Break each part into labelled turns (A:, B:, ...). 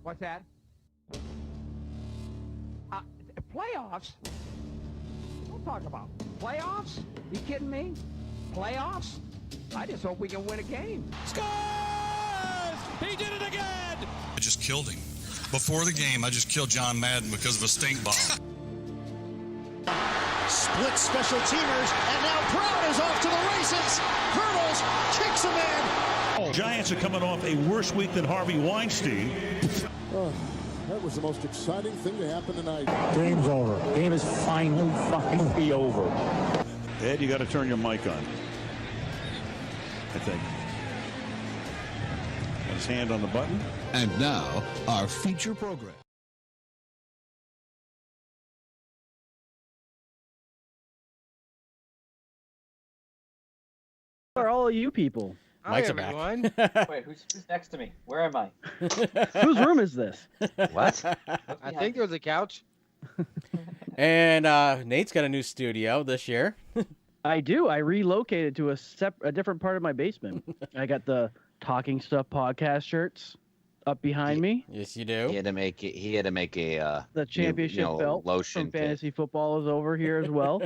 A: What's that? Playoffs? Don't talk about playoffs. You kidding me? Playoffs? I just hope we can win a game.
B: Scores! He did it again!
C: I just killed him. Before the game, I just killed John Madden because of a stink bomb.
D: Split special teamers, and now Brown is off to the races. Hurdles, kicks him in.
E: Giants are coming off a worse week than Harvey Weinstein.
F: Oh, that was the most exciting thing to happen tonight.
G: Game's over. Game is finally fucking be over.
E: Ed, you got to turn your mic on. I think. Got his hand on the button.
H: And now, our feature program.
I: Where are all of you people?
J: Mike's everyone.
K: Wait, who's next to me? Where am I?
I: Whose room is this?
J: What? I think there's a couch.
B: And Nate's got a new studio this year.
I: I do. I relocated to a different part of my basement. I got the Talking Stuff podcast shirts up behind me.
B: Yes, you do.
J: He had to make a
I: The championship belt
J: lotion
I: from fantasy football is over here as well.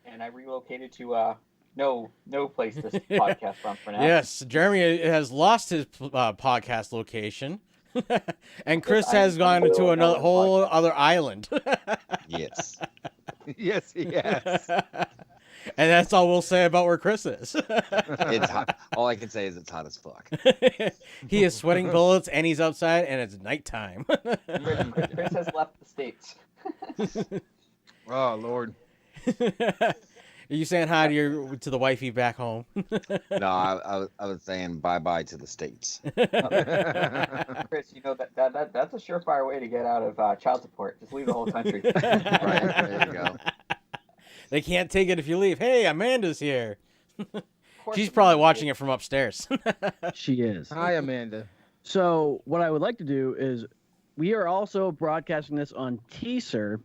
K: And I relocated to no place this podcast from for now.
B: Yes, Jeremy has lost his podcast location, and Chris has gone to another whole other island.
J: Yes.
A: Yes, he has.
B: And that's all we'll say about where Chris is.
J: It's hot. All I can say is it's hot as fuck.
B: He is sweating bullets, and he's outside, and it's nighttime.
K: Chris has left the States.
A: Oh, Lord.
B: Are you saying hi to the wifey back home?
J: No, I was saying bye-bye to the States.
K: Chris, you know that's a surefire way to get out of child support. Just leave the whole country.
J: Right, there you go.
B: They can't take it if you leave. Hey, Amanda's here. She's probably watching it from upstairs.
I: She is.
A: Hi, Amanda.
I: So what I would like to do is we are also broadcasting this on Teaser.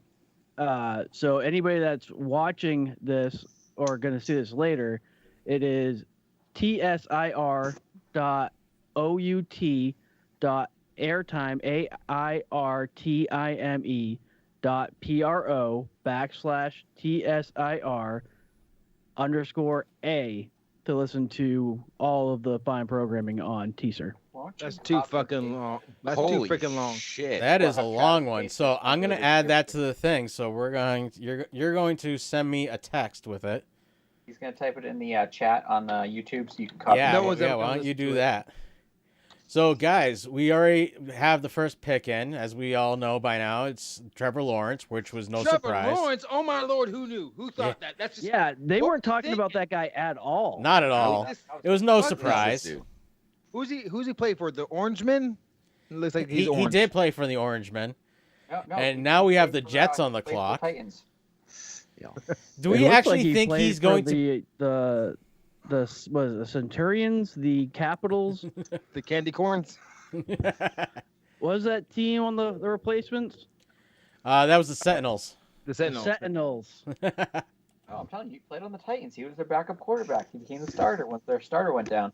I: So anybody that's watching this or going to see this later, it is tsir.out.airtime, AIRTIME.pro/TSIR_A to listen to all of the fine programming on Teaser.
A: That's too fucking long. That's
J: Holy
A: too freaking long.
J: Shit.
B: That is a long one. So I'm gonna add that to the thing. So you're going to send me a text with it.
K: He's gonna type it in the chat on YouTube so you can copy.
B: Yeah,
K: it.
B: why don't you do that? So guys, we already have the first pick in, as we all know by now. It's Trevor Lawrence, which was no surprise.
A: Trevor Lawrence, oh my Lord, who knew? Who thought that? That's just
I: They weren't talking about that guy at all.
B: Not at all. It was no surprise.
A: Who's he play for? The Orangemen? It looks like he's
B: He
A: orange.
B: did play for the Orangemen.
K: No,
B: And now we have the Jets on the
K: played for
B: clock.
K: Titans.
J: Yeah.
B: Do
I: It
B: we
I: looks
B: actually
I: like he
B: think
I: played
B: he's
I: for
B: going to?
I: the what is it, the Centurions, the Capitals?
A: The candy corns.
I: What was that team on the replacements?
B: That was the Sentinels.
A: The
I: The
A: Sentinels.
I: Sentinels.
K: Oh, I'm telling you, he played on the Titans. He was their backup quarterback. He became the starter once their starter went down.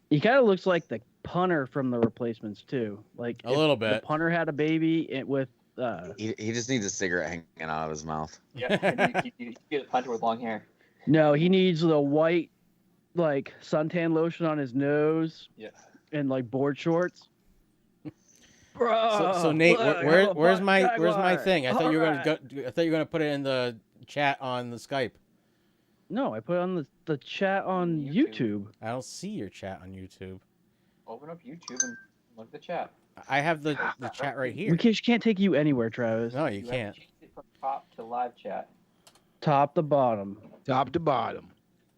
I: He kind of looks like the punter from the replacements too. Like
B: A
I: if
B: little
I: the
B: bit.
I: punter had a baby with.
J: He just needs a cigarette hanging out of his mouth.
K: Yeah, you get a punter with long hair.
I: No, he needs the white, like suntan lotion on his nose.
K: Yeah.
I: And like board shorts. Bro,
B: So Nate,
I: look,
B: where's my
I: Jaguar.
B: thing? I thought you were
I: Alright.
B: gonna gonna put it in the chat on the Skype.
I: No, I put it on the chat on YouTube.
B: I don't see your chat on YouTube.
K: Open up YouTube and look at the chat.
B: I have the chat right here.
I: We can't take you anywhere, Travis.
B: No, you
K: have
B: can't.
K: to change it from top to live chat.
I: Top to bottom.
A: Top to bottom.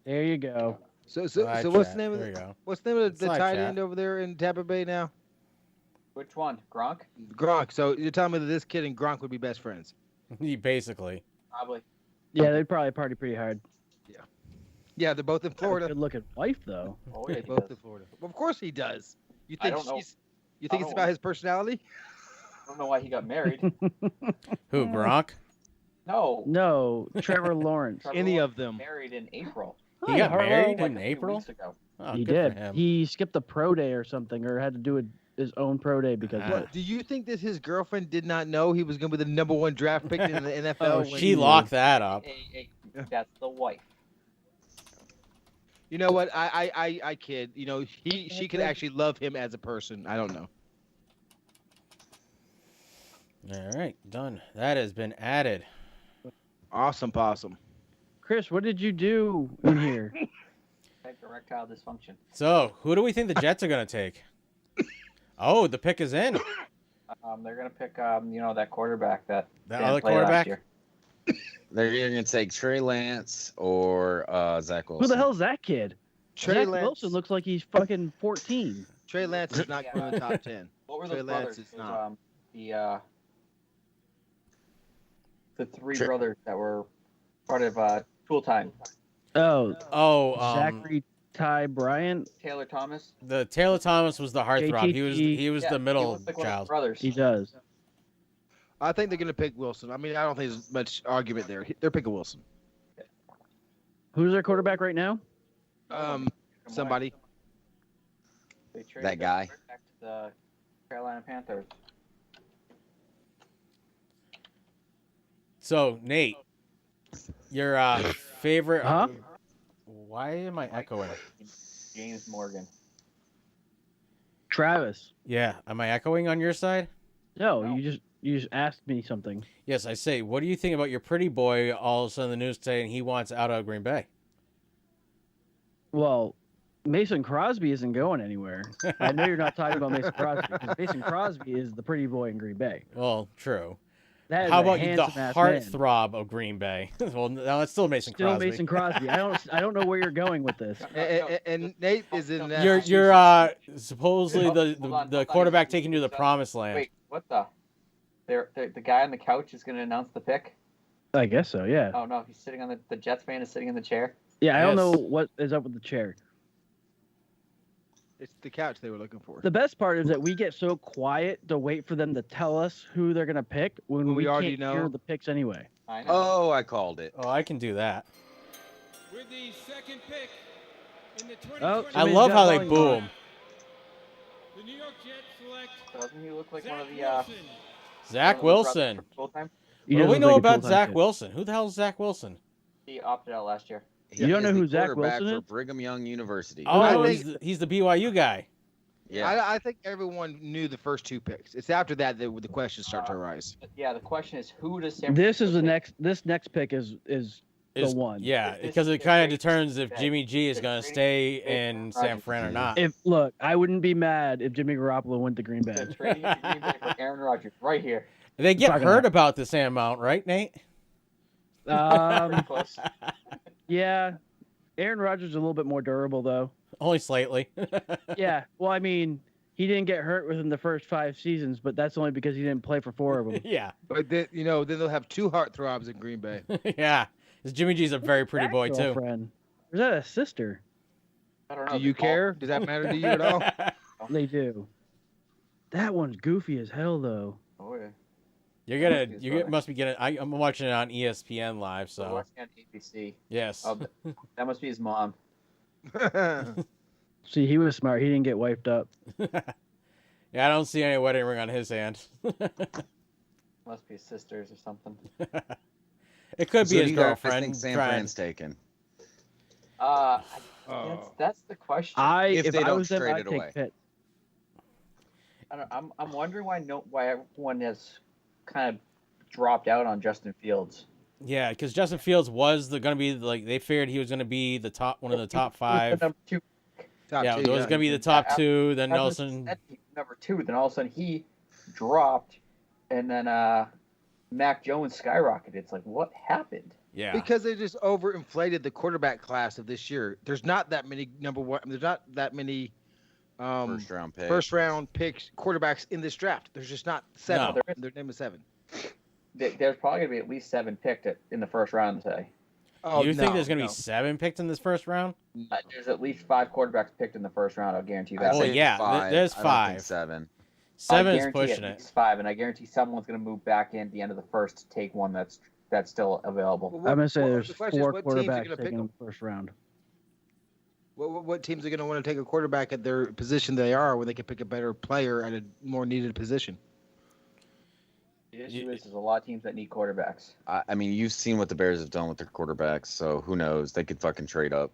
I: There you go.
A: So
B: Live
A: what's the
B: chat.
A: name of
B: There you go.
A: what's the name of the
B: Live
A: tight
B: chat.
A: end over there in Tampa Bay now?
K: Which one? Gronk?
A: Gronk. So you're telling me that this kid and Gronk would be best friends?
B: Basically.
K: Probably.
I: Yeah, they'd probably party pretty hard.
A: Yeah, they're both in Florida.
I: Good looking wife though.
K: Oh, yeah, he
A: Both
K: does.
A: in Florida. Well, of course he does. You
K: I
A: think
K: don't know.
A: you think
K: I
A: it's
K: don't
A: about
K: know.
A: his personality?
K: I don't know why he got married.
B: Who, Gronk?
K: No.
I: No, Trevor Lawrence.
K: Trevor
A: Any
K: Lawrence
A: of them.
K: got married in April.
B: He
I: Hi,
B: got
I: Harlow.
B: married
K: Like
B: in
K: a few
B: April?
K: weeks ago.
B: Oh,
I: He
B: good
I: did.
B: for him.
I: He skipped the pro day or something, or had to do a his own pro day because of it.
L: Do you think that his girlfriend did not know he was going to be the #1 draft pick in the NFL?
I: Oh,
L: when
B: She locked that up.
K: Hey, that's the wife.
L: You know what? I kid. You know, she could actually love him as a person. I don't know.
B: All right, done. That has been added.
L: Awesome possum.
I: Chris, what did you do in here?
K: Like erectile dysfunction.
B: So, who do we think the Jets are going to take? Oh, the pick is in.
K: They're gonna pick that quarterback that
B: The
K: didn't
B: other
K: play last
B: quarterback?
K: year.
J: They're either going to take Trey Lance or Zach Wilson.
I: Who the hell's that kid?
L: Trey
I: Zach
L: Lance.
I: Wilson looks like he's fucking 14.
L: Trey Lance is not going to the top 10.
K: What were
L: Trey
K: those
L: Lance
K: brothers?
L: is
K: It
L: not.
K: was, the three
J: Trey-
K: brothers that were part of Tool Time.
B: Oh,
I: Zachary Ty Bryant.
K: Taylor Thomas.
B: the Taylor Thomas was the heartthrob. He was
I: JTT.
B: he was
K: Yeah,
B: the
K: he
B: middle
K: looks like one of his
B: child.
K: brothers.
I: He does.
L: I think they're going to pick Wilson. I mean, I don't think there's much argument there. They're picking Wilson.
I: Who's their quarterback right now?
L: Somebody.
K: They traded
J: That guy.
K: back to the Carolina Panthers.
B: So, Nate, your favorite.
I: Huh?
B: Why am I echoing?
K: James Morgan.
I: Travis.
B: Yeah, am I echoing on your side?
I: No, you just asked me something.
B: Yes, I say. What do you think about your pretty boy? All of a sudden, the news saying he wants out of Green Bay.
I: Well, Mason Crosby isn't going anywhere. I know you're not talking about Mason Crosby because Mason Crosby is the pretty boy in Green Bay.
B: Well, true.
I: That is
B: How
I: a
B: about you, the
I: handsome-ass man.
B: heartthrob of Green Bay? Well, no, it's still Mason
I: Still
B: Crosby.
I: Mason Crosby. I don't know where you're going with this.
L: And Nate is in that.
B: You're supposedly
K: Hold
B: the
K: on.
B: quarterback taking you to the promised land.
K: Wait, what the? The guy on the couch is going to announce the pick?
I: I guess so, yeah.
K: Oh, no, he's sitting on the Jets fan is sitting in the chair.
I: Yeah, I don't know
B: Yes.
I: what is up with the chair.
L: It's the couch they were looking for.
I: The best part is that we get so quiet to wait for them to tell us who they're going to pick when
L: We
I: we
L: already
I: can't hear
L: know.
I: the picks anyway.
K: I know.
J: Oh, I called it.
B: Oh, I can do that.
M: With the second pick in the
I: Oh,
M: 2020
B: I
I: Somebody's
B: love
I: got
B: how they
I: volume
B: boom.
M: the New York Jets select
K: Doesn't he look like
M: Zach
K: one of the
M: Wilson.
B: Zach Wilson.
K: Full time?
I: He
B: What do we
I: doesn't
B: know
I: look like a
B: about
I: full-time
B: Zach
I: kid.
B: Wilson? Who the hell is Zach Wilson?
K: He opted out last year.
I: You don't know
J: He's
I: who
J: the
I: Zach
J: quarterback
I: Wilson
J: for
I: is?
J: Brigham Young University.
B: Oh,
L: think-
B: he's the BYU guy.
J: Yeah.
L: I think everyone knew the first two picks. It's after that that the questions start to arise.
K: But yeah, the question is who does San
I: This is
K: Francisco
I: the
K: take?
I: This next pick is the one.
B: Yeah,
K: If this-
B: because it
K: if
B: kind of
K: they-
B: determines if
K: yeah,
B: Jimmy G is
K: if
B: going to
K: Green
B: stay
K: Bay
B: in
K: Rodgers-
B: San Fran or not.
I: If look, I wouldn't be mad if Jimmy Garoppolo went to Green Bay.
K: They're trading to Green Bay for Aaron Rodgers right here.
B: They get
I: Fucking
B: hurt
I: hell.
B: about the same amount, right, Nate?
K: Pretty close.
I: Yeah, Aaron Rodgers is a little bit more durable though.
B: Only slightly.
I: Yeah, well, I mean, he didn't get hurt within the first 5 seasons, but that's only because he didn't play for 4 of them.
B: Yeah,
L: But then then they'll have two heartthrobs in Green Bay.
B: yeah. 'Cause Jimmy G's a very pretty
I: That
B: boy too.
I: girlfriend. Or is that a sister?
K: I don't know.
L: Do you care? Does that matter to you at all?
I: They do. That one's goofy as hell though.
K: Oh, yeah.
B: You're gonna,
K: His
B: you
K: brother.
B: must be getting. I'm watching it on ESPN live,
K: So
B: so
K: watching on ABC.
B: yes.
K: Oh, that must be his mom.
I: See, he was smart. He didn't get wiped up.
B: Yeah, I don't see any wedding ring on his hand.
K: Must be his sisters or something.
B: It could
J: So
B: be
J: who
B: his
J: do you guys
B: girlfriend.
J: think San
B: trying-
J: Fran's taken?
K: That's the question.
J: If
I: If
J: they
I: I
J: don't
I: was them,
J: trade
I: I'd
J: it
I: take
J: away.
I: Pitt.
K: I'm wondering why everyone has kind of dropped out on Justin Fields.
B: Yeah, because Justin Fields was going to be like they figured he was going to be the top one of the top 5.
K: Number 2.
B: Yeah, it was going to be the top 2. Then
K: After
B: Nelson.
K: number 2. Then all of a sudden he dropped, and then Mac Jones skyrocketed. It's like, what happened?
B: Yeah.
L: Because they just overinflated the quarterback class of this year. There's not that many There's not that many first round picks quarterbacks in this draft. There's just not 7.
K: No.
L: Their name is 7.
K: There's probably going to be at least 7 picked in the first round today.
L: Oh,
B: you think there's going to
L: no.
B: be 7 picked in this first round?
K: There's at least 5 quarterbacks picked in the first round. I'll guarantee that.
B: Oh, yeah, there's
J: I don't
B: 5.
J: think 7.
B: 7
K: I
B: is
K: guarantee
B: pushing
K: at
B: it.
K: least 5, and I guarantee someone's going to move back in at the end of the first to take one that's still available.
I: I'm gonna say there's
L: the question is,
I: 4
L: what teams are
I: quarterbacks
L: gonna pick
I: taken in
L: them?
I: the first round.
L: What teams are going to want to take a quarterback at their position they are when they can pick a better player at a more needed position?
K: The issue is there's a lot of teams that need quarterbacks.
J: I mean, you've seen what the Bears have done with their quarterbacks, so who knows? They could fucking trade up.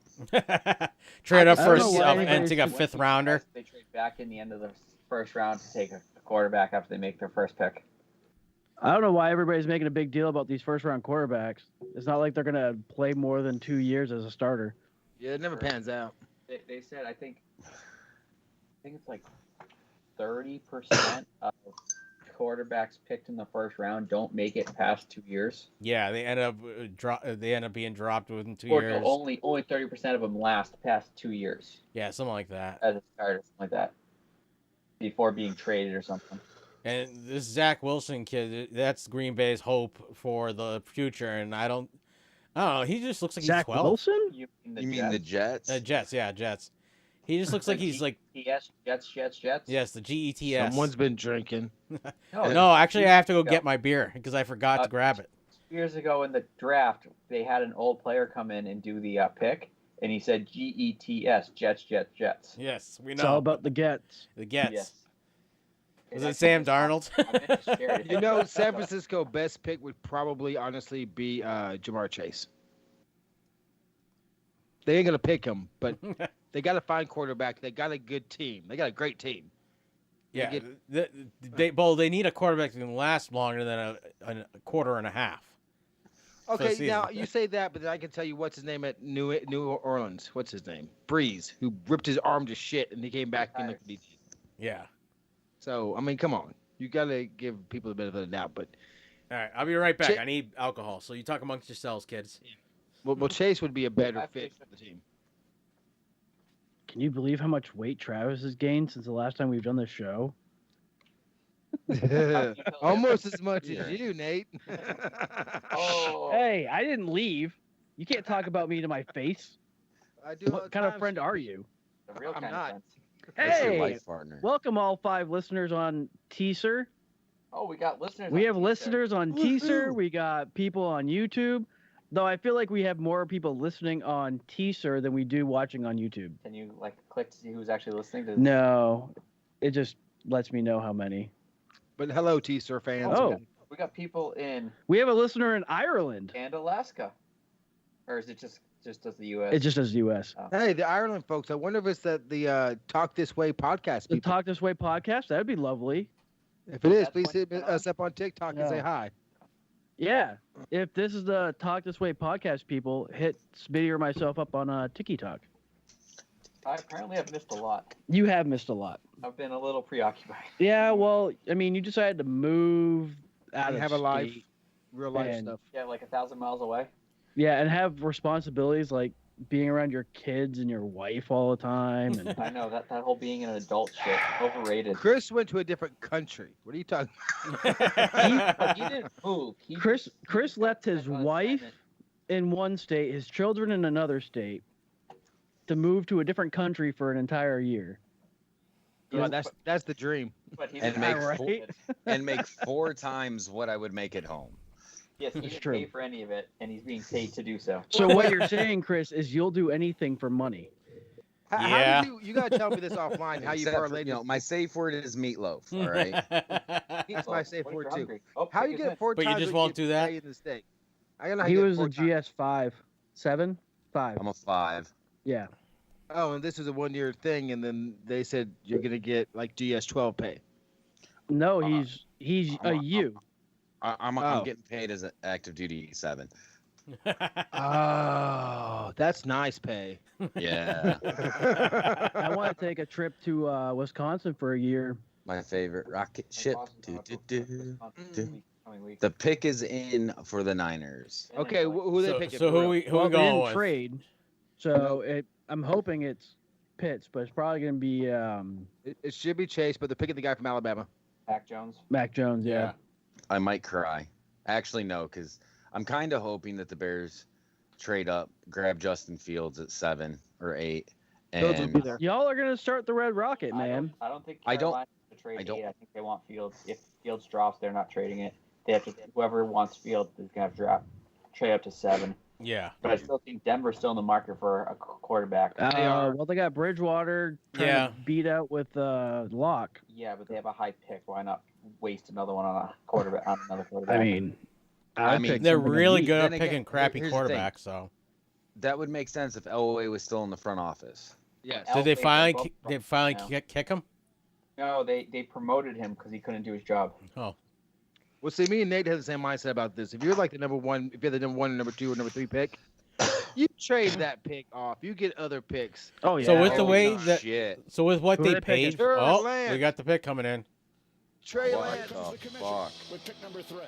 B: Trade up first and take a fifth rounder.
K: They trade back in the end of the first round to take a quarterback after they make their first pick.
I: I don't know why everybody's making a big deal about these first-round quarterbacks. It's not like they're going to play more than 2 years as a starter.
L: Yeah, it never pans out.
K: They said, I think it's like 30% of quarterbacks picked in the first round don't make it past 2 years.
B: Yeah, they end up being dropped within 2
K: Or
B: years.
K: only 30% of them last past 2 years.
B: Yeah, something like that.
K: As a starter, something like that. Before being traded or something.
B: And this Zach Wilson kid, that's Green Bay's hope for the future. And I don't know. He just looks like
I: Zach
B: he's 12.
I: Wilson?
J: You mean the Jets?
B: Jets, yeah, Jets. He just looks like he's like
K: Jets.
B: Yes, the GETS.
L: Someone's been drinking.
B: No, actually, I have to go get my beer because I forgot to grab it.
K: Years ago in the draft, they had an old player come in and do the pick, and he said GETS, Jets.
B: Yes, we know.
I: It's all about the Gets.
B: The Gets.
K: Yes.
B: Was it Sam Darnold?
L: You know, San Francisco best pick would probably honestly be Jamar Chase. They ain't gonna pick him, but they got to find quarterback. They got a good team. They got a great team.
B: Yeah, they need a quarterback that can last longer than a quarter and a half.
L: Okay, now you say that, but then I can tell you what's his name at New Orleans. What's his name? Breeze, who ripped his arm to shit, and he came back and looked at DT.
B: Yeah.
L: So I mean, come on, you got to give people a bit of a doubt. But
B: all right, I'll be right back. I need alcohol, so you talk amongst yourselves, kids.
L: Yeah. Well, Chase would be a better fit for the team.
I: Can you believe how much weight Travis has gained since the last time we've done this show?
L: Almost as much as you, Nate.
I: Hey, I didn't leave. You can't talk about me to my face.
L: I do.
I: What kind of friend are you?
K: The real kind of friend.
I: Hey,
J: your life partner.
I: Welcome all 5 listeners on Teaser.
K: Oh, we got listeners.
I: We have listeners on Teaser. We got people on YouTube. Though I feel like we have more people listening on Teaser than we do watching on YouTube.
K: Can you click to see who's actually listening to this?
I: No, it just lets me know how many.
L: But hello, Teaser fans.
I: Oh,
K: we got people in.
I: We have a listener in Ireland
K: and Alaska, or is it just does the U.S.?
I: It just does the U.S.
K: Oh.
L: Hey, the Ireland folks. I wonder if it's the Talk This Way podcast.
I: The Talk This Way podcast. That would be lovely.
L: If it is, please hit us up on TikTok and say hi.
I: Yeah. If this is the Talk This Way podcast, people, hit Smitty or myself up on TikTok.
K: I apparently have missed a lot.
I: You have missed a lot.
K: I've been a little preoccupied.
I: Yeah, well, I mean, you decided to move out of
L: have a life,
I: state
L: real life stuff.
K: Yeah, like 1,000 miles away.
I: Yeah, and have responsibilities like being around your kids and your wife all the time. And
K: I know that whole being an adult shit, overrated.
L: Chris went to a different country. What are you talking
K: about? He didn't move.
I: Chris left his wife in one state, his children in another state, to move to a different country for an entire year.
L: Yeah, that's the dream.
J: And make 4 times what I would make at home.
K: Yes, he didn't pay for any of it, and he's being paid to do so.
I: So what you're saying, Chris, is you'll do anything for money.
L: How did you gotta tell me this offline. How you parlayed?
J: My safe word is meatloaf. All right.
L: That's my safe word too.
K: Oh,
L: how you get 4
B: but
L: times?
B: But you just won't do that.
L: In the steak? I don't know.
I: He was a GS5, 7, 5.
J: I'm a 5.
I: Yeah.
L: Oh, and this is a 1-year thing, and then they said you're gonna get like GS12 pay.
I: No, he's a U.
J: I'm getting paid as an active duty 7.
L: Oh, that's nice pay.
J: Yeah.
I: I want to take a trip to Wisconsin for a year.
J: My favorite rocket ship. The pick is in for the Niners.
L: Okay, who are they picking?
B: So who we going
I: didn't
B: with?
I: Trade. So I'm hoping it's Pitts, but it's probably going to be.
L: It should be Chase, but they're picking the guy from Alabama.
K: Mac Jones,
I: yeah.
J: I might cry. Actually, no, because I'm kind of hoping that the Bears trade up, grab Justin Fields at 7 or 8. And
I: y'all are going to start the Red Rocket, man.
K: I don't think Carolina will trade 8. I think they want Fields. If Fields drops, they're not trading it. They have to. Whoever wants Fields is going to have to trade up to 7.
B: Yeah.
K: But I still think Denver's still in the market for a quarterback.
I: Well, they got Bridgewater trying to beat out with Locke.
K: Yeah, but they have a high pick. Why not waste another one on a quarterback? On another quarterback.
I: I mean,
B: they're really good at
J: Then
B: picking
J: again,
B: crappy
J: here's the thing.
B: quarterbacks. So
J: That would make sense if Elway was still in the front office.
L: Yes.
B: did they finally
K: now.
B: kick him?
K: No, they promoted him because he couldn't do his job.
B: Oh.
L: Well, see, me and Nate have the same mindset about this. If you're like the number one, if you're the number 1, number 2, or number 3 pick, you trade that pick off. You get other picks.
I: Oh yeah.
B: So with the way
J: Holy
B: that,
J: shit.
B: so with what
I: Who
B: they
I: are they picking?
B: paid,
L: Trey
B: oh,
L: Lance.
B: we got the pick coming in.
L: Trey
J: What
L: Lance.
J: the fuck?
F: With pick number 3.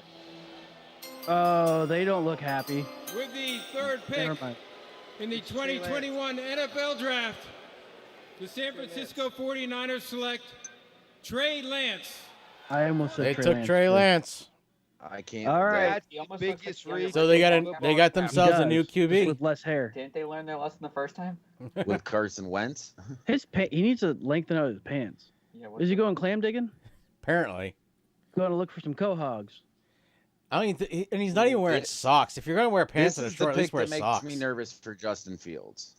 I: Oh, they don't look happy.
M: With the third
I: Never
M: pick
I: mind.
M: in the 2021 NFL Draft, the San Francisco 49ers select Trey Lance.
I: I almost said
B: They
I: Trey
B: took
I: Lance,
B: Trey
I: too.
B: Lance.
J: I can't.
I: All right.
L: That's
K: He
L: the
K: almost looks
L: biggest
K: like
L: reach.
B: So they got themselves a new
I: He does, just
B: QB.
I: with less hair.
K: Didn't they learn their lesson the first time?
J: With Carson Wentz.
I: He needs to lengthen out his pants.
K: Yeah.
I: Is he going clam digging?
B: Apparently.
I: Going to look for some quahogs.
B: I don't even and he's not even wearing socks. If you're gonna wear pants
J: This
B: that are
J: is the
B: short, at least
J: pick
B: wear
J: that makes
B: socks.
J: me nervous for Justin Fields.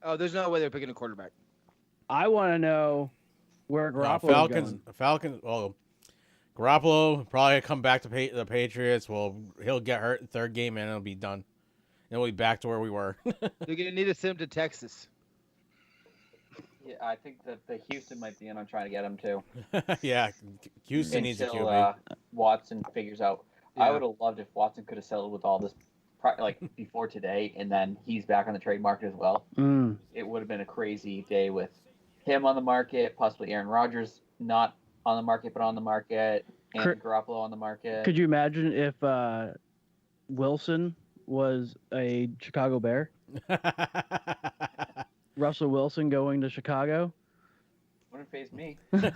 L: Oh, there's no way they're picking a quarterback.
I: I want to know where
B: No,
I: Garoppolo
B: Falcons. Well, Garoppolo probably come back to the Patriots. Well, he'll get hurt in third game and it'll be done. And we'll be back to where we were.
L: They're gonna need to send him to Texas.
K: Yeah, I think that the Houston might be in on trying to get him too.
B: Yeah, Houston needs a
K: Until
B: QB.
K: Watson figures out.
L: Yeah.
K: I would have loved if Watson could have settled with all this, like before today, and then he's back on the trade market as well.
I: Mm.
K: It would have been a crazy day with him on the market, possibly Aaron Rodgers not on the market but on the market, and Garoppolo on the market.
I: Could you imagine if Wilson was a Chicago Bear? Russell Wilson going to Chicago?
K: Wouldn't faze me.
I: Can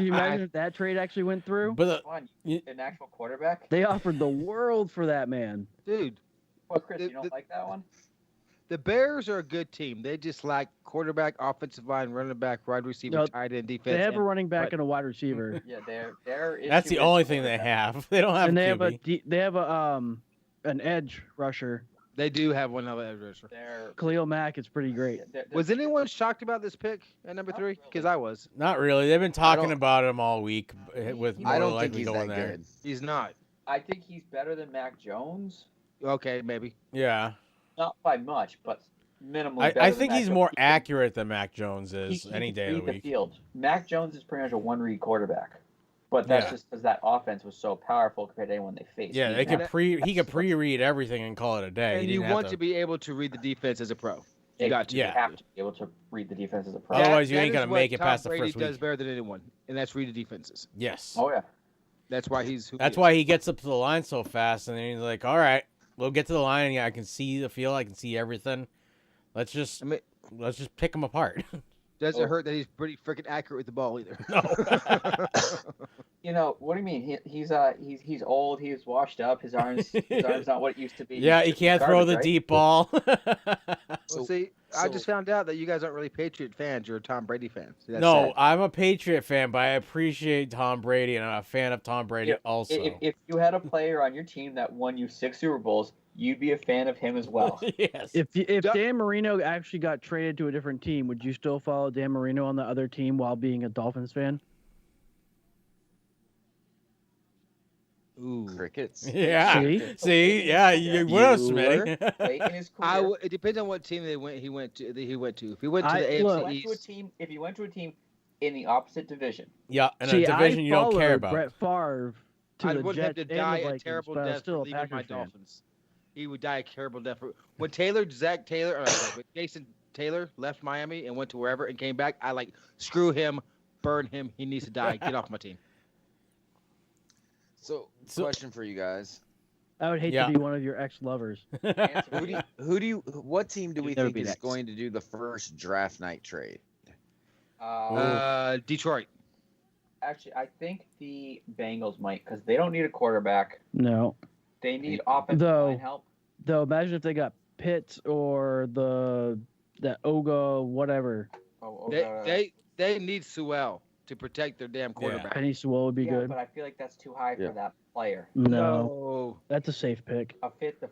I: you imagine if that trade actually went through?
B: But
K: Come on, an actual quarterback?
I: They offered the world for that man.
L: Dude,
K: Well, Chris, you don't like that one?
L: the Bears are a good team. They just lack quarterback, offensive line, running back, wide receiver,
I: No,
L: tight end, defense.
I: They have a
L: and-
I: running back
L: but-
I: and a wide receiver.
K: Yeah, their
B: That's
K: issue
B: the
K: is
B: only thing they
K: quarterback.
B: have. They don't have
I: And they
B: a
I: have
B: QB.
I: they have an edge rusher.
L: They do have one other edge rusher.
K: They're,
I: Khalil Mack is pretty great.
L: Was anyone shocked about this pick at number 3? Because I was.
B: Not really. They've been talking
J: don't-
B: about him all week with
J: I
B: more
J: don't think
B: likely
J: he's
B: going
J: that
B: there.
J: good.
L: He's not.
K: I think he's better than Mac Jones.
L: Okay, maybe.
B: Yeah.
K: Not by much, but minimally
B: I
K: better than
B: think
K: Mac
B: he's
K: Jones.
B: more
K: He can-
B: accurate than Mac Jones is
K: he
B: any
K: can
B: day of
K: read
B: the week.
K: field. Mac Jones is pretty much a one-read quarterback. But that's
B: Yeah.
K: just because that offense was so powerful compared to anyone they faced.
B: Yeah, they could he could pre-read everything and call it a day.
L: And
B: He
L: you
B: didn't have
L: want to be able to read the defense as a pro. You got to.
B: Yeah.
K: You have to be able to read the defense as a pro.
B: Otherwise, you
L: That
B: ain't
L: is
B: gonna
L: what
B: make it
L: Tom
B: past the
L: Brady
B: first
L: does
B: week.
L: better than anyone, and that's read the defenses.
B: Yes.
K: Oh yeah.
L: That's why he's.
B: That's why he gets up to the line so fast, and then he's like, "All right, we'll get to the line. And yeah, I can see the field. I can see everything. Let's just pick them apart."
L: Doesn't hurt that he's pretty freaking accurate with the ball either.
B: No.
K: You know what do you mean? He's old. He's washed up. His arms not what it used to be.
B: Yeah, he
K: He's
B: can't throw
K: garbage,
B: the
K: right?
B: deep ball.
L: Well, see, I just found out that you guys aren't really Patriot fans. You're a Tom Brady fan. See, that's
B: No,
L: sad.
B: I'm a Patriot fan, but I appreciate Tom Brady, and I'm a fan of Tom Brady
K: Yeah,
B: also.
K: If you had a player on your team that won you 6 Super Bowls, you'd be a fan of him as well.
B: Yes.
I: If Dan Marino actually got traded to a different team, would you still follow Dan Marino on the other team while being a Dolphins fan?
J: Ooh, crickets.
B: Yeah. See? Yeah, you will, Smitty.
K: Late in his career.
L: It depends on what team he went to. If he went to the AFC East,
K: if you went to a team in the opposite division,
B: Yeah, in a division you don't care about.
I: Brett Favre to
L: I
I: the
L: want
I: Jets
L: him to
I: and
L: die
I: the
L: a
I: Vikings,
L: terrible
I: but I was
L: death
I: still
L: for
I: a
L: leaving my
I: Packers fan.
L: Dolphins. He would die a terrible death. When Zach Taylor, Jason Taylor left Miami and went to wherever and came back, I screw him, burn him. He needs to die. Get off my team.
J: So, question for you guys.
I: I would hate to be one of your ex-lovers.
J: What team do we
I: You'd never
J: think
I: be
J: is
I: next.
J: going to do the first draft night trade?
L: Detroit.
K: Actually, I think the Bengals might because they don't need a quarterback.
I: No.
K: They need offensive line help.
I: Though, imagine if they got Pitts or that Oga whatever.
K: Oh,
L: They need Sewell to protect their damn quarterback.
I: Penny Sewell would be
K: yeah,
I: good.
K: but I feel like that's too high for that player.
I: No, that's a safe pick.
K: A fifth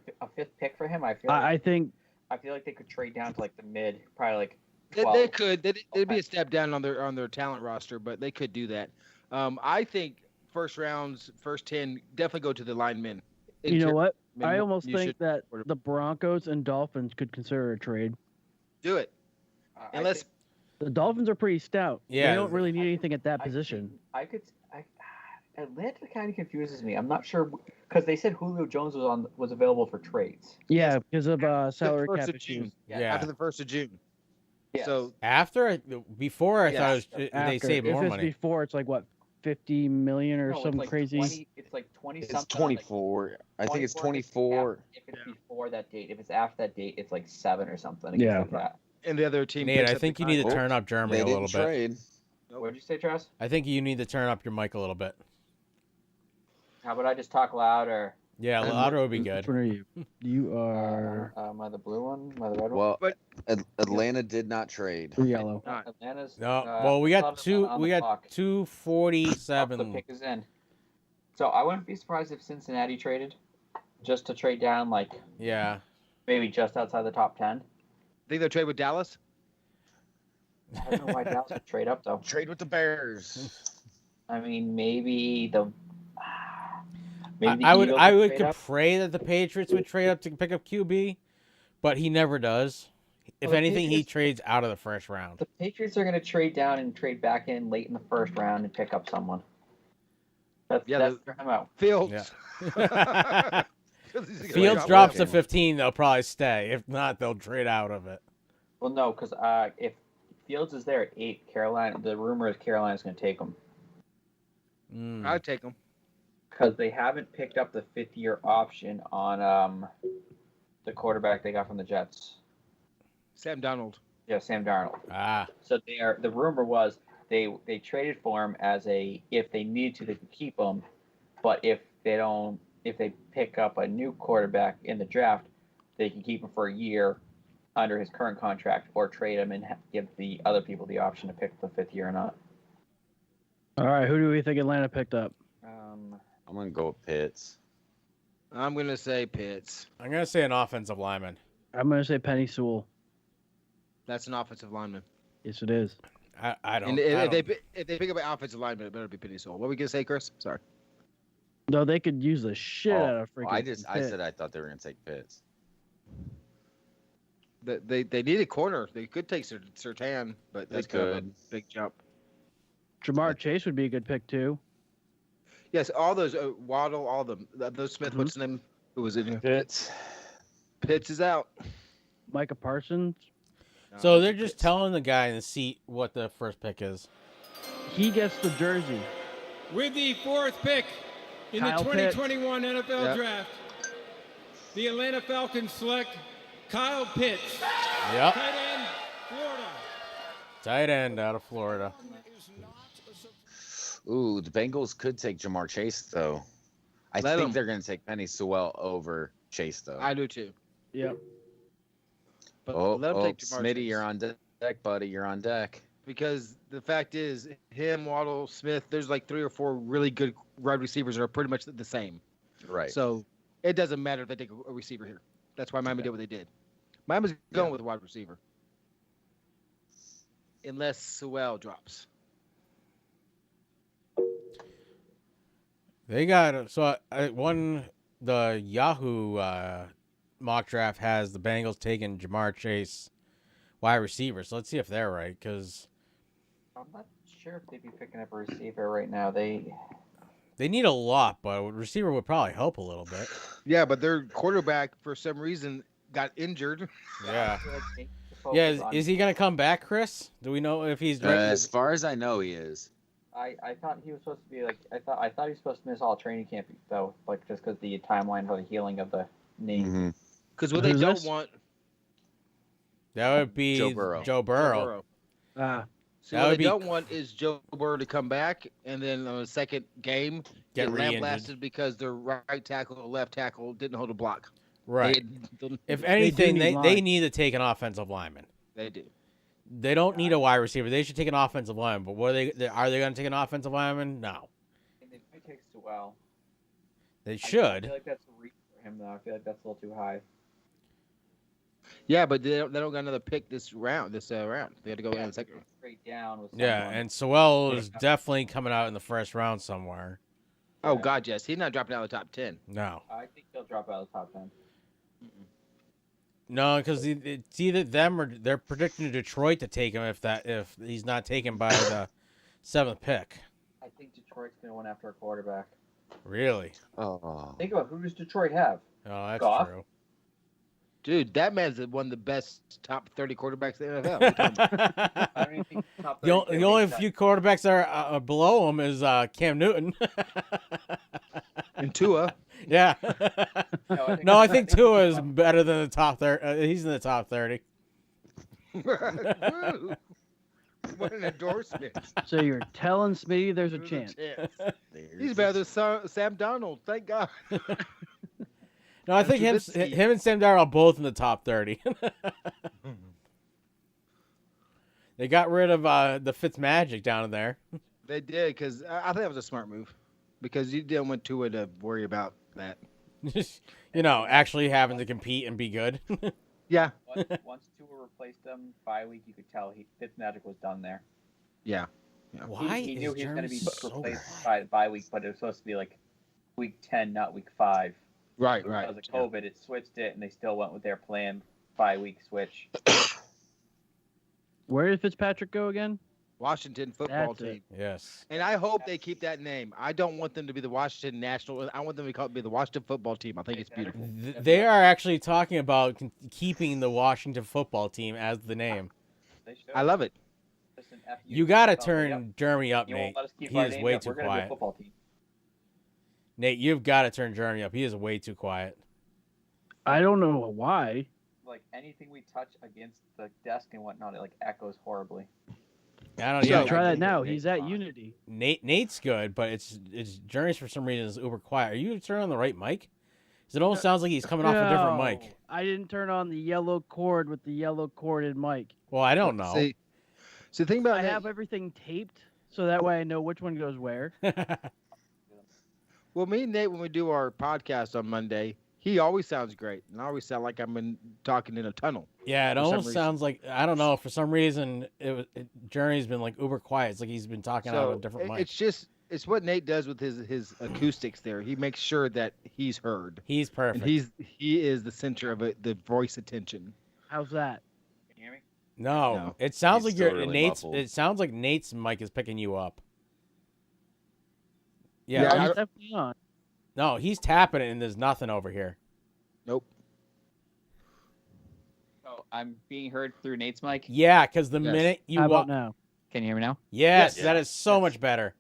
K: pick for him. I feel
I: I think
K: they could trade down to like the mid, probably like.
L: They could. It'd be a step down on their talent roster, but they could do that. I think first 10 definitely go to the linemen.
I: You know what? I almost think that the Broncos and Dolphins could consider a trade.
L: Do it. Unless
I: the Dolphins are pretty stout.
B: Yeah.
I: They don't really need anything at that position.
K: Atlanta kind of confuses me. I'm not sure because they said Julio Jones was available for trades.
I: Yeah, because of salary cap issues.
B: Yeah.
L: After the 1st of June.
K: Yes.
L: So
B: before I thought they saved more
I: if it's
B: money.
I: Before it's like what, 50 million or something
K: like
I: crazy.
K: It's like 20
J: It's
K: something.
J: 24. I think it's 24.
K: If it's before that date, if it's after that date, it's like 7 or something.
I: Yeah.
K: Like that.
L: And the other team.
B: Nate, I think you need to turn up Jeremy
J: They
B: a little
J: didn't
B: bit.
J: trade.
K: What did you say, Travis?
B: I think you need to turn up your mic a little bit.
K: How about I just talk louder?
B: Yeah, louder would be good.
I: Which one are you? You are.
K: Am I the blue one? Am I the red one?
J: Well, Atlanta did not trade.
I: Yellow.
K: Atlanta's.
B: No, well, we got
K: Cleveland's on the clock.
B: 247.
K: The pick is in. So I wouldn't be surprised if Cincinnati traded, just to trade down, like maybe just outside the top 10.
L: Think they'll trade with Dallas?
K: I don't know why Dallas would trade up though.
J: Trade with the Bears.
K: I mean, maybe the.
B: I would pray that the Patriots would trade up to pick up QB, but he never does. If anything, he trades out of the first round.
K: The Patriots are going to trade down and trade back in late in the first round and pick up someone. That's their MO.
L: Fields.
B: Yeah. Fields drops to 15, they'll probably stay. If not, they'll trade out of it.
K: Well, no, because if Fields is there at 8, Carolina. The rumor is Carolina's going to take him.
L: I'd take him.
K: Because they haven't picked up the 5th-year option on the quarterback they got from the Jets.
L: Sam Darnold.
K: Yeah, Sam Darnold.
B: Ah.
K: So the rumor was they traded for him as if they need to, they could keep him, but if they pick up a new quarterback in the draft, they can keep him for a year under his current contract or trade him and give the other people the option to pick the 5th year or not.
I: All right, who do we think Atlanta picked up?
J: I'm going to go with Pitts.
L: I'm going to say Pitts.
B: I'm going to say an offensive lineman.
I: I'm going to say Penny Sewell.
L: That's an offensive lineman.
I: Yes, it is.
B: I don't.
L: And if they pick up an offensive lineman, it better be Penny Sewell. What were we going to say, Chris? Sorry.
I: No, they could use the shit out of freaking.
J: I said I thought they were going to take Pitts.
L: They need a corner. They could take Surtain, but that's kind of a big jump.
I: Jamar Chase would be a good pick too.
L: Yes, all those Waddle, all of them. Those Smith, what's his name? Who was it?
J: Pitts.
L: Pitts is out.
I: Micah Parsons.
B: So they're just telling the guy in the seat what the first pick is.
I: He gets the jersey.
M: With the 4th pick in
I: Kyle
M: the 2021 NFL Draft, the Atlanta Falcons select Kyle Pitts.
B: Yep.
M: Tight end, Florida.
B: Tight end out of Florida.
J: Ooh, the Bengals could take Jamar Chase, though. I think they're going to take Penny Sewell over Chase, though.
L: I do, too.
I: Yep.
L: But let him take Jamar
J: Smitty,
L: Chase.
J: you're on deck, buddy. You're on deck.
L: Because the fact is, him, Waddle, Smith, there's like 3 or 4 really good wide receivers that are pretty much the same.
J: Right.
L: So it doesn't matter if they take a receiver here. That's why Miami did what they did. Miami's going with a wide receiver. Unless Sewell drops.
B: They got the Yahoo mock draft has the Bengals taking Jamar Chase wide receiver. So let's see if they're right, because
K: I'm not sure if they'd be picking up a receiver right now. They
B: need a lot, but a receiver would probably help a little bit.
L: Yeah, but their quarterback for some reason got injured.
B: Yeah. Yeah, is he gonna come back, Chris? Do we know if he's ready?
J: As far as I know, he is.
K: I thought he was supposed to be like I thought he was supposed to miss all training camp though, like just because the timeline for the healing of the knee.
L: Because what they don't want.
B: That would be
J: Joe Burrow.
B: Joe Burrow.
L: So what they don't want is Joe Burrow to come back and then on the second game
B: get
L: lambasted because their right tackle or left tackle didn't hold a block.
B: Right. If anything, they need to take an offensive lineman.
L: They do.
B: They don't need a wide receiver. They should take an offensive lineman. But what are they going to take an offensive lineman? No.
K: They might take Sewell.
B: They
K: I
B: should.
K: feel like that's a reach for him, though. I feel like that's a little too high.
L: Yeah, but they don't got another pick this round. They had to go in the second round.
K: Straight down with
B: Yeah,
K: someone.
B: and Sewell is definitely coming out in the first round somewhere.
L: Oh God, yes, he's not dropping out of the top 10.
B: No.
K: I think he'll drop out of the top 10.
B: No, because it's either them or they're predicting Detroit to take him if he's not taken by the 7th pick.
K: I think Detroit's going to win after a quarterback.
B: Really?
J: Oh.
K: Think about who does Detroit have?
B: Oh, that's
K: Goff?
B: true.
L: Dude, that man's one of the best top 30 quarterbacks in the NFL.
K: I don't even think top
B: The
K: 30
B: only few quarterbacks that are below him is Cam Newton.
L: And Tua.
B: Yeah. No, I think Tua is better than the top 30. He's in the top 30.
L: What an endorsement.
I: So you're telling Smitty there's a chance.
L: He's better than Sam Darnold. Thank God.
B: No, I think him and Sam Darnold are both in the top 30. They got rid of the Fitzmagic down in there.
L: They did, because I think that was a smart move. Because you didn't want Tua to worry about that.
B: Actually having to compete and be good.
L: Yeah.
K: Once Tua replaced him, bye week, you could tell Fitzmagic was done there.
L: Yeah.
B: Why
K: He knew he was going to be
B: so
K: replaced by bye week, but it was supposed to be like week 10, not week 5.
L: Right.
K: Because of COVID, it switched it, and they still went with their plan bye week switch.
I: Where did Fitzpatrick go again?
L: Washington football
I: That's it.
L: team.
B: Yes.
L: And I hope they keep that name. I don't want them to be the Washington National. I want them to be the Washington football team. I think it's beautiful.
B: They are actually talking about keeping the Washington football team as the name.
K: They should.
L: I love it.
K: Listen, F
B: You got to
K: Yep.
B: turn Jeremy up,
K: You
B: Nate.
K: won't let us keep
B: He
K: our
B: is
K: name
B: way
K: up.
B: too
K: We're gonna be a
B: quiet.
K: football team.
B: Nate, you've got to turn Jeremy up. He is way too quiet.
I: I don't know why.
K: Like anything we touch against the desk and whatnot, it like echoes horribly.
B: I don't
I: Yeah,
B: know.
I: try that now. He's at Unity.
B: Nate's good, but it's Jeremy's for some reason is uber quiet. Are you turning on the right mic? 'Cause it almost sounds like he's coming off a different mic.
I: I didn't turn on the yellow cord with the yellow corded mic.
B: Well, I don't know.
L: See, the thing about
I: I have everything taped so that way I know which one goes where.
L: Well, me and Nate, when we do our podcast on Monday, he always sounds great, and I always sound like I'm talking in a tunnel.
B: Yeah, it
L: for some
B: almost
L: reason.
B: sounds like I don't know. For some reason, Jeremy's been like uber quiet. It's like he's been talking out of a different mic.
L: It's what Nate does with his acoustics there. He makes sure that he's heard.
B: He's perfect.
L: And he is the center of it, the voice attention.
I: How's that?
K: Can you hear me?
B: No, it sounds
J: He's
B: like you're
J: still really
B: Nate's.
J: muffled.
B: It sounds like Nate's mic is picking you up.
L: Yeah,
B: Yeah.
I: He's definitely on.
B: No, he's tapping it and there's nothing over here.
L: Nope.
K: So I'm being heard through Nate's mic.
B: Yeah, because the
L: Yes.
B: minute you
I: How
B: walk.
I: about now?
K: Can you hear me now?
B: Yes,
L: Yes.
B: that is so much better.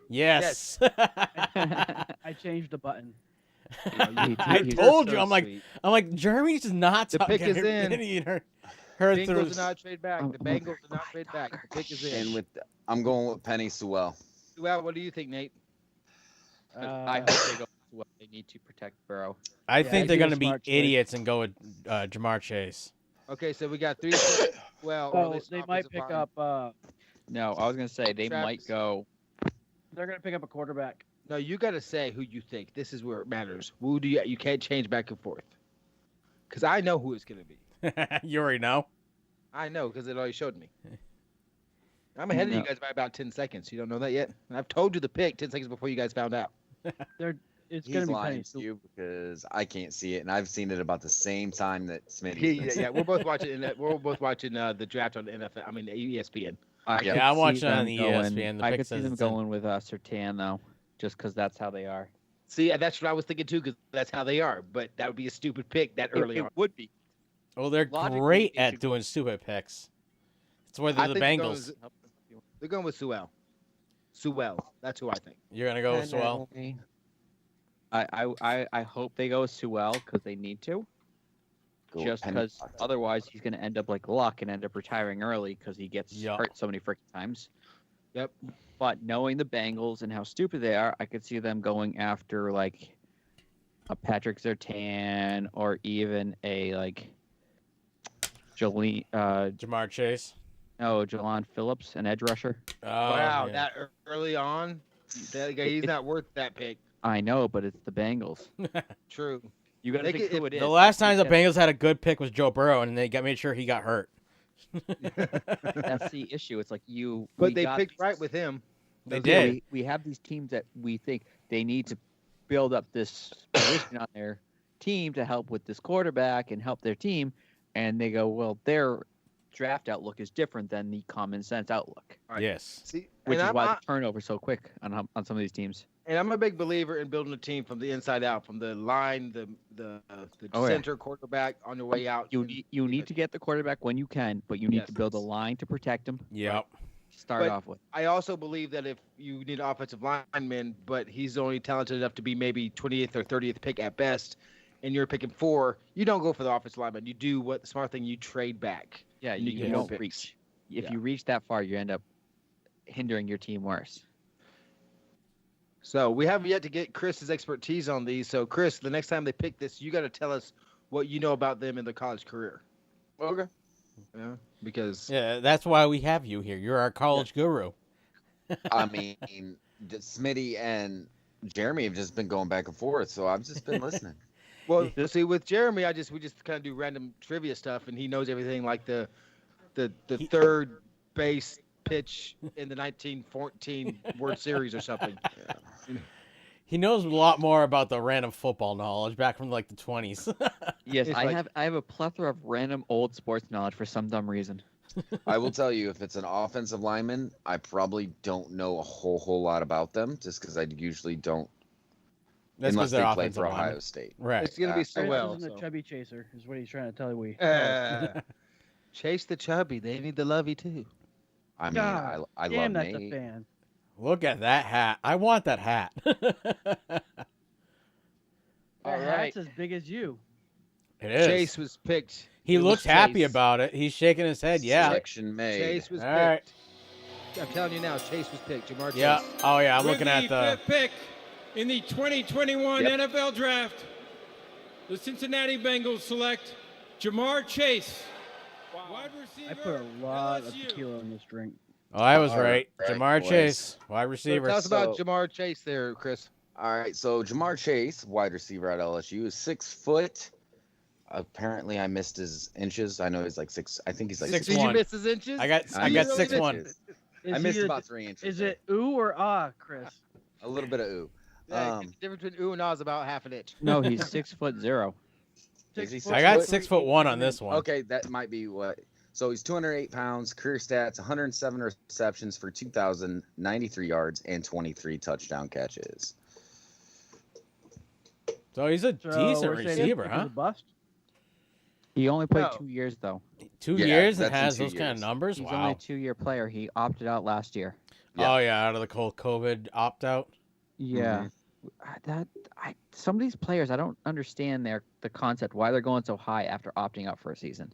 B: Yes.
I: I changed the button.
B: I told you. I'm like, Jeremy's just not
L: The
B: talking.
L: pick is in.
B: You heard through.
L: Bengals do not trade back. The Bengals do not trade back. The pick is in.
J: And I'm going with Penny Sewell.
L: Well, what do you think, Nate?
K: I hope they go well. They need to protect Burrow.
B: I
I: Yeah,
B: think
I: I
B: they're
I: do
B: going
I: a
B: to be
I: smart choice.
B: idiots and go with Jamar Chase.
L: Okay, so we got 3. Well,
I: Oh,
L: this
I: they might
L: offensive
I: pick
L: line.
I: up.
K: No, I was gonna say they
L: Travis.
K: might go.
I: They're gonna pick up a quarterback.
L: No, you got to say who you think. This is where it matters. Who do you can't change back and forth. Because I know who it's going to be.
B: You already know.
L: I know because it already showed me. I'm ahead of you guys by about 10 seconds. You don't know that yet? And I've told you the pick 10 seconds before you guys found out.
I: It's
J: He's
I: gonna be
J: lying
I: Penny.
J: to you because I can't see it, and I've seen it about the same time that Smitty.
L: Yeah, we're both watching. We're both watching the draft on the NFL. I mean, ESPN.
B: Yeah, I'm watching on the ESPN. The
K: I
B: pick
K: could see
B: says
K: them
B: it's in.
K: going with Sertan though, just because that's how they are.
L: See, that's what I was thinking too, because that's how they are. But that would be a stupid pick that early on.
K: It would be.
B: Well, they're
K: Logically,
B: great
K: they
B: at
K: should-
B: doing stupid picks. That's why
L: I
B: they're the
L: think
B: Bengals.
L: They're going with Sewell. Sewell. That's who I think.
B: You're gonna go with Swell.
K: I hope they go with Sewell because they need to.
J: Go
K: Just
J: Penny
K: because
J: Pocket.
K: otherwise he's going to end up like Luck and end up retiring early because he gets
B: Yeah.
K: hurt so many freaking times.
L: Yep.
K: But knowing the Bengals and how stupid they are, I could see them going after like a Patrick Surtain or even a like
B: Jamar Chase.
N: No, Jelon Phillips, an edge rusher.
B: Oh,
L: wow,
B: yeah.
L: that early on, that guy, he's not worth that pick.
N: I know, but it's the Bengals.
L: True.
N: You got to think who it is.
B: The last time the Bengals had a good pick was Joe Burrow, and they made sure he got hurt.
N: That's the issue. It's like
L: But they picked right with him.
B: They did.
N: We have these teams that we think they need to build up this position on their team to help with this quarterback and help their team, and they go, well, their draft outlook is different than the common sense outlook.
L: Right.
B: Yes.
L: See,
N: which is why the turnover is so quick on some of these teams.
L: And I'm a big believer in building a team from the inside out, from the line, the center, quarterback on your way out.
N: You need to get the quarterback when you can, but you need to build a line to protect him.
B: Yep.
N: Start off with.
L: I also believe that if you need an offensive lineman, but he's only talented enough to be maybe 20th or 30th pick at best, and you're picking 4, you don't go for the offensive lineman. You do what the smart thing, you trade back.
N: Yeah, you don't reach. If you reach that far, you end up hindering your team worse.
L: So we have yet to get Chris's expertise on these. So Chris, the next time they pick this, you got to tell us what you know about them in their college career.
J: Okay.
L: Yeah, because
B: that's why we have you here. You're our college guru.
J: I mean, Smitty and Jeremy have just been going back and forth, so I've just been listening.
L: Well, see, with Jeremy, we just kind of do random trivia stuff, and he knows everything, like the third base pitch in the 1914 World Series or something. Yeah.
B: He knows a lot more about the random football knowledge back from like the 20s.
N: Yes, I have a plethora of random old sports knowledge for some dumb reason.
J: I will tell you, if it's an offensive lineman, I probably don't know a whole lot about them, just because I usually don't.
B: That's
J: unless they play for
B: lineman.
J: Ohio State.
B: Right.
L: It's going to be so well.
I: Isn't a chubby chaser is what he's trying to tell you.
L: Chase the chubby. They need the lovey too.
J: I mean,
I: God,
J: I
I: damn,
J: love
I: that's
J: Nate.
I: a fan.
B: Look at that hat. I want that hat.
I: That
L: All
I: hat's
L: right.
I: as big as you.
B: It is.
L: Chase was picked.
B: He
L: It
B: looks
L: was
B: happy
L: Chase.
B: about it. He's shaking his head. Yeah.
J: Selection made.
L: Chase was
B: All
L: picked.
B: right.
L: I'm telling you now, Chase was picked. Jamar Chase.
B: Yeah. Oh, yeah. I'm
M: With
B: looking at the.
M: fifth pick in the 2021
J: Yep.
M: NFL Draft, the Cincinnati Bengals select Jamar Chase, wide receiver.
I: I put a lot of
M: LSU.
I: tequila in this drink.
B: Oh, I was
J: All
B: right.
J: right,
B: Jamar
J: boys.
B: Chase, wide
L: So
B: receiver.
L: tell us about
J: So-
L: Jamar Chase there, Chris.
J: All right, so Jamar Chase, wide receiver at LSU, is 6 foot. Apparently, I missed his inches. I know he's like 6. I think he's like
B: 6'1".
L: Did you miss his inches?
B: I got
L: You really
B: 6'1".
L: missed it.
I: Is
J: I
I: he
J: missed
I: a-
J: about 3 inches.
I: Is
J: there.
I: it ooh or ah, Chris?
J: A little bit of ooh.
L: Yeah, the difference between ooh and ah is about half an inch.
N: No, he's 6'0".
J: Is he
I: 6
B: I got
J: foot?
B: 6'1" on this one.
J: Okay, that might be what. So he's 208 pounds, career stats, 107 receptions for 2,093 yards and 23 touchdown catches.
B: So he's a
I: So
B: decent
I: we're saying
B: receiver,
I: he's
B: huh?
I: a bust.
N: He only played
L: No.
N: 2 years, though.
B: 2
J: Yeah,
B: years and
J: that's in
B: has
J: 2
B: those kind of
J: years.
B: numbers.
N: He's
B: Wow.
N: only a 2-year player. He opted out last year.
J: Yeah.
B: Oh yeah, out of the cold COVID opt out.
N: Yeah. Some of these players, I don't understand the concept, why they're going so high after opting out for a season.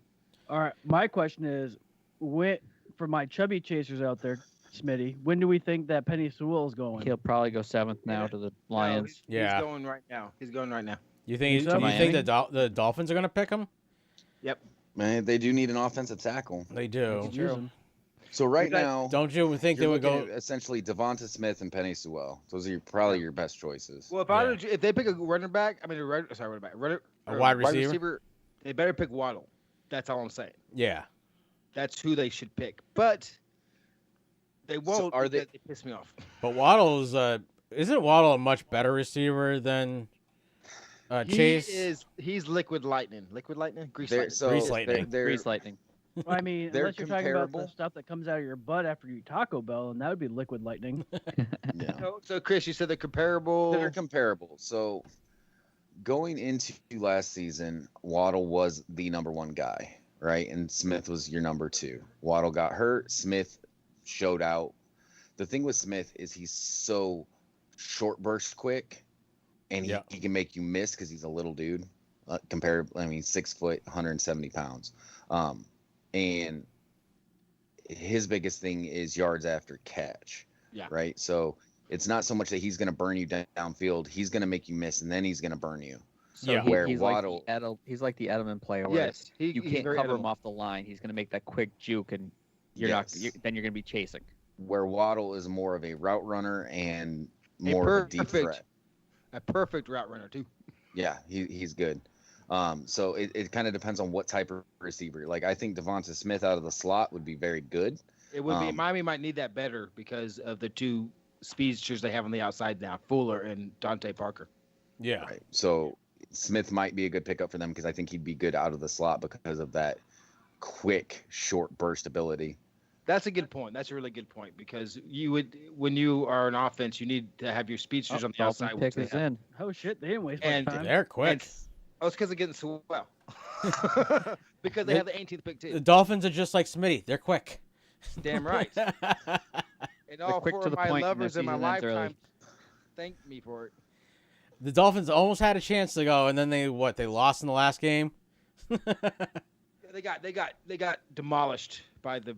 I: All right, my question is, for my chubby chasers out there, Smitty, when do we think that Penny Sewell is going?
N: He'll probably go 7th now to the Lions.
L: He's
B: Yeah.
L: going right now. He's going right now.
B: You think?
I: So
B: You think
N: Miami?
B: the Dolphins are gonna pick him?
L: Yep.
J: Man, they do need an offensive tackle.
B: They do.
I: Use him.
J: So right now,
B: Don't you think they
J: you're
B: would
J: looking
B: go?
J: at essentially Devonta Smith and Penny Sewell. Those are probably your best choices.
L: Well,
B: Yeah.
L: if they pick a running back, I mean, running back,
B: A wide receiver?
L: they better pick Waddle. That's all I'm saying.
B: Yeah.
L: That's who they should pick. But they won't.
J: are they-
L: because they piss me off?
B: But Waddle's isn't Waddle a much better receiver than Chase?
L: He's liquid lightning. Liquid lightning. Grease
J: They're-
L: lightning.
J: so
B: Grease lightning.
J: they're-
N: Grease lightning.
I: Well, I mean,
J: They're
I: unless you're talking about the
J: comparable.
I: stuff that comes out of your butt after you eat Taco Bell, and that would be liquid lightning.
J: yeah.
L: So Chris, you said they're comparable.
J: They're comparable. So going into last season, Waddle was the number 1 guy, right? And Smith was your number 2. Waddle got hurt. Smith showed out. The thing with Smith is he's so short burst quick, and he can make you miss because he's a little dude. I mean, 6 foot, 170 pounds. And his biggest thing is yards after catch.
L: Yeah.
J: Right. So it's not so much that he's going to burn you downfield. He's going to make you miss, and then he's going to burn you.
N: So
B: Yeah.
J: Where
N: he's
J: Waddle-
N: he's like the Edelman player. Where
L: Yes,
N: you
L: he's
N: can't
L: very
N: cover him
L: Edelman.
N: off the line. He's going to make that quick juke, and you're
J: Yes.
N: then you're going to be chasing.
J: Where Waddle is more of a route runner and
L: A
J: more of a deep
L: perfect-
J: threat.
L: A perfect route runner too.
J: Yeah, he's good. So it kind of depends on what type of receiver. Like I think Devonta Smith out of the slot would be very good.
L: It would be Miami might need that better because of the two speedsters they have on the outside now, Fuller and Dante Parker.
B: Yeah.
J: Right. So Smith might be a good pickup for them because I think he'd be good out of the slot because of that quick, short burst ability.
L: That's a good point. That's a really good point because you would, when you are an offense, you need to have your speedsters on the
N: Dolphin
L: outside.
N: pick
L: which
N: is
L: they have.
N: in.
I: Oh shit, they didn't waste
L: And-
I: much time.
B: They're quick.
L: Oh, it's because they're getting so well. Because they have the 18th pick
B: The
L: too.
B: Dolphins are just like Smitty. They're quick.
L: Damn right. And all
N: quick
L: four
N: to
L: of
N: the
L: my
N: point and
L: lovers
N: their
L: in my
N: season ends early.
L: lifetime thank me for it.
B: The Dolphins almost had a chance to go, and then they lost in the last game.
L: They got demolished by the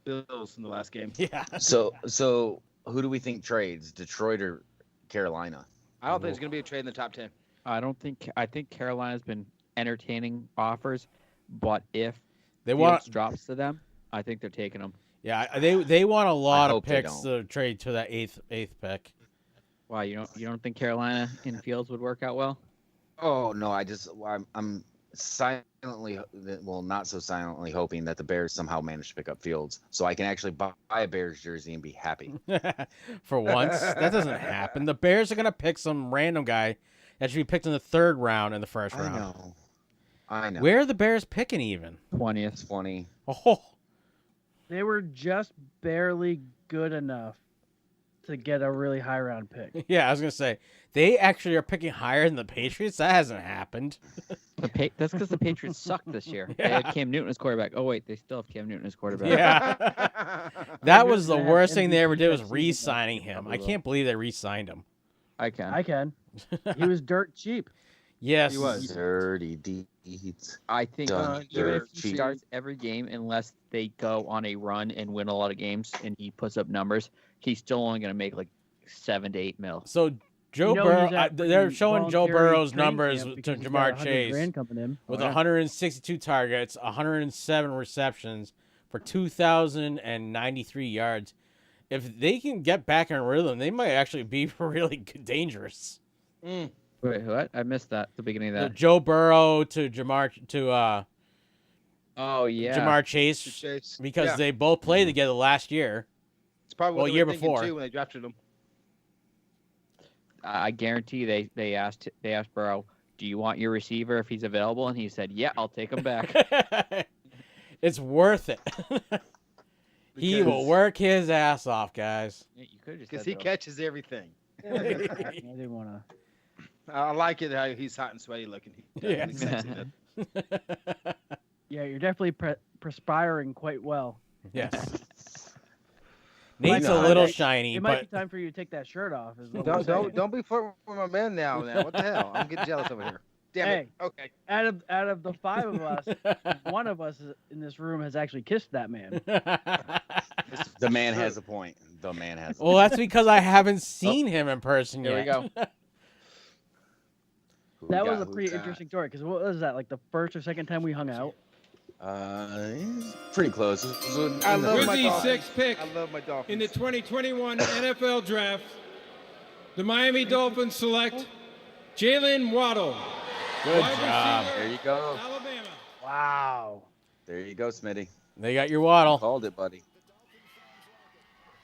L: Bills in the last game.
B: Yeah.
J: So who do we think trades? Detroit or Carolina?
L: I don't think it's going to be a trade in the top 10.
N: I think Carolina's been entertaining offers, but if
B: They
N: Fields
B: want
N: drops to them, I think they're taking them.
B: Yeah, they want a lot of
J: hope they
B: picks to trade to that eighth pick.
N: Why you don't think Carolina in Fields would work out well?
J: Oh no, I'm silently, well, not so silently hoping that the Bears somehow manage to pick up Fields, so I can actually buy a Bears jersey and be happy.
B: For once, that doesn't happen. The Bears are gonna pick some random guy that should be picked in the 3rd round in the 1st round.
J: I know.
B: Where are the Bears picking even?
N: 20th.
J: 20.
B: Oh,
I: They were just barely good enough to get a really high round pick.
B: yeah, I was gonna say they actually are picking higher than the Patriots. That hasn't happened.
N: That's because the Patriots sucked this year. They
B: Yeah.
N: had Cam Newton as quarterback. Oh wait, they still have Cam Newton as quarterback.
B: Yeah, that was the
I: They had
B: worst thing they ever did was
I: MVP
B: re-signing him. I
I: probably
B: can't believe they re-signed him.
N: I can.
I: I can. He was dirt cheap.
B: Yes,
L: He was.
J: Dirty deeds.
N: I think
J: Done
N: even if
J: dirt
N: he
J: cheap.
N: starts every game, unless they go on a run and win a lot of games, and he puts up numbers, he's still only going to make like 7 to 8 mil.
B: So Joe
I: You know
B: Burrow,
I: he's at
B: they're
I: freaking
B: showing Joe
I: voluntary
B: Burrow's
I: training
B: numbers
I: camp
B: to
I: because he's got
B: Jamar
I: 100
B: Chase
I: grand coming in.
B: with
N: yeah.
B: 162 targets, 107 receptions for 2,093 yards. If they can get back in rhythm, they might actually be really dangerous.
L: Mm.
N: Wait, what? I missed that. The beginning of that.
B: Joe Burrow to Jamar
N: Oh yeah.
B: Jamar Chase,
L: Chase.
B: because
L: Yeah.
B: they both played together last year.
L: It's probably what
B: well,
L: they
B: year
L: were thinking,
B: before.
L: too, when they drafted him.
N: I guarantee they asked Burrow, "Do you want your receiver if he's available?" And he said, "Yeah, I'll take him back."
B: It's worth it. He will
L: Because-
B: work his ass off, guys.
N: You could have just
L: Because
N: said
L: he
N: that.
L: catches everything.
I: I didn't want to.
L: I like it how he's hot and sweaty looking.
B: Yeah.
L: He's sexy, man.
I: Yeah, you're definitely perspiring quite well.
B: Yes.
I: Might
B: Nate's
I: be
B: a
I: time-
B: little shiny,
I: It might
B: but
I: be time for you to take that shirt off. Is what we're saying.
L: Don't be flirting with my man now. What the hell? I'm getting jealous over here. Damn it. Okay.
I: Out of the 5 of us, one of us in this room has actually kissed that man.
J: The man has a point. The man has.
B: well, that's because I haven't seen him in person
N: Here
B: yet.
N: we go.
I: That was a pretty interesting story because what was that, like the first or second time we hung out?
J: Pretty close.
L: I love
M: With
L: my
M: the
L: Dolphins.
M: 6th pick
L: I love my Dolphins.
M: in the 2021 NFL Draft, the Miami Dolphins select Jalen Waddle.
B: Good
M: wide
B: job.
M: receiver,
J: There you go.
M: Alabama.
I: Wow.
J: There you go, Smitty.
B: They got your Waddle.
J: Called it, buddy.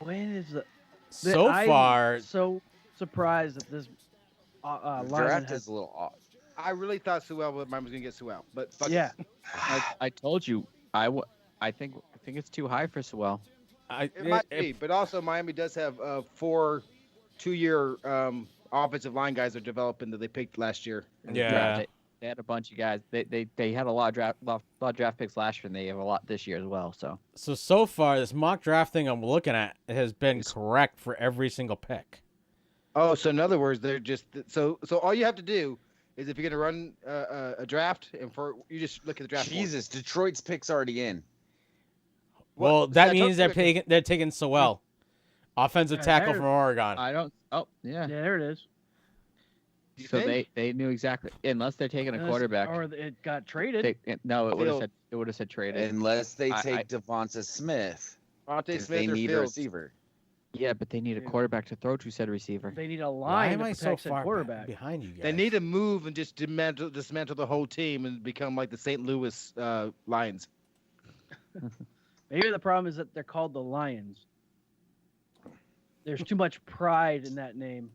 I: When is the
B: So
I: I'm
B: far,
I: so surprised that this
J: The
I: lineman
J: draft
I: has.
J: is a little off.
L: I really thought Sewell was going to get Sewell. But fuck it.
I: Yeah,
N: I told you. I think it's too high for Sewell.
L: It might be. But also, Miami does have 4 2-year offensive line guys they're developing that they picked last year. in the
B: Yeah.
L: draft.
N: They had a bunch of guys. They had a lot of draft picks last year, and they have a lot this year as well.
B: So far, this mock draft thing I'm looking at has been correct for every single pick.
L: Oh, so in other words, they're just so all you have to do is if you're going to run a draft and you just look at the draft board.
J: Jesus, Detroit's pick's already in.
B: Well,
L: What?
B: that
L: I
B: means
L: told you-
B: they're taking Sewell, offensive
I: Yeah,
B: tackle
I: there-
B: from Oregon.
N: I don't. Oh yeah.
I: yeah, there it is.
N: So they knew exactly, unless they're taking a quarterback.
I: Or it got traded.
N: No, it would have said traded.
J: Unless they take Devonta Smith.
L: Devonta
J: 'cause
L: Smith
J: they
L: or
J: need a
L: Fields.
J: receiver.
N: Yeah, but they need a quarterback to throw to said receiver.
I: They need a
B: Why
I: line
B: am
I: to
B: I so
I: protect said
B: far
I: quarterback.
B: behind you guys?
L: They need to move and just dismantle the whole team and become like the St. Louis Lions.
I: Maybe the problem is that they're called the Lions. There's too much pride in that name.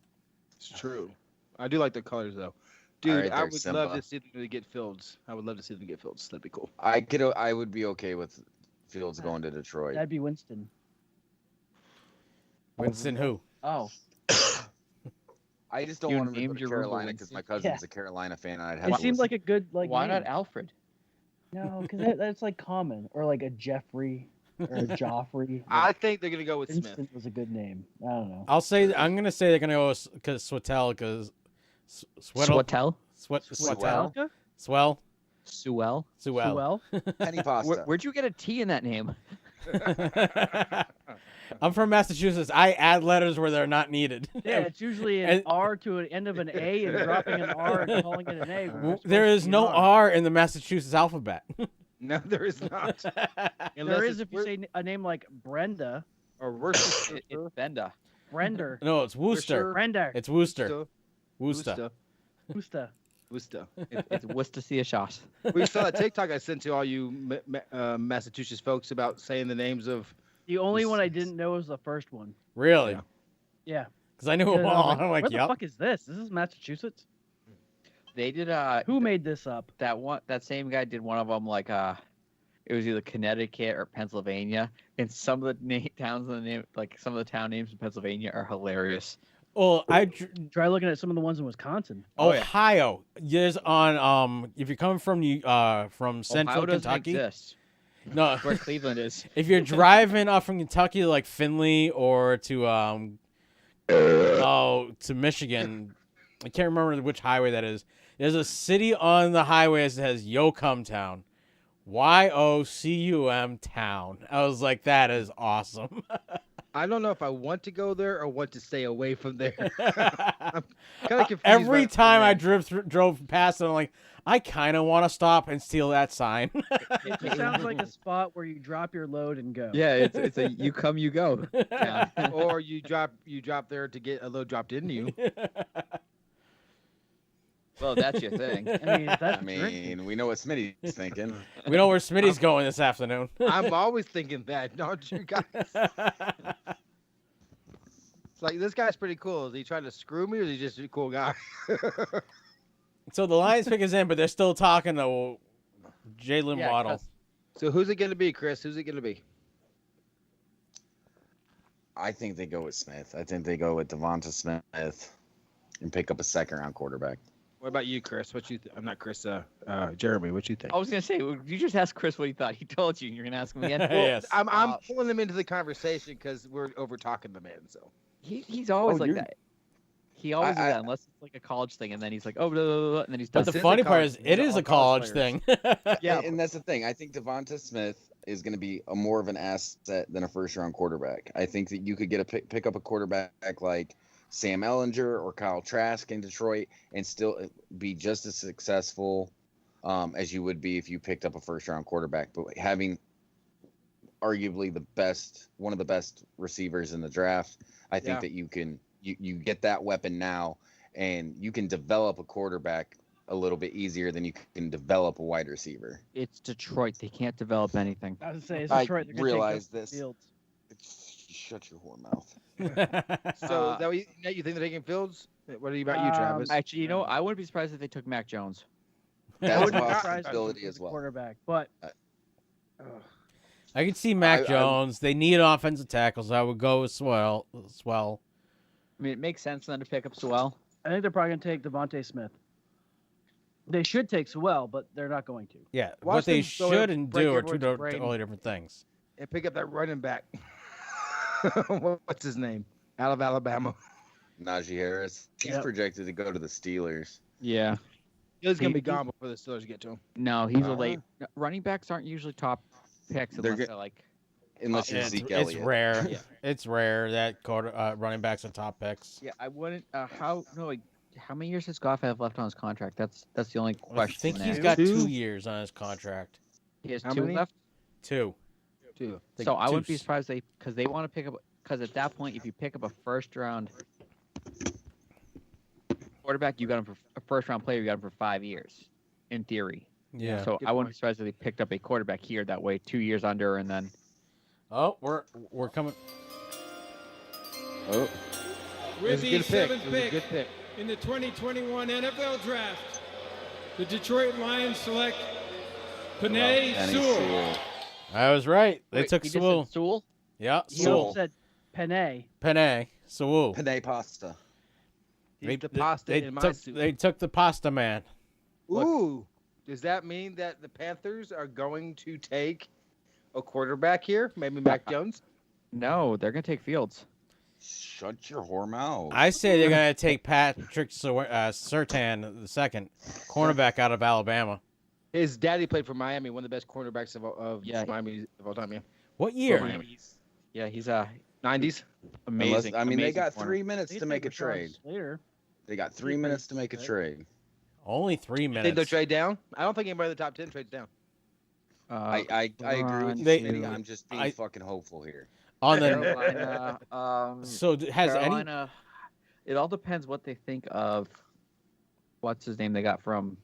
L: It's true. I do like their colors though. Dude,
J: right
L: I
J: there,
L: would
J: Simba.
L: love to see them get Fields. I would love to see them get Fields. That'd be cool.
J: I would be okay with Fields going to Detroit.
I: That'd be Winston.
B: Winston who?
N: Oh.
J: I just don't
N: You
J: want him to go
N: named
J: to
N: your
J: Carolina
N: Winston.
J: because my cousin's a Carolina fan. And I'd have
I: It
J: to
I: seems
J: listen.
I: like a good
N: Why
I: name.
N: not Alfred?
I: No, because that's like common, or like a Jeffrey or a Joffrey.
L: I think they're gonna go with
I: Winston
L: Smith.
I: was a good name. I don't know.
B: I'm gonna say they're gonna go because Swettel because
N: Swettel?
B: Swettel Swell
N: Sewell?
I: Sewell?
J: Penny pasta.
N: Where'd you get a T in that name?
B: I'm from Massachusetts. I add letters where they're not needed.
I: Yeah, it's usually an
B: And-
I: R to an end of an A and dropping an R and calling it an A. when it's
B: There
I: supposed to
B: is
I: be an
B: no R in the Massachusetts alphabet.
L: No, there is not.
I: There is if you say a name like Brenda.
L: Or Worcester.
N: It's Benda.
I: Brender.
B: No, it's Worcester.
I: Brenda.
B: It's Worcester. Worcester.
I: Worcester.
L: Worcester.
N: It's Worcestershire sauce.
L: We saw that TikTok I sent to all you Massachusetts folks about saying the names of.
I: The only one I didn't know was the first one.
B: Really?
I: Yeah.
B: Because I knew them all. I'm
I: Where
B: like,
I: the
B: yep.
I: fuck is this? This is Massachusetts?
N: They did
I: Who made this up?
N: that same guy did one of them like it was either Connecticut or Pennsylvania, and some of the towns in the name, like some of the town names in Pennsylvania are hilarious.
B: Well,
I: try looking at some of the ones in Wisconsin.
B: Ohio. There's on if you're coming from central
N: Ohio doesn't
B: Kentucky.
N: exist.
B: No,
N: Where Cleveland is.
B: If you're driving up from Kentucky to like Findlay or to to Michigan, I can't remember which highway that is. There's a city on the highway that says Yocum Town. Yocum Town. I was like, that is awesome.
L: I don't know if I want to go there or want to stay away from there. I'm kind of confused.
B: Every time I drove past it, I'm like, I kind of want to stop and steal that sign.
I: It just sounds like a spot where you drop your load and go.
N: Yeah, it's a you come you go. town.
L: Or you drop there to get a load dropped into you.
N: Well, that's your thing.
I: I mean,
J: I mean, we know what Smitty's thinking.
B: We know where Smitty's going this afternoon.
L: I'm always thinking that, don't you guys? It's like, this guy's pretty cool. Is he trying to screw me or is he just a cool guy?
B: So the Lions pick is in, but they're still talking to Jalen Waddle.
L: So who's it going to be, Chris? Who's it going to be?
J: I think they go with Smith. I think they go with Devonta Smith and pick up a second-round quarterback.
L: What about you, Chris? What you? I'm not Chris. Jeremy. What you think?
N: I was gonna say, you just asked Chris what he thought. He told you, and you're gonna ask him again.
L: Well,
B: Yes.
L: I'm pulling him into the conversation because we're over talking the man. So
N: he's always like that. He always does that unless it's like a college thing, and then he's like, oh, blah, blah, blah, and then he's done.
B: But the funny part is, it is a college thing.
J: Yeah, and that's the thing. I think Devonta Smith is going to be more of an asset than a first-round quarterback. I think that you could get pick up a quarterback like Sam Ehlinger or Kyle Trask in Detroit and still be just as successful as you would be if you picked up a first-round quarterback. But having arguably one of the best receivers in the draft, I think that you can you get that weapon now, and you can develop a quarterback a little bit easier than you can develop a wide receiver.
N: It's Detroit. They can't develop anything.
I: I was gonna say, it's
J: I
I: Detroit. They're gonna
J: realize
I: take
J: this.
I: Fields.
J: Shut your whore mouth.
L: So is that what you think they're taking Fields? What about you, Travis?
N: Actually, you know, I wouldn't be surprised if they took Mac Jones.
J: That's a
I: wouldn't be surprised if
J: possibility
I: he
J: as
I: was a
J: well.
I: Quarterback, but
B: I could see Mac Jones. They need offensive tackles. I would go with Swell.
N: I mean, it makes sense for them to pick up Sewell.
I: I think they're probably gonna take Devontae Smith. They should take Sewell, but they're not going to.
B: Yeah,
L: Watch
B: what they
L: them go
B: should
L: and
B: and
L: break
B: do are
L: everyone's
B: two
L: brain.
B: totally different things.
L: And pick up that running back. What's his name? Out of Alabama.
J: Najee Harris. He's projected to go to the Steelers.
N: Yeah.
L: He's gonna be gone before the Steelers get to him.
N: No, he's a late. Running backs aren't usually top picks unless they're like.
J: Unless you're Zeke
B: It's
J: Elliott.
B: rare. It's rare that running backs are top picks.
N: Yeah, I wouldn't. how many years does Goff have left on his contract? That's the only
B: I
N: question.
B: think he's
N: there.
B: got 2 years on his contract.
N: He has
L: How
N: 2
L: many?
N: left.
B: 2.
L: Two.
B: Like
N: So I wouldn't be
B: deuce.
N: surprised because they want to pick up because at that point, if you pick up a first round quarterback, you got him for a first round player. You got him for 5 years, in theory.
B: Yeah.
N: So
L: Good
N: I wouldn't
L: point.
N: be surprised if they picked up a quarterback here that way, 2 years under, and then
B: Oh, we're coming.
J: Oh,
L: It
M: With
L: was a
M: the
L: good pick.
M: seventh
L: It was a
M: pick
L: good pick.
M: in the 2021 NFL Draft, the Detroit Lions select Penei
J: Penei
M: Sewell.
J: Sewell.
B: I was right. They
N: Wait,
B: took
N: he just said
B: Sewell.
N: Sewell.
B: Yeah,
I: He
B: Sewell.
I: also said Penne.
B: Penne. Sewell.
J: Penne pasta.
L: He's the pasta in my soup.
B: They took the pasta man.
L: Ooh, does that mean that the Panthers are going to take a quarterback here? Maybe Mac Jones?
N: No, they're gonna take Fields.
J: Shut your whore mouth.
B: I say they're gonna take Patrick Surtain the second, cornerback out of Alabama.
L: His daddy played for Miami, one of the best cornerbacks
N: Yeah.
L: Miami of all time. Yeah,
B: What year?
L: Miami.
N: Yeah, he's
L: 90s.
N: amazing.
J: I mean, they
N: amazing
J: got
N: corner.
J: 3 minutes
I: They
J: to
I: take
J: make a
I: Rashawn
J: trade.
I: Slater.
J: They got 3 minutes to make a trade.
B: Only 3
L: Think they'll
B: minutes.
L: trade down? I don't think anybody in the top 10 trades down.
J: I agree with you,
B: They-
J: Smitty. I'm just being
B: I-
J: fucking hopeful here.
B: On the
N: Carolina.
B: so has any
N: Carolina. It all depends what they think of. What's his name? They got from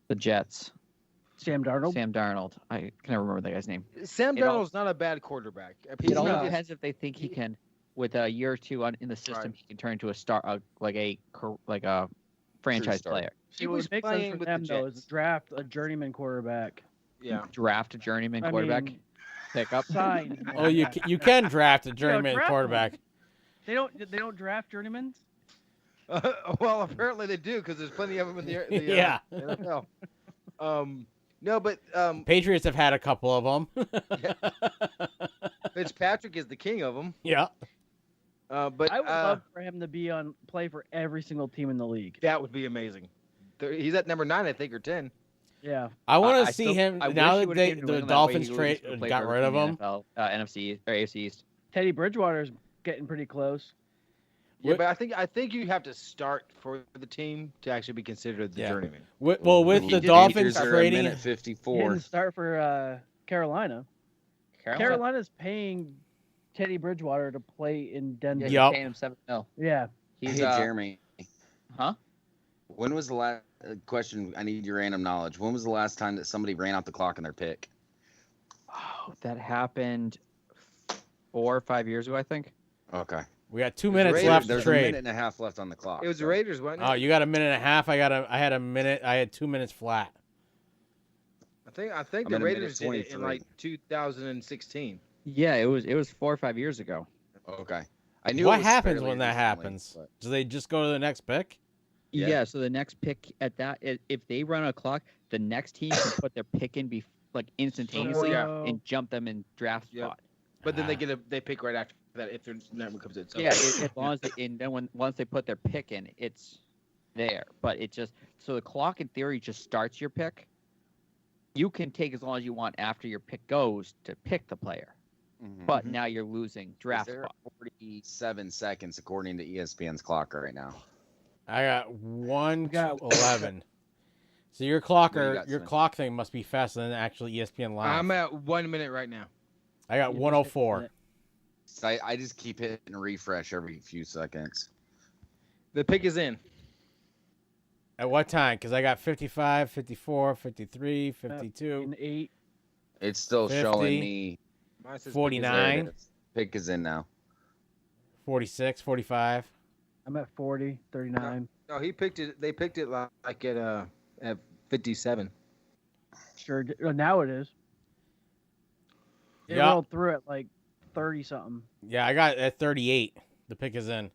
N: the Jets.
I: Sam Darnold.
N: Sam Darnold. I can never remember that guy's name.
L: Sam
N: It all-
L: Darnold's not a bad quarterback.
N: It all
L: not-
N: depends if they think he can, with a year or two in the system,
L: Right.
N: he can turn into a star, like a franchise
J: star.
N: player.
L: He
I: It
L: was
I: would make
L: playing
I: sense for
L: with
I: them
L: the
I: though, is
L: Jets.
I: to draft a journeyman quarterback.
L: Yeah.
N: Draft a journeyman
I: I
N: quarterback,
I: mean,
N: pick up.
I: sign.
B: Oh, you can draft a journeyman
I: draft
B: quarterback.
I: them. They don't draft journeymans.
L: Well, apparently they do because there's plenty of them in the
B: Yeah.
L: NFL. No, but
B: Patriots have had a couple of them.
L: Fitzpatrick is the king of them.
B: Yeah.
L: But
I: I would love for him to play for every single team in the league.
L: that would be amazing. He's at number 9, I think, or 10.
I: Yeah.
B: I want
N: I
B: to see
N: still-
B: him
N: I wish
B: now
N: he
B: that
N: would've came to
B: the
N: New England, that way
B: Dolphins
N: he would've
B: trade
N: played
B: got
N: for
B: rid of
N: the
B: him.
N: NFL, NFC or AFC East.
I: Teddy Bridgewater's getting pretty close.
L: Yeah,
B: What-
L: but I think you have to start for the team to actually be considered the
B: Yeah.
L: journeyman.
B: With
J: He
B: the
J: did-
B: Dolphins
J: Panthers are at
B: trading,
J: minute
I: He
J: 54.
I: didn't start for Carolina. Carolina's paying Teddy Bridgewater to play in Denver.
N: Yeah,
B: Yup.
N: he's paying him $7 million.
I: Yeah.
N: He's
J: Hey, Jeremy.
N: huh?
J: When was the last question? I need your random knowledge. When was the last time that somebody ran out the clock in their pick?
N: Oh, that happened 4 or 5 years ago, I think.
J: Okay.
B: we got 2
L: It was
B: minutes
L: Raiders.
B: left to
J: There's a
B: trade.
J: minute and a half left on the clock.
L: It was the
J: so-
L: Raiders, wasn't it?
B: Oh, you got a minute and a half. I had a minute. I had 2 minutes flat.
L: I think
J: I'm
L: the
J: in a minute
L: Raiders did it in
J: 23.
L: like 2016.
N: Yeah, it was 4 or 5 years ago.
J: Okay. I knew. it
B: What
J: was
B: happens
J: fairly
B: when that
J: recently,
B: happens?
J: but-
B: Do they just go to the next pick?
J: Yeah.
N: Yeah. So the next pick if they run a clock, the next team can put their pick in instantaneously
L: Yeah.
N: and jump them in draft
L: Yep.
N: spot.
L: But then they pick right after that if their number comes in. So.
N: Yeah, as long as once they put their pick in, it's there. But it just so the clock in theory just starts your pick. You can take as long as you want after your pick goes to pick the player.
J: Mhm.
N: But now you're losing draft
J: There
N: spot.
J: are 47 seconds according to ESPN's clock right now.
B: I got 1
I: got-
B: to 11. So your
J: What do you got,
B: your
J: Smith?
B: clock thing must be faster than actually ESPN Live.
L: I'm at 1 minute right now.
B: I got
I: Yeah,
B: 104.
J: So I just keep hitting refresh every few seconds.
L: The pick is in.
B: At what time? Because I got 55, 54, 53, 52.
I: In 8.
J: It's still
B: 50.
J: showing me.
L: Mine says pick is in.
B: 49.
J: There it is. Pick is in now.
B: 46, 45.
I: I'm at 40, 39.
L: No, he picked it. They picked it like at 57.
I: Sure. Now it is. It
B: Yeah.
I: rolled through at like 30 something.
B: Yeah, I got at 38. The pick is in.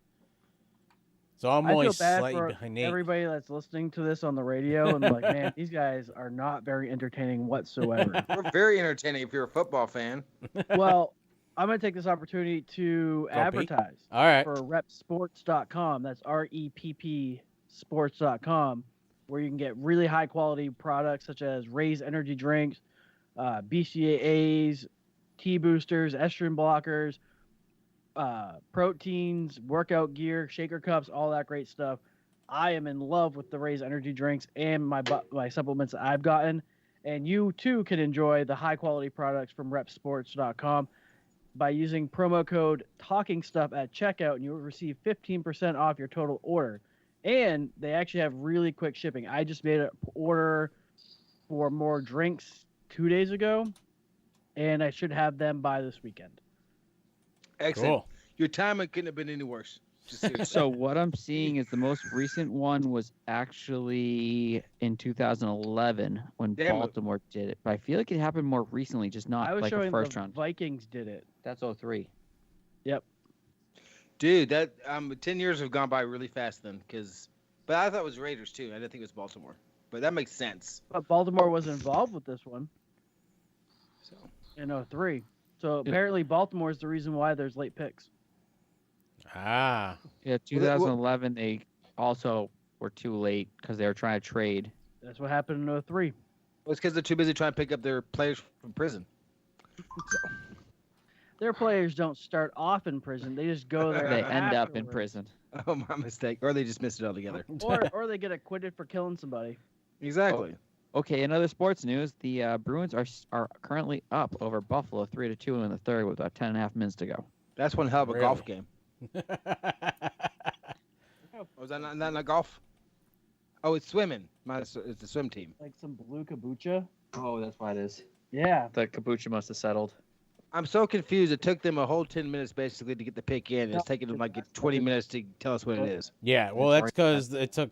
B: So I'm
I: I
B: only
I: feel bad
B: slightly
I: for
B: behind Nate.
I: everybody that's listening to this on the radio and like, man, these guys are not very entertaining whatsoever.
L: We're very entertaining if you're a football fan.
I: Well, I'm going to take this opportunity to
B: Go, Pete.
I: advertise
B: All right.
I: for repsports.com. That's REPP sports.com, where you can get really high quality products such as Raise energy drinks, BCAAs, T boosters, estrogen blockers, proteins, workout gear, shaker cups, all that great stuff. I am in love with the Raise energy drinks and my supplements that I've gotten. And you too can enjoy the high quality products from repsports.com by using promo code Talking Stuff at checkout, and you'll receive 15% off your total order. And they actually have really quick shipping. I just made an order for more drinks 2 days ago, and I should have them by this weekend.
L: Excellent.
B: Cool.
L: Your timing couldn't have been any worse.
N: So what I'm seeing is the most recent one was actually in 2011 when Baltimore did it. But I feel like it happened more recently, just not
I: I was
N: like
I: showing
N: a first
I: the
N: round.
I: Vikings did it.
N: That's 03.
I: Yep.
L: Dude, that 10 years have gone by really fast then. But I thought it was Raiders too. I didn't think it was Baltimore. But that makes sense.
I: But Baltimore was involved with this one. So in 03. So apparently Baltimore is the reason why there's late picks.
B: Ah.
N: Yeah, 2011 they also were too late because they were trying to trade.
I: That's what happened in 03.
L: Well, it's because they're too busy trying to pick up their players from prison.
I: Their players don't start off in prison. They just go there.
N: They end up in
I: afterwards.
N: prison.
L: Oh, my mistake. Or they just missed it altogether.
I: Or they get acquitted for killing somebody.
L: Exactly.
N: Okay, in other sports news, the Bruins are currently up over Buffalo 3-2 in the third with about 10.5 minutes to go.
L: That's one hell of a
B: Really?
L: golf game. Was that not a golf? Oh, it's swimming. It's the swim team.
I: Like some blue kombucha.
N: Oh, that's why it is.
I: Yeah.
N: The kombucha must have settled.
L: I'm so confused. It took them a whole 10 minutes basically to get the pick in. It's taking them like 20 minutes to tell us what it is.
B: Yeah, well, that's because it took.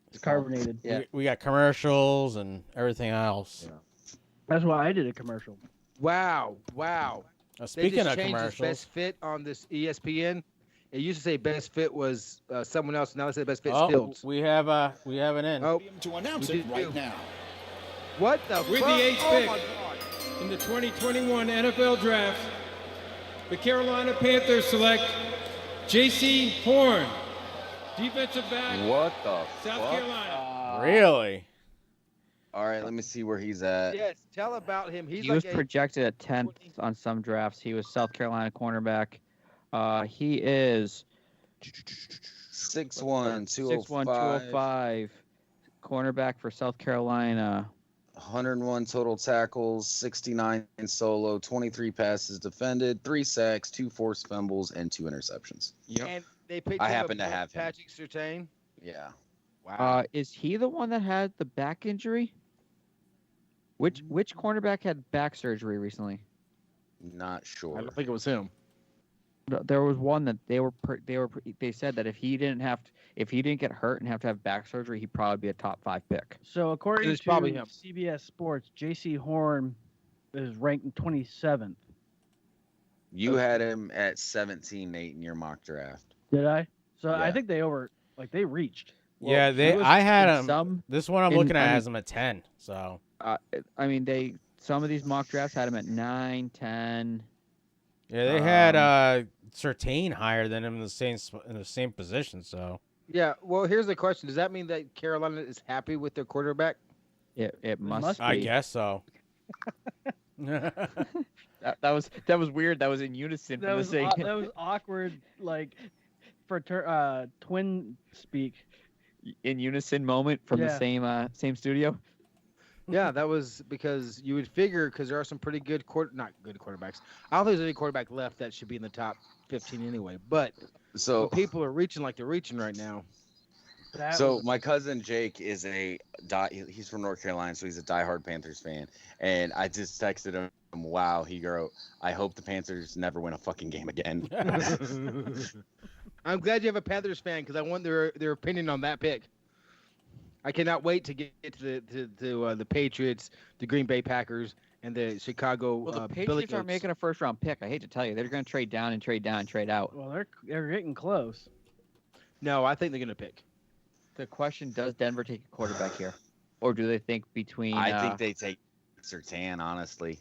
I: It's carbonated.
B: We got commercials and everything else.
I: That's why I did a commercial.
L: Wow.
B: Speaking
L: they just
B: of
L: changed
B: commercials,
L: Best Fit on this ESPN. It used to say Best Fit was someone else. Now it says Best Fit Fields.
B: we have an in.
L: Oh,
F: To announce it right now.
L: What the
M: With
L: fuck?
M: the 8th
L: Oh
M: pick
L: my God.
M: in the 2021 NFL Draft, the Carolina Panthers select J.C. Horn, defensive back,
J: What the
M: South
J: fuck?
M: Carolina.
B: Really?
J: All right, let me see where he's at.
L: Yes, tell about him. He's
N: He
L: like
N: was projected at 10th on some drafts. He was South Carolina cornerback. He is
J: 6'1",
N: 6'1",
J: 205,
N: 205, cornerback for South Carolina.
J: 101 total tackles, 69 solo, 23 passes defended, 3 sacks, 2 forced fumbles, and 2 interceptions.
L: And they picked
J: I
L: him
J: happen to
L: above
J: have him.
L: Patrick Surtain.
J: Yeah.
L: Wow.
N: Is he the one that had the back injury? Which cornerback had back surgery recently?
J: Not sure.
L: I don't think it was him.
N: There was one that they said that if he didn't get hurt and have to have back surgery, he'd probably be a top 5 pick.
I: So according
L: It's
I: to
L: probably him.
I: CBS Sports, J.C. Horn is ranked 27th.
J: You had him at 17, Nate, in your mock draft.
I: Did I? So I
J: Yeah.
I: think they reached.
B: Yeah,
N: he was
B: I had
N: in
B: him.
N: some-
B: This one I'm
N: in-
B: looking at
N: I mean-
B: has him at 10. So
N: I mean, some of these mock drafts had him at 9, 10.
B: yeah, they had Surtain higher than him in the same position. So
L: Yeah. Well, here's the question: does that mean that Carolina is happy with their quarterback?
N: It must be.
B: I guess so.
N: That was weird. That was in unison.
I: That
N: from
I: was
N: the same.
I: that was awkward, like for twin speak.
N: in unison moment from the same studio.
L: Yeah, that was because you would figure because there are some pretty good not good quarterbacks. I don't think there's any quarterback left that should be in the top 15 anyway. But
J: So
L: people are reaching like they're reaching right now.
J: So my cousin Jake is he's from North Carolina, so he's a diehard Panthers fan. And I just texted him, wow, he wrote, I hope the Panthers never win a fucking game again.
L: I'm glad you have a Panthers fan because I want their opinion on that pick. I cannot wait to get to the Patriots, the Green Bay Packers, and the Chicago
N: Well, the
L: Billy
N: Patriots aren't
L: Goats.
N: making a first round pick. I hate to tell you, they're going to trade down and trade down and trade out.
I: Well, they're getting close.
L: No, I think they're going to pick.
N: The question: does Denver take a quarterback here, or do they think between?
J: I think they take Surtain, honestly.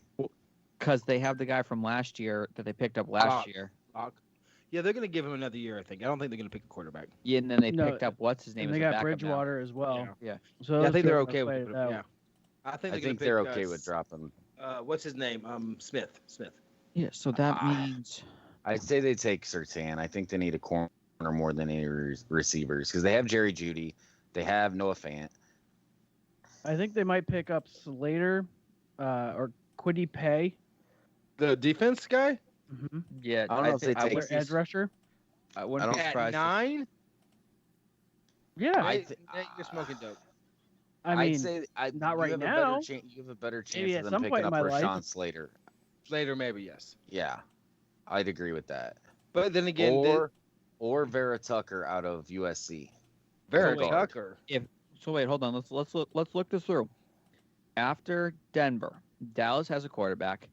N: Because they have the guy from last year that they picked up last year.
L: Yeah, they're going to give him another year, I think. I don't think they're going to pick a quarterback.
N: Yeah, and then they
I: No,
N: picked up what's his name?
I: And
N: as
I: they
N: a
I: got
N: backup now.
I: Bridgewater as well.
N: Yeah.
I: So
L: Yeah, I
I: those
L: think
I: two
L: they're
I: are
L: okay
I: gonna
L: with
I: play
L: it.
I: it out.
L: Yeah. I think
J: I
L: they're
J: think
L: gonna
J: they're
L: pick,
J: okay with dropping.
L: what's his name? Smith.
N: Yeah. So that means
J: I'd say they take Surtain. I think they need a corner more than any receivers because they have Jerry Jeudy, they have Noah Fant.
I: I think they might pick up Slater or Kwity Paye.
L: The defense guy?
I: Mm-hmm.
N: Yeah,
J: I don't know if they take
I: Their edge rusher.
N: I wouldn't be
L: At
N: surprised.
L: 9?
I: Yeah.
L: You're smoking dope.
I: I mean,
J: I'd say
I: not
J: you
I: right
J: have a
I: now.
J: better you have a better chance
I: Maybe
J: of
I: at
J: them
I: some
J: picking
I: point in
J: up
I: my life.
J: Rashawn Slater.
L: Slater, maybe, yes.
J: Yeah, I'd agree with that.
L: But then again,
J: Or Vera Tucker out of USC.
L: Vera
J: guard.
L: Tucker.
N: So wait, hold on. Let's look this through. After Denver, Dallas has a quarterback.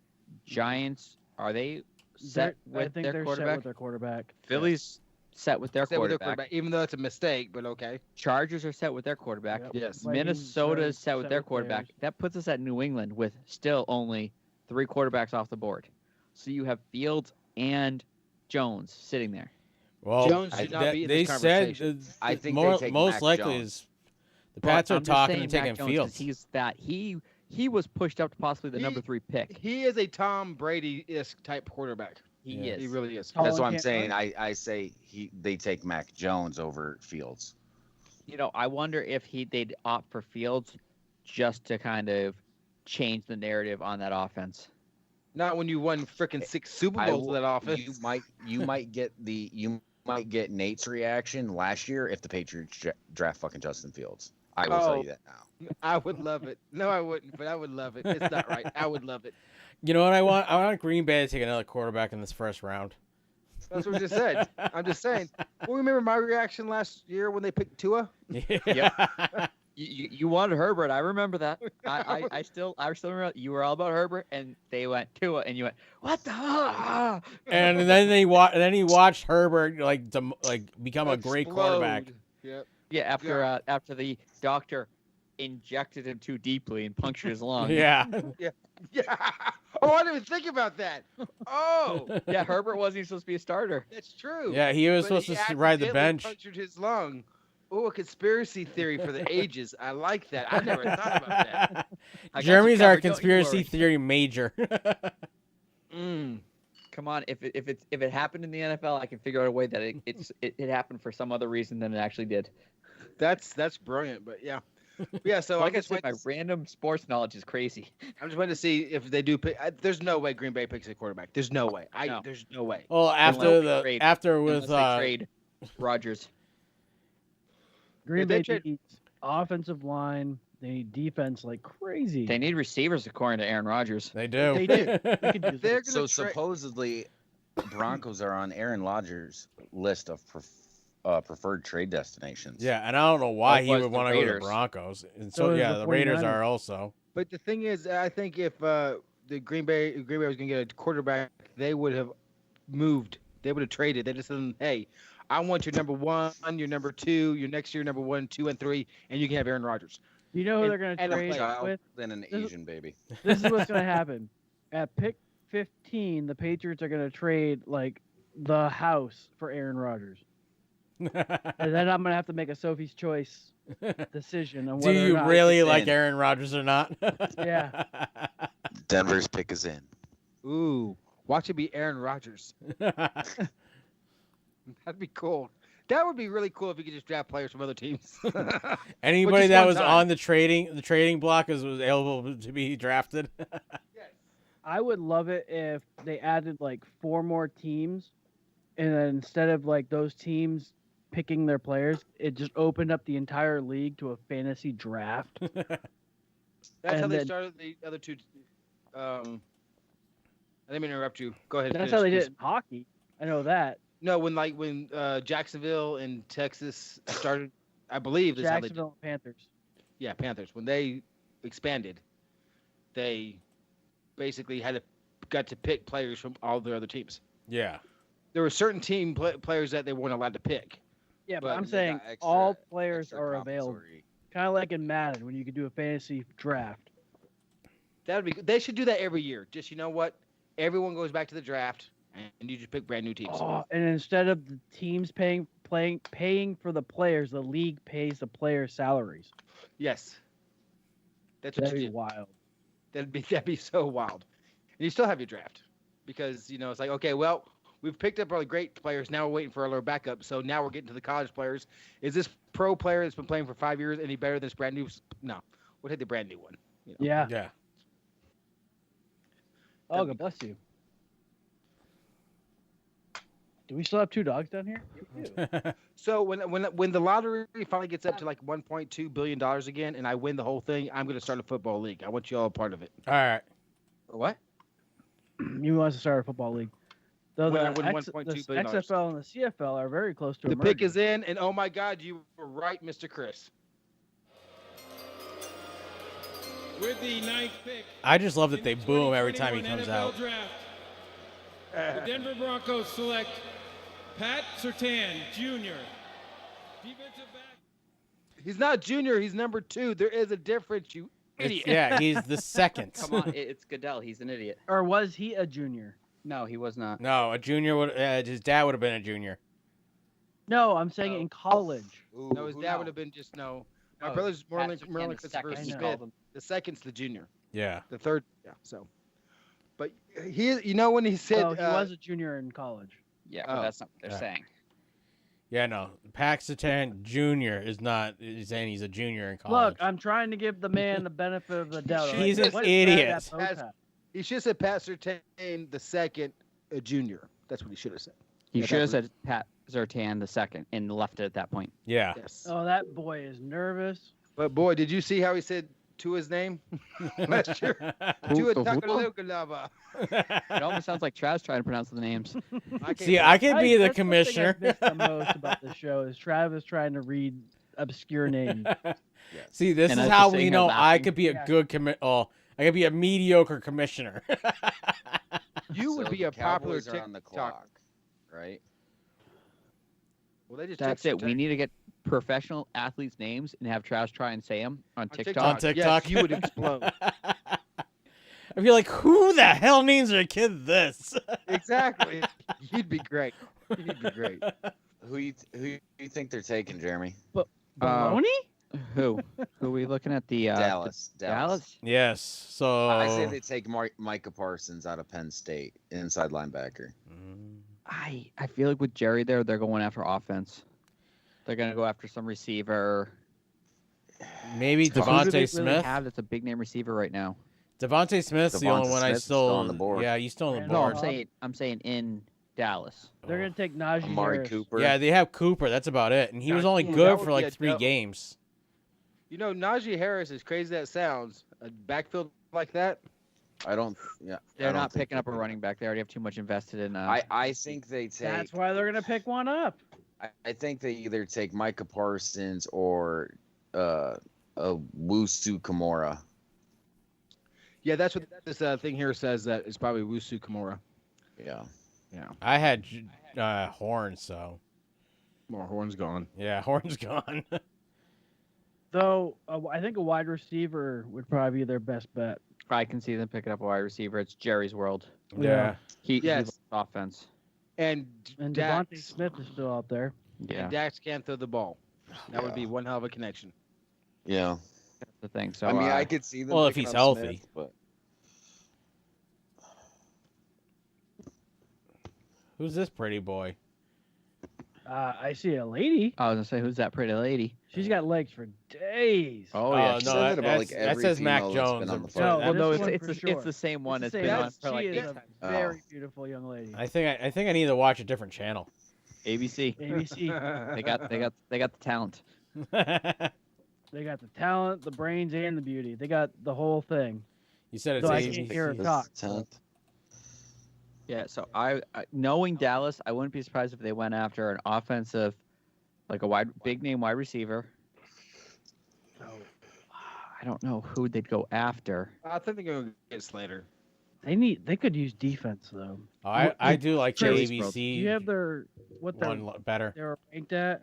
N: Giants, are they set
I: I
N: with
I: think
N: their
I: they're
N: quarterback?
I: set with their quarterback.
N: Philly's set with their
L: Set with their
N: quarterback.
L: quarterback, even though it's a mistake, but okay.
N: Chargers are set with their quarterback.
I: Yep.
L: Yes.
I: Vikings
N: Minnesota
I: are
N: is set with their quarterback.
I: theirs.
N: That puts us at New England with still only 3 quarterbacks off the board. So you have Fields and Jones sitting there.
B: Well,
L: Jones should not be in
B: they
L: this
B: said
L: conversation.
J: I think
B: more,
J: they take
B: most
J: Mac
B: likely
J: Jones.
B: is the Pats
N: But
B: are
N: I'm just
B: talking
N: saying
B: and
N: Mac
B: taking
N: Jones 'cause
B: Fields.
N: He's that he was pushed up to possibly the number 3 pick.
L: He is a Tom Brady-esque type quarterback.
N: He is.
L: He really is.
I: Colin
J: That's what I'm
I: can't
J: saying.
I: run.
J: I say they take Mac Jones over Fields.
N: You know, I wonder if they'd opt for Fields just to kind of change the narrative on that offense.
L: Not when you won freaking 6 Super Bowls with that offense.
J: You might get Nate's reaction last year if the Patriots draft fucking Justin Fields. I will tell you that now.
L: I would love it. No, I wouldn't, but I would love it. It's not right. I would love it.
B: You know what I want? I want Green Bay to take another quarterback in this first round.
L: That's what I just said. I'm just saying. Well, remember my reaction last year when they picked Tua?
N: Yep. You wanted Herbert. I remember that. I still remember you were all about Herbert, and they went Tua, and you went, "What the hell?"
B: And then he watched Herbert become a great quarterback.
L: Yep.
N: Yeah, after the doctor injected him too deeply and punctured his lung.
B: Yeah.
L: Yeah. Oh, I didn't even think about that. Oh.
N: Yeah, Herbert wasn't even supposed to be a starter.
L: That's true.
B: Yeah, he was
L: But
B: supposed to ride the
L: accidentally
B: bench.
L: Punctured his lung. Oh, a conspiracy theory for the ages. I like that. I never thought about that.
B: Jeremy's our conspiracy theory major.
N: Come on, if it happened in the NFL, I can figure out a way that it happened for some other reason than it actually did.
L: That's brilliant, but yeah. Yeah, so
N: like
L: I'm
N: I
L: just
N: said,
L: waiting
N: my random sports knowledge is crazy.
L: I'm just waiting to see if they do pick. There's no way Green Bay picks a quarterback. There's no way.
N: No.
L: There's no way.
B: Well,
N: Unless
B: with
N: they trade Rodgers.
I: Green
L: If
I: Bay
L: they trade-
I: needs offensive line. They need defense like crazy.
N: They need receivers according to Aaron Rodgers.
B: They do.
I: They do. They could use
L: They're
I: it.
L: gonna
J: So supposedly, Broncos are on Aaron Rodgers' list of preferred trade destinations.
B: Yeah, and I don't know why he
N: Likewise,
B: would
N: the
B: want to go to the
N: Raiders.
B: Broncos. And
I: So
B: so
I: is
B: yeah,
I: the
B: the Raiders
I: 49ers.
B: are also.
L: But the thing is, I think if the Green Bay was going to get a quarterback, they would have moved. They would have traded. They just said, "Hey, I want your number 1, your number 2, your next year number 1, 2, and 3, and you can have Aaron Rodgers."
I: Do you know who
L: And-
I: they're going to
L: and a
I: trade
J: Child,
I: with?
J: then an
I: This is-
J: Asian baby.
I: This is what's going to happen. At pick 15, the Patriots are going to trade like the house for Aaron Rodgers. And then I'm going to have to make a Sophie's Choice decision on
B: Do
I: whether or
B: you
I: not
B: really like
J: in.
B: Aaron Rodgers or not?
I: Yeah.
J: Denver's pick is in.
L: Ooh, watch it be Aaron Rodgers. That'd be cool. That would be really cool if you could just draft players from other teams.
B: Anybody
L: just
B: that
L: one
B: was
L: time.
B: on the trading block was able to be drafted.
I: I would love it if they added like 4 more teams, and then instead of like those teams picking their players, it just opened up the entire league to a fantasy draft.
L: That's how
I: And
L: they
I: then-
L: started the other two. I didn't mean to interrupt you. Go ahead.
I: That's
L: finish.
I: how they did
L: Just-
I: it in hockey. I know that.
L: No, when Jacksonville and Texas started, I believe that's how they did.
I: Jacksonville Panthers.
L: Yeah, Panthers. When they expanded, they basically got to pick players from all their other teams.
B: Yeah.
L: There were certain team players that they weren't allowed to pick.
I: Yeah, but
L: But
I: I'm
L: they
I: saying
J: got extra-
I: all players
J: extra
I: are available.
J: compensatory.
I: Kind of like in Madden when you could do a fantasy draft.
L: That'd be. They should do that every year. Just, you know what? Everyone goes back to the draft, and you just pick brand new teams.
I: Oh, and instead of the teams paying for the players, the league pays the players' salaries.
L: Yes. That's what
I: That'd
L: you
I: be
L: do.
I: wild.
L: That'd be so wild. And you still have your draft because it's like, okay, well, we've picked up our great players. Now we're waiting for our backup. So now we're getting to the college players. Is this pro player that's been playing for 5 years any better than this brand new? No, we'll take the brand new one. You know?
I: Yeah.
B: Yeah.
I: Oh, God bless you. Do we still have 2 dogs down here? We do.
L: So when the lottery finally gets up to like $1.2 billion again, and I win the whole thing, I'm going to start a football league. I want you all a part of it.
B: All right.
L: For what?
I: You want to start a football league. Though
L: When I
I: the
L: win
I: X-
L: $1.2
I: the
L: billion.
I: XFL and the CFL are very close to
L: The
I: a
L: pick
I: merger.
L: is in, and oh my God, you were right, Mr. Chris.
M: With the 9th pick.
B: I just love that they boo him every time he
M: 2021
B: comes
M: NFL
B: out.
M: Draft. The Denver Broncos select Pat Surtain, Jr. Defensive back.
L: He's not junior. He's number 2. There is a difference, you idiot.
B: Yeah, he's the second.
N: Come on, it's Goodell. He's an idiot.
I: Or was he a junior?
N: No, he was not.
B: No, a junior would. His dad would have been a junior.
I: No, I'm saying in college.
L: No, his dad would have been just no. My brother's Merlin Christopher
N: second, he
L: Smith.
N: called him.
L: The second's the junior.
B: Yeah.
L: The third, yeah. So, but you know, when he said
I: Oh, he was a junior in college.
N: Yeah, but that's not what they're
B: Yeah.
N: saying.
B: Yeah, no. Paxton Jr. is not saying he's a junior in college.
I: Look, I'm trying to give the man the benefit of the doubt.
B: He's
I: Like,
B: an
I: what is that
B: idiot.
I: bow tie?
L: he should have said Pat Surtain the second, a junior. That's what he should have said.
N: He
L: Yeah,
N: should have
L: that
N: said Pat Surtain the second and left it at that point.
B: Yeah.
L: Yes.
I: Oh, that boy is nervous.
L: But boy, did you see how he said to his name last year? Tua Tagovailoa.
N: It almost sounds like Travis trying to pronounce the names.
B: See, I could be the
I: that's one thing
B: commissioner.
I: I miss the most about the show is Travis trying to read obscure names.
B: See, this
N: And
B: is
N: I was
B: how
N: just
B: we
N: sitting
B: know
N: here
B: I
N: laughing.
B: could be a
I: Yeah.
B: good I could be a mediocre commissioner.
L: You would
J: So
L: be
J: the
L: a popular
J: Cowboys are on the
L: TikTok.
J: clock, right?
L: Well, they just
N: That's
L: took
N: it. We
L: Surtain.
N: need to get professional athletes' names and have Travis try and say them on TikTok.
B: On TikTok.
L: Yes, you would explode.
B: I'd be like, who the hell names their kid this?
L: Exactly. You'd be great. You'd be great.
J: Who you think they're taking, Jeremy?
I: Baloney?
N: Who? Who are we looking at? The
J: Dallas.
N: Dallas.
B: Yes. So
J: I say they take Micah Parsons out of Penn State, inside linebacker.
N: I feel like with Jerry there, they're going after offense. They're gonna go after some receiver.
B: Maybe
N: Who do they
B: Devontae
N: really
B: Smith.
N: have that's a big name receiver right now?
B: Devontae Smith's the
J: Devonta
B: only one I
J: Smith is still
B: still
J: on the board.
B: Yeah, he's still on the
I: No,
N: No,
B: board.
N: I'm saying in Dallas.
I: They're going to take Najee
J: Amari
I: Harris.
J: Cooper.
B: Yeah, they have Cooper. That's about it, and he was only
L: That
B: good
L: would
B: for
L: be
B: like
L: a
B: 3
L: dope-
B: games.
L: You know, Najee Harris, as crazy as that sounds, a backfield like that.
J: I don't. Yeah,
N: They're
J: I don't
N: not
J: think
N: picking up a
J: they-
N: running back. They already have too much invested in.
J: I think they take.
I: That's why they're going to pick one up.
J: I think they either take Micah Parsons or a Wusu Kimura.
L: Yeah, that's what this thing here says. That it's probably Wusu Kimura.
J: Yeah.
L: Yeah.
B: I had Horn, so
L: More Horn's gone.
B: yeah, Horn's gone.
I: Though, I think a wide receiver would probably be their best bet.
N: I can see them picking up a wide receiver. It's Jerry's world.
B: Yeah.
N: He
L: Yes.
N: loves offense.
L: And
I: And
L: Dax,
I: Devontae Smith is still out there.
N: Yeah,
L: and Dax can't throw the ball. That would
J: Yeah.
L: be one hell of a connection.
J: Yeah.
N: that's the thing. So
J: I mean, I could see them.
B: Well, if
J: picking
B: he's
J: up
B: healthy.
J: Smith, but
B: Who's this pretty boy?
I: I see a lady.
N: I was gonna say, who's that pretty lady?
I: She's got legs for days.
N: Oh yeah,
J: she
B: no,
J: says it about, like,
B: that
J: every
B: says Mac
J: female that's been
B: Jones.
J: on the
B: or-
J: phone.
I: No,
N: well, no,
I: this
N: it's
I: one
N: it's
I: for
N: the,
I: sure.
N: it's the same one.
I: It's
N: It's
I: the
N: been
I: same-
N: on for like
I: she
N: 8
I: is a
N: times.
I: very beautiful young lady.
B: I think I need to watch a different channel.
N: ABC.
I: ABC.
N: They got the talent.
I: They got the talent, the brains, and the beauty. They got the whole thing.
B: You said it's
I: So I
B: ABC.
I: can't hear her
J: This
I: talk.
J: is 10th.
N: Yeah, so I knowing Dallas, I wouldn't be surprised if they went after an offensive, like a big name wide receiver. I don't know who they'd go after.
L: I think they're going to get Slater.
I: They could use defense though.
B: Oh, I do like the
N: Jerry's
I: Do
B: ABC
I: you have their what their
B: one better.
I: they were ranked at?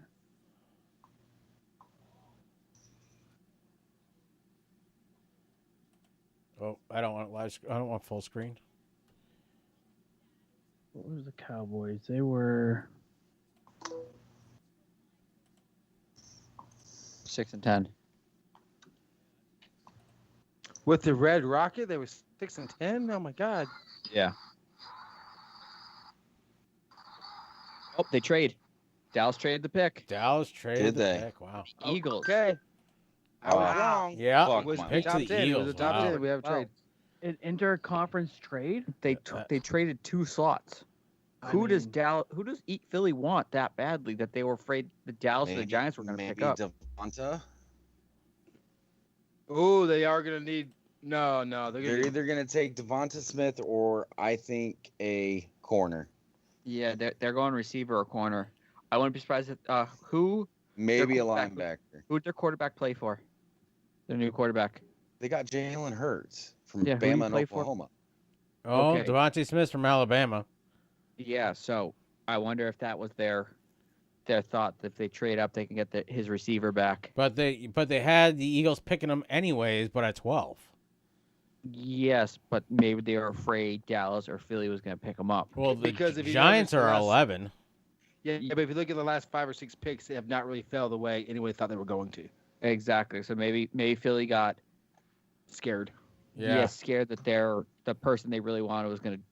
B: Oh, I don't want live. I don't want full screen.
I: What was the Cowboys? They were
N: 6 and 10.
L: With the Red Rocket, they were 6 and 10. Oh my God.
N: Yeah. Oh, they trade. Dallas traded the pick.
B: Dallas traded
J: Did
B: the
J: they?
B: pick. Wow.
N: Eagles.
L: Okay. I was wrong.
B: Yeah.
J: Fuck
L: It was
J: my-
B: Pick to
L: top
B: the
L: 10. It was
B: Eagles.
L: a top
B: Wow.
L: 10. We have a
I: Wow.
L: trade.
I: An interconference trade?
N: They traded 2 slots.
I: I
N: Who does
I: mean-
N: Philly want that badly that they were afraid the Dallas and the
J: Maybe-
N: Giants were going to
J: maybe
N: pick up?
J: Devonta.
L: Oh, they are going to need. No, they're
J: They're
L: going to.
J: either going to take Devonta Smith or I think a corner.
N: Yeah, they're going receiver or corner. I wouldn't be surprised if who
J: Maybe a
N: quarterback-
J: linebacker.
N: who'd their quarterback play for? Their new quarterback.
J: They got Jalen Hurts from
N: Yeah, who do you
J: Bama and
N: play for?
J: Oklahoma.
B: Oh,
N: Okay.
B: Devontae Smith from Alabama.
N: Yeah, so I wonder if that was their thought that if they trade up, they can get his receiver back.
B: But they had the Eagles picking him anyways, but at 12.
N: Yes, but maybe they were afraid Dallas or Philly was going to pick him up.
B: Well, the
L: Because if you
B: Giants
L: notice the
B: are
L: last-
B: 11.
L: Yeah, but if you look at the last 5 or 6 picks, they have not really fell the way anyone thought they were going to.
N: Exactly. So maybe Philly got
L: Scared.
N: scared that the person they really wanted was going to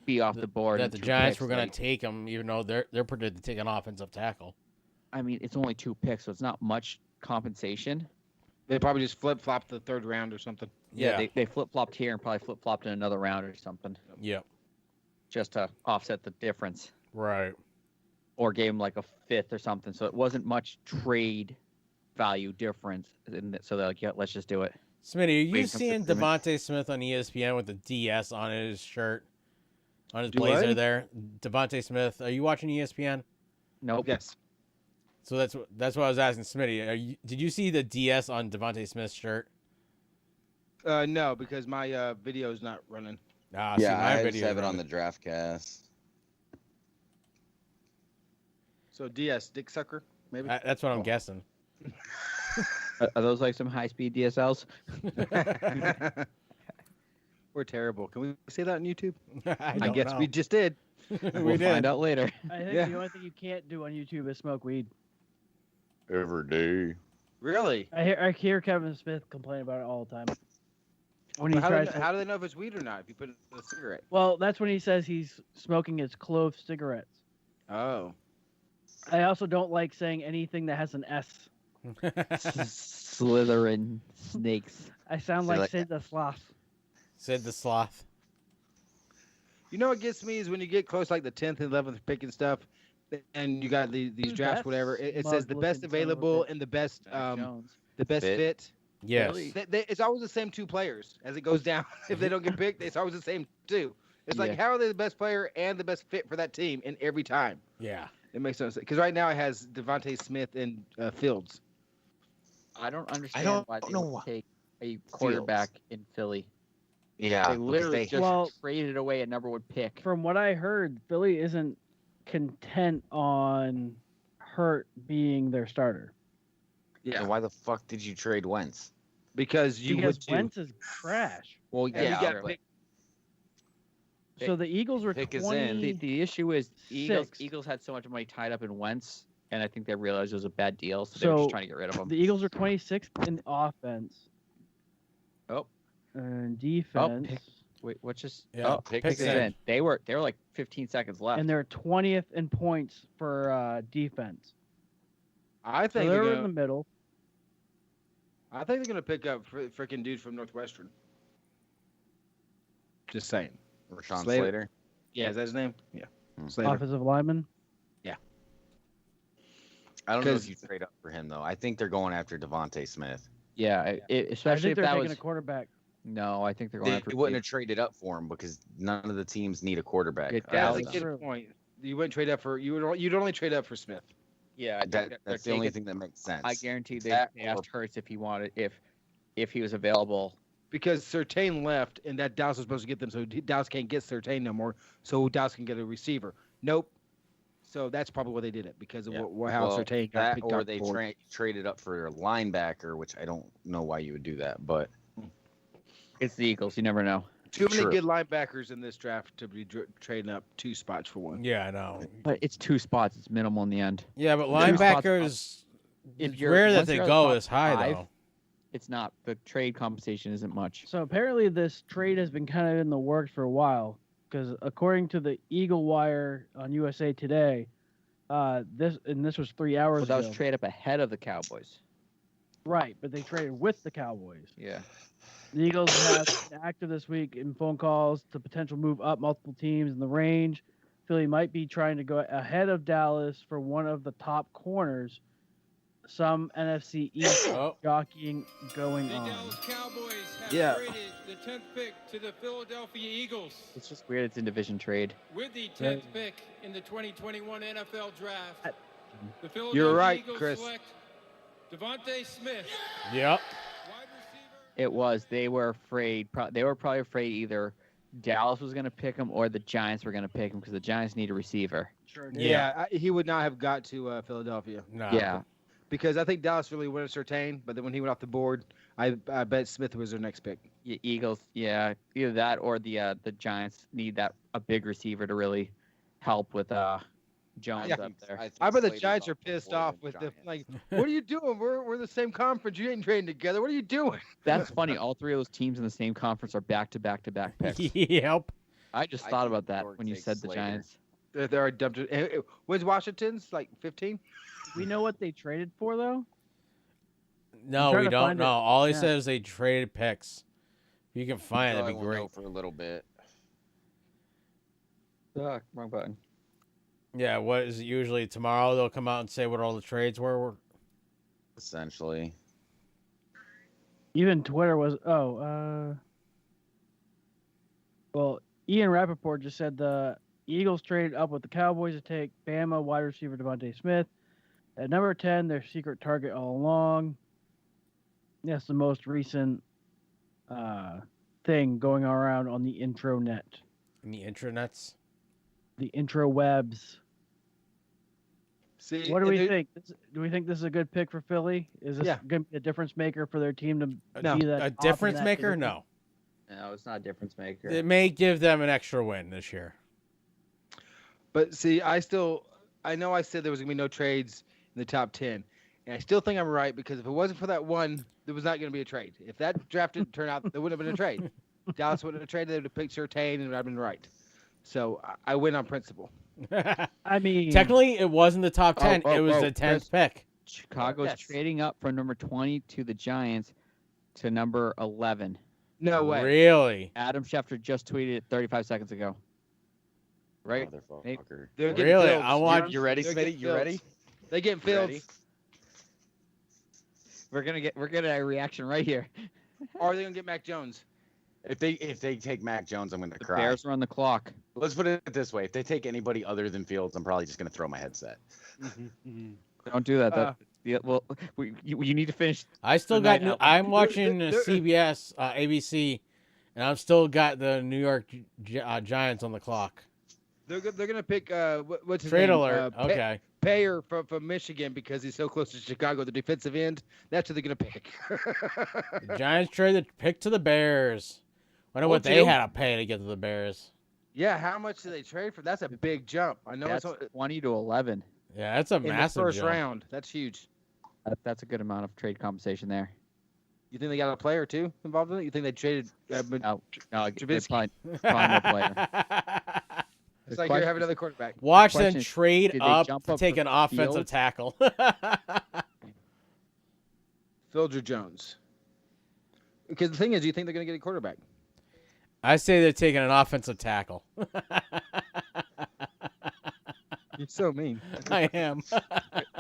N: be off the board.
B: That
N: in
B: the
N: 2
B: Giants
N: picks.
B: were going
N: Like,
B: to take him, even though they're predicted to take an offensive tackle.
N: I mean, it's only 2 picks, so it's not much compensation.
L: They probably just flip flopped the 3rd round or something.
B: Yeah.
N: They flip flopped here and probably flip flopped in another round or something,
B: Yep.
N: just to offset the difference,
B: Right.
N: or gave him like a 5th or something. So it wasn't much trade value difference. So they're like, yeah, let's just do it.
B: Smitty, are you
N: Wait, come
B: seeing
N: to me.
B: Devontae Smith on ESPN with the DS on his shirt? On his
L: Do
B: blazer
L: what?
B: there? Devontae Smith. Are you watching ESPN?
N: Nope.
L: Yes.
B: So that's what I was asking Smitty. Did you see the DS on Devontae Smith's shirt?
L: No, because my video is not running.
B: Ah, see,
J: Yeah,
B: my
J: I just
B: video
J: have it
B: is
J: on the draft cast.
L: So DS, Dick Sucker, maybe.
B: That's what I'm guessing.
N: Are those like some high speed DSLs?
L: We're terrible. Can we say that on YouTube?
B: I
L: I guess we just did.
N: We'll find out later.
I: I think
L: Yeah.
I: the only thing you can't do on YouTube is smoke weed.
J: Every day.
L: Really?
I: I hear Kevin Smith complain about it all the time. When he
L: How do,
I: tries
L: they,
I: to,
L: how do they know if it's weed or not? If you put it in a cigarette.
I: well, that's when he says he's smoking his clove cigarettes.
L: Oh.
I: I also don't like saying anything that has an S.
N: Slytherin snakes.
I: I sound
J: So
I: like
J: like-
I: Sid the Sloth.
B: Said the sloth.
L: You know what gets me is when you get close, like the 10th and 11th pick and stuff, and you got these drafts,
I: That's
L: whatever. It says the best
I: smug-looking son of a
L: available
I: bitch.
L: and the best
N: Jones.
J: Fit.
L: fit.
B: Yes.
N: Really?
L: It's always the same 2 players as it goes down. If they don't get picked, it's always the same 2. It's like,
N: Yeah.
L: how are they the best player and the best fit for that team in every time?
B: Yeah.
L: It makes no sense. Because right now it has Devontae Smith and Fields.
N: I don't understand
J: don't
N: why they
J: know
N: would
J: why.
N: take a quarterback in Philly.
J: Yeah.
N: They
J: because
N: literally
J: they-
N: just
I: Well-
N: traded away a number 1 pick.
I: From what I heard, Philly isn't content on Hurt being their starter
L: Yeah.
J: And why the fuck did you trade Wentz?
L: Because you
I: because
L: would too.
I: Wentz is trash.
N: Well,
L: And you
N: yeah.
L: got
N: but
L: picked.
I: So the Eagles were
J: Pick is
I: 20.
J: in.
N: the issue is
I: Sixth.
N: Eagles had so much money tied up in Wentz, and I think they realized it was a bad deal, so they were
I: So,
N: just trying to get rid of him.
I: The Eagles are 26th in offense.
N: Oh.
I: And defense.
N: Wait, what's just?
B: Yeah,
N: oh,
J: pick
N: Pickens
J: is
N: is
J: in.
N: in. They were like 15 seconds left.
I: and they're 20th in points for defense.
L: I
I: So
L: think
I: they're
L: they're
I: in the
L: gonna,
I: middle.
L: I think they're gonna pick up freaking dude from Northwestern. Just saying.
J: Rashawn
L: Slater.
J: Slater.
L: Yeah, is that his name? Yeah.
J: Hmm.
L: Slater.
I: Offensive lineman.
J: I don't know if
L: 'Cause-
J: you trade up for him though. I think they're going after Devontae Smith.
N: yeah,
I: I
N: especially
I: think
N: if
I: they're
N: that
I: taking
N: was.
I: a quarterback.
N: No, I think they're going
J: They
N: after.
J: wouldn't have traded up for him because none of the teams need a quarterback.
N: Good
J: out
L: That's
J: of
L: a
N: Dallas.
J: them.
L: good point. You wouldn't trade up for you'd only trade up for Smith.
N: Yeah, I think
J: That,
N: they're
J: that's the only
N: taking-
J: thing that makes sense.
N: I guarantee they
J: That
N: asked
J: or-
N: Hurts if he wanted if he was available.
L: Because Surtain left, and that Dallas was supposed to get them, so Dallas can't get Surtain no more. So Dallas can get a receiver. Nope. So that's probably why they did it because of
J: Yeah.
L: how
J: Well,
L: Surtain got
J: that
L: picked
J: or
L: off
J: they
L: the board.
J: traded up for a linebacker, which I don't know why you would do that, but
N: It's the Eagles. You never know.
L: Too many
J: True.
L: good linebackers in this draft to be trading up 2 spots for one.
B: Yeah, I know.
N: But it's 2 spots. It's minimal in the end.
B: Yeah, but
N: Two spots-
B: linebackers,
N: If
B: it's
N: you're-
B: rare that
N: once
B: they
N: you're at
B: go
N: the top
B: this high,
N: 5,
B: though.
N: It's not. The trade compensation isn't much.
I: So apparently this trade has been kind of in the works for a while because according to the Eagle Wire on USA Today, This was 3 hours
N: Well, that
I: ago.
N: was trade up ahead of the Cowboys.
I: Right, but they traded with the Cowboys.
N: Yeah.
I: The Eagles have been active this week in phone calls to potential move up multiple teams in the range. Philly might be trying to go ahead of Dallas for one of the top corners. Some NFC East jockeying going
M: The
I: on.
M: Dallas Cowboys have
L: Yeah.
M: traded the 10th pick to the Philadelphia Eagles.
N: It's just weird. It's in division trade.
M: With the 10th pick in the 2021 NFL Draft, the
L: You're
M: Philadelphia
L: right,
M: Eagles
L: Chris.
M: select Devontae Smith.
B: Yep.
N: It was. They were afraid. They were probably afraid either Dallas was going to pick him or the Giants were going to pick him because the Giants need a receiver.
I: Sure.
L: Yeah, he would not have got to Philadelphia.
B: No.
N: Yeah.
L: Because I think Dallas really wanted Surtain, but then when he went off the board, I bet Smith was their next pick.
N: Eagles. Yeah. Either that or the Giants need a big receiver to really help with Jones up there.
L: I bet the Giants are pissed off with the like. What are you doing? We're the same conference. You ain't trading together. What are you doing?
N: That's funny. All three of those teams in the same conference are back-to-back-to-back picks.
B: Yep.
N: I just thought about that when you said the Giants.
L: They're dumped. When's Washington's? Like 15?
I: We know what they traded for, though?
B: No,
I: trying
B: we
I: to
B: don't
I: find
B: know.
I: it.
B: All he
I: Yeah.
B: said is they traded picks. If you can find it,
J: Probably
B: that'd be
J: won't
B: great.
J: know for a little bit.
N: Wrong button.
B: Yeah, what is it usually tomorrow? They'll come out and say what all the trades were.
J: Essentially.
I: Even Twitter was. Well, Ian Rappaport just said the Eagles traded up with the Cowboys to take Bama wide receiver Devontae Smith. At number 10, their secret target all along. That's the most recent thing going around on the intranet.
B: In the intranets?
I: The intrawebs.
L: See,
I: What do we think? Do we think this is a good pick for Philly? Is this
L: Yeah.
I: going to be a difference maker for their team to
L: No.
I: be that
B: A
I: top in
B: difference
I: that
B: maker?
I: division?
B: No.
N: No, it's not a difference maker.
B: It may give them an extra win this year.
L: But see, I know I said there was gonna be no trades in the top 10, and I still think I'm right because if it wasn't for that one, there was not gonna be a trade. If that draft didn't turn out, there wouldn't have been a trade. Dallas wouldn't have traded. They would have picked Surtain, and I've been right. So I win on principle.
I: I mean,
B: Technically, it wasn't the top 10.
N: Oh,
B: it was
N: oh,
B: the 10th
N: Chris.
B: pick.
N: Chicago's
L: Yes.
N: trading up from number 20 to the Giants to number 11.
L: No way.
B: Really?
N: Adam Schefter just tweeted it 35 seconds ago. Right?
J: Motherfucker.
L: They're getting
B: Really?
L: Fields.
B: I want.
J: You ready,
L: They're
J: Smitty?
L: getting
J: You ready?
L: Fields. They getting
J: You ready?
L: Fields.
N: We're gonna a reaction right here.
L: Or are they gonna get Mac Jones?
J: If they take Mac Jones, I'm gonna
N: The
J: cry.
N: Bears are on the clock.
J: Let's put it this way: if they take anybody other than Fields, I'm probably just gonna throw my headset.
N: Don't do that.
L: Uh,
N: Well, you need to finish.
B: I still
N: the
B: got.
N: night out.
B: I'm watching
L: They're-
B: CBS, ABC, and I've still got the New York Giants on the clock.
L: They're gonna pick what's his
B: Trade
L: name?
B: alert.
L: Pa-
B: Okay.
L: Payer from Michigan because he's so close to Chicago, the defensive end. That's who they're gonna pick.
B: The Giants traded the pick to the Bears. Wonder what
L: Well,
B: they
L: Jim-
B: had to pay to get to the Bears.
L: Yeah, how much did they trade for? That's a big jump. I know
N: That's
L: it's
N: 20 to 11.
B: Yeah, that's a
L: in the
B: massive
L: first
B: jump.
L: round. That's huge.
N: That's a good amount of trade compensation there.
L: You think they got a player too involved in it? You think they traded?
N: No, they
L: Trubisky.
N: probably no player.
L: It's
N: The
L: like you
N: question
L: have
N: is-
L: another quarterback.
B: Watch them
N: question is,
B: trade
N: did they
B: up
N: jump
B: to
N: up
B: take
N: for
B: an offensive
N: Fields?
B: tackle.
L: Phildre Jones. Because the thing is, you think they're gonna get a quarterback?
B: I say they're taking an offensive tackle.
L: You're so mean.
B: I am.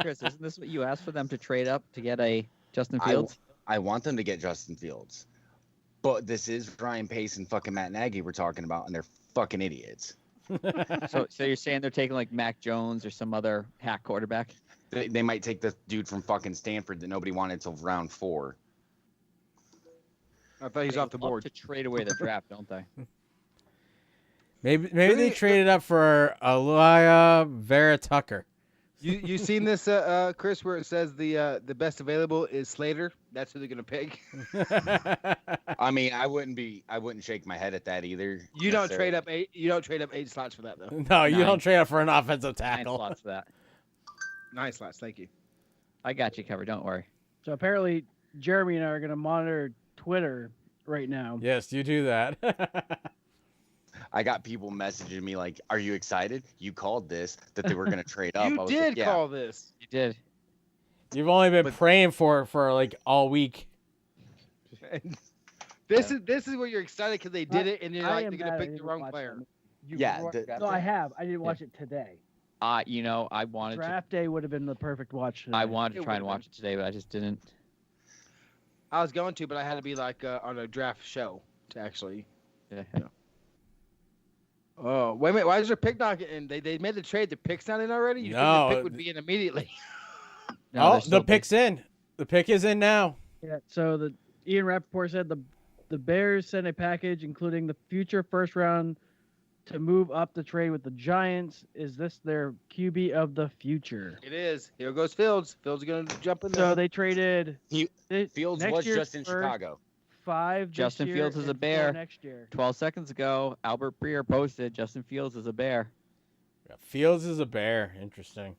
N: Chris, isn't this what you asked for them to trade up to get a Justin
J: I-
N: Fields?
J: I want them to get Justin Fields, but this is Ryan Pace and fucking Matt Nagy we're talking about, and they're fucking idiots.
N: So you're saying they're taking like Mac Jones or some other hack quarterback?
J: They might take the dude from fucking Stanford that nobody wanted until round 4.
L: I thought he's
N: They
L: off the
N: love
L: board.
N: to trade away the draft, don't they?
B: Maybe they traded up for Elia Vera Tucker.
L: You seen this, Chris, where it says the best available is Slater? That's who they're gonna pick.
J: I mean, I wouldn't shake my head at that either.
L: You don't
J: necessarily.
L: trade up 8. You don't trade up 8 slots for that though.
B: No, you
N: 9.
B: don't trade up for an offensive
N: 9
B: tackle.
N: slots for that.
L: 9 slots. Thank you.
N: I got you covered. Don't worry.
I: So apparently, Jeremy and I are going to monitor Twitter right now.
B: Yes, you do that.
J: I got people messaging me like, "Are you excited? You called this that they were going to trade up."
L: You
J: I was
L: did
J: like, yeah.
L: call this.
N: You did.
B: You've only been praying for it for like all week.
L: This is where you're excited because they did it, and you're
I: I
L: like
I: am
L: they're gonna
I: mad I
L: pick the
I: didn't
L: wrong
I: watch
L: player.
I: You
J: Yeah,
I: watched
J: the-
I: draft no, I have. I didn't watch it today.
N: You know, I wanted
I: Draft day would have been the perfect watch.
N: to. I
I: today.
N: wanted to
L: It
N: try and
L: would've
N: watch it today, but I just didn't.
L: I was going to, but I had to be like on a draft show to actually.
N: Yeah.
L: Oh wait a minute! Why is there pick not in? They made the trade. The pick's not in already. You
B: No,
L: think the pick would be in immediately?
N: No, they're
B: the
N: still
B: pick's in. The pick is in now.
I: Yeah. So the Ian Rappaport said the Bears sent a package including the future first round to move up the trade with the Giants. Is this their QB of the future?
L: It is. Here goes Fields. Fields is gonna jump in there.
I: So they traded.
J: Fields
I: next
J: was
I: year's
J: just in
I: first,
J: Chicago.
I: 5 this
N: Justin
I: year
N: Fields is a
I: and 4
N: Bear.
I: next year.
N: 12 seconds ago, Albert Breer posted Justin Fields is a Bear.
B: Yeah, Fields is a Bear. Interesting.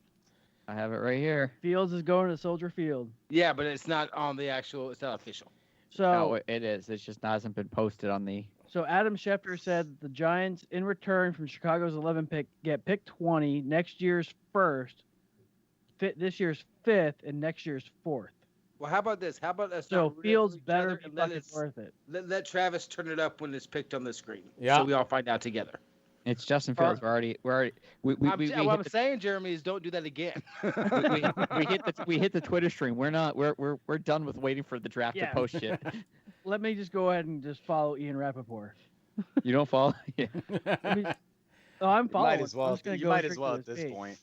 N: I have it right here.
I: Fields is going to Soldier Field.
L: Yeah, but it's not on the actual. It's not official.
I: So
N: No, it is. It's just hasn't been posted on the.
I: So Adam Schefter said the Giants, in return from Chicago's 11 pick, get pick 20, next year's first, this year's 5th, and next year's 4th.
L: Well, how about this? How about us?
I: So
L: not root
I: Fields
L: for each
I: better
L: other
I: be
L: and let
I: fucking
L: it-
I: worth it.
L: Let Travis turn it up when it's picked on the screen.
B: Yeah.
L: So we all find out together.
N: It's Justin Fields. We're already.
L: What I'm
N: hit
L: saying, Jeremy, is don't do that again.
N: we hit the Twitter stream. We're not. We're done with waiting for the draft
I: Yeah.
N: to post shit.
I: Let me just go ahead and just follow Ian Rappaport.
N: You don't follow? Yeah.
I: Oh, I'm following.
J: Might as
I: I'm
J: well.
I: just gonna
J: You
I: go
J: might as
I: straight
J: well
I: to
J: at
I: his
J: this
I: page.
J: point.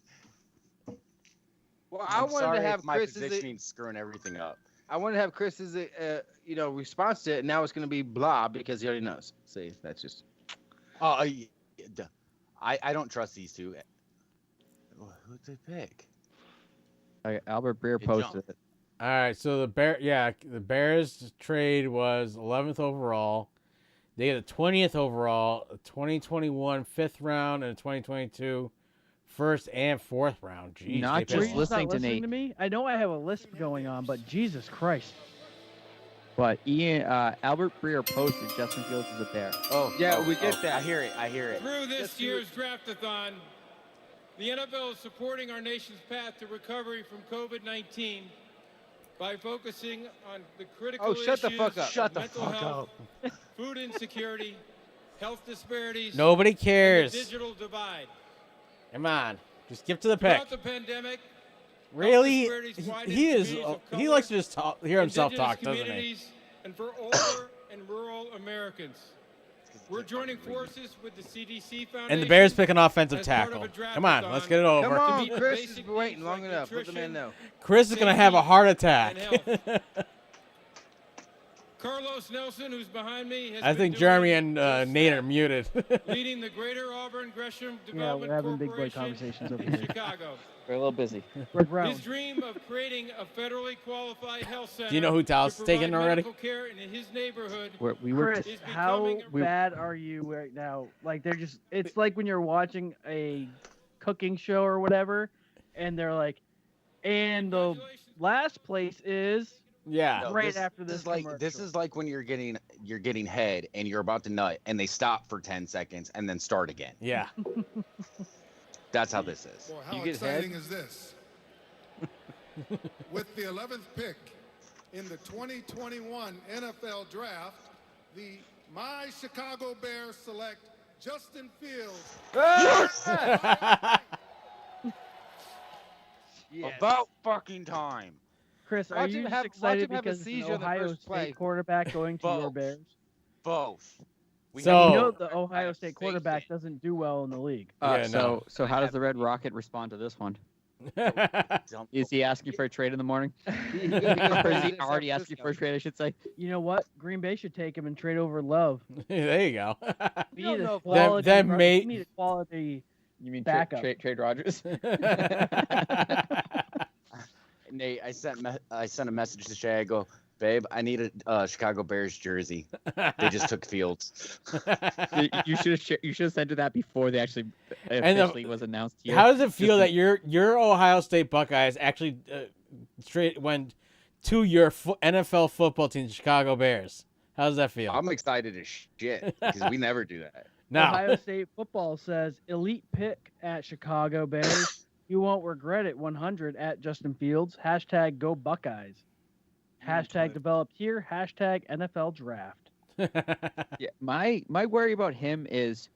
L: Well, I
J: I'm
L: wanted
J: sorry
L: to have
J: if my
L: Chris's.
J: positioning screwing everything up.
L: I wanted to have Chris's, response to it. And now it's going to be blah because he already knows. See, that's just.
J: Oh, I don't trust these two. Who'd they pick?
N: Albert Breer
J: It
N: posted
J: jumped.
N: it.
B: All right, so the Bears trade was 11th overall. They get a 20th overall, a 2021 5th round, and a 2022 first and 4th round. Jeez,
N: Not
B: they
I: Were
N: just
I: you
B: picked-
I: not
N: listening to Nate.
I: me? I know I have a list going on, but Jesus Christ.
N: But Albert Breer posted Justin Fields is a Bear.
J: Oh,
L: Yeah, we get that.
J: I hear it. I hear it.
M: Through this year's Draftathon, the NFL is supporting our nation's path to recovery from COVID-19 by focusing on the critical
L: Oh, shut the
M: issues
L: fuck up.
M: of
J: Shut the
M: mental
J: fuck
M: health, food insecurity, health disparities,
B: Nobody
M: and
B: cares.
M: the digital divide.
B: Come on, just skip to the pick.
M: Throughout the pandemic,
B: Really,
M: disparities widened
B: he
M: in
B: is.
M: communities of
B: He
M: color,
B: likes to just hear himself
M: indigenous
B: talk, doesn't he?
M: communities, and for older and rural Americans. We're joining forces with the CDC Foundation.
B: And the Bears pick an offensive
M: as part of
B: tackle.
M: a
B: Come on,
M: draftathon
B: let's get it
L: Come
B: over.
M: to
L: on,
M: meet the
L: Chris has
M: basic
L: been waiting
M: needs
L: long
M: like
L: enough. Let the man
M: nutrition,
L: know.
B: Chris is gonna have a heart attack.
M: and health. Carlos Nelson, who's behind me, has
B: I
M: been
B: think
M: doing
B: Jeremy and
M: just
B: Nate
M: that,
B: are muted.
M: leading the Greater Auburn Gresham
I: Yeah,
M: Development
I: we're having big boy
M: Corporation
I: conversations over
M: in
I: here.
M: Chicago.
N: We're a little busy.
I: We're brown.
M: His dream of creating a federally qualified health center.
B: Do you know who Dallas
M: to
B: is taking
M: provide
B: already?
M: medical care in his neighborhood.
N: We were.
I: Chris,
M: is
I: how
M: becoming a-
I: bad are you right now? Like they're just it's like when you're watching a cooking show or whatever and they're like and the
M: Congratulations.
I: last place is
B: Yeah.
J: No,
I: right after
J: this
I: this
J: is like
I: commercial.
J: like when you're getting head and you're about to nut and they stop for 10 seconds and then start again.
B: Yeah.
J: That's how this is.
O: Well, how
L: You get
O: exciting is this? With the 11th pick in the 2021 NFL Draft, the My Chicago Bears select Justin Fields.
J: About fucking time.
I: Chris, are
L: Watch
I: you
L: him
I: just
L: have-
I: excited
L: watch him have a
I: because it's an
L: seizure on the
I: Ohio
L: first
I: State
L: play.
I: quarterback going to your
J: Both.
I: Bears?
J: Both. We
B: So-
J: have-
I: You know the Ohio
J: have
I: State
J: faith
I: quarterback
J: in-
I: doesn't do well in the league.
B: Yeah,
N: So how does the Red Rocket respond to this one?
J: Dump-
N: Is he asking for a trade in the morning? Or is he already asking for a trade? I should say.
I: You know what? Green Bay should take him and trade over Love.
B: There you go.
I: We
L: don't
I: need a
L: know if-
I: quality.
B: Them
I: we
B: mate-
I: need a quality.
N: You mean
I: Backup.
N: trade Rogers?
J: Nate, I sent a message to Shay. I go, babe, I need a Chicago Bears jersey. They just took Fields.
N: you should have sent her that before they actually
B: And the-
N: officially was announced here.
B: How does it feel that your Ohio State Buckeyes actually straight went to your NFL football team, the Chicago Bears? How does that feel?
J: I'm excited as shit because we never do that.
B: Now,
I: Ohio State football says elite pick at Chicago Bears. You won't regret it. 100 at Justin Fields. Hashtag go Buckeyes. Hashtag developed here. Hashtag NFL draft.
N: Yeah, my worry about him is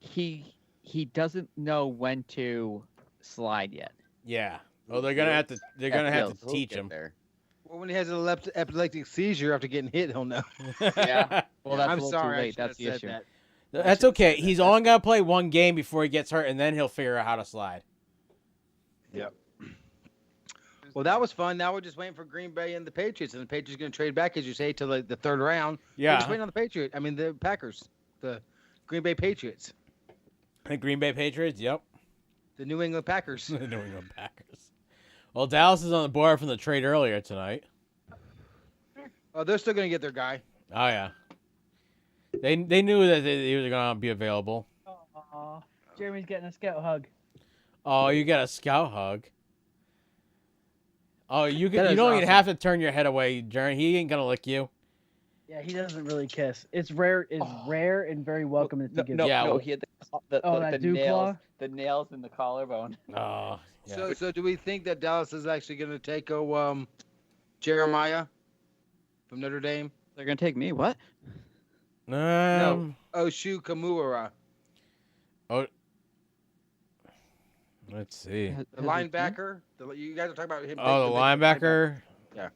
N: he doesn't know when to slide yet.
B: yeah. Well, they're gonna have to. They're gonna have to teach him.
J: There.
L: Well, when he has an epileptic seizure after getting hit, he'll know.
N: Yeah. Well, that's
L: I'm
N: a little
L: sorry.
N: too late.
L: I
N: That's the
L: should've
N: issue.
L: said
B: That's okay. He's only gonna play one game before he gets hurt, and then he'll figure out how to slide.
L: that. Yep. Well, that was fun. Now we're just waiting for Green Bay and the Patriots, and the Patriots going to trade back, as you say, to the third round.
B: Yeah.
L: We're just waiting on the Packers, the Green Bay Patriots,
B: The Green Bay Patriots. Yep.
L: the New England Packers.
B: The New England Packers. Well, Dallas is on the board from the trade earlier tonight.
L: Oh, they're still going to get their guy.
B: Oh yeah. They knew that he was gonna be available.
I: Aw, Jeremy's getting a scout hug.
B: Oh, you got a scout hug. Oh, you
I: That is
B: don't even
I: awesome.
B: have to turn your head away, Jerry. He ain't gonna lick you.
I: Yeah, he doesn't really kiss. It's rare. It's rare and very welcome that he gives.
N: No, he had
I: that dew
N: nails,
I: claw?
N: the nails in the collarbone.
B: Oh, yeah.
L: So do we think that Dallas is actually going to take Jeremiah from Notre Dame?
N: They're going to take me. What?
L: No, Oshu Kamura,
B: Oh. Let's see.
L: the linebacker. You guys are talking about him.
B: Oh, the linebacker.
L: Yeah.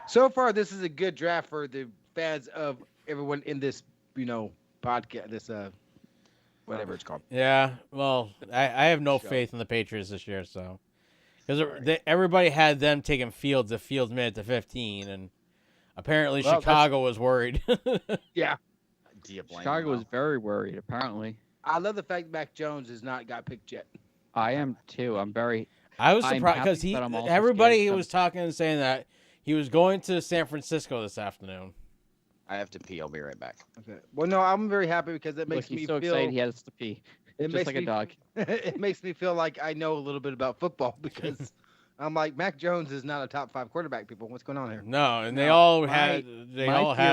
L: So far, this is a good draft for the fans of everyone in this, podcast. This whatever it's called.
B: Yeah. Well, I have no faith in the Patriots this year, so because everybody had them taking Fields if Fields made it to 15, and apparently
L: Well,
B: Chicago was worried.
L: Yeah.
J: Do you blame
N: Chicago
J: him,
N: was very worried, apparently.
L: I love the fact Mac Jones has not got picked yet.
N: I am too. I'm
B: I was
N: I'm
B: surprised
N: happy,
B: because
N: but I'm also
B: everybody
N: scared
B: was talking and saying that he was going to San Francisco this afternoon.
J: I have to pee. I'll be right back.
L: Okay. Well, no, I'm very happy because it makes
N: Look, he's
L: me
N: so
L: feel.
N: excited he has to pee.
L: It
N: Just
L: makes
N: like a
L: me-
N: dog.
L: It makes me feel like I know a little bit about football because I'm like Mac Jones is not a top 5 quarterback. People, what's going on here?
B: No, and they all
N: My
B: had
N: fear
B: him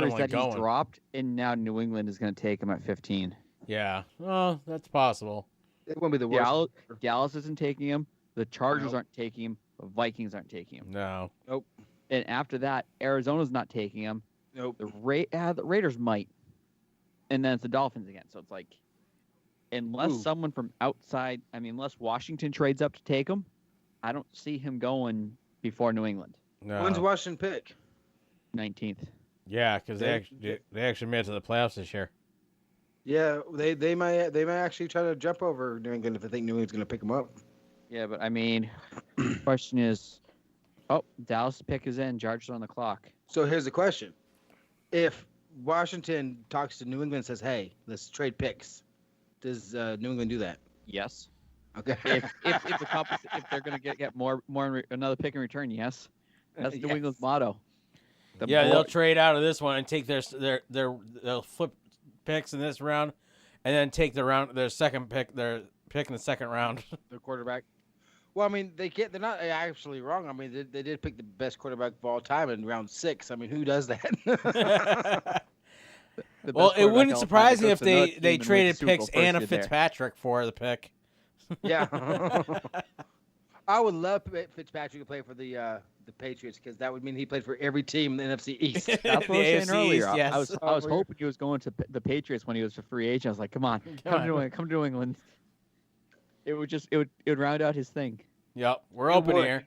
N: is
B: like
N: that
B: going.
N: he's dropped, and now New England is going to take him at 15.
B: Yeah, well, that's possible.
L: It won't be the worst.
N: Dallas isn't taking him. The Chargers
L: Nope.
N: aren't taking him. The Vikings aren't taking him.
B: No.
L: Nope.
N: And after that, Arizona's not taking him.
L: Nope.
N: The Raiders might. And then it's the Dolphins again. So it's like, unless
L: Ooh.
N: someone from outside, unless Washington trades up to take him, I don't see him going before New England.
B: No.
L: When's Washington pick?
N: 19th.
B: Yeah, because they actually made it to the playoffs this year.
L: Yeah, they might actually try to jump over New England if they think New England's going to pick them up.
N: Yeah, but question is, Dallas pick is in. Chargers on the clock.
L: So here's the question: if Washington talks to New England and says, "Hey, let's trade picks," does New England do that?
N: Yes.
L: Okay.
N: if they're going to get more another pick in return, yes. That's New
L: Yes.
N: England's motto.
B: They'll trade out of this one and take they'll flip picks in this round, and then take their second pick, their pick in the second round.
L: Their quarterback. Well, they can't. They're not actually wrong. They did pick the best quarterback of all time in round 6. Who does that?
B: Well, it wouldn't surprise me if they traded picks and a Fitzpatrick for the pick.
L: Yeah. I would love Fitzpatrick to play for the Patriots because that would mean he played for every team in the NFC East.
N: That's what I was saying
B: AFC
N: earlier.
B: East, yes.
N: I was hoping he was going to the Patriots when he was a free agent. I was like, come on, come to New England. It would round out his thing.
B: Yep, we're
L: It
B: open
L: would.
B: here.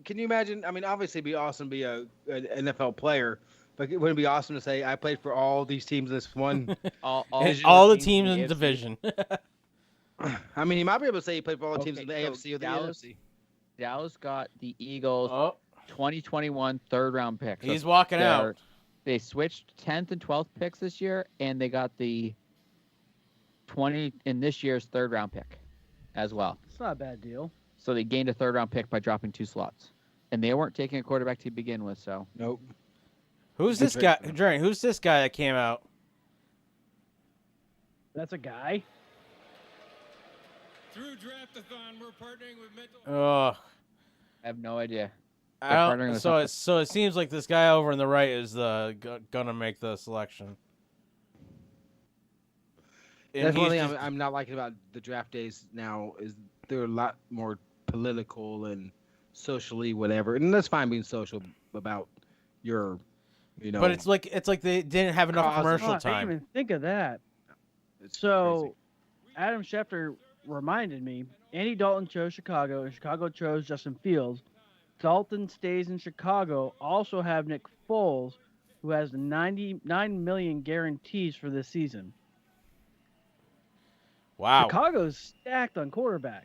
L: Can you imagine? Obviously, it'd be awesome to be an NFL player, but it wouldn't be awesome to say I played for all these teams in this one.
B: all the teams in the division.
L: He might be able to say he played for all the teams in the
N: so
L: AFC or the
N: Dallas-
L: NFC.
N: Dallas got the Eagles 2021 third round pick.
B: He's walking out.
N: They switched 10th and 12th picks this year, and they got the 20 in this year's third round pick as well.
I: It's not a bad deal.
N: So they gained a third round pick by dropping 2 slots. And they weren't taking a quarterback to begin with, so.
L: Nope.
B: Who's this guy? Jerry, who's this guy that came out?
I: That's a guy.
M: Through Draftathon, we're partnering with Mental.
B: Oh,
N: I have no idea.
B: So it seems like this guy over on the right is gonna make the selection. And
L: That's one
B: he's
L: thing
B: just-
L: I'm not liking about the draft days now is they're a lot more political and socially whatever, and that's fine being social about your,
B: But it's like they didn't have enough
L: cause-
B: commercial
I: Oh, I didn't
B: time.
I: even think of that.
L: It's
I: So, Adam Schefter reminded me, Andy Dalton chose Chicago, and Chicago chose Justin Fields. Dalton stays in Chicago. Also have Nick Foles, who has 99 million guarantees for this season.
B: Wow.
I: Chicago's stacked on quarterbacks.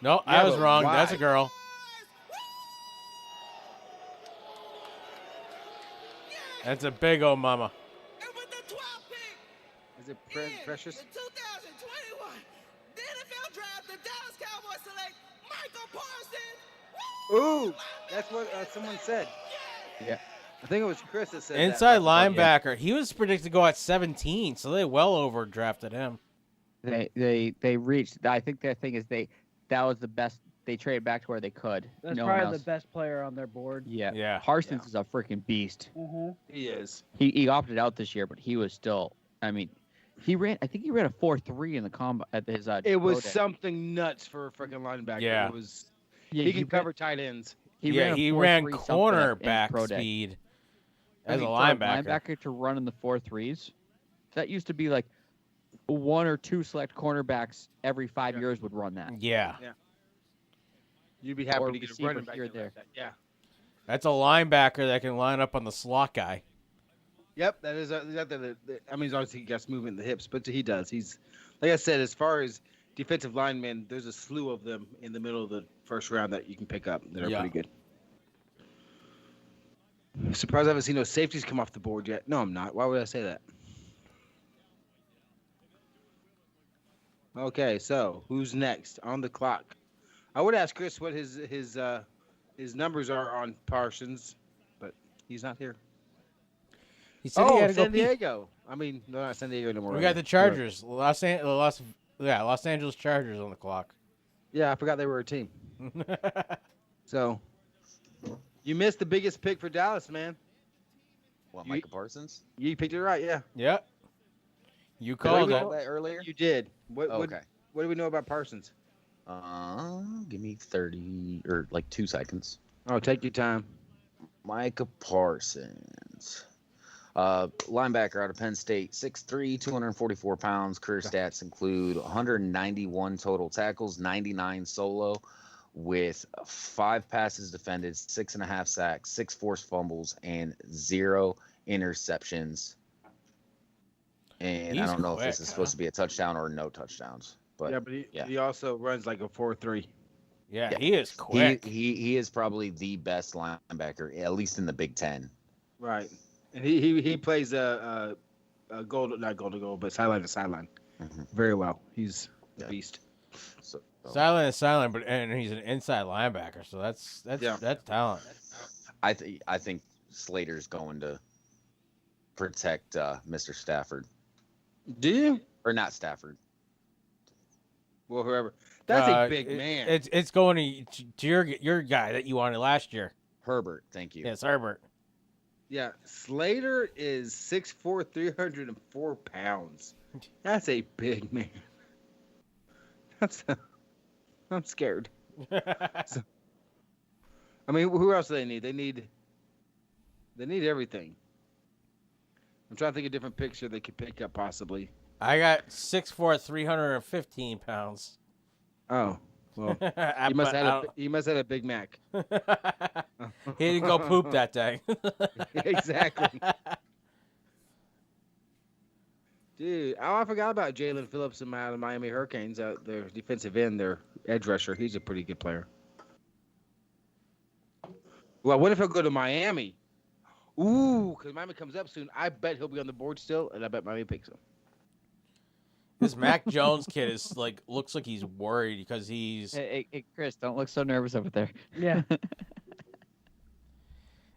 B: No,
L: Yeah,
B: I was
L: but
B: wrong.
L: why?
B: That's a girl. That's a big old mama.
L: Is it Precious?
D: 2021, the NFL draft, the Dallas Cowboys select Michael Parsons.
L: Ooh, that's what someone said.
N: Yeah.
L: I think it was Chris that said
B: Inside
L: that.
B: linebacker. He was predicted to go at 17, so they well overdrafted him.
N: They reached. I think their thing is that was the best. They traded back to where they could.
I: That's
N: No one
I: probably
N: else.
I: the best player on their board.
N: Yeah. Parsons is a freaking beast.
L: He is.
N: He opted out this year, but he was still. I mean, he ran. I think he ran a 4.3 in the combat at his.
L: It was
N: pro day.
L: something nuts for a freaking linebacker.
B: Yeah.
L: It was.
N: Yeah,
L: he can
N: he
L: cover tight ends.
B: He ran
N: 4.3 something
B: cornerback
N: in pro day.
B: speed
N: I
B: as
N: mean,
B: a
N: for
B: linebacker.
N: linebacker to run in the 4.3s, that used to be like one or two select cornerbacks every 5 years would run that.
B: Yeah.
L: You'd be happy
N: Or
L: to get a
N: receiver
L: running back
N: here or
L: like
N: there.
L: that. Yeah.
B: That's a linebacker that can line up on the slot guy.
L: Yep, that is. I mean, obviously he got movement in the hips, but he does. He's like I said, as far as defensive linemen, there's a slew of them in the middle of the first round that you can pick up that are
B: Yeah.
L: pretty good. Surprised I haven't seen no safeties come off the board yet. No, I'm not. Why would I say that? Okay, so who's next on the clock? I would ask Chris what his numbers are on Parsons, but he's not here.
B: He said he had to go
L: San
B: pee.
L: Diego. I mean, no, not San Diego anymore.
B: We got the Chargers, Los Angeles Chargers on the clock.
L: Yeah, I forgot they were a team. So, you missed the biggest pick for Dallas, man.
J: What, Micah Parsons?
L: You picked it right, yeah.
B: Yep. You
J: Did
B: called
J: we
B: it.
J: call that earlier?
L: You did. What
J: Okay.
L: What do we know about Parsons?
J: Give me 30 or like 2 seconds.
L: Oh, take your time.
J: Micah Parsons. Linebacker out of Penn State, 6'3", 244 pounds. Career stats include 191 total tackles, 99 solo, with 5 passes defended, 6.5 sacks, 6 forced fumbles, and 0 interceptions. And I
B: He's
J: don't know if this
B: quick,
J: is supposed to be a touchdown or no touchdowns. But
L: yeah, but he also runs like a 4.3.
B: Yeah, he is quick.
J: He is probably the best linebacker, at least in the Big Ten.
L: Right. And he plays a not goal to goal, but sideline to sideline very well. He's a beast.
J: So,
B: Silent is silent, and he's an inside linebacker, so that's talent.
J: I think Slater's going to protect Mr. Stafford.
L: Do you?
J: Or not Stafford.
L: Well, whoever. That's a big man.
B: It's going to your guy that you wanted last year.
J: Herbert, thank you.
B: Yes, Herbert.
L: Yeah, Slater is 6'4", 304 pounds. That's a big man. I'm scared. So, I mean, who else do they need? They need everything. I'm trying to think of a different picture they could pick up possibly.
B: I got 6'4", 315 pounds.
L: Oh, well, you must have a Big Mac.
B: He didn't go poop that day.
L: Exactly. Dude, I forgot about Jalen Phillips and the Miami Hurricanes. Their defensive end, their edge rusher. He's a pretty good player. Well, what if he'll go to Miami? Ooh, because Miami comes up soon. I bet he'll be on the board still, and I bet Miami picks him.
B: This Mac Jones kid looks like he's worried because he's.
N: Hey, Chris, don't look so nervous over there.
I: Yeah.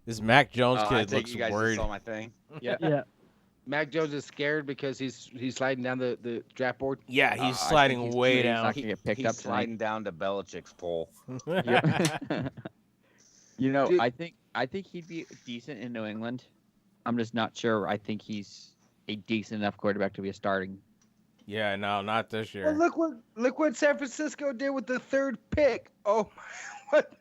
B: This Mac Jones
J: I
B: kid
J: take
B: looks
J: you guys
B: worried.
J: Just saw my thing.
N: Yeah.
I: Yeah.
L: Mac Jones is scared because he's sliding down the draft board.
B: Yeah, he's sliding way down.
J: He's sliding down to Belichick's pole.
N: You know,
L: Dude.
N: I think he'd be decent in New England. I'm just not sure. I think he's a decent enough quarterback to be a starting.
B: Yeah, no, not this year.
L: Well, look what San Francisco did with the 3rd pick. Oh my, what?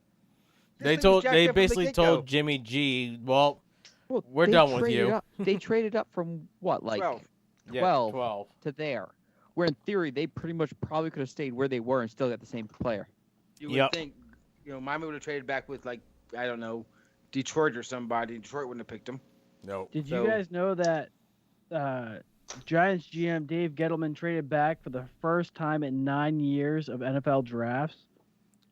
B: They basically told Jimmy G, well, we're
N: they
B: done with
N: traded
B: you.
N: Up, they traded up from what, like
L: 12.
N: 12 to there. Where in theory they pretty much probably could have stayed where they were and still got the same player.
L: You would think, Miami would have traded back with like, I don't know, Detroit or somebody. Detroit wouldn't have picked him.
B: No.
I: Did you guys know that Giants GM Dave Gettleman traded back for the first time in 9 years of NFL drafts?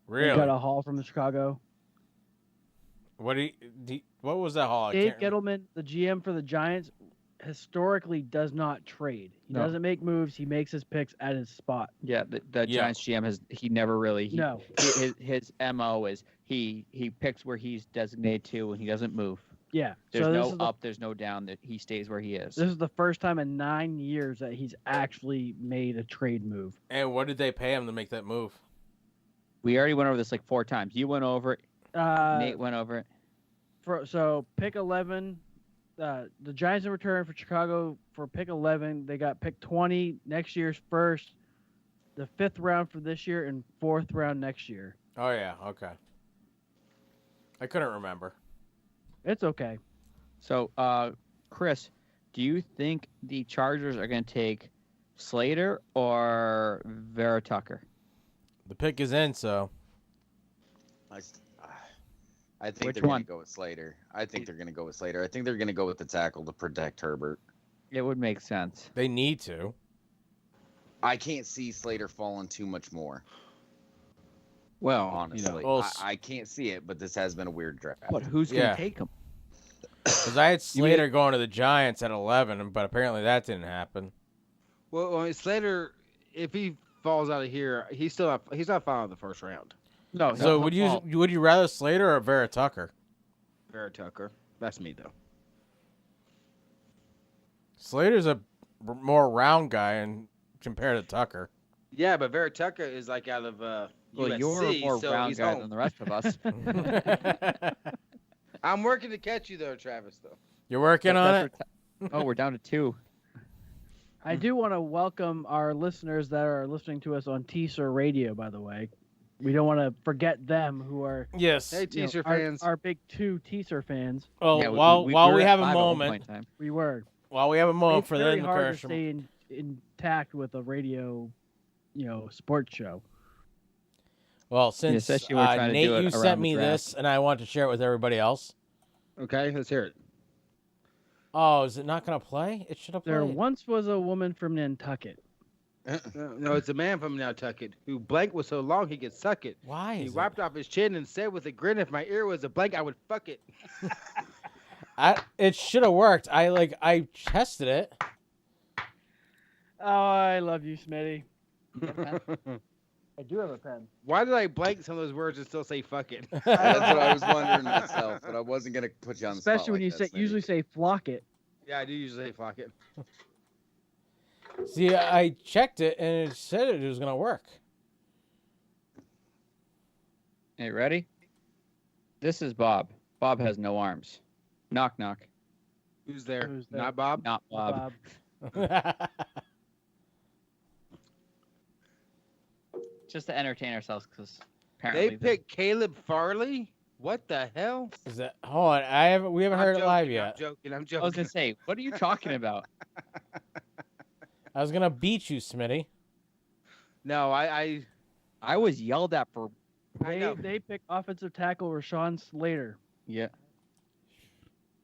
B: Really?
I: He got a haul from Chicago.
B: What was that haul?
I: Dave Gettleman, the GM for the Giants, historically does not trade. He doesn't make moves. He makes his picks at his spot.
N: Yeah, the Giants GM he never really
I: No.
N: His MO is he picks where he's designated to and he doesn't move.
I: Yeah.
N: There's
I: so
N: no up, there's no down. That he stays where he is.
I: This is the first time in 9 years that he's actually made a trade move.
B: And what did they pay him to make that move?
N: We already went over this like 4 times. You went over it. Nate went over it.
I: So pick 11, the Giants in return for Chicago for pick 11. They got pick 20 next year's first, the 5th round for this year, and 4th round next year.
B: Oh yeah, okay. I couldn't remember.
I: It's okay.
N: So, Chris, do you think the Chargers are going to take Slater or Vera Tucker?
B: The pick is in, so.
J: I think
N: Which
J: they're going
N: one?
J: to go with Slater. I think they're going to go with Slater. I think they're going to go with the tackle to protect Herbert.
N: It would make sense.
B: They need to.
J: I can't see Slater falling too much more.
L: Well,
J: honestly, I can't see it, but this has been a weird draft.
N: But who's going to take him?
B: Because I had Slater going to the Giants at 11, but apparently that didn't happen.
L: Well, Slater, if he falls out of here, he's not falling in the 1st round.
N: No.
B: So would you rather Slater or Vera Tucker?
L: Vera Tucker. That's me though.
B: Slater's a more round guy and compared to Tucker.
L: Yeah, but Vera Tucker is like out of
N: Well,
L: USC,
N: you're a more
L: so
N: round
L: he's
N: guy
L: home.
N: than the rest of us.
L: I'm working to catch you though, Travis. Though.
B: You're working on it?
N: Oh, we're down to 2.
I: I do want to welcome our listeners that are listening to us on Teaser Radio, by the way. We don't want to forget them who are
L: Hey, Teaser fans.
I: Our big 2 Teaser fans.
B: Oh,
N: Yeah,
B: while
N: were
B: we
N: at
B: have a
N: 5 at one
B: moment,
N: point in time.
I: We were.
B: while we have a moment
I: It's
B: for
I: very
B: the
I: hard to
B: commercial.
I: stay intact with a radio, sports show.
B: Well, since
N: especially when we're trying to
B: Nate,
N: do it
B: you
N: around
B: sent
N: the
B: me
N: draft.
B: this, and I want to share it with everybody else.
L: Okay, let's hear it.
B: Oh, is it not going to play? It should have played.
I: There once was a woman from Nantucket.
L: No, it's a man from Nantucket who blank was so long he could suck it.
B: Why?
L: He
B: is it?
L: wiped off his chin and said with a grin, "If my ear was a blank, I would fuck it."
B: It should have worked. I tested it.
I: Oh, I love you, Smitty. I do have a pen.
L: Why did I blank some of those words and still say "fuck it"?
J: That's what I was wondering myself, but I wasn't gonna put you on the spot.
I: Especially when you usually say flock it.
L: Yeah, I do usually say "fuck it."
B: See, I checked it, and it said it was going to work.
N: Hey, ready? This is Bob. Bob has no arms. Knock, knock.
L: Who's there?
I: Who's there?
L: Not Bob.
N: Not Bob. Just to entertain ourselves, because apparently
L: They picked Caleb Farley. What the hell?
B: Is that? Hold on, we haven't heard it live yet.
L: I'm joking.
N: I was gonna say, what are you talking about?
B: I was gonna beat you, Smitty.
L: No, I
N: was yelled at for.
I: They picked offensive tackle Rashawn Slater.
N: Yeah.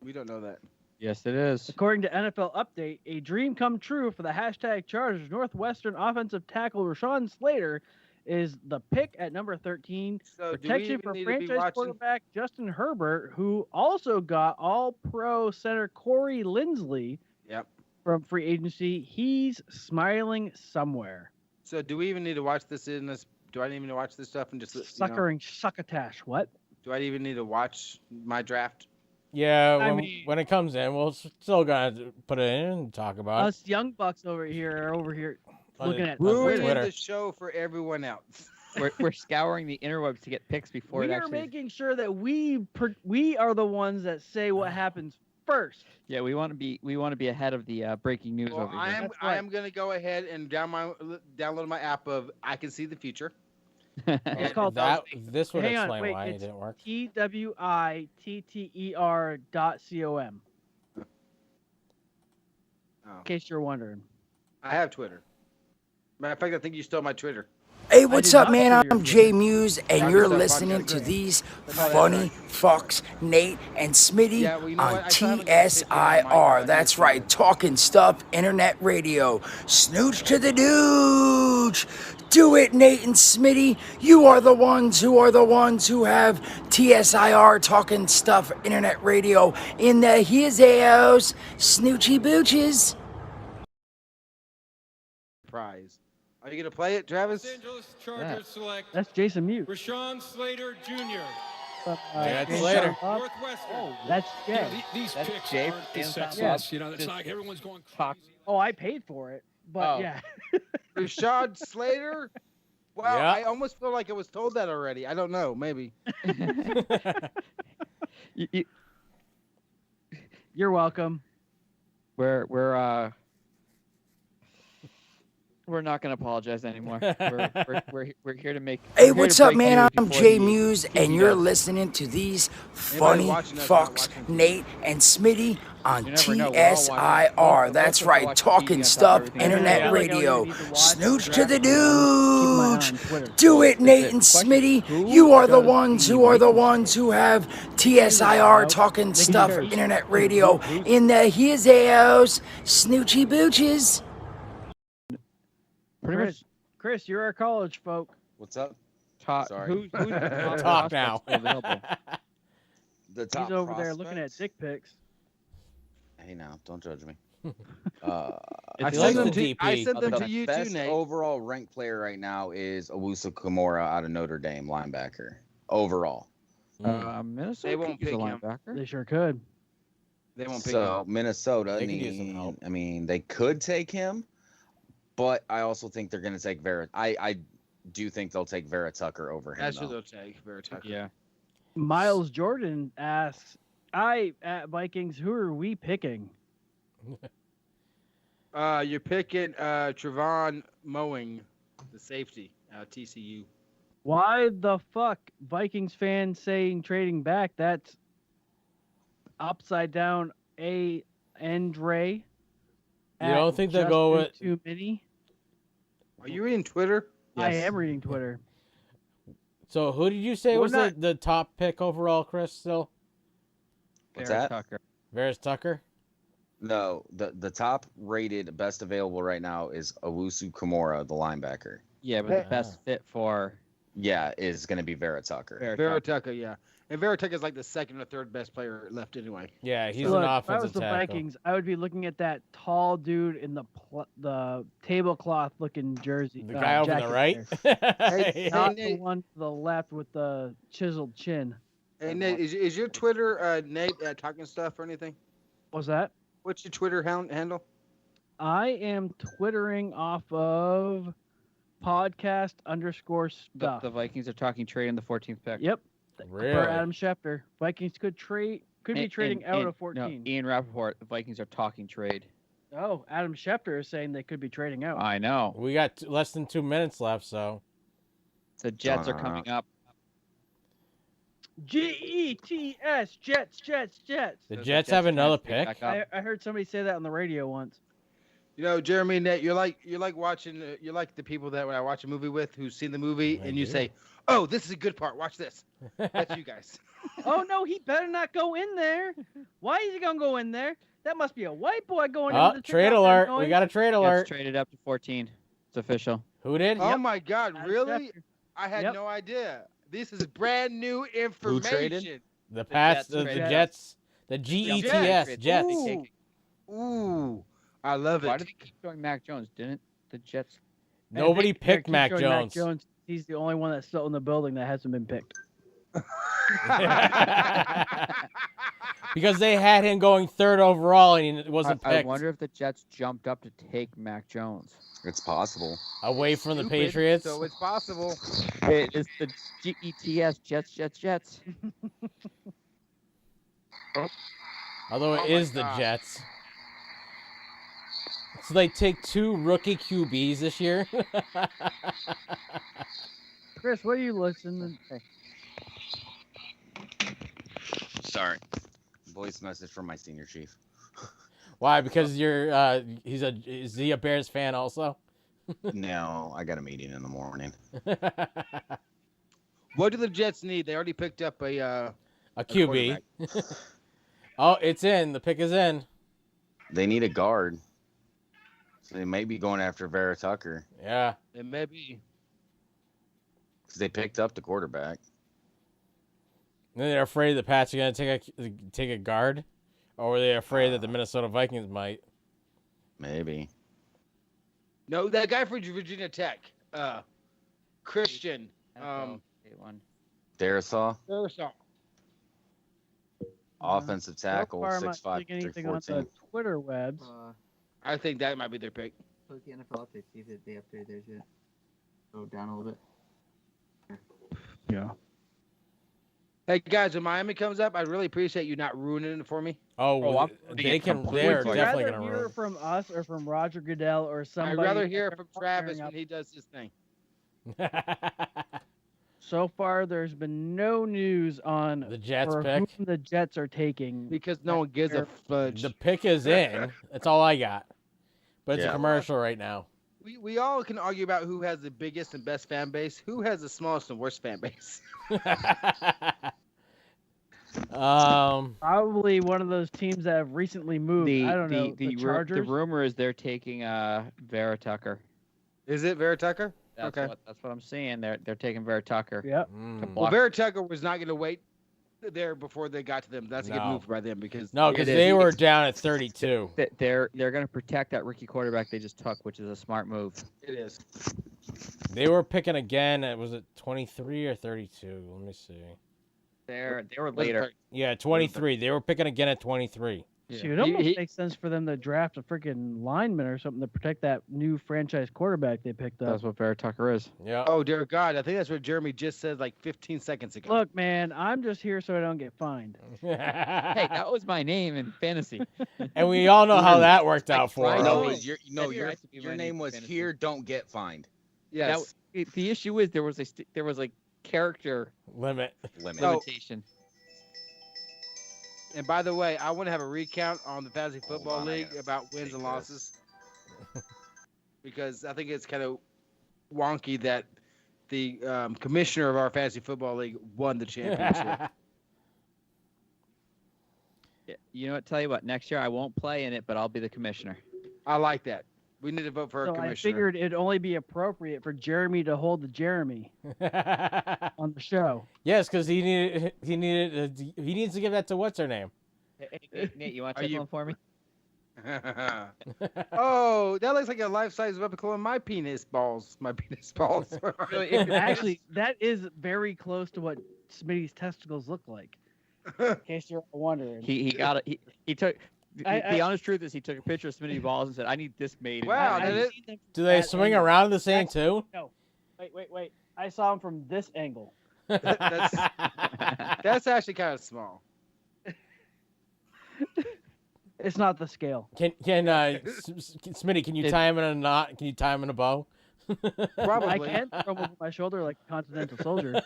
L: We don't know that.
N: Yes, it is.
I: According to NFL Update, a dream come true for the hashtag Chargers. Northwestern offensive tackle Rashawn Slater is the pick at number 13.
L: So do we
I: Protection
L: even
I: for
L: need to be
I: franchise
L: watching-
I: quarterback Justin Herbert, who also got All-Pro center Corey Linsley
L: Yep.
I: from free agency. He's smiling somewhere.
L: So do we even need to watch this in this? Do I even need to watch this stuff and just
I: Suckering succotash. What?
L: Do I even need to watch my draft?
B: Yeah,
I: I
B: when,
I: mean-
B: when it comes in, we'll still gonna put it in and talk about it.
I: Us young bucks over here are looking at
L: Ruining
B: Twitter.
L: the show for everyone else.
N: We're scouring the interwebs to get picks before it
I: We are
N: actually.
I: making sure that we are the ones that say what happens first.
N: Yeah, we want to be ahead of the breaking news
L: Well,
N: over here.
L: I am going to go ahead and download my app of I Can See the Future.
I: It's called
B: This would
I: Hang on,
B: explain
I: wait,
B: why it
I: it's
B: didn't work.
I: TWITTER.com. In case you're wondering.
L: I have Twitter. Matter of fact, I think you stole my Twitter.
P: Hey, what's
I: did
P: up,
I: not
P: man?
I: steal your
P: I'm Jay Muse, and
L: Roger
P: you're
L: Stuff
P: listening
L: Podcast.
P: to these
L: But no, that's
P: funny
L: right.
P: fucks, Nate and Smitty,
L: Yeah, well, you know
P: on
L: what? I still haven't got a picture of my
P: TSIR. That's
L: Twitter.
P: right, Talking Stuff Internet Radio. Snooch to the dooch. Do it, Nate and Smitty. You are the ones who have TSIR Talking Stuff Internet Radio in the his house. Snoochy booches.
L: Prize. Are you going to play it, Travis?
M: Los Angeles Chargers select
I: That's Jason Mute.
M: Rashawn Slater Jr.
B: That's
I: Jason
B: later.
I: Up.
M: Northwestern.
I: That's
Q: You know,
I: Jay.
Q: these
N: That's
Q: picks
N: Jay
Q: aren't the
N: from
Q: sexiest.
I: Yes.
Q: You know, it's
N: Just
Q: like everyone's going
N: talk.
Q: crazy.
I: Oh, I paid for it, but
N: Oh.
I: yeah.
L: Rashad Slater? Wow,
B: Yeah.
L: I almost feel like I was told that already. I don't know, maybe.
I: You're welcome.
N: We're not going to apologize anymore. We're here to make.
P: Hey,
N: we're here
P: what's
N: to
P: up,
N: break
P: man?
N: news
P: I'm
N: before
P: Jay
N: the
P: Muse,
N: TV
P: and you're
N: does.
P: listening to these funny
L: watching us not
P: fucks,
L: watching?
P: Nate and Smitty, on
N: You never know, we're all watching.
P: TSIR.
N: Most
P: That's
N: of us
P: right,
N: watch
P: Talking
N: TV on top of
P: Stuff
N: everything.
P: Internet
I: I feel like I
P: Radio.
I: would need to watch
P: Snooch
I: the
P: to the
I: draft and keep my eye on
P: dooch.
I: Twitter.
P: Do it, Nate and
N: question,
P: Smitty.
N: who
P: You are the
N: does
P: ones
N: the
P: who have TSIR Talking Stuff
I: cares?
P: Internet Radio in the his house. Snoochy booches.
N: Pretty much
I: Chris, you're our college folk.
J: What's up?
N: top.
J: Sorry.
N: Who's the top
B: Talk now.
N: prospects available?
J: The top
I: He's over there looking at
J: prospects?
I: dick pics.
J: Hey, now, don't judge me.
N: If
B: he
L: sent
B: likes
L: them
B: the
L: to, I
B: DP.
L: sent them
J: the
L: to you
J: best
L: too, Nate.
J: overall ranked player right now is Owusu Kimura out of Notre Dame, linebacker. Overall.
N: Minnesota
L: They won't
N: could use a
L: pick him.
N: linebacker.
I: They sure could.
L: They won't pick
J: So
L: him.
J: Minnesota,
B: They could use some help.
J: I mean, they could take him, but I also think they're going to take Vera. I do think they'll take Vera Tucker over him.
L: That's who
J: though.
L: they'll take. Vera Tucker.
N: Yeah.
I: Miles Jordan asks, at Vikings, who are we picking?
L: You're picking Trevon Mowing, the safety, TCU.
I: Why the fuck Vikings fans saying trading back? That's upside down Andre.
B: You don't think they'll go with-
I: too many?
L: Are you reading Twitter?
I: I am reading Twitter.
B: So who did you say
I: We're
B: was
I: not-
B: the top pick overall, Chris? Still,
J: What's
N: Vera
J: that?
N: Tucker.
B: Veris Tucker.
J: No, the top rated best available right now is Owusu Kimura, the linebacker.
N: Yeah, but the best fit for
J: Yeah, is going to be Vera Tucker.
L: Vera Tucker, yeah. And Vera Tucker is like the second or third best player left anyway.
B: Yeah, he's
I: Look,
B: an
I: if I was
B: offensive
I: the
B: tackle.
I: Vikings, I would be looking at that tall dude in the tablecloth looking jersey.
B: The guy over on the
I: jacket
B: right.
I: there.
L: Hey,
I: Not
L: Nate.
I: the one to the left with the chiseled chin.
L: Hey, Nate, is your Twitter Nate talking stuff or anything?
I: What's that?
L: What's your Twitter handle?
I: I am twittering off of podcast _ stuff.
N: the Vikings are talking trade in the 14th pick.
I: Yep.
B: Really?
I: For Adam Schefter. Vikings could be trading out of
N: No,
I: 14.
N: Ian Rappaport, the Vikings are talking trade.
I: Oh, Adam Schefter is saying they could be trading out.
N: I know.
B: We got less than 2 minutes left, so
N: The Jets are coming up.
I: Jets, Jets.
B: the
N: So
B: Jets have
N: are
B: another
N: trying to
B: pick.
N: pick back up.
I: I heard somebody say that on the radio once.
L: You know, Jeremy and Nate, you're like watching. You're like the people that when I watch a movie with who's seen the movie,
B: I
L: and you
B: do.
L: say, "Oh, this is a good part. Watch this." That's you guys.
I: Oh no, he better not go in there. Why is he gonna go in there? That must be a white boy going
B: Oh,
I: into the
B: trade
I: out there
B: alert.
I: going-
B: We got a trade
N: Jets
B: alert.
N: traded up to 14. It's official.
B: Who did?
L: Oh my God,
I: Adam
L: really?
I: Schefter.
L: I had
I: Yep.
L: no idea. This is brand new information.
B: The Pats,
N: Jets
B: the
N: traded.
B: Jets, the GETS,
N: Jets.
B: Jets.
L: Ooh. Ooh, I love
N: Why
L: it.
N: did they keep showing Mac Jones? Didn't the Jets?
B: Nobody
I: They're
B: picked
I: keep
B: Mac
I: showing
B: Jones.
I: He's the only one that's still in the building that hasn't been picked.
B: because they had him going 3rd overall and he wasn't
N: I
B: picked.
N: wonder if the Jets jumped up to take Mac Jones.
J: It's possible.
B: Away from the
L: Stupid,
B: Patriots.
L: So it's possible.
N: It's the Jets, Jets.
B: Although it
L: Oh my
B: is the
L: God.
B: Jets. So they take 2 rookie QBs this year.
I: Chris, what are you listening to?
J: Sorry. Voice message from my senior chief.
B: Why? Because you're is he a Bears fan also?
J: No, I got a meeting in the morning.
L: What do the Jets need? They already picked up
B: A QB.
L: quarterback.
B: Oh, it's in. The pick is in.
J: They need a guard. So they may be going after Vera Tucker
B: Yeah.
L: It may be.
J: because they picked up the quarterback.
B: And they're afraid the Pats are going to take a guard, or were they afraid that the Minnesota Vikings might?
J: Maybe.
L: No, that guy from Virginia Tech, Christian.
N: One.
J: Darisaw,
L: Darisaw.
J: offensive tackle,
I: So far, I'm not
J: 6'5",
I: seeing anything on
J: 314.
I: the Twitter webs.
L: I think that might be their pick.
K: Look the NFL update, see if they updated theirs yet. Go down a little bit.
I: Yeah.
L: Hey guys, when Miami comes up, I really appreciate you not ruining it for me.
B: Oh,
N: I'm
B: they can.
N: completely
B: They're
I: Would you
B: definitely
I: rather
B: going to
I: hear
B: ruin.
I: from us or from Roger Goodell or
L: I'd
I: somebody?
L: rather hear it from
I: partnering
L: Travis
I: up?
L: when he does his thing.
I: So far, there's been no news on
B: The Jets
I: for
B: pick?
I: whom the Jets are taking.
L: Because no one gives a fudge.
B: The pick is in. That's all I got. But it's a
J: Yeah.
B: commercial right now.
L: We all can argue about who has the biggest and best fan base. Who has the smallest and worst fan base?
I: Probably one of those teams that have recently moved. I don't know. The Chargers.
N: The rumor is they're taking Vera Tucker.
L: Is it Vera Tucker?
N: That's
L: Okay.
N: That's what I'm saying. They're taking Vera Tucker.
I: Yep.
L: Well, Vera Tucker was not going to wait there before they got to them. That's a good
B: No.
L: move by them because
B: No, because
N: It is.
B: they were down at 32.
N: They're going to protect that rookie quarterback they just took, which is a smart move.
L: it is.
B: They were picking again. Was it 23 or 32? Let me see.
N: They were later.
B: Yeah, 23. They were picking again at 23.
I: Shoot, it almost makes sense for them to draft a freaking lineman or something to protect that new franchise quarterback they picked up.
N: That's what Vera Tucker is.
B: Yeah.
L: Oh dear God! I think that's what Jeremy just said like 15 seconds ago.
I: Look, man, I'm just here so I don't get fined.
N: Hey, that was my name in fantasy.
B: And we all know how that worked out for
N: tried
B: us.
J: No,
N: Oh,
J: it was your
N: that tried to be
J: your
N: my
J: name
N: name
J: was
N: fantasy.
J: here. Don't get fined.
L: Yes.
N: The issue is there was a character
B: Limit.
J: Limit.
L: No.
N: limitation.
L: And by the way, I want to have a recount on the Fantasy Football
J: on, I
L: League
J: gotta
L: about wins
J: take
L: and
J: this.
L: losses because I think it's kind of wonky that the commissioner of our Fantasy Football League won the championship.
N: Yeah, you know what? Tell you what. Next year I won't play in it, but I'll be the commissioner.
L: I like that. We need to vote for
I: So
L: a
I: I
L: commissioner.
I: figured it'd only be appropriate for Jeremy to hold the Jeremy on the show.
B: Yes, because he needs to give that to what's her name.
N: Hey, Nate, you want to
L: Are
N: take
L: you-
N: one for me?
L: Oh, that looks like a life-size replica of my penis balls. My penis balls.
I: Actually, that is very close to what Smitty's testicles look like. In case you're wondering.
N: He got it. He took. The
I: I-
N: honest truth is he took a picture of Smitty Balls and said, "I need this made."
L: Wow,
I: I've
L: that is-
I: seen them
B: Do they
I: at
B: swing
I: angles.
B: around the same too?
I: No. Wait. I saw him from this angle.
L: that's actually kind of small.
I: It's not the scale.
B: Can Smitty? Can you tie him in a knot? Can you tie him in a bow?
L: Probably.
I: I can throw him over my shoulder like a continental soldier.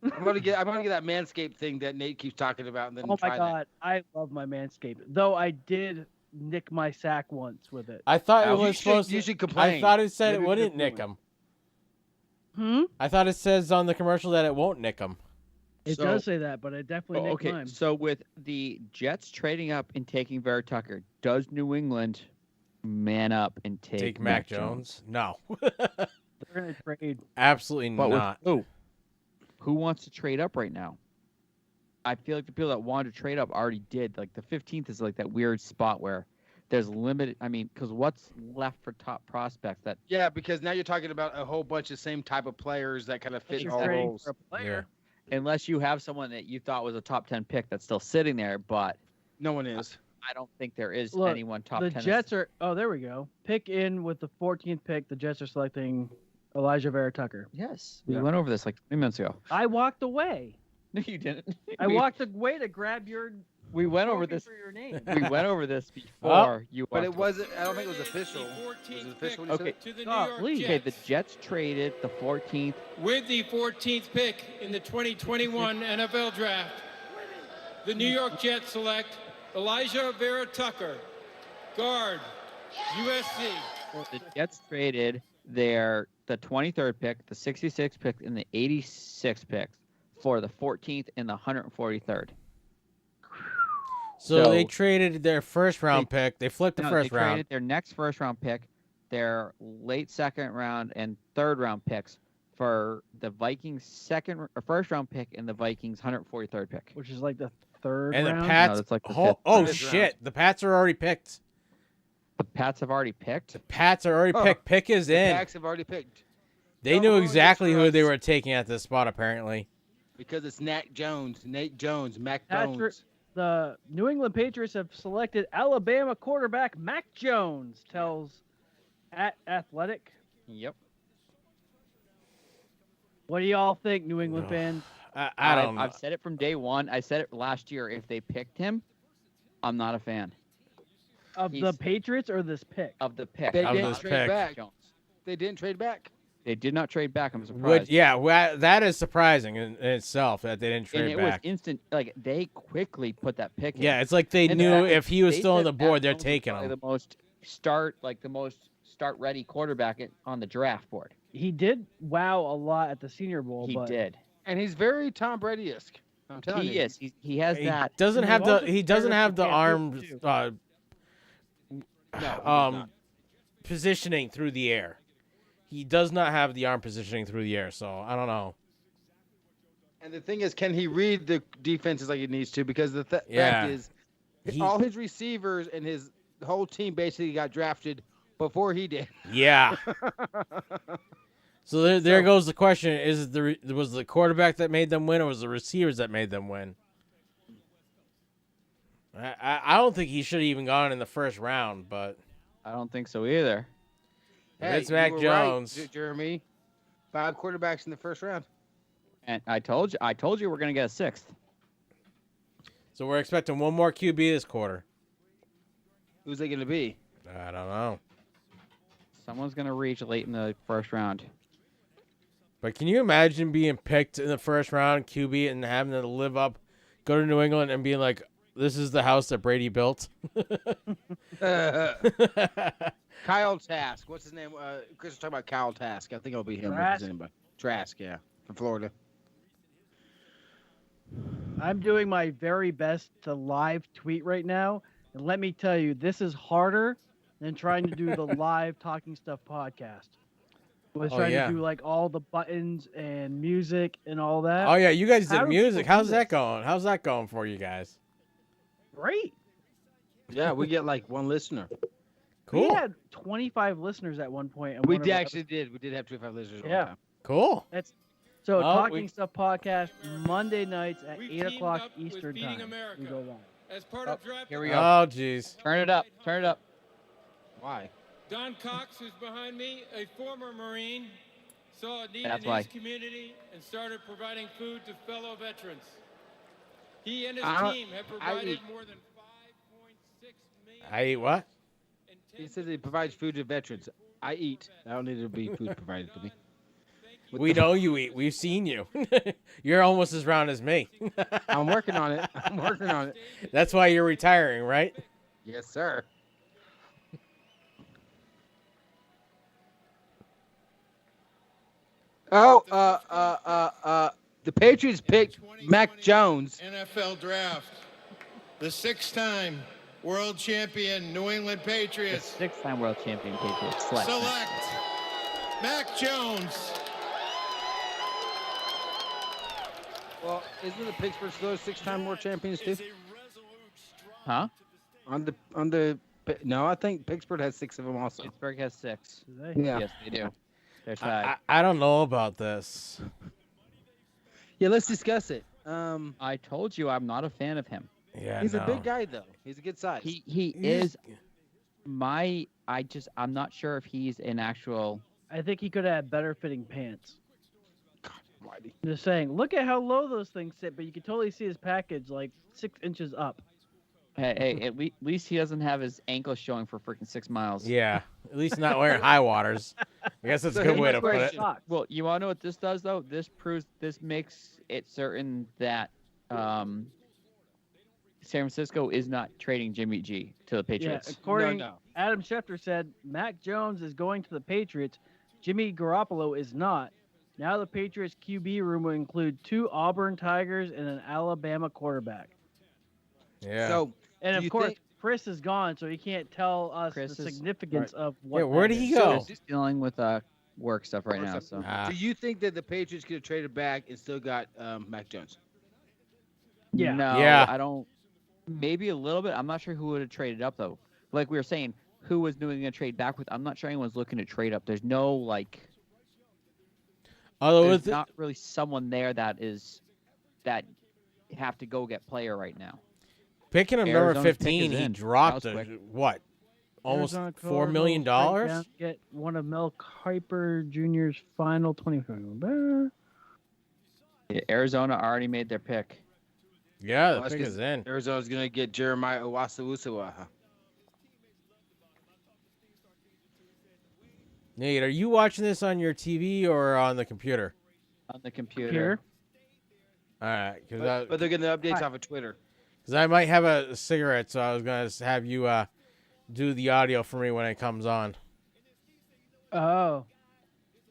L: I'm gonna get that Manscaped thing that Nate keeps talking about, and then
I: Oh
L: try
I: my God, I love my Manscaped. Though I did nick my sack once with it.
B: I thought it
L: You
B: was
L: should-
B: supposed
L: you
B: to.
L: should complain.
B: I thought it said
L: Maybe
B: it
L: we
B: wouldn't
L: could
B: nick
L: ruin
B: him. I thought it says on the commercial that it won't nick him.
I: It
N: So-
I: does say that, but I definitely nicked
N: okay,
I: mine.
N: so with the Jets trading up and taking Vera Tucker, does New England man up and take
B: Mac Jones? No,
I: They're gonna trade.
B: absolutely
N: But
B: not.
N: with who wants to trade up right now? I feel like the people that wanted to trade up already did. Like the 15th is like that weird spot where there's limited. I mean, because what's left for top prospects? That
L: Yeah, because now you're talking about a whole bunch of same type of players that kind of fit
I: You're
L: all
I: trading
L: roles.
I: for a player.
N: unless you have someone that you thought was a top 10 pick that's still sitting there, but
L: no one is.
N: I don't think there is
I: Look,
N: anyone top
I: the
N: 10.
I: Jets are. Oh, there we go. Pick in with the 14th pick. The Jets are selecting Elijah Vera Tucker.
N: Yes, we went over this like 20 minutes ago.
I: I walked away.
N: No, you didn't.
I: I walked away to grab your.
N: We went over
I: trophy
N: this.
I: for your name.
N: We went over this before you.
L: But it
N: walked
L: wasn't. I don't think it was official. Was it official? When you
N: Okay.
L: said it?
K: To the
I: Oh,
K: New York
I: please.
N: Okay,
K: Jets.
N: the Jets traded the 14th.
M: With the 14th pick in the 2021 NFL Draft, the New York Jets select Elijah Vera Tucker, guard, USC.
N: The Jets traded the 23rd pick, the 66th pick, and the 86th pick for the 14th and the 143rd.
B: So they traded their first round pick. They flipped the first
N: they
B: round.
N: traded their next first round pick, their late second round and third round picks for the Vikings' first round pick and the Vikings' 143rd pick.
I: Which is like the third
B: And
I: round.
B: the Pats.
N: No, that's like the
B: oh,
N: fifth-
B: oh
N: fifth
B: shit!
N: round.
B: The Pats are already picked.
N: The Pats have already picked.
B: The Pats are already
L: Oh,
B: picked. Pick is
L: The
B: in.
L: Packs have already picked
B: They
L: No,
B: knew
L: only
B: exactly
L: for
B: who they
L: us.
B: were taking at this spot. Apparently.
L: because it's Nate Jones, Mac
I: Patrick,
L: Jones.
I: the New England Patriots have selected Alabama quarterback Mac Jones. Tells Athletic.
N: Yep.
I: What do y'all think, New England fans?
B: I don't know.
N: I've said it from day one. I said it last year. If they picked him, I'm not a fan
I: Of the
N: He's-
I: Patriots or this pick?
N: of the pick.
L: They
B: Of
L: didn't
B: this
L: trade
B: pick.
L: back.
N: Jones.
L: They didn't trade back.
N: They did not trade back. I'm surprised.
B: Which, yeah, that is surprising in itself that they didn't
N: and
B: trade
N: it
B: back.
N: was instant. Like they quickly put that pick in.
B: Yeah, it's like they
N: And
B: knew
N: that-
B: if he was
N: they
B: still on
N: said
B: the
N: Mac
B: board, they're
N: Jones was
B: taking
N: probably
B: him.
N: The most start ready quarterback on the draft board.
I: He did wow a lot at the Senior Bowl.
N: He
I: but
N: did.
L: And he's very Tom Brady-esque. I'm telling
N: He
L: you.
N: is. He has
B: He
N: that.
B: doesn't
I: He
B: have the
I: wasn't
B: he doesn't
I: very
B: have the
I: competitive,
B: arm
I: too.
B: positioning through the air. He does not have the arm positioning through the air, so I don't know.
L: And the thing is, can he read the defenses like he needs to? Because the
B: Yeah.
L: fact is,
B: He-
L: all his receivers and his whole team basically got drafted before he did.
B: Yeah. So there goes the question: Is it was the quarterback that made them win, or was the receivers that made them win? I don't think he should have even gone in the first round, but
N: I don't think so either.
B: if it's
L: you
B: Mac
L: were
B: Jones.
L: right, Jeremy. 5 quarterbacks in the first round.
N: And I told you we're gonna get a sixth.
B: So we're expecting one more QB this quarter.
L: Who's they going to be?
B: I don't know.
N: Someone's gonna reach late in the first round.
B: But can you imagine being picked in the first round, QB, and having to live up, go to New England, and being like, "This is the house that Brady built."
L: Kyle Trask. What's his name? Chris was talking about Kyle Trask. I think it'll be him.
I: Trask?
L: represented by- Trask, yeah, from Florida.
I: I'm doing my very best to live tweet right now. And let me tell you, this is harder than trying to do the live Talking Stuff podcast. Was
B: Oh,
I: trying
B: yeah.
I: to do like all the buttons and music and all that.
B: Oh yeah, you guys
I: How
B: did
I: do
B: music.
I: people do
B: How's that
I: this?
B: going? How's that going for you guys?
I: Great.
L: Yeah, we get like one listener.
B: Cool.
I: We had 25 listeners at one point. And
L: We
I: one of our-
L: actually did. We did have 25 listeners. at one
I: Yeah.
L: time.
B: Cool.
I: That's so
B: Oh,
I: Talking
B: we-
I: Stuff podcast Monday nights at
M: We
I: 8
M: teamed
I: o'clock
M: up with
I: Eastern
M: Feeding
I: time.
M: America.
I: We go live.
M: As part of draft,
N: Here we go.
B: Oh jeez.
N: Turn it up. Turn it up.
L: Why?
M: Don Cox, who's behind me, a former Marine, saw a need
N: That's
M: in
N: why.
M: his community and started providing food to fellow veterans. He and his
L: I-
M: team have
L: I
M: provided
L: eat.
M: more than 5.6 million.
B: I eat what?
L: He says he provides food to veterans. I eat. I don't need to be food provided to me. What
B: We
L: the-
B: know you eat. We've seen you. You're almost as round as me.
L: I'm working on it. I'm working on it.
B: That's why you're retiring, right?
L: Yes, sir. Oh, the Patriots picked Mac Jones.
O: NFL Draft. The 6-time world champion New England
N: The
O: Patriots
N: six-time world champion Patriots select.
O: select Mac Jones.
L: Well, isn't the Pittsburgh Steelers 6-time world champions too?
N: Huh?
L: No, I think Pittsburgh has 6 of them also.
N: Pittsburgh has 6.
L: Yeah.
N: Yes, they do. They're tied.
B: I don't know about this.
L: Yeah, let's discuss it.
N: I told you I'm not a fan of him.
B: Yeah,
L: He's a big guy though. He's a good size.
N: He is I'm not sure if he's an actual.
I: I think he could have had better fitting pants.
L: God almighty.
I: Just saying, look at how low those things sit, but you can totally see his package like 6 inches up.
N: Hey, at least he doesn't have his ankles showing for freaking 6 miles.
B: Yeah, at least not wearing high waters. I guess that's a good way to put it.
N: Well, you want to know what this does though? This makes it certain that San Francisco is not trading Jimmy G to the Patriots.
I: Yeah, according Adam Schefter said, Mac Jones is going to the Patriots. Jimmy Garoppolo is not. Now the Patriots QB room will include 2 Auburn Tigers and an Alabama quarterback.
B: Yeah.
L: So,
I: and
L: do
I: of
L: you
I: course,
L: think-
I: Chris is gone, so he can't tell us
N: Chris
I: the
N: is-
I: significance of what.
B: Yeah, where
I: that
B: did he
I: is.
B: go?
N: He's dealing with work stuff right now. So
L: Do you think that the Patriots could have traded back and still got Mac Jones?
I: Yeah.
N: No,
B: Yeah.
N: I don't. Maybe a little bit. I'm not sure who would have traded up though. Like we were saying, who was doing a trade back with? I'm not sure anyone's looking to trade up. There's no like.
B: Although
N: There's
B: with
N: not really someone there that have to go get player right now.
B: picking him number
N: Arizona's pick
B: 15,
N: is
B: he
N: in.
B: dropped
N: That was quick.
B: what? Almost
I: Arizona
B: $4 million.
I: Cardinals break down, Get one of Mel Kiper Jr.'s final 2021.
N: Yeah, Arizona already made their pick.
B: Yeah, the
L: Well, that's
B: pick
L: 'cause
B: is in.
L: Arizona's gonna get Jeremiah Owusu-Usawa.
B: Nate, are you watching this on your TV or on the computer?
N: On the computer.
I: Here.
B: All right, because
L: But they're getting the updates off of Twitter.
B: I might have a cigarette, so I was gonna have you do the audio for me when it comes on.
I: Oh.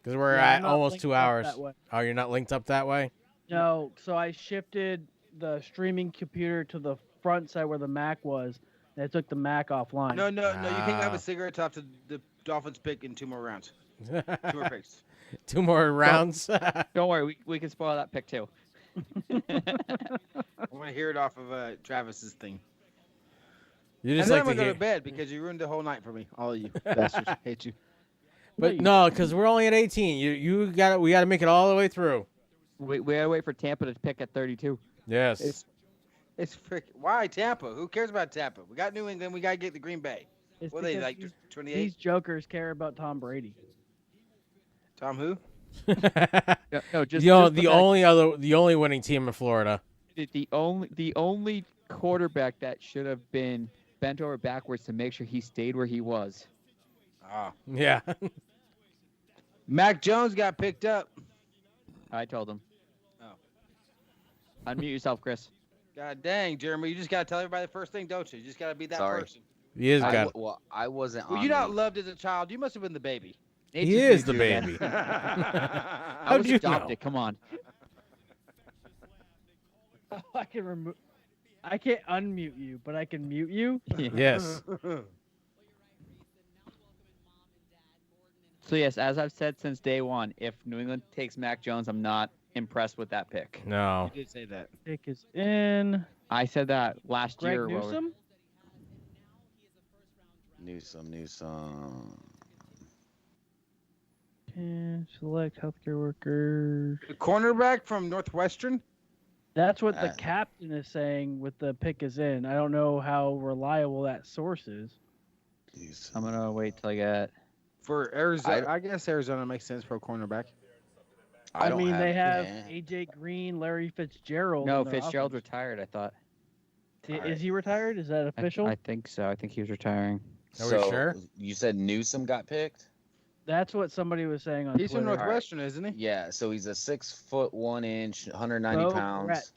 B: Because we're
I: Yeah, I'm
B: at
I: not
B: almost
I: linked
B: 2
I: up
B: hours.
I: that way.
B: Oh, you're not linked up that way?
I: No, so I shifted the streaming computer to the front side where the Mac was, and I took the Mac offline.
L: No, you can't have
B: Ah.
L: a cigarette top to the Dolphins pick in 2 more rounds. 2 more picks.
B: 2 more rounds.
N: Don't worry, we can spoil that pick too.
L: I want to hear it off of Travis's thing.
B: You
L: And
B: just
L: then
B: like
L: I'm
B: to
L: gonna go
B: hear.
L: to bed because you ruined the whole night for me. All of you bastards. Hate you.
B: But no, because we're only at 18. We got to make it all the way through.
N: We gotta wait for Tampa to pick at 32.
B: Yes.
L: It's why Tampa? Who cares about Tampa? We got New England. We gotta get the Green Bay.
I: It's
L: What are they
I: because
L: like?
I: these
L: 28.
I: These jokers care about Tom Brady.
L: Tom who?
N: No, just
B: the only winning team in Florida.
N: the only quarterback that should have been bent over backwards to make sure he stayed where he was.
L: Ah.
B: Yeah.
L: Mac Jones got picked up.
N: I told him.
L: Oh.
N: Unmute yourself, Chris.
L: God dang, Jeremy, you just gotta tell everybody the first thing, don't you? You just gotta be that
J: Sorry.
L: person.
B: He is
J: I,
B: got.
J: well, I wasn't
L: Were
J: on
L: you not
J: the-
L: loved as a child? You must have been the baby.
N: Nate
B: He
N: just
B: is the
N: moved you again.
B: baby.
N: I
B: How'd
N: was
B: you
N: adopted.
B: know?
N: Come on.
I: I can remove. I can't unmute you, but I can mute you.
B: Yes.
N: So yes, as I've said since day one, if New England takes Mac Jones, I'm not impressed with that pick.
B: No.
L: You did say that.
I: Pick is in.
N: I said that last
I: Greg
N: year.
I: Newsome.
J: Newsome.
I: And select healthcare workers.
L: The cornerback from Northwestern.
I: That's what the captain is saying with the pick is in. I don't know how reliable that source is.
N: I'm gonna wait till I get.
L: For Arizona, I guess Arizona makes sense for a cornerback.
I: I mean, they have AJ Green, Larry Fitzgerald.
N: No,
I: in their
N: Fitzgerald
I: offense.
N: retired. I thought.
I: Is he retired? Is that official?
N: I think so. I think he was retiring.
J: So you said Newsome got picked?
I: That's what somebody was saying on
L: He's
I: Twitter.
L: from Northwestern, isn't he?
J: Yeah, so he's a 6'1", 190
I: Bo
J: pounds,
I: Gretsch.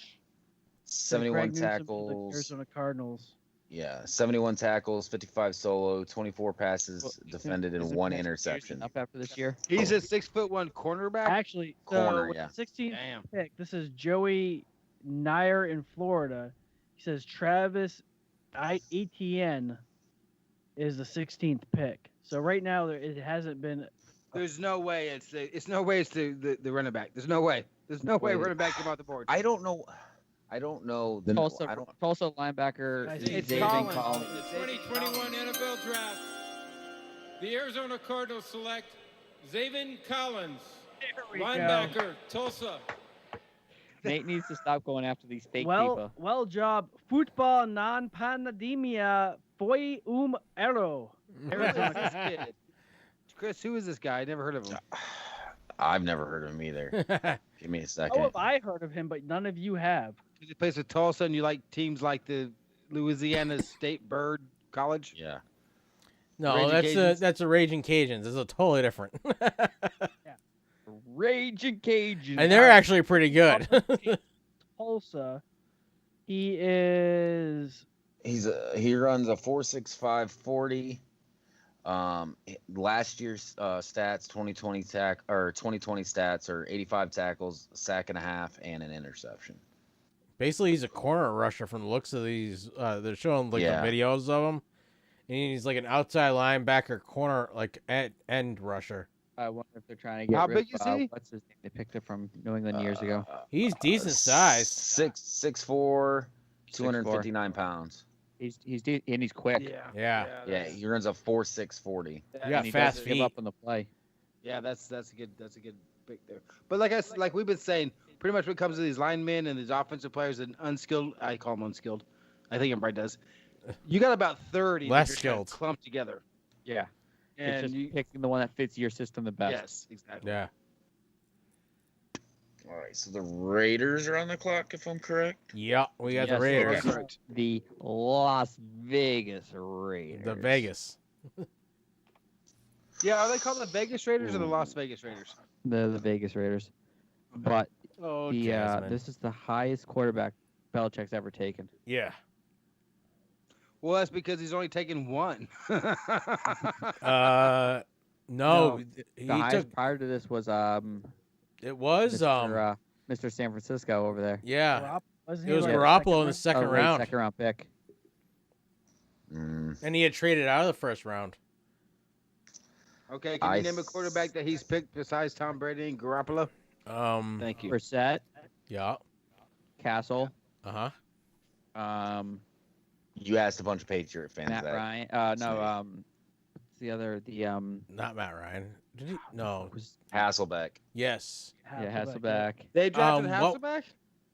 J: 71
I: Greg Newsome for the
J: tackles.
I: Arizona Cardinals.
J: Yeah, 71 tackles, 55 solo, 24 passes defended, and 1 interception.
N: Up after this year.
L: He's a 6'1" cornerback.
I: Actually,
J: Corner,
I: so with
J: yeah.
I: the 16th
L: Damn.
I: pick, this is Joey Nair in Florida. He says Travis Etienne is the 16th pick. So right now it hasn't been.
L: There's no way it's the running back. There's no way. There's no way running back came off the board.
J: I don't know. I don't know. The,
N: Tulsa,
J: I don't,
N: Tulsa linebacker
L: It's
N: Xavier
L: Collins.
N: Collins.
M: The 2021 NFL Draft, the Arizona Cardinals select Zaven Collins,
I: we go.
M: linebacker, Tulsa.
N: Nate needs to stop going after these fake
I: Well,
N: people.
I: well job. Football non pandemia foi erro.
L: Arizona. Chris, who is this guy? I never heard of him.
J: I've never heard of him either. Give me a
I: How
J: second.
I: have I heard of him, but none of you have?
L: He plays with Tulsa, and you like teams like the Louisiana State Bird College?
J: Yeah.
B: No,
L: Raging
B: that's a Raging Cajuns. This is totally different.
N: Raging Cajun.
B: And they're actually pretty good.
I: Tulsa. He is.
J: He runs a 4.65 40. Last year's stats, 2020 stats are 85 tackles, a sack and a half, and an interception.
B: Basically, he's a corner rusher from the looks of these. They're showing like the videos of him, and he's like an outside linebacker, corner like end rusher.
N: I wonder if they're trying to get
L: How
N: rid
L: big
N: of,
L: is he?
N: what's his name? They picked it from New England years ago.
B: He's decent size.
J: 6'4", 259 pounds.
N: He's and he's quick.
B: Yeah.
J: He runs a 4.6 40.
B: You got
N: And he
B: fast
N: doesn't give
B: feet.
N: up on the play.
L: Yeah, that's a good pick there. But like we've been saying, pretty much when it comes to these linemen and these offensive players and unskilled, I call them unskilled. I think everybody does. You got about 30 that
B: Less
L: you're trying to
B: skilled.
L: clump together.
N: Yeah. It's
L: And
N: just
L: you,
N: picking the one that fits your system the best.
L: yes, exactly.
B: Yeah.
J: All right, so the Raiders are on the clock, if I'm correct.
B: Yeah, we got the
N: Yes,
B: Raiders.
L: That's right.
N: The Las Vegas Raiders.
B: The Vegas.
L: Yeah, are they called the Vegas Raiders or the Las Vegas Raiders?
N: The Vegas Raiders. But
B: Oh,
N: the
B: Jasmine.
N: this is the highest quarterback Belichick's ever taken.
B: Yeah.
L: Well, that's because he's only taken one.
B: No, he
N: The highest
B: took.
N: prior to this was
B: It was
N: Mr. San Francisco over there.
B: yeah.
I: Wasn't
B: It
I: he
B: was
I: like
B: Garoppolo in the
I: second
B: second
N: A late
B: round,
N: second round pick.
B: and he had traded out of the first round.
L: Okay, can you name a quarterback that he's picked besides Tom Brady and Garoppolo? Thank you.
N: Brissett,
B: Yeah.
N: Castle,
B: Uh huh.
J: You asked a bunch of Patriot fans
N: Matt
J: that.
N: Ryan. What's the other?
B: Not Matt Ryan. Did he? No.
J: Hasselbeck.
B: Yes.
N: Yeah, Hasselbeck.
L: They drafted
B: what-
L: Hasselbeck?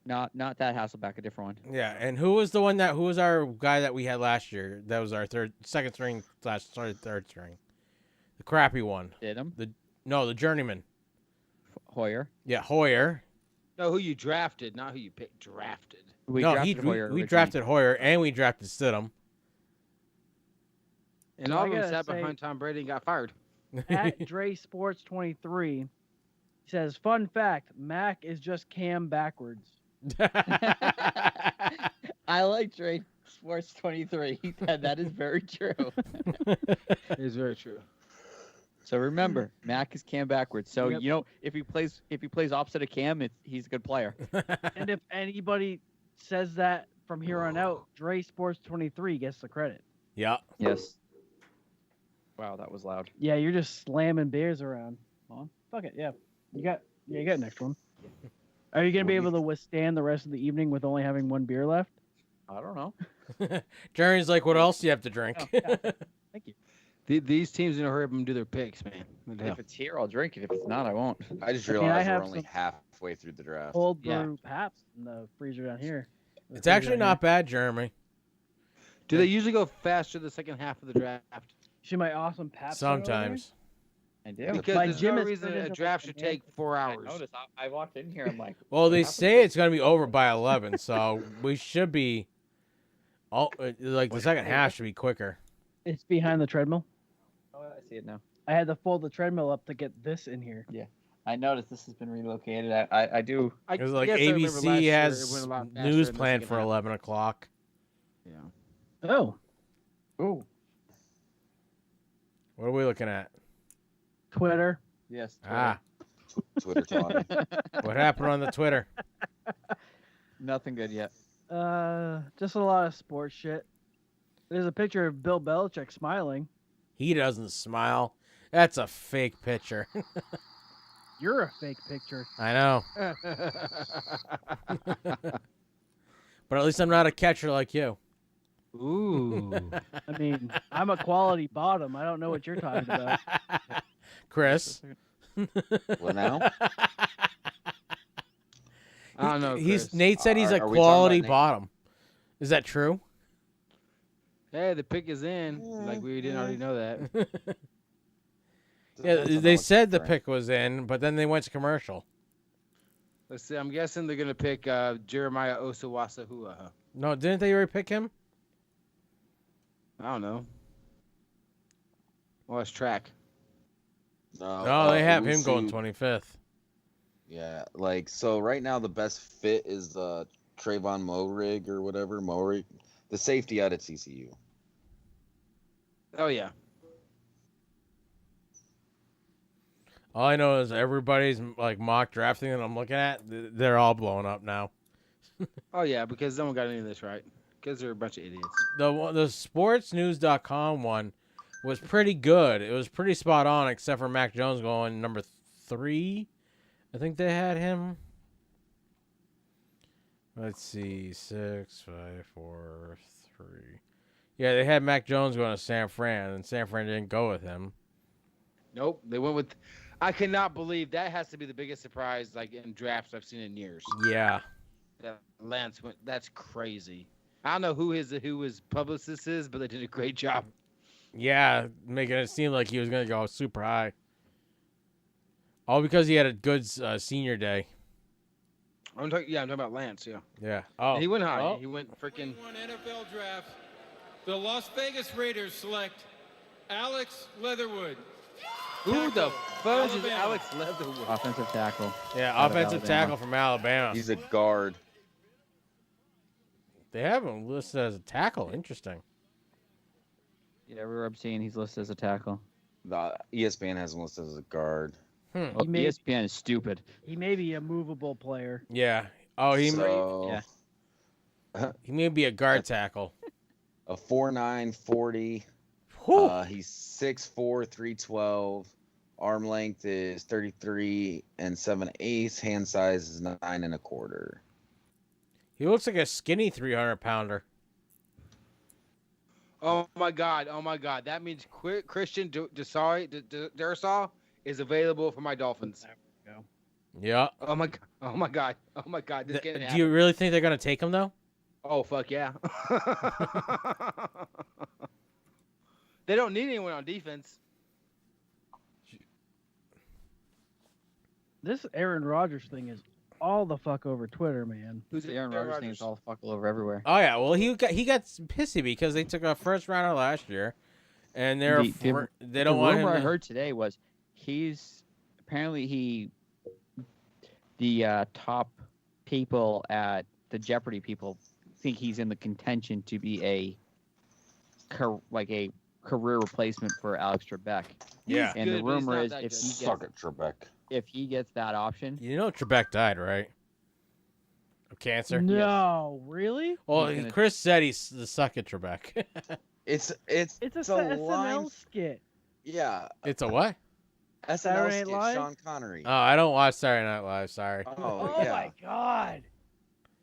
N: Not that Hasselbeck, a different one.
B: Yeah, and who was the one that? Who was our guy that we had last year? That was our second string / third string. The crappy one.
N: Did him?
B: The journeyman.
N: Hoyer.
B: Yeah, Hoyer.
L: No, who you drafted, not who you picked. Drafted.
N: We
B: no,
N: drafted Hoyer
B: we
N: originally.
B: drafted Hoyer and we drafted Stidham.
L: And
I: Well,
L: all
I: I
L: of them
I: gotta
L: sat
I: say-
L: behind Tom Brady and got fired.
I: At Dre Sports 23 he says, "Fun fact: Mac is just Cam backwards."
N: I like Trade Sports 23. He said that is very true.
L: It is very true.
N: So remember, Mac is Cam backwards. So
I: Yep.
N: you know if he plays opposite of Cam, he's a good player.
I: And if anybody says that from here on out, Dre Sports 23 gets the credit.
B: Yeah.
N: Yes. Wow, that was loud.
I: Yeah, you're just slamming beers around. On. Fuck it. Yeah, you got next one. Are you gonna be able to withstand the rest of the evening with only having one beer left?
N: I don't know.
B: Jerry's like, what else do you have to drink?
I: Oh, yeah. Thank you.
L: These teams in a hurry up and do their picks, man. What the hell?
N: If it's here, I'll drink it. If it's not, I won't.
J: I just
I: I mean, I
J: realized
I: have
J: we're only
I: some
J: halfway through the draft.
I: Cold
L: Yeah.
I: brew Paps in the freezer down here.
B: It's actually not bad, Jeremy.
L: Do they usually go faster the second half of the draft?
I: See my awesome Paps. soda over there?
B: Sometimes.
N: I do.
L: Because
I: My
L: there's
I: gym
L: no
I: is
L: reason
I: turned
L: a
I: into
L: draft
I: like
L: should
I: a
L: take 4
N: I
L: hours.
N: noticed. I walked in here. I'm like,
B: Well, they say it's going to be over by 11, so we should be. Like the second half should be quicker.
I: It's behind the treadmill.
N: oh, I see it now.
I: I had to fold the treadmill up to get this in here.
N: I noticed this has been relocated. I do.
B: It was like
L: guess I remember last
B: ABC
L: year it
B: has
L: went a lot faster
B: news
L: in the
B: planned
L: second
B: for
L: half.
B: 11 o'clock.
L: Yeah.
I: Oh,
N: Ooh.
B: What are we looking at?
I: Twitter.
N: Yes.
B: Ah,
J: Twitter talking.
B: what happened on the Twitter?
N: Nothing good yet.
I: Just a lot of sports shit. There's a picture of Bill Belichick smiling.
B: He doesn't smile. That's a fake picture.
I: You're a fake picture.
B: I know. But at least I'm not a catcher like you.
L: Ooh.
I: I mean, I'm a quality bottom. I don't know what you're talking about.
B: Chris.
J: Well, now?
L: I don't don't know. Chris.
B: Nate said he's a
J: Are we talking
B: quality
J: about Nate?
B: bottom. Is that true?
L: Hey, the pick is in. Like we didn't already know that.
B: Yeah,
J: Depends on
B: they
J: how much
B: said the
J: different.
B: pick was in, but then they went to commercial.
L: Let's see. I'm guessing they're gonna pick Jeremiah Osawasa-Hua. Huh?
B: No, didn't they already pick him?
L: I don't know. Well, it's track.
B: No, they have him
J: Owusu-
B: going 25th.
J: Yeah, like so. Right now, the best fit is Trayvon Morig or whatever Morig, the safety out of TCU.
L: Oh yeah.
B: All I know is everybody's like mock drafting that I'm looking at. They're all blowing up now.
L: Oh yeah, because no one got any of this right. Because they're a bunch of idiots.
B: The sportsnews.com one was pretty good. It was pretty spot on, except for Mac Jones going number 3. I think they had him. Let's see, 6, 5, 4, 3. Yeah, they had Mac Jones going to San Fran, and San Fran didn't go with him.
L: Nope, they went with. I cannot believe that has to be the biggest surprise like in drafts I've seen in years.
B: Yeah.
L: That Lance went. That's crazy. I don't know who his publicist is, but they did a great job.
B: Yeah, making it seem like he was going to go super high. All because he had a good senior day.
L: I'm talking about Lance. Yeah.
B: Yeah. Oh,
L: He went high.
B: Oh.
L: He went freaking.
M: NFL draft. The Las Vegas Raiders select Alex Leatherwood.
L: Who the fudge is
M: Alabama.
L: Alex Leatherwood?
N: Offensive tackle.
B: Yeah,
N: out of
B: offensive
N: Alabama.
B: tackle from Alabama.
J: He's a guard.
B: They have him listed as a tackle. Interesting.
N: Yeah, everywhere I'm seeing he's listed as a tackle.
J: The ESPN has him listed as a guard.
N: Well,
I: He may-
N: ESPN is stupid.
I: He may be a movable player.
B: Yeah. Oh, he
J: So,
N: Yeah.
B: he may be a guard tackle.
J: a 4'9", 40.
B: Whew.
J: He's 6'4", 312. Arm length is 33 and 7/8. Hand size is 9 1/4.
B: He looks like a skinny 300-pounder.
L: Oh my God! Oh my God! That means Christian Darrisaw is available for my Dolphins.
B: Yeah.
L: Oh my God! Oh my God! Oh my God! This can't
B: Do you really think they're gonna take him though?
L: Oh fuck yeah! They don't need anyone on defense.
I: This Aaron Rodgers thing is all the fuck over Twitter, man.
N: Who's the Aaron Rodgers thing is all fuck all over everywhere.
B: Oh yeah. Well, he got pissy because they took a first rounder last year, and they don't want him.
N: The rumor I
B: to-
N: heard today was he's apparently the top people at the Jeopardy people think he's in the contention to be a career replacement for Alex Trebek.
B: Yeah.
N: And the
L: good, but he's
N: rumor
L: not
N: is
L: that
N: if
L: good.
N: he
J: Suck
N: gets
J: it, Trebek.
N: if he gets that option,
B: You know Trebek died, right? Of cancer.
I: No, really?
B: Well,
N: He's gonna-
B: Chris said he's the suck at Trebek.
J: It's
I: It's a SNL
J: line.
I: skit.
J: Yeah,
B: It's a what?
J: SNL
I: Saturday Night
J: skit.
I: Live?
J: Sean Connery.
B: Oh, I don't watch Saturday Night Live. Sorry.
J: Oh,
I: Oh
J: yeah.
I: my God.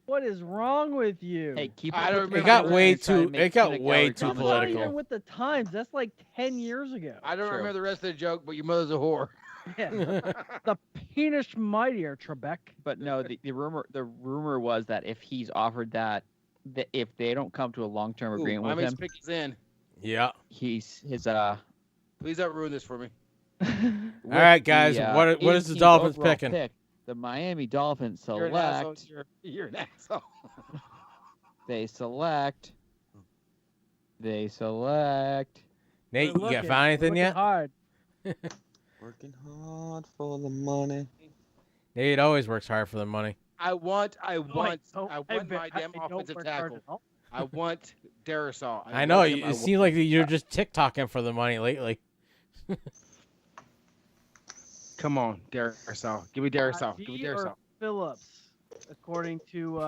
I: What is wrong with you?
N: hey, keep
L: I
N: it.
L: don't
N: with
L: remember
B: It got
L: the
B: way
L: rest.
N: trying to
B: too.
N: make
B: It got
N: peanut
B: way
N: gallery
B: too
I: That's not
B: political.
I: even with the times. That's like 10 years ago.
L: I don't
N: True.
L: remember the rest of the joke, but your mother's a whore.
I: Yeah. The penis mightier Trebek.
N: But no, the rumor was that if he's offered that if they don't come to a long term agreement with
L: Miami's
N: him,
L: pick is in.
B: Yeah.
N: he's his
L: Please don't ruin this for me.
B: All right, guys. What is the
N: 18th
B: Dolphins
N: overall
B: picking?
N: pick, the Miami Dolphins
L: You're an asshole.
N: select.
L: You're an asshole.
N: They select. They select.
B: Nate,
I: We're
B: you got
I: looking-
B: found anything
I: looking
B: yet?
I: Hard.
J: Working hard for the money.
B: Nate always works hard for the money.
L: I want
I: don't-
L: my
I: I
L: damn
I: don't
L: offensive
I: work hard
L: tackle.
I: at all.
L: I want Darrisaw.
B: I know.
L: want him.
B: You
L: I
B: it seems like you're just TikToking for the money lately.
L: Come on, Darrisaw. Give me Darrisaw. Give me
I: Najee or
L: Darrisaw.
I: Phillips, according to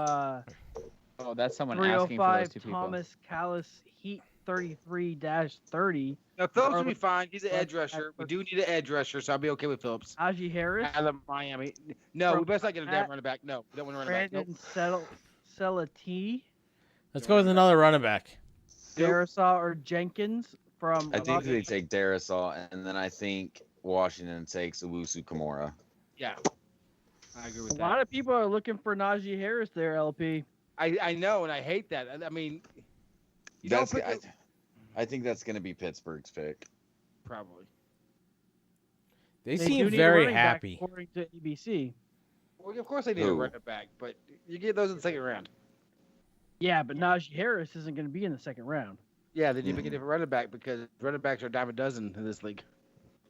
N: Oh, that's someone asking for those
I: 305
N: two people.
I: Thomas Callis Heat 33-30.
L: Now, Phillips will be
I: Arlen-
L: fine. He's an edge rusher. We do need an edge rusher, so I'll be okay with Phillips.
I: Najee Harris.
L: Out of Miami. No, we
I: From
L: best not get a damn
I: at-
L: running back. No, we don't want a running back.
I: Brandon
L: Nope.
I: Selati,
B: Let's go with another running back.
I: Darrisaw or Jenkins from.
J: I think they take Darrisaw, and then I think Washington takes Owusu Kamara.
L: Yeah. I agree
I: A
L: with
I: lot
L: that.
I: of people are looking for Najee Harris there, LP.
L: I know, and I hate that. I mean, you don't
J: That's
L: pick
J: I think that's going to be Pittsburgh's pick.
L: probably.
B: They
I: do
B: seem
I: need a
B: very
I: running back,
B: happy.
I: according to ABC.
L: Well, of course they need a
J: Who?
L: running back, but you get those in the second round.
I: Yeah, but Najee Harris isn't going to be in the second round.
L: Yeah, they need to pick a different running back because running backs are a dime a dozen in this league.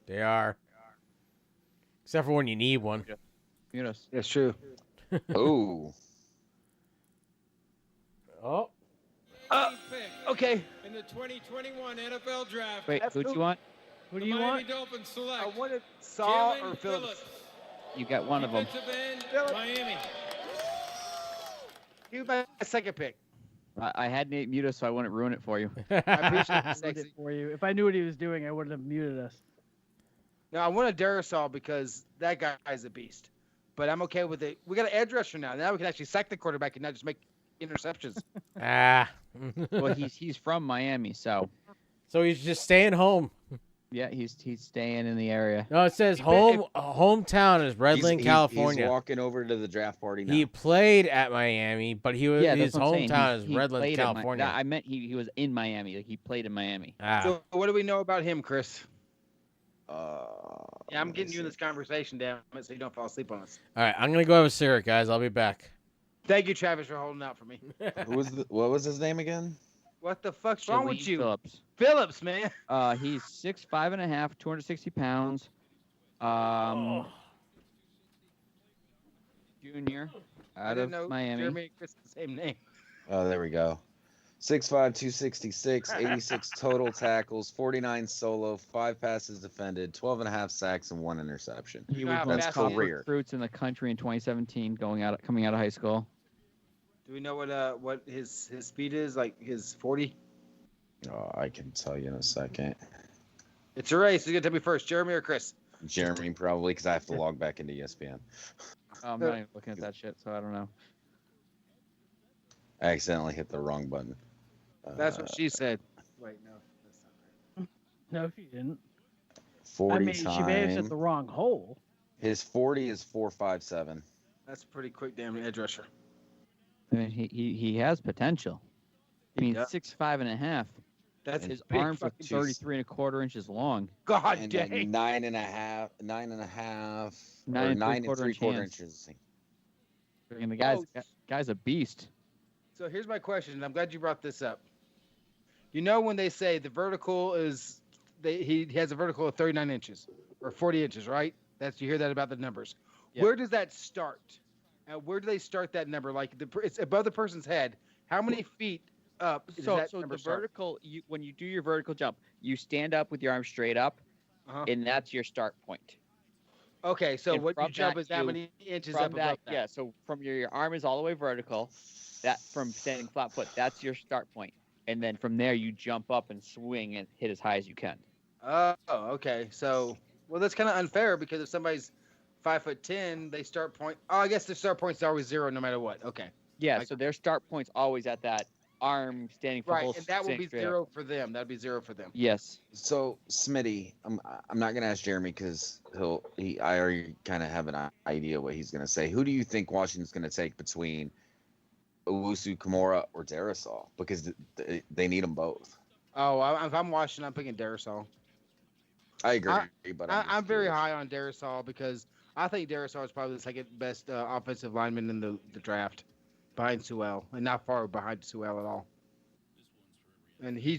B: They are. Except for when you need one.
N: Munoz.
L: That's true.
J: Oh.
B: Oh.
L: Okay.
M: In the 2021 NFL Draft.
N: Wait, who'd you want?
I: Who
M: the
I: do you
M: Miami
I: want?
M: Dolphins select.
L: I wanted Saul
M: Jalen
L: or Phillips.
N: You got one of them.
M: Defensive end,
L: Phillips.
M: Miami.
L: He was my second pick.
N: I had Nate muted, so I wouldn't ruin it for you.
L: I appreciate
I: I
L: the
I: did it
L: sexy.
I: for you. If I knew what he was doing, I wouldn't have muted us.
L: No, I wanted Darisaw because that guy's a beast. But I'm okay with it. We got an edge rusher now. Now we can actually sack the quarterback and not just make interceptions.
B: Ah.
N: Well, he's from Miami, so
B: So he's just staying home.
N: yeah, he's staying in the area.
B: No, it says hometown is Redland, California.
J: He's walking over to the draft party now.
B: He played at Miami, but his
N: that's what I'm saying.
B: hometown is
N: He
B: Redland,
N: played at
B: California.
N: I meant he was in Miami. Like he played in Miami.
B: Ah.
L: So what do we know about him, Chris?
J: Uh,
L: Yeah, I'm getting you in this conversation, damn it, so you don't fall asleep on us.
B: All right, I'm gonna go with Sarah, guys. I'll be back.
L: Thank you, Travis, for holding out for me.
J: What was his name again?
L: What the fuck's wrong with
N: Shaleen
L: you?
N: Phillips.
L: Phillips, man.
N: He's 6'5.5", 260 pounds. Junior
L: I
N: out
L: didn't
N: of
L: know
N: Miami.
L: Jeremy and Chris had the same name.
J: Oh, there we go. 6'5", 266, 86 total tackles, 49 solo, 5 passes defended, 12 and a half sacks, and 1 interception.
N: He
L: know
N: was
L: how
N: one of the
L: fast
N: top
L: he is?
N: recruits in the country in 2017, coming out of high school.
L: Do we know what his speed is? Like his 40?
J: Oh, I can tell you in a second.
L: It's a race. Who's gonna tell me first, Jeremy or Chris?
J: Jeremy, probably, because I have to log back into ESPN.
N: I'm not even looking at that shit, so I don't know.
J: I accidentally hit the wrong button.
L: That's what she said. Wait, no, that's not right.
I: No, she didn't.
J: 40
I: I mean, she may have
J: time.
I: set the wrong hole.
J: His 40 is 4.57.
L: That's a pretty quick damn edge rusher.
N: I mean, he has potential. I mean,
L: does.
N: 6'5.5".
L: That's
N: His
L: big
N: arms are
L: fucking-
N: 33.25 inches long.
L: God
J: And
L: dang.
J: then 9.5, 9.5,
N: Nine
J: or
N: and
J: 9 and
N: three-quarter inch
J: 3/4
N: hands.
J: inches.
N: I mean, the
L: Oh.
N: guy's a beast.
L: So here's my question, and I'm glad you brought this up. You know when they say the vertical is, he has a vertical of 39 inches or 40 inches, right? You hear that about the numbers.
N: Yep.
L: Where does that start? Where do they start that number? Like it's above the person's head. How many feet up does
N: So
L: that
N: the
L: number start?
N: vertical, when you do your vertical jump, you stand up with your arms straight up, and that's your start point.
L: Okay, so
N: And
L: what you
N: from
L: jump
N: that,
L: is that many inches
N: from
L: up above that?
N: Yeah, so from your arm is all the way vertical. That from standing flat foot, that's your start point. And then from there, you jump up and swing and hit as high as you can.
L: Oh, okay. So, well, that's kind of unfair because if somebody's 5'10", they start point. Oh, I guess the start point's always 0 no matter what. Okay.
N: Yeah, so their start point's always at that arm standing for
L: Right,
N: both.
L: and that would
N: standing
L: be
N: straight up.
L: 0 for them. That would be 0 for them.
N: Yes.
J: So Smitty, I'm not gonna ask Jeremy because I already kind of have an idea what he's gonna say. Who do you think Washington's gonna take between Owusu Kamara or Darisaw? Because they need them both.
L: Oh, if I'm watching, I'm picking Darisaw.
J: I agree, but
L: I'm very high on Darisaw because I think Darisaw is probably the second best offensive lineman in the draft, behind Sewell, and not far behind Sewell at all. And he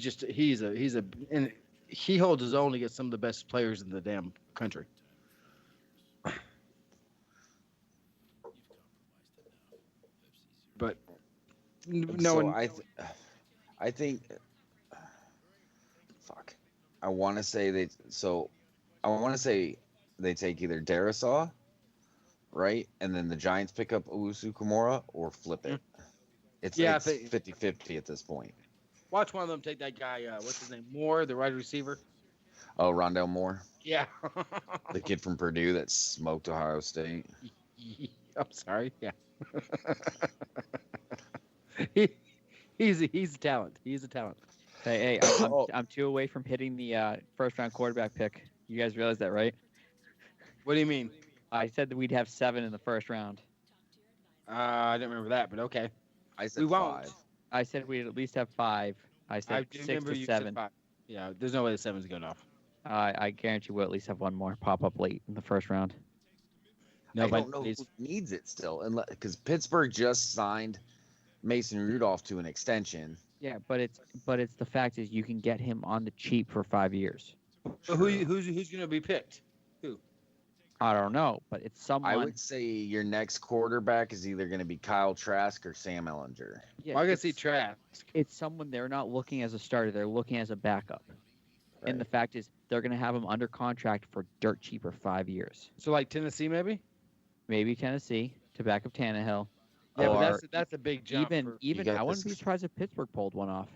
L: holds his own against some of the best players in the damn country. But no
J: So
L: one.
J: I think. Fuck. I want to say they. So, I want to say they take either Darisaw, right, and then the Giants pick up Owusu Kamara or flip it. It's 50-50 at this point.
L: Watch one of them take that guy. What's his name? Moore, the wide receiver.
J: Oh, Rondell Moore,
L: Yeah.
J: the kid from Purdue that smoked Ohio State.
L: I'm sorry. Yeah. He's a talent. He's a talent.
N: Hey, I'm 2 away from hitting the first round quarterback pick. You guys realize that, right?
L: What do you mean?
N: I said that we'd have 7 in the first round.
L: I don't remember that, but okay.
J: I said
L: We won't.
J: 5.
N: I said we'd at least have 5. I
L: I
N: said
L: do
N: 6
L: remember
N: to
L: you said
N: 7.
L: 5. Yeah, there's no way the 7's going off.
N: I guarantee we'll at least have one more pop up late in the first round.
L: No,
J: I don't know who
L: it's-
J: needs it still, because Pittsburgh just signed Mason Rudolph to an extension.
N: Yeah, but it's the fact is you can get him on the cheap for 5 years.
L: So who's going to be picked? Who?
N: I don't know, but it's someone.
J: I would say your next quarterback is either going to be Kyle Trask or Sam Ellinger.
N: Yeah,
L: Well, I gotta
N: it's-
L: see Trask.
N: It's someone they're not looking as a starter; they're looking as a backup. And the fact is, they're going to have him under contract for dirt cheap for 5 years.
L: So like Tennessee, maybe.
N: Maybe Tennessee to back up Tannehill.
L: Yeah, but
N: Or
L: that's a big jump.
N: even
J: got
N: I wouldn't
J: this-
N: be surprised if Pittsburgh pulled one off.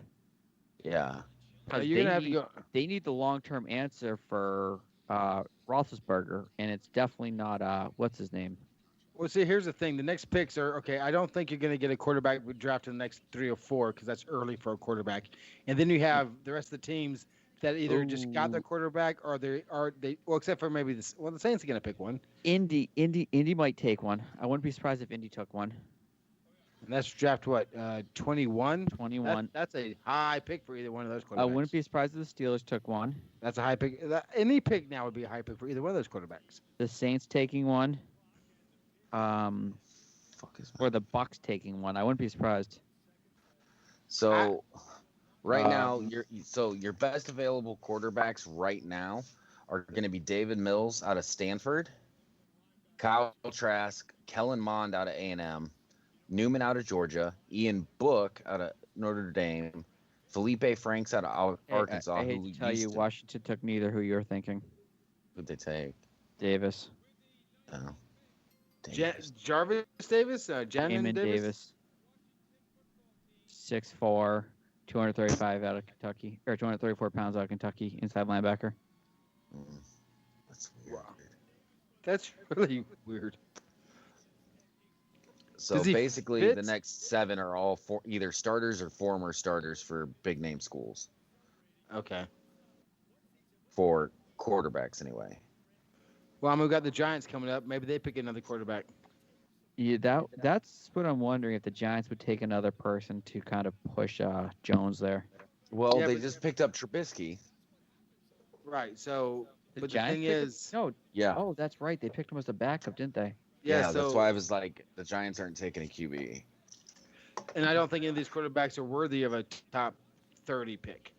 J: Yeah.
N: Because
L: you're gonna have to go.
N: They need the long-term answer for Roethlisberger, and it's definitely not what's his name.
L: Well, see, here's the thing. The next picks are okay. I don't think you're going to get a quarterback drafted in the next 3 or 4 because that's early for a quarterback. And then you have the rest of the teams that either just got their quarterback or they well, except for maybe the Saints are going to pick one.
N: Indy might take one. I wouldn't be surprised if Indy took one.
L: And that's draft what 21.
N: 21.
L: That's a high pick for either one of those quarterbacks.
N: I wouldn't be surprised if the Steelers took one.
L: That's a high pick. Any pick now would be a high pick for either one of those quarterbacks.
N: The Saints taking one. Or the Bucks taking one. I wouldn't be surprised.
J: So right now, your best available quarterbacks right now are going to be David Mills out of Stanford, Kyle Trask, Kellen Mond out of A&M, Newman out of Georgia, Ian Book out of Notre Dame, Felipe Franks out of Arkansas.
N: I hate to tell you, Washington took neither who you're thinking.
J: Who'd they take?
N: Davis.
J: Oh.
L: Jarvis Davis?
N: Jamin Davis. 6'4", 235 out of Kentucky, or 234 pounds out of Kentucky, inside linebacker.
J: That's weird.
L: That's really weird.
J: So basically, the next 7 are all either starters or former starters for big name schools.
L: Okay.
J: For quarterbacks, anyway.
L: Well, we've got the Giants coming up. Maybe they pick another quarterback.
N: Yeah, that's what I'm wondering, if the Giants would take another person to kind of push Jones there.
J: Well,
L: Yeah,
J: they
L: but-
J: just picked up Trubisky.
L: Right. So, but the
N: Giants
L: thing
N: picked him?
L: is,
N: No.
J: Yeah.
N: Oh, that's right. They picked him as a backup, didn't they?
L: yeah.
J: That's
L: So,
J: why I was like, the Giants aren't taking a QB.
L: and I don't think any of these quarterbacks are worthy of a top 30 pick.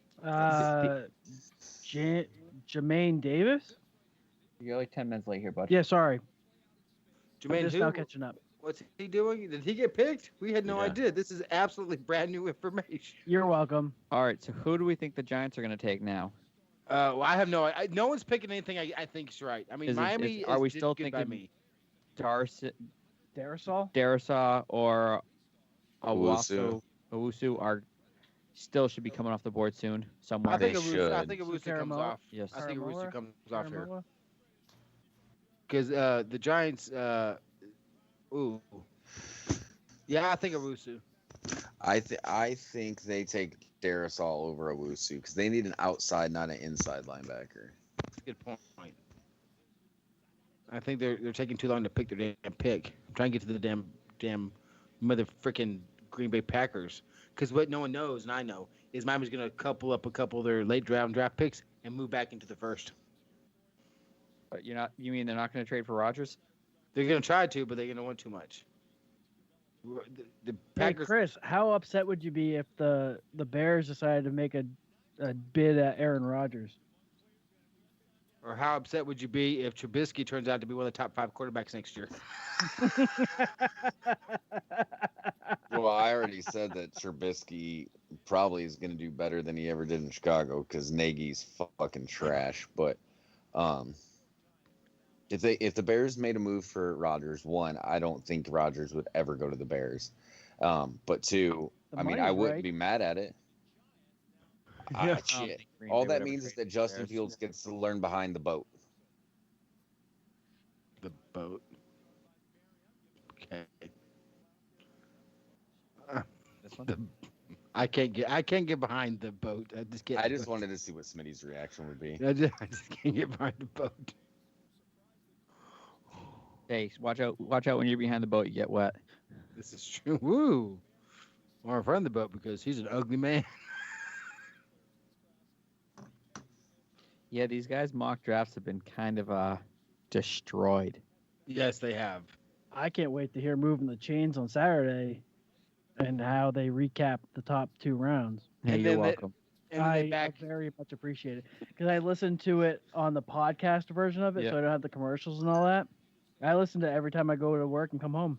I: Jermaine Davis?
N: You're like 10 minutes late here, bud.
I: Yeah, sorry. I'm
L: Jermaine
I: just
L: who?
I: now catching up.
L: What's he doing? Did he get picked? We had no
J: Yeah.
L: idea. This is absolutely brand new information.
I: You're welcome.
N: All right, so who do we think the Giants are going to take now?
L: Well, I have no. No one's picking anything. I think is right. I mean,
N: Is it-
L: Miami.
N: is- are we
L: did
N: still
L: good by
N: thinking-
L: me?
I: Darisaw
N: or
J: Owusu.
N: Owusu are still should be coming off the board soon somewhere.
L: I think
J: They
L: Owusu, I
J: should.
L: think Owusu comes
I: Karamoa?
L: off.
N: Yes.
L: I think Owusu comes off here
I: Karamoa?
L: because the Giants. Yeah, I think Owusu.
J: I think they take Darisaw over Owusu because they need an outside, not an inside linebacker.
L: That's a good point. I think they're taking too long to pick their damn pick. I'm trying to get to the damn mother frickin' Green Bay Packers. Because what no one knows, and I know, is Miami's going to couple up a couple of their late draft picks and move back into the first.
N: But you mean they're not going to trade for Rodgers?
L: They're going to try to, but they're going to want too much. The
I: Hey,
L: Packers.
I: Chris, how upset would you be if the Bears decided to make a bid at Aaron Rodgers?
L: Or how upset would you be if Trubisky turns out to be one of the top 5 quarterbacks next year?
J: Well, I already said that Trubisky probably is going to do better than he ever did in Chicago because Nagy's fucking trash. But if the Bears made a move for Rodgers, 1, I don't think Rodgers would ever go to the Bears. But 2,
I: The
J: I mean,
I: money's
J: I wouldn't
I: right.
J: be mad at it.
L: Yeah.
J: Shit.
N: Green
J: All
N: Bay
J: that
N: would ever
J: means is
N: trade
J: that
N: for the
J: Justin
N: Bears.
J: Fields gets to learn behind the boat.
L: The boat. Okay.
N: This one?
L: I can't get behind the boat. I just can't.
J: I just wanted to see what Smitty's reaction would be.
L: I just can't get behind the boat.
N: Hey, watch out! Watch out when you're behind the boat, you get wet.
L: This is true. Woo! Or in front of the boat because he's an ugly man.
N: Yeah, these guys' mock drafts have been kind of destroyed.
L: Yes, they have.
I: I can't wait to hear Moving the Chains on Saturday and how they recap the top 2 rounds.
N: Hey, you're welcome.
I: I very much appreciate it because I listened to it on the podcast version of it,
N: Yeah.
I: so I don't have the commercials and all that. I listen to it every time I go to work and come home.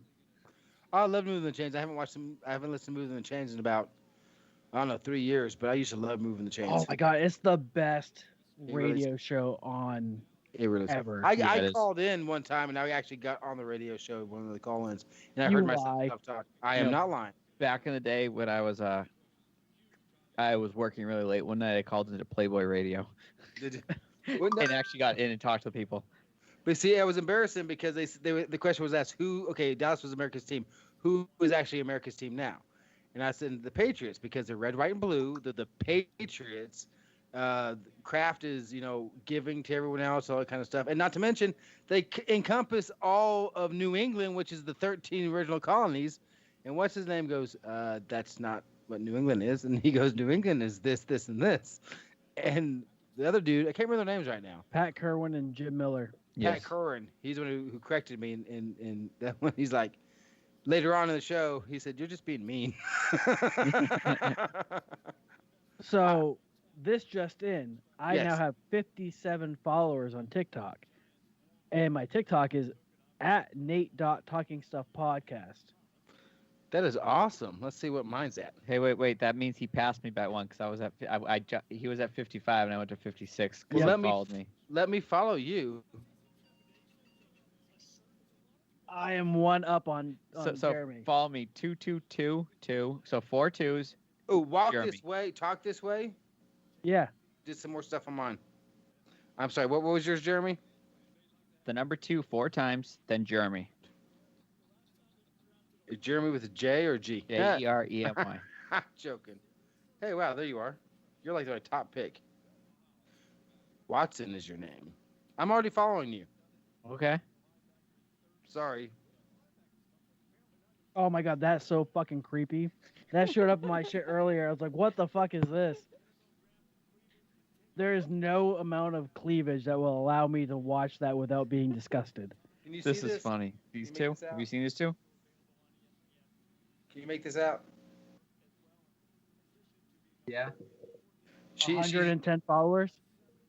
L: I love Moving the Chains. I haven't listened to Moving the Chains in about, I don't know, 3 years. But I used to love Moving the Chains.
I: Oh my god, it's the best
L: It really
I: radio show on
L: It really is.
I: ever.
L: I called in one time and I actually got on the radio show, one of the call-ins, and I
I: You
L: heard
I: lie.
L: myself talk. I am
N: No.
L: not lying.
N: Back in the day when I was working really late one night, I called into Playboy Radio and actually got in and talked to people.
L: But see, it was embarrassing because the question was asked, who? Okay, Dallas was America's team. Who is actually America's team now? And I said the Patriots because they're red, white, and blue. They're the Patriots. Kraft is, giving to everyone else, all that kind of stuff. And not to mention, they encompass all of New England, which is the 13 original colonies. And what's his name goes, that's not what New England is. And he goes, New England is this, this, and this. And the other dude, I can't remember their names right now.
I: Pat Kerwin and Jim Miller.
L: Pat Curran. He's the one who corrected me in that one. He's like, later on in the show, he said, "You're just being mean."
I: So this just in, I
L: Yes.
I: now have 57 followers on TikTok, and my TikTok is at Nate.TalkingStuffPodcast.
L: That is awesome. Let's see what mine's at.
N: Hey, wait. That means he passed me by one because I was he was at 55 and I went to 56 because
L: Well,
N: he followed me.
L: Let me follow you.
I: I am one up on
N: So
I: Jeremy.
N: follow me 2222. So 4 2s.
L: Oh, walk
N: Jeremy.
L: this way, talk this way.
I: Yeah.
L: Did some more stuff on mine. I'm sorry. What was yours, Jeremy?
N: The number 2 4 times, then Jeremy.
L: Is Jeremy with a J or a G?
N: Jeremy.
L: I'm joking. Hey, wow, there you are. You're like my top pick. Watson is your name. I'm already following you.
N: Okay.
L: Sorry.
I: Oh my god, that's so fucking creepy. That showed up in my shit earlier. I was like, what the fuck is this? There is no amount of cleavage that will allow me to watch that without being disgusted.
L: Can you
N: This
L: see
N: is
L: this?
N: funny. These
L: Can you
N: two?
L: make this
N: Have you
L: out?
N: seen these two?
L: Can you make this out?
N: Yeah.
L: She
I: 110 followers?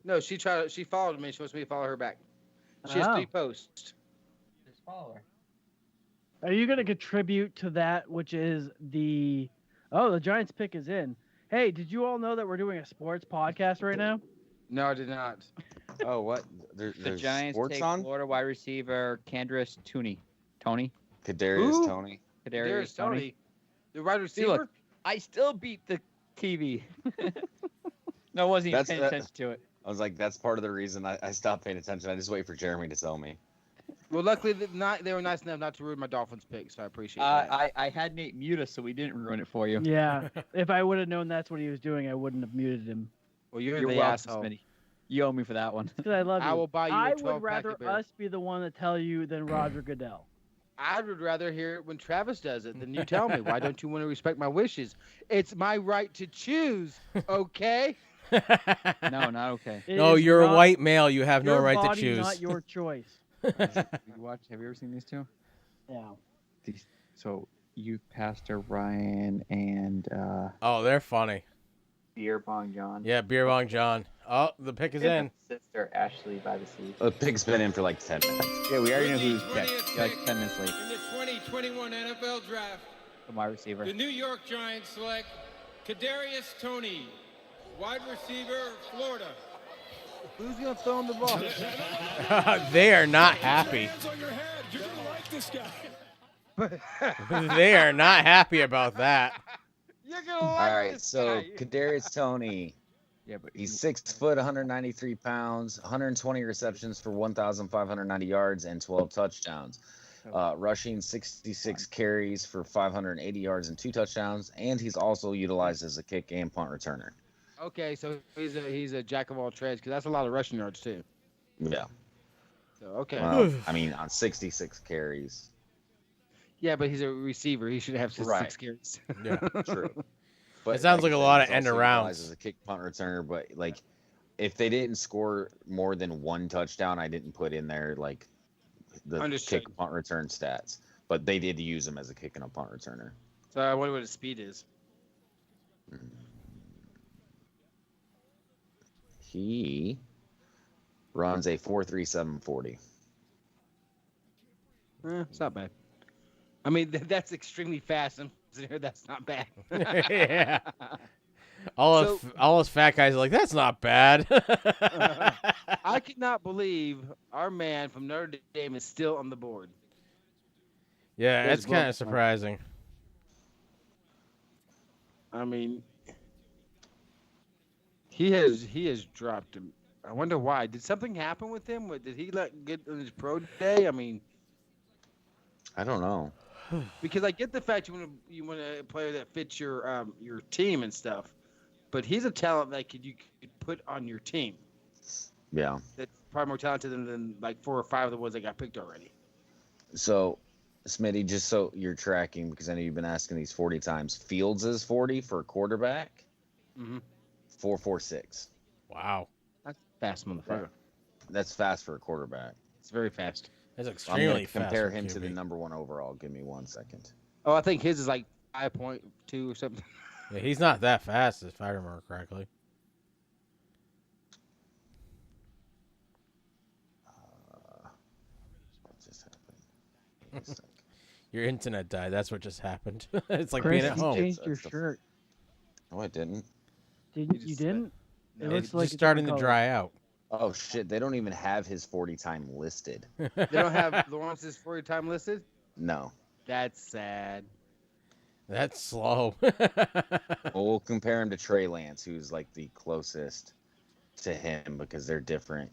L: No, she followed me. She wants me to follow her back. She has 3 posts.
N: Just follow her.
I: Are you going to contribute to that, which is the Giants pick is in. Hey, did you all know that we're doing a sports podcast right now?
L: No, I did not.
J: Oh, what?
N: The
J: There's
N: Giants
J: sports
N: take
J: on?
N: Florida wide receiver Kadarius Toney.
J: Kadarius
L: Who?
J: Toney.
N: Kadarius Toney.
L: The wide
N: See,
L: receiver?
N: look, I still beat the TV. No, I wasn't even
J: That's-
N: paying
J: that-
N: attention to it.
J: I was like, that's part of the reason I stopped paying attention. I just wait for Jeremy to tell me.
L: Well, luckily they were nice enough not to ruin my Dolphins pick, so I appreciate that.
N: I had Nate mute us, so we didn't ruin it for you.
I: Yeah. If I would have known that's what he was doing, I wouldn't have muted him.
L: Well, you're
N: You're
L: the
N: welcome,
L: asshole.
N: Smitty. You owe me for that one.
I: Because I love you.
L: I will buy you a
I: I
L: 12-pack
I: would rather
L: of beer.
I: us be the one to tell you than Roger Goodell.
L: I would rather hear it when Travis does it than you tell me. Why don't you want to respect my wishes? It's my right to choose, okay?
N: No, not okay.
I: It
B: No,
I: is
B: you're a
I: not
B: white male. You have no
I: your
B: right to
I: body,
B: choose.
I: Not your choice.
N: Have you ever seen these two?
I: Yeah.
N: So youth pastor Ryan and
B: Oh, they're funny.
K: Beer Bong John.
B: Yeah, Beer Bong John. Oh, the pick is in.
K: Sister Ashley by the sea.
J: The pig's been in for like 10 minutes.
N: yeah, we already know who's
M: The
N: picked.
M: 20th
N: You're like
M: pick
N: 10 minutes late.
M: In the 2021 NFL Draft,
N: The wide receiver.
M: the New York Giants select Kadarius Toney, wide receiver, Florida.
L: Who's going to throw him the ball?
B: They are not happy.
D: You're going to like this guy.
B: They are not happy about that.
L: You're going to
J: All
L: like
J: right,
L: this
J: so
L: guy.
J: Kadarius Toney.
N: Yeah, but
J: He's 6 foot, 193 pounds, 120 receptions for 1,590 yards and 12 touchdowns. Rushing 66 carries for 580 yards and 2 touchdowns, and he's also utilized as a kick and punt returner.
L: Okay, so he's a jack of all trades because that's a lot of rushing yards too.
J: Yeah.
L: Okay.
J: Well, I mean, on 66 carries.
L: Yeah, but he's a receiver. He should have 6
J: Right.
L: carries.
B: Yeah.
J: True.
B: It sounds like a lot of
J: he's
B: end
J: also
B: arounds.
J: utilized as a kick punt returner, but like if they didn't score more than 1 touchdown, I didn't put in there like the
L: Understood.
J: kick punt return stats. But they did use him as a kick and a punt returner.
L: So I wonder what his speed is.
J: He runs a 4.37 40.
L: It's not bad. I mean, that's extremely fast. I'm considering that's not bad.
B: Yeah. All us fat guys are like, that's not bad.
L: I cannot believe our man from Notre Dame is still on the board.
B: Yeah,
L: There's
B: it's kind
L: both.
B: of surprising.
L: I mean, he has dropped him. I wonder why. Did something happen with him? Did he get on his pro day? I mean,
J: I don't know.
L: because I get the fact you want a player that fits your team and stuff, but he's a talent that you could put on your team.
J: Yeah.
L: That's probably more talented than like 4 or 5 of the ones that got picked already.
J: So, Smitty, just so you're tracking, because I know you've been asking these 40 times. Fields is 40 for a quarterback.
L: Mm-hmm.
J: 4.46.
B: Wow.
L: That's fast, motherfucker.
J: That's fast for a quarterback.
L: It's very fast.
B: That's
J: I'm
B: extremely
J: going to
B: fast.
J: compare
B: for
J: him to
B: QB.
J: the number 1 overall. Give me 1 second.
L: Oh, I think his is like 5.2 or something.
B: Yeah, he's not that fast, if I remember correctly.
J: What just happened?
B: Your internet died. That's what just happened. It's like
I: Chris,
B: being at
I: you
B: home.
I: changed your shirt.
J: No, I didn't.
I: You didn't? It looks
B: It's
I: like
B: just
I: a
B: starting to
I: different
B: dry out.
J: Oh, shit. They don't even have his 40 time listed.
L: They don't have Lawrence's 40 time listed?
J: No.
L: That's sad.
B: That's slow.
J: Well, we'll compare him to Trey Lance, who's like the closest to him because they're different.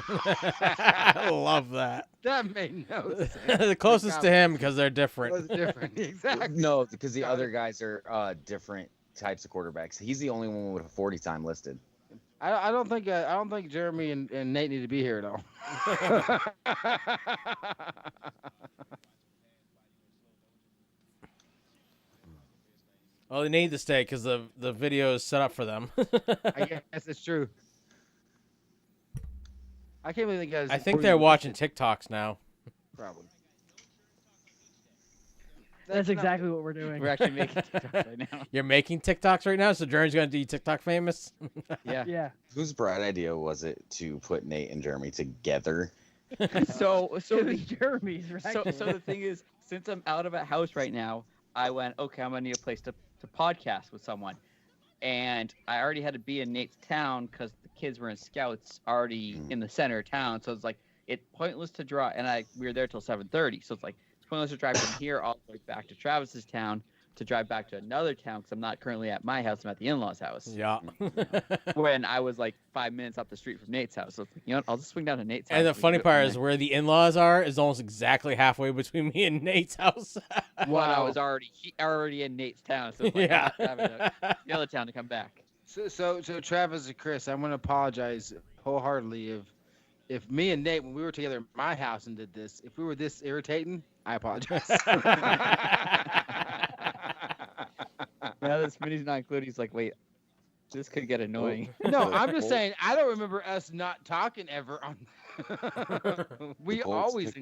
B: I love that.
L: That made no sense.
B: The closest to him because they're different.
L: Was different. Exactly.
J: No, because the other guys are different types of quarterbacks. He's the only one with a 40 time listed.
L: I don't think Jeremy and Nate need to be here at all.
B: Oh, they need to stay because the video is set up for them.
L: I guess it's true. I can't believe the guys.
B: I think they're watching TikToks now.
L: Probably.
I: That's exactly what we're doing.
N: We're actually making TikToks right now.
B: You're making TikToks right now, so Jeremy's gonna do TikTok famous.
N: Yeah.
I: Yeah.
J: Whose bright idea was it to put Nate and Jeremy together?
N: So
I: Jeremy's right.
N: So the thing is, since I'm out of a house right now, I went, okay, I'm gonna need a place to podcast with someone, and I already had to be in Nate's town because the kids were in scouts already in the center of town. So it's like it's pointless to drive, and we were there till 7:30. So it's like it's pointless to drive from here all the way back to Travis's town to drive back to another town because I'm not currently at my house. I'm at the in-laws' house.
B: Yeah.
N: When I was like 5 minutes up the street from Nate's house. So it's like, you know what? I'll just swing down to Nate's house.
B: And the
N: We can
B: funny
N: do it
B: part
N: from
B: is
N: there.
B: where the in-laws are is almost exactly halfway between me and Nate's house.
N: Well, I was already in Nate's town, so it's like
B: Yeah.
N: I'm having the other town to come back.
L: So Travis and Chris, I'm gonna apologize wholeheartedly if me and Nate, when we were together at my house and did this, if we were this irritating, I apologize.
N: Now that Smitty's not included, he's like, wait, this could get annoying.
L: No, I'm just saying I don't remember us not talking ever on. We always.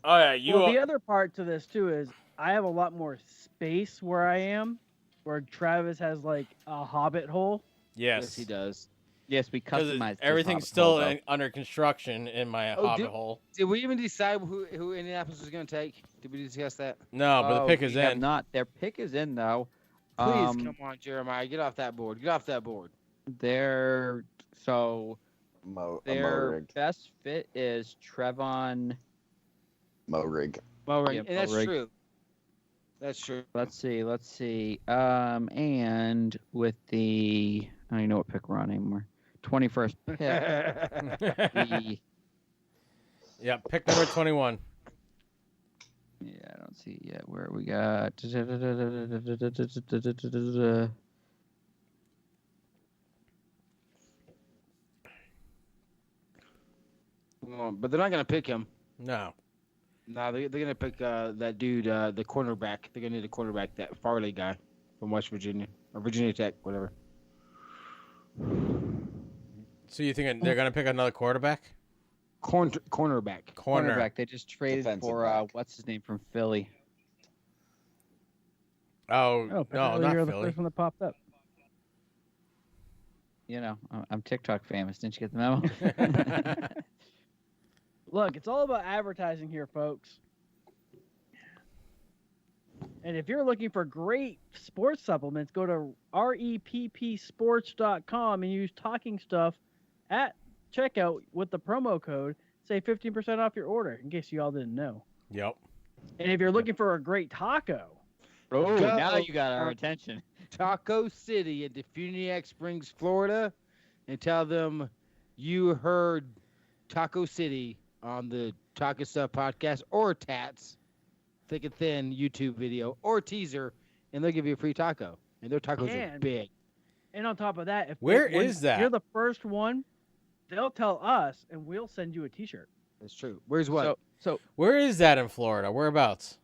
B: Oh yeah,
I: Well, the other part to this too is I have a lot more space where I am, where Travis has like a hobbit hole.
B: Yes.
L: he does.
N: Yes, we
B: 'Cause
N: customized. his
B: everything's
N: hobbit
B: still
N: hole, though.
B: under construction in my
L: Oh,
B: hobbit hole.
L: Did we even decide who Indianapolis was going to take? Did we discuss that?
B: No, but the pick is
N: we have
B: in.
N: Not their pick is in though.
L: Please come on, Jeremiah, get off that board. Get off that board.
N: Their
J: Morig.
N: best fit is Trevon.
J: Morig.
L: Well,
N: Yeah,
L: and that's
N: Morig.
L: true. That's true.
N: Let's see. And with the I don't even know what pick we're on anymore. 21st pick. the,
B: Yeah, pick number 21.
N: yeah, I don't see it yet. Where we got.
L: but they're not gonna pick him.
B: No.
L: No, they're gonna pick that dude, the cornerback. They're gonna need a cornerback, that Farley guy from West Virginia or Virginia Tech, whatever.
B: So you think they're gonna pick another quarterback?
L: Cornerback.
N: Cornerback. They just traded
J: Defensive
N: for
J: back.
N: what's his name from Philly.
B: Oh, no,
I: apparently
B: not
I: you're the
B: Philly.
I: first one that popped up.
N: You know, I'm TikTok famous. Didn't you get the memo?
I: Look, it's all about advertising here, folks. And if you're looking for great sports supplements, go to reppsports.com and use Talking Stuff at checkout with the promo code. Save 15% off your order, in case you all didn't know.
B: Yep.
I: And if you're looking for a great taco,
N: Oh,
L: Go.
N: now you got our attention.
L: Taco City in Defuniac Springs, Florida, and tell them you heard Taco City on the Taco Stuff podcast or Tats Thick and Thin YouTube video or teaser, and they'll give you a free taco. And their tacos are
I: And-
L: big.
I: and on top of that, if
B: Where
I: when
B: is that?
I: you're the first one, they'll tell us, and we'll send you a T-shirt.
L: That's true. Where's what?
N: So
B: Where is that in Florida? Whereabouts?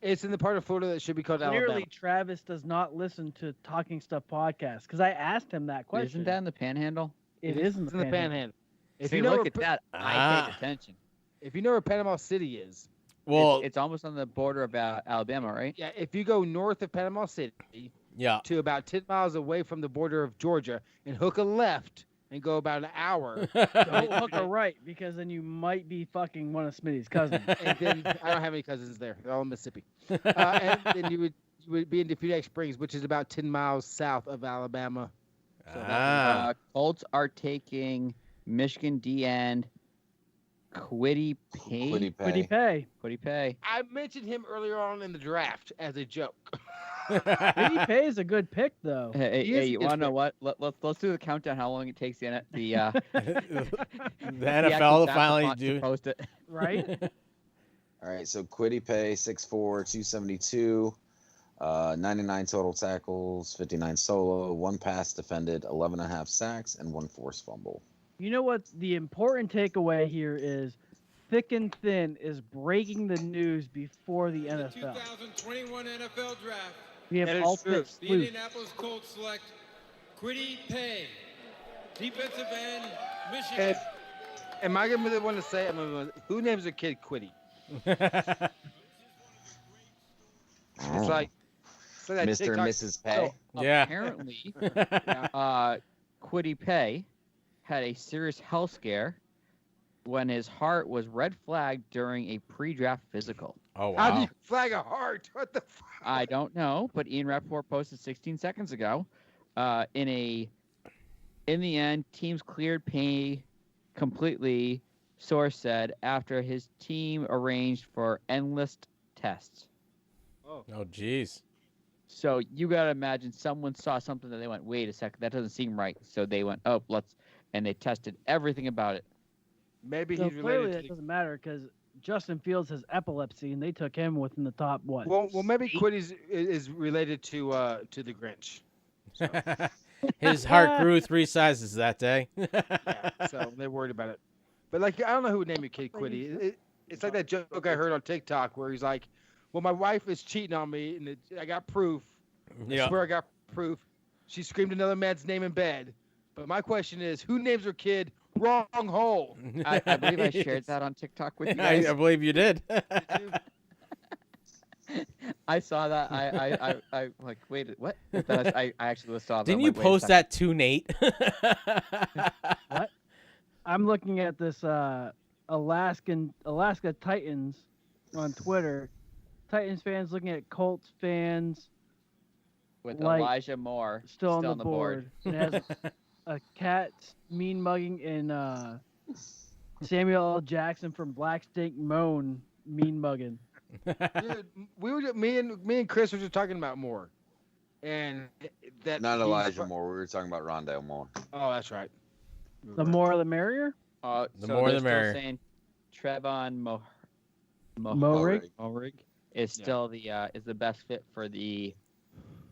L: It's in the part of Florida that should be called
I: Clearly,
L: Alabama.
I: Travis does not listen to Talking Stuff podcast because I asked him that question.
N: isn't that in the Panhandle?
I: It is in
L: It's
I: the
L: in the
I: Panhandle.
L: Panhandle. If
N: See,
L: you know
N: look
L: where
N: at
L: Pa-
N: that. I
B: Ah.
N: paid attention.
L: If you know where Panama City is,
B: Well,
N: It's almost on the border of Alabama, right?
L: yeah. If you go north of Panama City
B: yeah.
L: to about 10 miles away from the border of Georgia and hook a left and go about an hour,
I: Don't hook a right because then you might be fucking one of Smitty's cousins.
L: and then I don't have any cousins there. They're all in Mississippi. And then you would be in Defuniac Springs, which is about 10 miles south of Alabama.
B: Ah.
N: Colts are taking Michigan D end Quiddy Pay.
I: Quiddy Pay.
N: Quiddy Pay.
L: I mentioned him earlier on in the draft as a joke.
I: Quiddy Pay is a good pick though.
N: Hey,
L: He
N: hey,
L: is-
N: you
L: is
N: want to know
L: good.
N: what? Let's do the countdown. How long it takes the
B: The
N: the
B: NFL
N: actual
B: to finally
N: staff to
B: do.
N: post it.
I: Right?
J: All right, so Quiddy Pay, 6'4", 272, 99 total tackles, 59 solo, 1 pass defended, 11.5 sacks, and 1 forced fumble.
I: You know what? The important takeaway here is Thick and Thin is breaking the news before the
M: The
I: NFL.
M: 2021 NFL Draft,
I: We have
L: That is
I: ultimate
L: true.
M: the
I: sleuth.
M: Indianapolis Colts select Quiddy Pay, defensive end, Michigan.
L: Am I going to be the one to say it? Who names their kid Quiddy? It's like that
J: Mr. and
L: TikTok-
J: Mrs. Pay.
B: Yeah.
N: Apparently, Quiddy Pay had a serious health scare when his heart was red flagged during a pre-draft physical.
B: Oh,
L: How do
B: wow.
L: you flag a heart? What the fuck?
N: I don't know, but Ian Rappaport posted 16 seconds ago. In the end, teams cleared Pay completely. Source said after his team arranged for endless tests.
B: Oh, jeez.
N: So you gotta imagine someone saw something that they went, wait a second, that doesn't seem right. So they went, oh, and they tested everything about it.
L: Maybe
I: So
L: he's
I: clearly
L: related
I: that
L: to.
I: doesn't matter because Justin Fields has epilepsy and they took him within the top what?
L: Well, maybe
I: 8?
L: Quiddy is related to the Grinch.
B: His heart grew 3 sizes that day.
L: So they're worried about it. But like, I don't know who would name your kid Quiddy. It's like that joke I heard on TikTok where he's like, "Well, my wife is cheating on me, and I got proof.
B: Yeah.
L: I swear I got proof. She screamed another man's name in bed. But my question is, who names her kid Wrong Hole?"
N: I believe I shared that on TikTok with you
B: I
N: guys.
B: believe you did.
N: I saw that. I like, wait, what? But I actually saw that.
B: Didn't
N: I'm
B: you
N: like, wait a
B: post
N: second.
B: that to Nate?
I: What? I'm looking at this Alaska Titans on Twitter. Titans fans looking at Colts fans
N: with
I: like,
N: Elijah Moore
I: still on the board. It has a cat mean mugging and Samuel L. Jackson from Black Snake Moan mean mugging.
L: Dude, me and Chris were just talking about Moore, and that
J: Not
L: he's
J: Elijah
L: fu-
J: Moore. We were talking about Rondale Moore.
L: Oh, that's right.
I: The more the merrier.
B: The
N: so
B: more
N: they're
B: the
N: still
B: merrier.
N: Saying Trevon
I: Moehrig?
N: is still is the best fit for the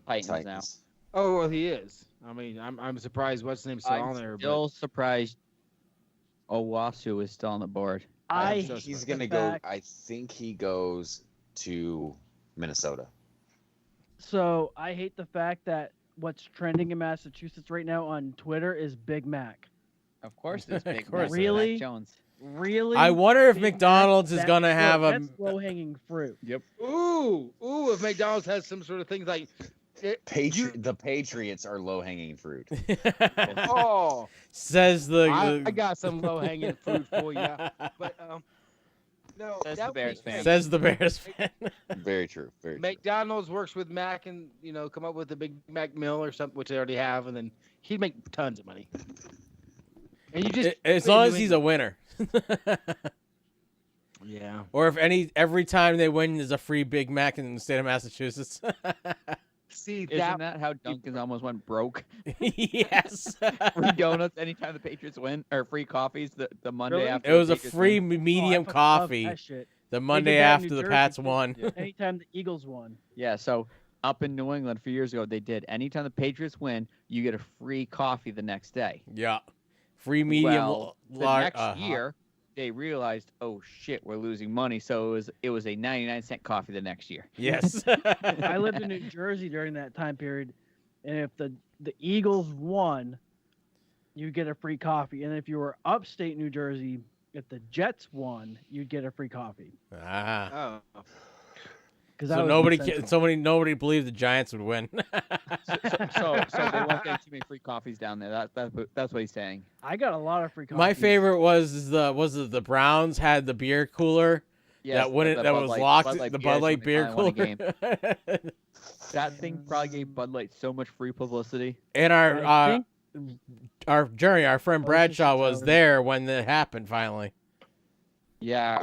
N: Titans,
L: Oh, well, he is. I mean, I'm surprised what's his name's still
N: now.
L: on there.
N: I'm still surprised Owasu is still on the board.
I: I
J: He's
I: hate
J: gonna
I: the
J: go.
I: fact-
J: I think he goes to Minnesota.
I: So I hate the fact that what's trending in Massachusetts right now on Twitter is Big Mac.
N: Of course, there's Big
B: course
N: Mac.
I: Really?
N: Mac Jones.
I: Really?
B: I wonder if
I: Big Mac?
B: McDonald's is
I: That's
B: gonna have a.
I: That's low hanging fruit.
N: Yep.
L: Ooh, if McDonald's has some sort of things like,
J: The Patriots are low hanging fruit.
L: oh,
B: Says the.
L: I got some low hanging fruit for you, but no,
N: Says
L: that
N: the Bears
L: would be-
N: fan.
B: Says the Bears fan.
J: Very true. Very true.
L: McDonald's works with Mac and come up with a Big Mac meal or something, which they already have, and then he'd make tons of money. And you just
B: As long as he's a winner.
L: Yeah.
B: Or if every time they win is a free Big Mac in the state of Massachusetts.
L: See
N: Isn't that how Dunkin' almost went broke?
B: Yes.
N: Free donuts anytime the Patriots win, or free coffees the Monday
I: Really?
N: after.
B: It was
N: the
B: a
N: Patriots
B: free
N: win.
B: medium
I: fucking love
B: coffee
I: that shit.
B: the
I: They
B: Monday
I: did that in
B: after
I: New
B: the
I: Jersey,
B: Pats
I: too.
B: won.
I: Anytime the Eagles won.
N: Yeah, so up in New England a few years ago, they did. Anytime the Patriots win, you get a free coffee the next day.
B: Yeah. Free medium
N: Well, the
B: large.
N: next year, they realized, oh shit, we're losing money. So it was a 99-cent coffee the next year.
B: Yes.
I: I lived in New Jersey during that time period, and if the Eagles won, you get a free coffee. And if you were upstate New Jersey, if the Jets won, you'd get a free coffee.
B: Ah.
L: Oh.
B: So nobody believed the Giants would win.
N: So they won't get too many free coffees down there. That's what he's saying.
I: I got a lot of free coffees.
B: My favorite was the Browns had the beer cooler
N: Yes,
B: that wouldn't
N: the
B: that
N: Bud
B: was
N: Light-
B: locked.
N: Bud Light
B: The
N: beers
B: Bud Light
N: when they
B: beer
N: finally won
B: cooler.
N: a That thing probably gave Bud Light so much free publicity.
B: And
I: I
B: our friend
I: Closest
B: Bradshaw was
I: to-
B: there when it happened finally,
N: Yeah,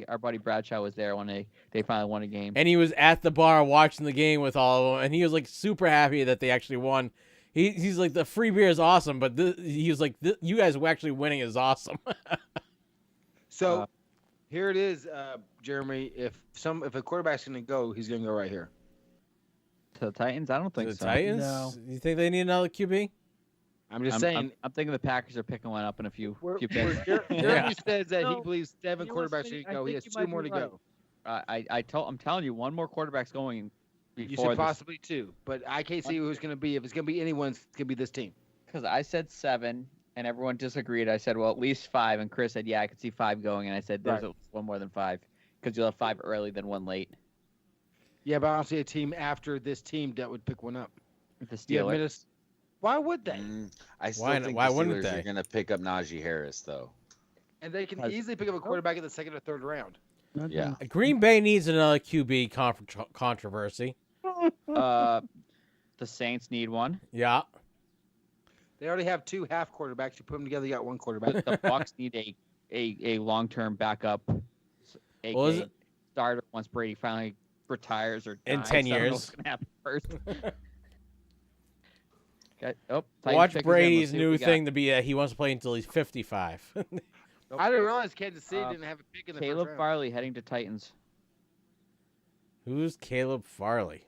N: our buddy Bradshaw was there when they finally won a game.
B: and he was at the bar watching the game with all of them, and he was like super happy that they actually won. He's like, the free beer is awesome, but he was like, you guys actually winning is awesome.
L: So here it is, Jeremy. If a quarterback's going to go, he's going to go right here.
N: To the Titans, I don't think
B: The
N: so.
B: Titans?
I: No.
B: You think they need another QB?
L: I'm just saying.
N: I'm thinking the Packers are picking one up in a few picks.
L: Jeremy
B: Yeah.
L: says that he
I: No,
L: believes 7
I: you know what's
L: quarterbacks
I: funny?
L: should
I: I
L: go. He
I: think
L: has
I: you
L: 2
I: might
L: more
I: be
L: to go.
N: I'm telling you, one more quarterback's going
L: You
N: before
L: said
N: this.
L: possibly 2, but I can't see who it's going to be. If it's going to be anyone, it's going to be this team.
N: Because I said 7, and everyone disagreed. I said, well, at least 5, and Chris said, yeah, I could see 5 going, and I said, there's
L: Right.
N: one more than 5, because you'll have 5 early than 1 late.
L: Yeah, but I don't see a team after this team that would pick one up.
N: The
L: Yeah,
N: Steelers.
L: why would they?
J: I still
B: Why not-
J: think
B: why
J: the
B: wouldn't
J: Steelers
B: they?
J: are going to pick up Najee Harris, though.
L: And they can
N: Has-
L: easily pick up a quarterback in the 2nd or 3rd round.
J: Yeah.
B: Green Bay needs another QB controversy.
N: The Saints need one.
B: Yeah.
L: They already have 2 half quarterbacks. You put them together, you got 1 quarterback.
N: The Bucks need a long-term backup,
B: Well, is
N: aka
B: it-
N: starter once Brady finally retires or
B: In
N: dies.
B: 10
N: I don't know
B: years.
N: what's gonna happen first. Okay. Oh, Titans
B: Watch
N: pick is in. Let's
B: Brady's
N: see what
B: new
N: we got.
B: thing to be that he wants to play until he's 55.
L: I didn't realize Kansas City
N: Uh,
L: didn't have a pick in the
N: Caleb
L: first round.
N: Farley heading to Titans.
B: Who's Caleb Farley?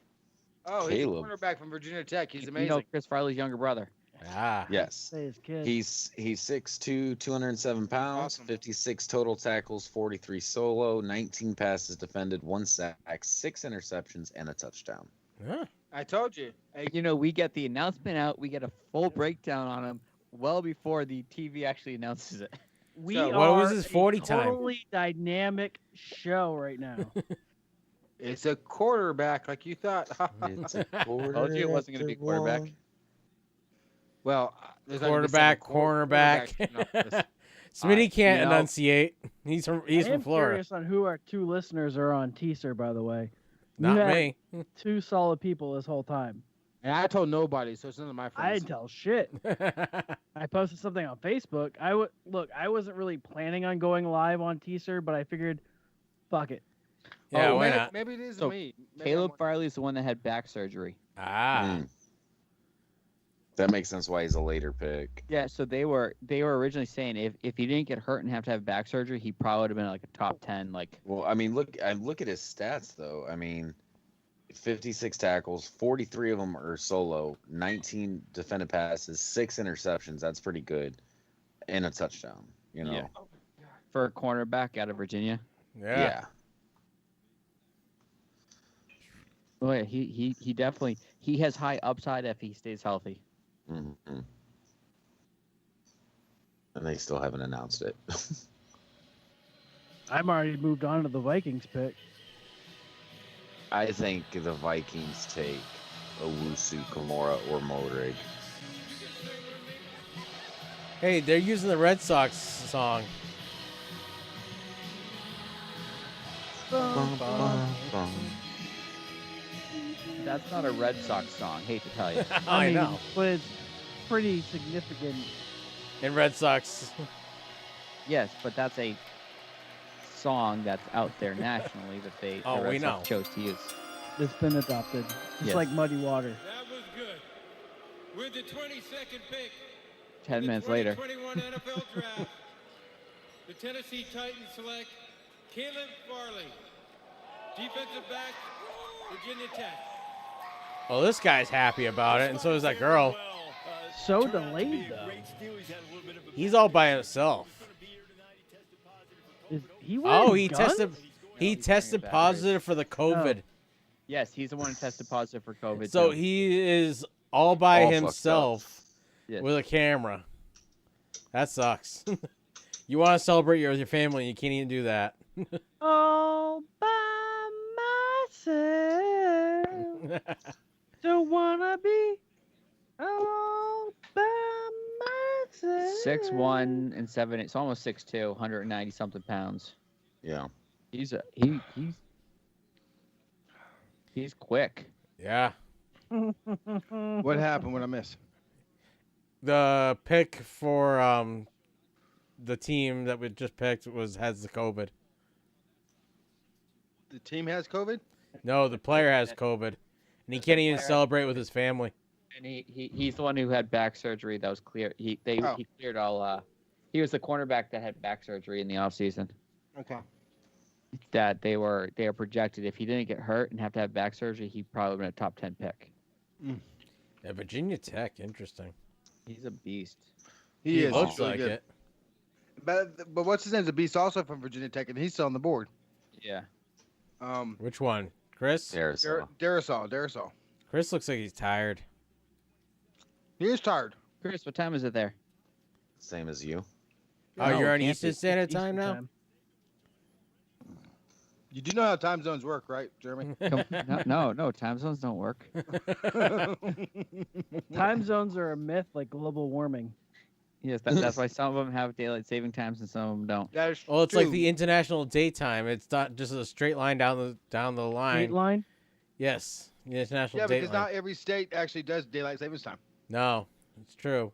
L: Oh, he's a
J: Caleb.
L: quarterback from Virginia Tech. He's
N: You
L: amazing.
N: know Chris Farley's younger brother.
B: Ah.
J: Yes.
I: Say his kid.
J: He's 6'2", 207 pounds,
L: Awesome.
J: 56 total tackles, 43 solo, 19 passes defended, 1 sack, 6 interceptions, and a touchdown.
B: Huh.
L: I told you. Hey,
N: You know, we get the announcement out. We get a full breakdown on him well before the TV actually announces it.
I: We
L: So-
B: What
I: are
B: was his 40
I: a
B: time?
I: totally dynamic show right now.
L: it's a quarterback like you thought.
J: It's a
N: Told you it wasn't going to be quarterback.
L: well, there's not gonna be
B: Quarterback,
L: seven quarterbacks in
B: cornerback.
L: office.
B: Smitty can't
N: you know-
B: enunciate. He's
I: I
B: from
I: am
B: Florida.
I: curious on who our 2 listeners are on Teaser, by the way. You
B: Not
I: had
B: me.
I: 2 solid people this whole time.
L: And I told nobody, so it's none of my
I: I
L: friends.
I: didn't tell shit. I posted something on Facebook. I wasn't really planning on going live on Teaser, but I figured, fuck it.
B: Yeah,
L: Oh,
B: why
L: maybe,
B: not?
L: Maybe it is
N: So,
L: me. Maybe
N: Caleb
L: I'm-
N: Farley is the one that had back surgery.
B: Ah.
J: That makes sense why he's a later pick.
N: Yeah, so they were originally saying if he didn't get hurt and have to have back surgery, he probably would have been like a top 10. Like,
J: Well, I mean, look at his stats though. I mean, 56 tackles, 43 of them are solo, 19 defended passes, 6 interceptions. That's pretty good, and a touchdown. You know.
N: Yeah. For a cornerback out of Virginia.
J: Yeah.
N: Oh, yeah, he definitely has high upside if he stays healthy.
J: Mm-hmm. And they still haven't announced it.
I: I'm already moved on to the Vikings pick.
J: I think the Vikings take Owusu, Kamara, or Modric.
B: Hey, they're using the Red Sox song.
N: That's not a Red Sox song. Hate to tell you.
B: I know.
I: But it's pretty significant.
B: In Red Sox.
N: Yes, but that's a song that's out there nationally that the
B: we
N: Red Sox
B: know.
N: chose to use.
I: It's been adopted. Just
N: Yes.
I: like Muddy Water.
M: That was good. With the 22nd pick
N: 10
M: in the
N: minutes later.
M: 2021 NFL Draft, the Tennessee Titans select Caleb Farley, defensive back, Virginia Tech.
B: Oh, this guy's happy about it, and so is that girl.
I: So delayed, though.
B: He's all by himself.
I: He
B: He
I: guns?
B: tested positive for the COVID.
N: Yes, he's the one who tested positive for COVID.
B: So
N: too.
B: he is all by
J: All fucked up.
B: himself
N: Yes.
B: with a camera. That sucks. You want to celebrate with your family, you can't even do that.
I: All by myself. Don't wanna be all by myself.
N: 6'1" and 7'8", so almost 6'2", 190 something pounds.
J: Yeah.
N: He's quick.
B: Yeah.
L: What happened? What I missed?
B: The pick for the team that we just picked has the COVID.
L: The team has COVID?
B: No, the player has COVID, and he can't even celebrate with his family.
N: And he's the one who had back surgery that was clear. He cleared all. He was the cornerback that had back surgery in the offseason.
L: Okay.
N: That they were projected if he didn't get hurt and have to have back surgery, he'd probably been a top 10 pick.
B: Yeah, Virginia Tech, interesting.
N: He's a beast.
L: He is.
B: Looks
L: really
B: like
L: good.
B: it.
L: But what's his name? The beast also from Virginia Tech, and he's still on the board.
N: Yeah.
B: Which one? Chris?
L: Darrisaw.
B: Chris looks like he's tired.
L: He is tired.
N: Chris, what time is it there?
J: Same as you.
B: Oh,
N: No,
B: you're
N: it
B: on
N: can't
B: Eastern
N: be.
B: Standard Time now?
L: You do know how time zones work, right, Jeremy?
N: No, time zones don't work.
I: Time zones are a myth like global warming.
N: Yes, that's why some of them have daylight saving times and some of them don't.
L: That is
B: Well, it's like the international daytime. It's not just a straight line down the line.
I: Straight line?
B: Yes, the international
L: Yeah,
B: date
L: because
B: line.
L: not every state actually does daylight savings time.
B: No, it's true.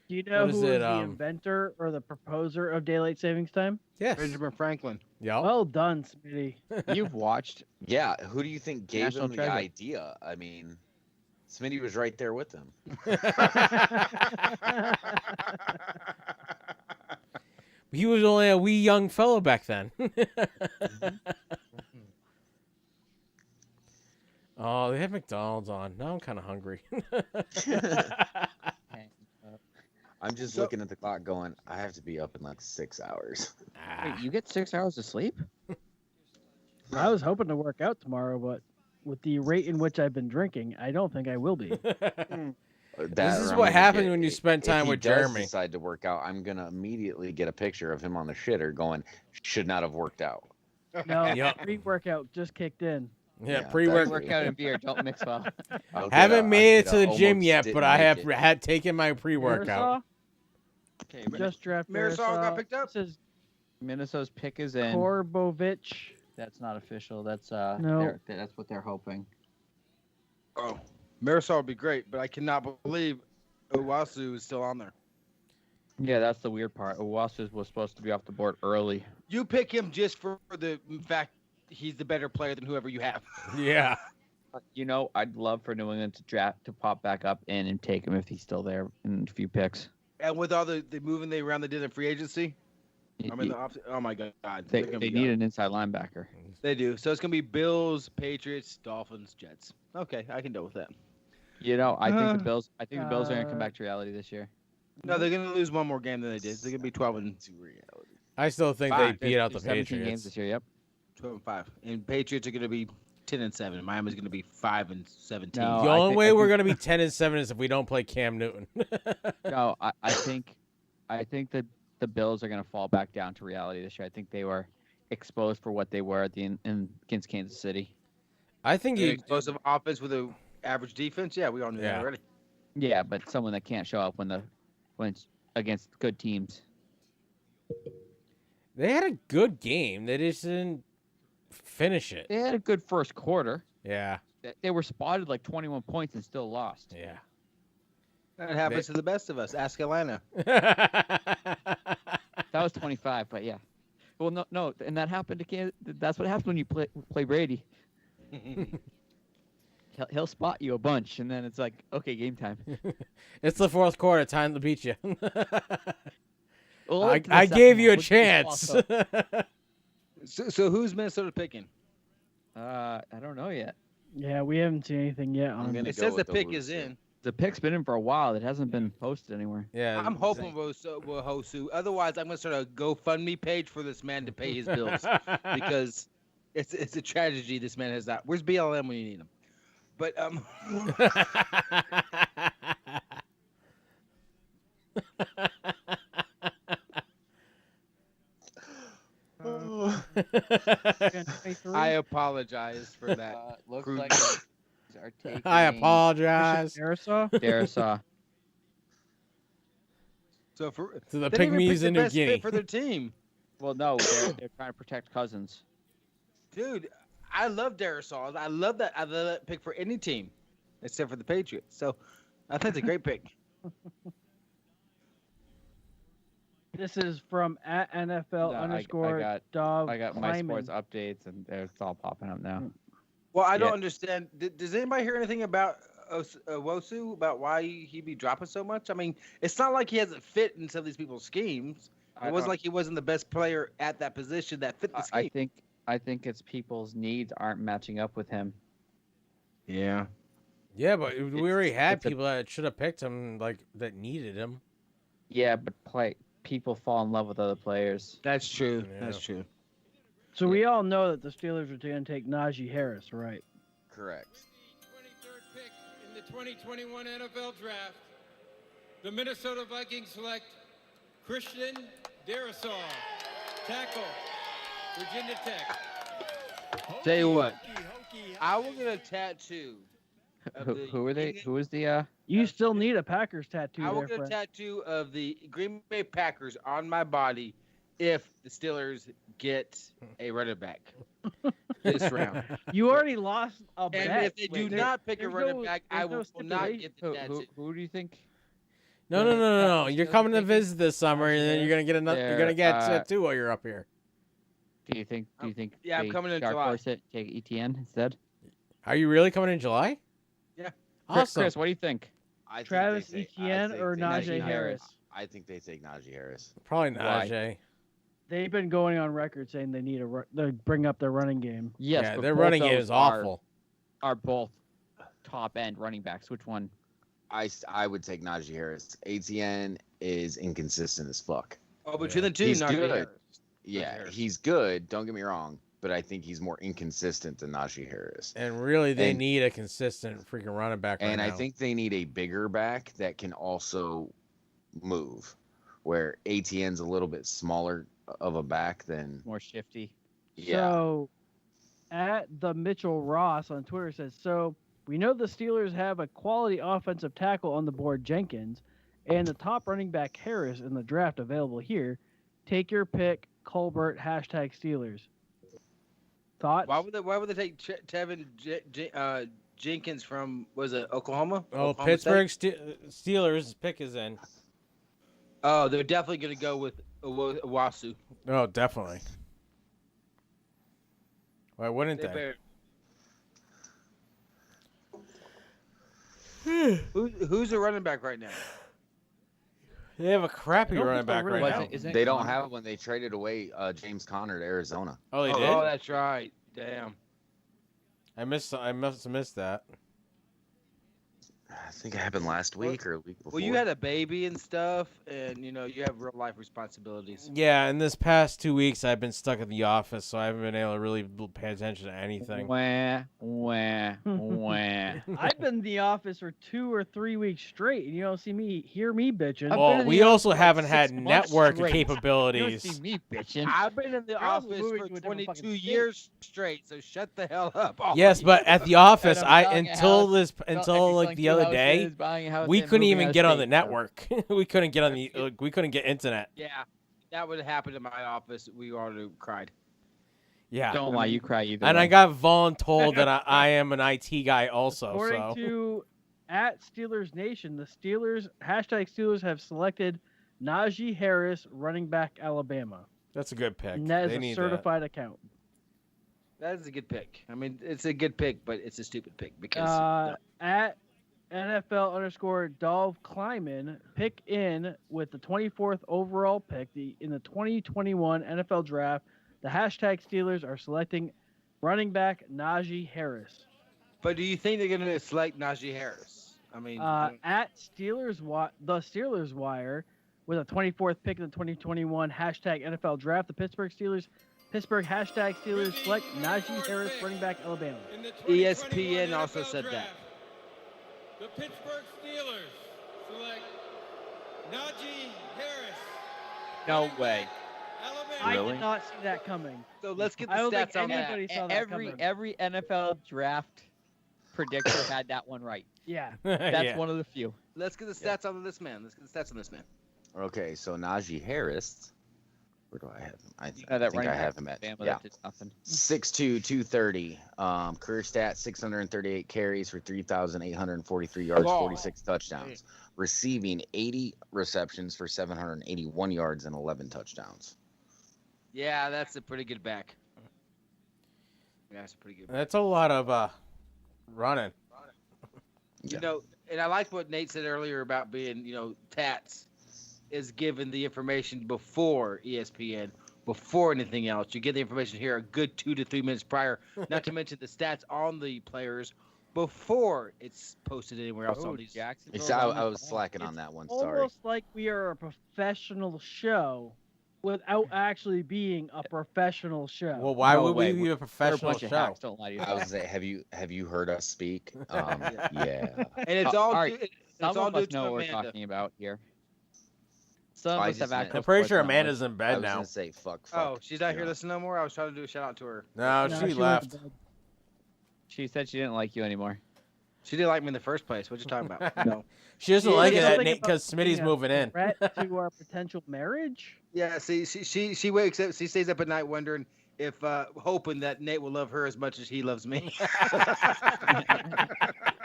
I: Do you know
B: What is
I: who was
B: it,
I: the inventor or the proposer of daylight savings time?
B: Yes.
L: Benjamin Franklin.
B: Yeah.
I: Well done, Smitty.
N: You've watched.
J: Yeah, who do you think gave
N: National
J: him the
N: Treasure.
J: idea? I mean, Smitty was right there with him.
B: He was only a wee young fellow back then. Oh, they have McDonald's on. Now I'm kind of hungry.
J: I'm just looking at the clock going, I have to be up in like 6 hours.
N: Wait, you get 6 hours of sleep?
I: I was hoping to work out tomorrow, but with the rate in which I've been drinking, I don't think I will be.
B: This is what happens when you spend time with Jeremy.
J: If he does decide to work out, I'm going to immediately get a picture of him on the shitter going, should not have worked out.
I: No,
B: Yep.
I: pre-workout just kicked in.
B: Yeah, pre-work.
N: Workout and beer don't mix well.
B: Haven't made it to the gym yet, but I have had taken my pre-workout.
N: Okay,
I: Just draft
L: Marisol got picked up?
I: This is
N: Minnesota's pick is in.
I: Korbovich.
N: That's not official. That's
I: No.
N: that's what they're hoping.
L: Oh, Marisol would be great, but I cannot believe Owasu is still on there.
N: Yeah, that's the weird part. Owasu was supposed to be off the board early.
L: You pick him just for the fact he's the better player than whoever you have.
B: Yeah.
N: You know, I'd love for New England to pop back up and take him if he's still there in a few picks.
L: And with all the moving they around they did in free agency, oh my god,
N: They
L: they're gonna be
N: need
L: gone.
N: an inside linebacker.
L: They do. So it's gonna be Bills, Patriots, Dolphins, Jets. Okay, I can deal with that.
N: You know, I think the Bills. I think the Bills are gonna come back to reality this year.
L: No, they're going to lose one more game than they did. They're going to be 12 and
B: I still think
L: Five.
B: they beat out the
N: 17
B: Patriots.
N: games this year. Yep.
L: 12 and 5. And Patriots are going to be 10 and 7. Miami's going to be 5 and 17.
N: No,
B: The
N: I
B: only
N: think-
B: way
N: I
B: we're
N: think-
B: gonna be 10-7 is if we don't play Cam Newton.
N: No, I think that the Bills are going to fall back down to reality this year. I think they were exposed for what they were at against Kansas City.
B: I think
L: An
B: you.
L: explosive offense with an average defense. Yeah, we all knew
B: Yeah.
L: that already.
N: Yeah, but someone that can't show up when it's against good teams.
B: They had a good game. They just didn't finish it.
N: They had a good first quarter.
B: Yeah.
N: They were spotted like 21 points and still lost.
B: Yeah.
L: That happens to the best of us. Ask Atlanta.
N: That was 25, but yeah. Well, no, and that happened to Kansas. That's what happens when you play Brady. He'll spot you a bunch, and then it's like, okay, game time.
B: It's the fourth quarter. Time to beat you.
N: Well,
B: I
N: to the
B: I
N: second
B: gave
N: one,
B: you a
N: which is
B: chance.
N: also-
L: So who's Minnesota picking?
N: I don't know yet.
I: Yeah, we haven't seen anything yet on
L: It says the pick is in.
N: The pick's been in for a while. It hasn't been posted anywhere.
B: Yeah.
L: I'm hoping we'll Hosu. Otherwise, I'm going to start a GoFundMe page for this man to pay his bills because it's a tragedy this man has not. Where's BLM when you need him? But I apologize for that.
N: Looks
L: crude-
N: like are taking
B: I apologize.
N: Darisaw.
L: So for
B: To the
L: they didn't even pick
B: Pygmies
L: the
B: in New
L: best fit
B: Guinea.
L: for their team,
N: Well, no, they're trying to protect Cousins.
L: dude. I love Darisaw. I love that. I love that pick for any team, except for the Patriots. So I think it's a great pick.
I: This is from at NFL
N: No,
I: underscore Dov
N: I got my
I: Kleiman.
N: sports updates, and it's all popping up now.
L: Well, I don't
N: Yeah.
L: understand. Does anybody hear anything about Wosu, about why he be dropping so much? I mean, it's not like he hasn't fit in some of these people's schemes. It wasn't like he wasn't the best player at that position that fit the scheme.
N: I think it's people's needs aren't matching up with him.
L: Yeah.
B: Yeah, but we already had
N: it's a-
B: people that should have picked him, like that needed him.
N: Yeah, but people fall in love with other players.
L: That's true.
B: Yeah.
L: That's true.
I: So we all know that the Steelers are going to take Najee Harris, right?
J: Correct.
M: 23rd pick in the 2021 NFL Draft, the Minnesota Vikings select Christian Darisaw, tackle, Virginia Tech.
L: Tell you what, I will get a tattoo. of the
N: Who are they?
L: Indian-
N: Who is the?
I: You still need a Packers tattoo
L: I will
I: there,
L: get a
I: friend.
L: tattoo of the Green Bay Packers on my body if the Steelers get a running back this round.
I: You already lost a bet.
L: And if they do
I: Wait,
L: not pick a
I: there's
L: running
I: no-
L: back, I
I: there's
L: will
I: no
L: not
I: stipulation.
L: get the tattoo.
N: Who do you think?
B: No. You're coming to visit this summer, and then you're gonna get another. You're gonna get
N: There,
B: tattoo while you're up here.
N: Do you think?
L: yeah, I'm
N: they
L: coming in
N: dark
L: July.
N: horse it, take ETN instead?
B: Are you really coming in July?
L: Yeah.
B: Awesome.
N: Chris, what do you think?
J: I think
I: Travis
J: they take- I
I: Etienne
J: think
I: or
J: they
I: Najee
J: take
I: Harris?
J: I think they take Najee Harris.
B: Probably
N: Why?
B: Najee.
I: They've been going on record saying they need they bring up their running game.
N: Yes,
B: Yeah,
N: but
B: their
N: both
B: running game
N: those
B: is awful.
N: Are both top end running backs? Which one?
J: I would take Najee Harris. ATN is inconsistent as fuck.
L: Oh, between the two,
J: He's
L: Najee
J: good.
L: Harris.
J: Yeah,
L: Harris.
J: he's good. Don't get me wrong, but I think he's more inconsistent than Najee Harris.
B: And really, they
J: And-
B: need a consistent freaking running back. Right
J: And I
B: now.
J: think they need a bigger back that can also move, where ATN's a little bit smaller of a back than.
N: More shifty.
J: Yeah.
I: So, at the Mitchell Ross on Twitter says, so we know the Steelers have a quality offensive tackle on the board, Jenkins, and the top running back Harris in the draft available here. Take your pick, Colbert, hashtag Steelers. Thoughts?
L: Why would they take Tevin Jenkins from was it Oklahoma?
B: Oh,
L: Oklahoma
B: Pittsburgh
L: State?
B: Steelers pick is in.
L: Oh, they're definitely gonna go with Owasu.
B: Oh, definitely. Why wouldn't
L: They
B: they?
L: better- Who's the running back right now?
B: They have a crappy
I: I don't
B: running
I: think they're
B: back
I: really
B: right
I: out.
B: now.
J: They don't have when they traded away James Conner to Arizona.
B: Oh, they did.
L: Oh, that's right. Damn.
B: I must have missed that.
J: I think it happened last week or a week before.
L: Well, you had a baby and stuff, and you have real life responsibilities.
B: Yeah, in this past 2 weeks, I've been stuck at the office, so I haven't been able to really pay attention to anything.
N: Wah, wah, wah.
I: I've been in the office for 2 or 3 weeks straight, and you don't hear me bitching.
B: Well, we also haven't had
N: 6 months
B: network
N: straight. You don't
B: capabilities.
N: see me bitching.
L: I've been in the
I: Probably
L: office
I: moving
L: for
I: to a different
L: 22
I: fucking state.
L: years straight, so shut the hell up. all
B: Yes,
L: of
B: but
L: you.
B: at the office,
N: And I'm selling a
B: until
N: house,
B: like the other day,
N: buying a house,
B: we
N: and
B: couldn't
N: moving
B: even
N: out of
B: get on the
N: state.
B: network. We couldn't get on we couldn't get internet.
L: Yeah, that would have happened in my office. We already cried.
B: Yeah.
N: Don't lie, you cry either.
B: And
N: way.
B: I got voluntold that I am an IT guy also.
I: According
B: So
I: to @Steelers Nation, the Steelers #Steelers have selected Najee Harris, running back Alabama.
B: that's a good pick.
I: And that
B: They
I: is a
B: need
I: certified account.
L: That is a good pick. I mean, it's a good pick, but it's a stupid pick because
I: At NFL_Dolph Kleiman, pick in with the 24th overall pick in the 2021 NFL Draft. The #Steelers are selecting running back Najee Harris.
L: But do you think they're going to select Najee Harris? I mean,
I: At the Steelers Wire, with a 24th pick in the 2021 #NFL Draft, the Pittsburgh Steelers select Najee Harris, running back Alabama.
M: In the
L: ESPN
M: 2021
L: also
M: NFL
L: said that.
M: Draft, the Pittsburgh Steelers select Najee Harris.
N: No way.
M: Alabama.
I: I
N: Really?
I: did not see that coming.
L: so let's get the
I: I don't think
L: stats on that.
I: anybody saw that coming.
N: Every NFL draft predictor had that one right.
I: Yeah.
N: That's
B: Yeah.
N: one of the few.
L: Let's get the stats on this man.
J: Okay, so Najee Harris. Where do I have him? I think
N: that
J: I
N: running
J: have
N: back
J: him at.
N: Alabama
J: Yeah.
N: that did nothing.
J: 6'2", 230. Career stats: 638 carries for 3,843 yards,
L: Oh.
J: 46 touchdowns. Receiving 80 receptions for 781 yards and 11 touchdowns.
L: Yeah, that's a pretty good back. That's a pretty good back.
B: That's a lot of running.
J: Yeah.
L: And I like what Nate said earlier about being, Tats is given the information before ESPN, before anything else. You get the information here a good 2 to 3 minutes prior, not to mention the stats on the players before it's posted anywhere else on these.
J: I was slacking on that one. Sorry.
I: Almost like we are a professional show without actually being a professional show.
B: Well, why
N: No
B: would
N: way.
B: we be a
N: We're a
B: professional
N: bunch of
B: show?
N: hacks. Don't lie to
J: I was
N: yourself.
J: say, have you heard us speak? Yeah.
L: And it's all,
N: All right,
L: it's
N: Some
L: all
N: of
L: due
N: us
L: to
N: know what we're
L: Amanda.
N: talking about here. Some
J: I
N: of us
J: just
N: have
J: meant-
N: actual
B: I'm pretty
N: sports
B: sure
N: knowledge.
B: Amanda's in
J: I
B: bed
J: was
B: now.
J: gonna say fuck.
L: Oh, she's not here
J: you know.
L: listening no more? I was trying to do a shout out to her.
B: No,
I: No,
B: she
I: went
B: left.
I: to bed.
N: She said she didn't like you anymore.
L: She didn't like me in the first place. What you talking about? No.
B: She doesn't
I: Yeah,
B: like it
I: yeah,
B: that
I: something
B: because
I: about
B: Smitty's
I: being a
B: moving in.
I: threat to our potential marriage?
L: Yeah, see, she wakes up, she stays up at night wondering if, hoping that Nate will love her as much as he loves me.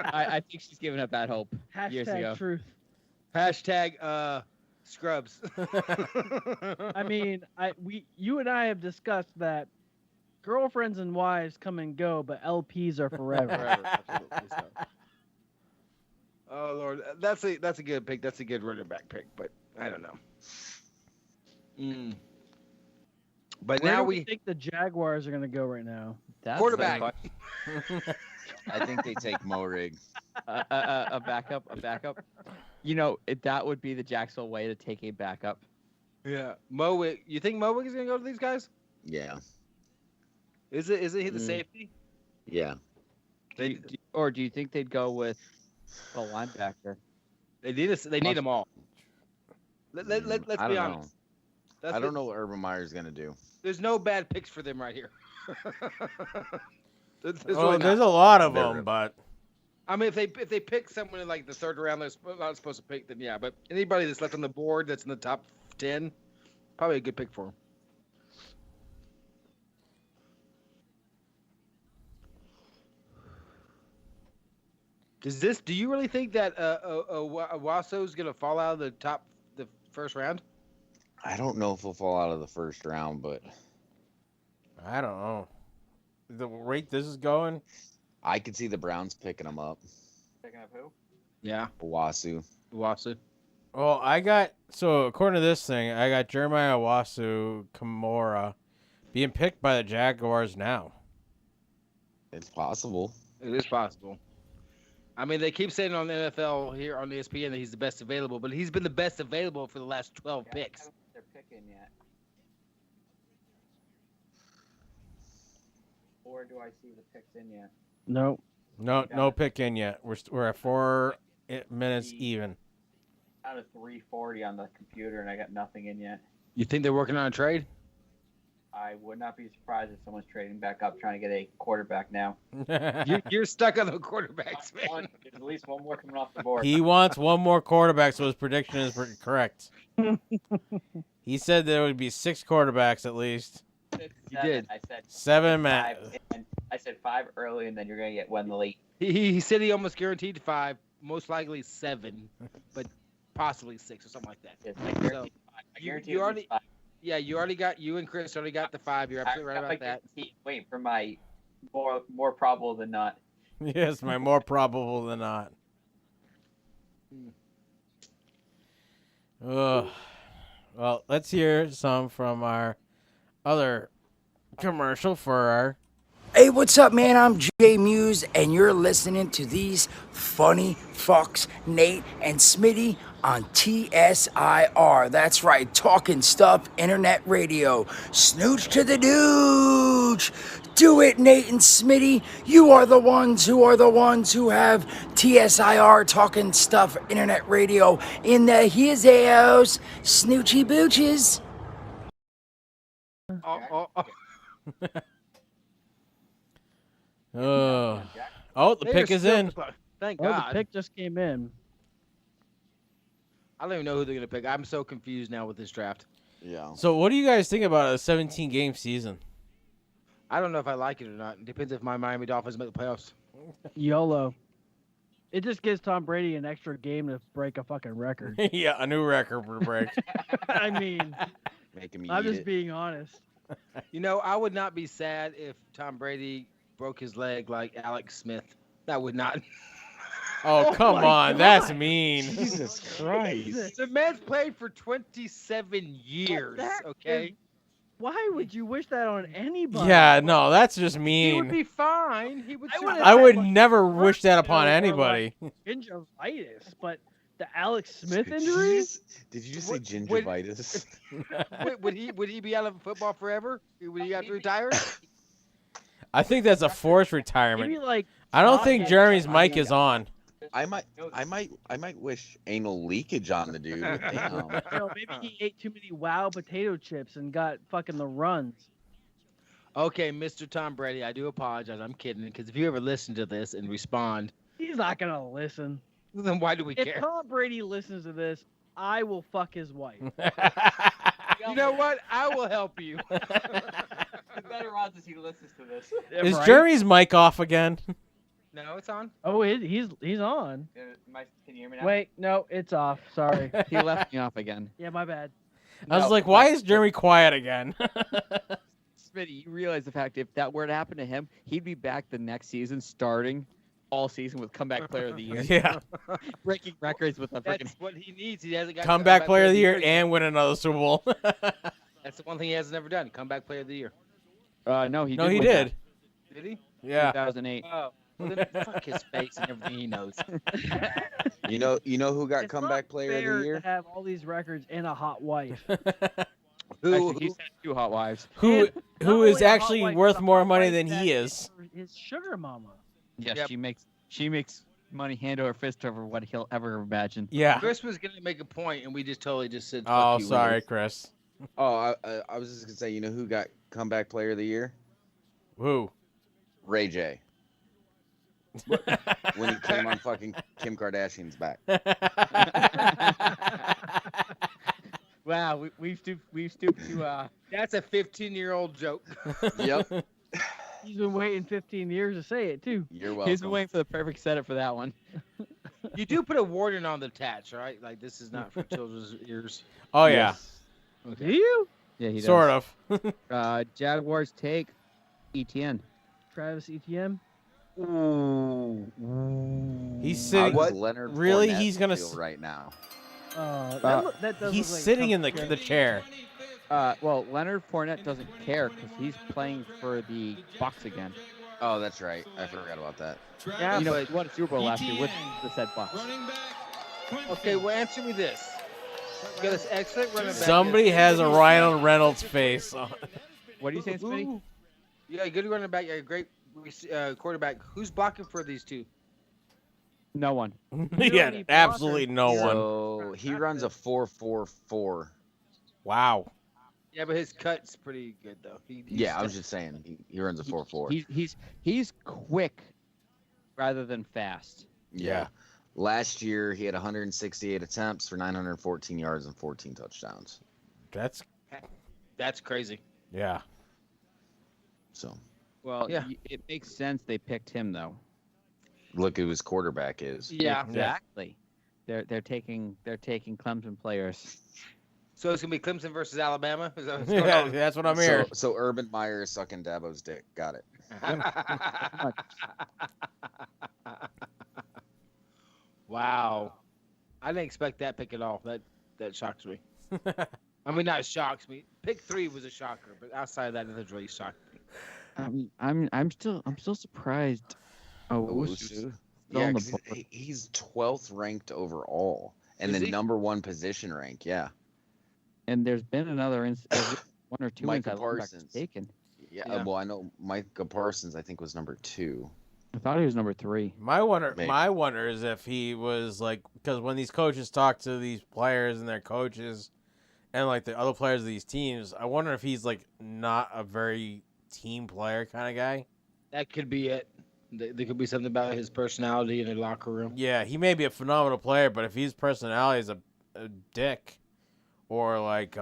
N: I think she's given up that hope years ago.
I: Truth.
L: Hashtag scrubs.
I: I mean, you and I have discussed that girlfriends and wives come and go, but LPs are forever.
L: Forever, absolutely so. Oh Lord, that's a good pick. That's a good running back pick, but I don't know. But
I: Where
L: now
I: do we
L: we
I: think the Jaguars are going to go right now?
N: That's
L: quarterback.
J: I think they take Morig.
N: A backup. That would be the Jacksonville way to take a backup.
L: Yeah, Mowick. You think Mowick is gonna go to these guys?
J: Yeah.
L: Isn't he the safety?
J: Yeah.
N: Or do you think they'd go with a linebacker?
L: They need them all. Let's
J: I
L: be
J: don't
L: honest.
J: know. I don't know what Urban Meyer's gonna do.
L: There's no bad picks for them right here. There's
B: Oh,
L: really
B: there's
L: not.
B: a lot of
J: There
B: them,
J: is.
B: but
L: I mean, if they pick someone in like the third round, they're not supposed to pick them. Yeah, but anybody that's left on the board that's in the top 10, probably a good pick for them. Do you really think that Owaso's gonna fall out of the first round?
J: I don't know if he'll fall out of the first round, but
B: I don't know. The rate this is going,
J: I could see the Browns picking him up.
K: Picking up who?
L: Yeah,
J: Owasu.
B: well, according to this thing, I got Jeremiah Owasu Kimura being picked by the Jaguars now.
J: It's possible.
L: It is possible. I mean, they keep saying on the NFL here on ESPN that he's the best available, but he's been the best available for the last 12 picks.
K: I don't think they're picking yet. Or do I see the picks in yet?
I: Nope.
B: No pick in yet. We're at 4 minutes even.
K: Out of 340 on the computer, and I got nothing in yet.
L: You think they're working on a trade?
K: I would not be surprised if someone's trading back up, trying to get a quarterback now.
L: You're stuck on the quarterbacks, man.
K: There's at least one more coming off the board.
B: He wants one more quarterback, so his prediction is correct. He said there would be 6 quarterbacks at least.
L: You did.
K: I said
B: 7, Matt.
K: 5, and I said 5 early, and then you're going to get one late.
L: He said he almost guaranteed 5, most likely 7, but possibly 6 or something like that.
K: Yes, I guarantee 5. I guarantee
L: you
K: at
L: already,
K: least 5.
L: yeah, you and Chris already got the 5. You're absolutely right about that.
K: Wait for my more probable than not.
B: Yes, my more probable than not. Well, let's hear some from our other commercial for our...
P: Hey, what's up, man? I'm Jay Muse, and you're listening to these funny fucks, Nate and Smitty, on TSIR. That's right, talking stuff, internet radio. Snooch to the dooch. Do it, Nate and Smitty. You are the ones who have TSIR, talking stuff, internet radio in the his house. Snoochy booches.
B: The pick is in.
L: Thank
I: Oh,
L: God.
I: the pick just came in.
L: I don't even know who they're going to pick. I'm so confused now with this draft.
J: Yeah.
B: So what do you guys think about a 17-game season?
L: I don't know if I like it or not. It depends if my Miami Dolphins make the playoffs.
I: YOLO. It just gives Tom Brady an extra game to break a fucking record.
B: Yeah, a new record for break.
I: I mean,
J: Making me
I: I'm
J: eat
I: just
J: it.
I: being honest.
L: You know, I would not be sad if Tom Brady broke his leg like Alex Smith. That would not.
B: Oh, come
I: my
B: on. That's
I: God.
B: mean.
J: Jesus Christ.
L: The man's played for 27 years,
I: That
L: okay?
I: is- Why would you wish that on anybody?
B: Yeah, no, that's just
L: He
B: mean.
L: would be fine. He would.
B: I would never wish that upon anybody.
I: Gingivitis, but the Alex Smith injury?
J: Did you just say gingivitis?
L: would he be out of football forever? Would he have to retire?
B: I think that's a forced retirement.
I: Maybe like
B: I don't think Jeremy's mic is on.
J: I might wish anal leakage on the dude. Damn.
I: maybe he ate too many Wow potato chips and got fucking the runs.
L: Okay, Mr. Tom Brady, I do apologize. I'm kidding. Because if you ever listen to this and respond,
I: He's not gonna listen.
L: then why do we
I: If
L: care?
I: Tom Brady listens to this, I will fuck his wife.
L: You know what? I will help you.
K: The better odds is he listens to this.
B: Is
I: Right?
B: Jeremy's mic off again?
L: No, it's on.
I: Oh, he's on.
K: Can you hear me now?
I: Wait, no, it's off. Sorry.
N: He left me off again.
I: Yeah, my bad.
B: I was like, why is Jeremy quiet again?
N: Smitty, you realize the fact if that were to happen to him, he'd be back the next season, starting all season with comeback player of the year.
B: Yeah.
N: Breaking records with a freaking.
L: That's what he needs. He hasn't got
B: Comeback player of the year and win another Super Bowl.
L: That's the one thing he has never done. Comeback player of the year.
N: No, he
B: No,
N: did.
B: he
N: win
B: did.
L: Did he?
B: Yeah.
N: 2008.
L: Oh. Well, then fuck his face and everything he knows.
J: You know who got
I: It's
J: comeback
I: not
J: player of
I: fair
J: the year?
I: to have all these records and a hot wife.
L: Who?
N: Actually, he's had 2 hot wives.
B: Who
I: Not
B: is
I: only a hot
B: actually
I: wife,
B: worth
I: but a
B: more
I: hot
B: money
I: wife
B: than
I: that
B: he is.
I: His sugar mama.
N: Yes,
L: Yep.
N: she makes money hand over fist over what he'll ever imagine.
B: Yeah.
L: Chris was gonna make a point, and we just totally just said.
B: Oh,
L: Fuck you,
B: sorry,
L: Willie.
B: Chris.
J: Oh, I was just gonna say, you know who got comeback player of the year?
B: Who?
J: Ray J. When he came on fucking Kim Kardashian's back.
N: Wow, we've stooped to.
L: That's a 15-year-old joke.
J: Yep.
I: He's been waiting 15 years to say it too.
J: You're welcome.
N: He's been waiting for the perfect setup for that one.
L: You do put a warning on the tats, right? Like this is not for children's ears.
B: Oh, yeah.
I: Do you?
N: Yeah, he does.
B: Sort of.
N: Jaguars take ETN.
I: Travis Etienne.
B: He's
J: How
B: sitting.
J: does Leonard
B: Really?
J: Fournette
B: He's gonna
J: feel
B: s-
J: right now?
I: That does
B: He's
I: look like
B: sitting in
I: tough
B: the chair.
N: Well, Leonard Fournette doesn't care because he's playing for the Bucks again.
J: Oh, that's right. I forgot about that.
L: Yeah,
N: You know,
L: but
N: he won a Super Bowl last year with the said Bucks.
L: okay. Well, answer me this. You got this excellent running back.
B: Somebody has a Ryan Reynolds face on.
N: What are you saying, Smitty?
L: You got a good running back. You got a great quarterback. Who's blocking for these two?
N: No one.
B: Yeah, absolutely no one.
J: So he runs a 4.44.
B: Wow.
L: Yeah, but his cut's pretty good though.
J: Yeah, I was just saying he runs a 4.4.
N: He's quick rather than fast.
J: Yeah. Last year he had 168 attempts for 914 yards and 14 touchdowns.
L: That's crazy.
B: Yeah.
J: So.
N: Well,
L: Yeah.
N: It makes sense they picked him though.
J: Look who his quarterback is.
L: Yeah.
N: Exactly. They're taking Clemson players.
L: So it's gonna be Clemson versus Alabama. Is that what's going
B: Yeah,
L: on?
B: that's what I'm hearing.
J: So Urban Meyer is sucking Dabo's dick. Got it.
L: Wow. I didn't expect that pick at all. That shocks me. I mean, not shocks me. Pick 3 was a shocker, but outside of that, it really shocked me.
N: I'm still surprised.
J: Owusu. Yeah, 'cause he's 12th ranked overall, and
L: Is
J: the
L: he?
J: number 1 position rank. Yeah.
N: And there's been another one or two
J: Micah
N: ones I
J: Parsons.
N: taken.
J: Yeah. Well, I know Micah Parsons. I think was number 2.
N: I thought he was number 3.
B: My wonder
J: Maybe.
B: is if he was like, because when these coaches talk to these players and their coaches and like the other players of these teams, I wonder if he's like not a very team player kind of guy.
L: That could be it. There could be something about his personality in the locker room.
B: Yeah, he may be a phenomenal player, but if his personality is a dick, or like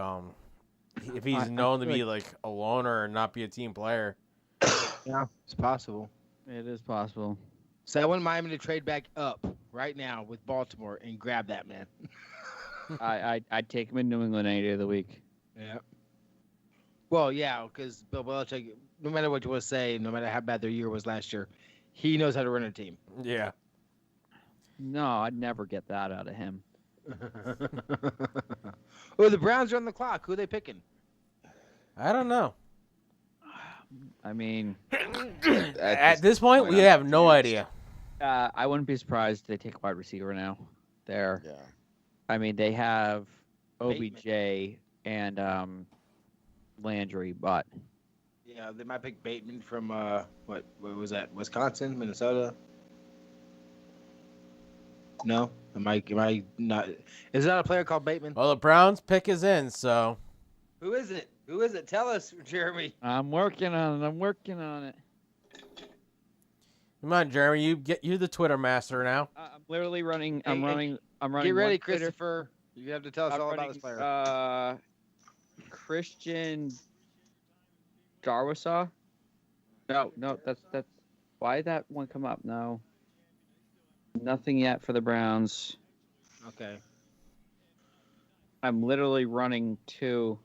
B: if he's known to be like a loner or not be a team player.
L: Yeah, it's possible.
N: It is possible.
L: So I want Miami to trade back up right now with Baltimore and grab that man.
N: I'd take him in New England any day of the week.
L: Yeah. Well, yeah, because Bill Belichick, no matter what you want to say, no matter how bad their year was last year, he knows how to run a team.
B: Yeah.
N: No, I'd never get that out of him.
L: Well, the Browns are on the clock. Who are they picking?
B: I don't know.
N: I mean,
B: at this point, we have no idea.
N: I wouldn't be surprised if they take a wide receiver now.
J: Yeah.
N: I mean, they have OBJ and Landry, but
L: Yeah, they might pick Bateman from what was that? Wisconsin, Minnesota. No, am I not? Is that a player called Bateman?
B: Well, the Browns pick is in, so.
L: Who is it? Who is it? Tell us, Jeremy.
N: I'm working on it.
B: Come on, Jeremy, you're the Twitter master now.
N: I'm literally running.
L: Hey,
N: I'm running.
L: Get ready,
N: one Twitter.
L: Christopher. You have to tell us
N: I'm
L: all
N: running,
L: about this player.
N: Christian Darwasaw. No, that's. Why did that one come up? No. Nothing yet for the Browns.
L: Okay.
N: I'm literally running 2.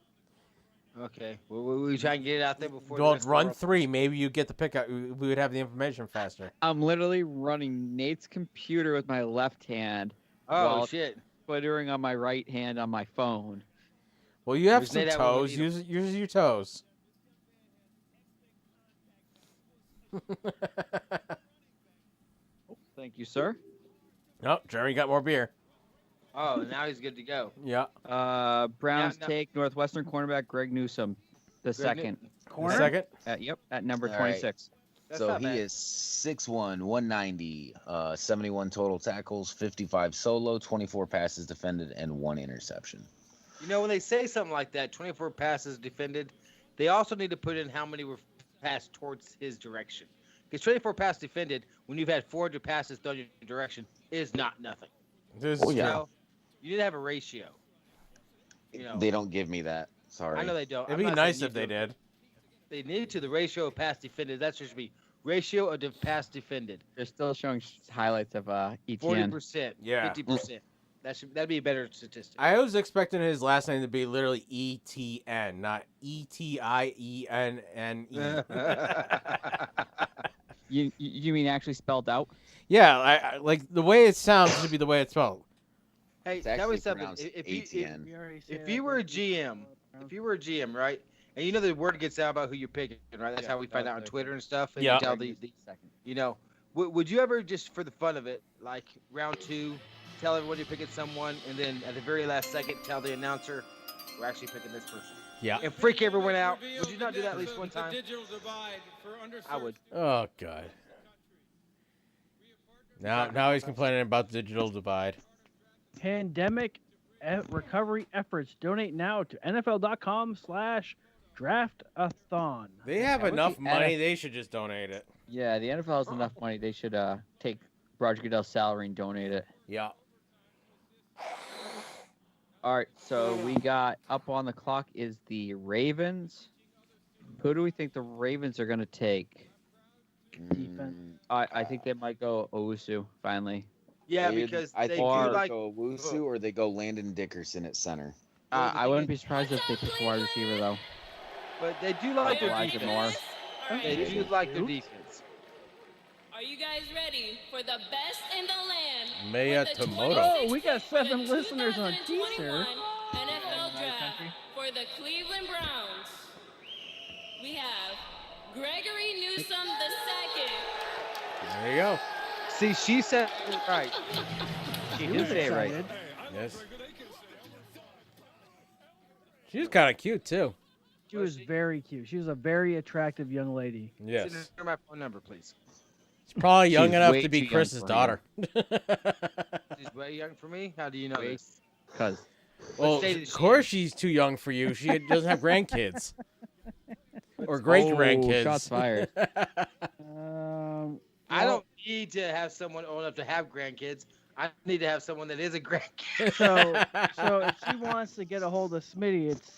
L: Okay. We try and get it out there before. the
B: Well,
L: rest of
B: run
L: the-
B: 3. Maybe you get the pick out. We would have the information faster.
N: I'm literally running Nate's computer with my left hand.
L: Oh
N: while
L: shit!
N: Twittering on my right hand on my phone.
B: Well, you have
L: Where's
B: some
L: Nate at when we
B: toes.
L: need him?
B: Use your toes.
N: Thank you, sir.
B: Oh, Jeremy got more beer.
L: Oh, now he's good to go.
B: Yeah.
N: Browns
L: no.
N: take Northwestern cornerback Greg Newsome, the second.
B: Second.
N: Yep, at number
J: All right.
N: 26.
L: That's
J: So
L: not
J: he
L: bad.
J: is 6'1", 190, 71 total tackles, 55 solo, 24 passes defended, and 1 interception.
L: You know, when they say something like that, 24 passes defended, they also need to put in how many were passed towards his direction. Because 24 passes defended, when you've had 400 passes thrown in your direction, is not nothing.
B: This
J: Oh,
B: is
J: yeah.
L: You know, you need to have a ratio. You know,
J: They don't give me that. Sorry.
L: I know they don't.
B: It'd
L: I'm
B: be
L: not
B: nice
L: saying
B: if they
L: you do.
B: did.
L: They need to. The ratio of pass defended. That should be ratio of pass defended.
N: They're still showing highlights of ETN.
L: 40%.
B: Yeah.
L: 50%. That'd be a better statistic.
B: I was expecting his last name to be literally ETN, not ETIENNE.
N: You mean actually spelled out?
B: Yeah, I like the way it sounds should be the way it's spelled.
L: Hey,
J: It's
L: tell me
J: actually
L: something.
J: pronounced
L: If
J: ATN.
L: you were a GM, right, And you know the word gets out about who you're picking, right? That's how we find out on Twitter and stuff. And
B: Yeah.
L: you tell you know, would you ever just for the fun of it, like round 2, tell everyone you're picking someone, and then at the very last second tell the announcer we're actually picking this person?
B: Yeah.
L: And freak everyone out. Would you not do that at least one time? I would.
B: Oh God. Now he's complaining about the digital divide.
I: Pandemic recovery efforts. Donate now to NFL.com/draftathon.
B: They have
N: Yeah,
B: enough
N: with the
B: money. They should just donate it.
N: Yeah, the NFL has enough money. They should take Roger Goodell's salary and donate it.
B: Yeah.
N: All right, so we got up on the clock is the Ravens. Who do we think the Ravens are going to take?
I: Defense.
N: I think they might go Owusu finally.
L: Yeah, because
J: I
L: they
J: think
L: do
J: they
L: like
J: go Owusu or they go Landon Dickerson at center.
N: I wouldn't be surprised if they pick a wide receiver though.
L: But they do like their
N: Elijah
L: defense.
N: Moore.
L: They do like their defense.
Q: Are you guys ready for the best in the land?
B: Maya
Q: With the
B: Tomoto.
Q: 26th
I: Oh, we got
Q: pick for the
I: 7 listeners on
Q: 2021
I: Teaser.
Q: NFL Draft for the Cleveland Browns. We have Gregory Newsome II.
B: There you go.
L: See, she said it right.
N: She did say it right.
B: Yes. She was kind of cute too.
I: She was very cute. She was a very attractive young lady.
B: Yes.
L: Send her my phone number, please.
B: She's probably young
N: She's
B: enough
N: way
B: to be
N: too young
B: Chris's
N: for
B: daughter.
L: She's way young for me. How do you know this?
N: Because
B: Well,
L: state
B: of
L: is she
B: course she's too young for you. She doesn't have grandkids. Or great grandkids.
N: Shots fired.
L: I don't need to have someone old enough to have grandkids. I need to have someone that is a grandkid.
I: So if she wants to get a hold of Smitty, it's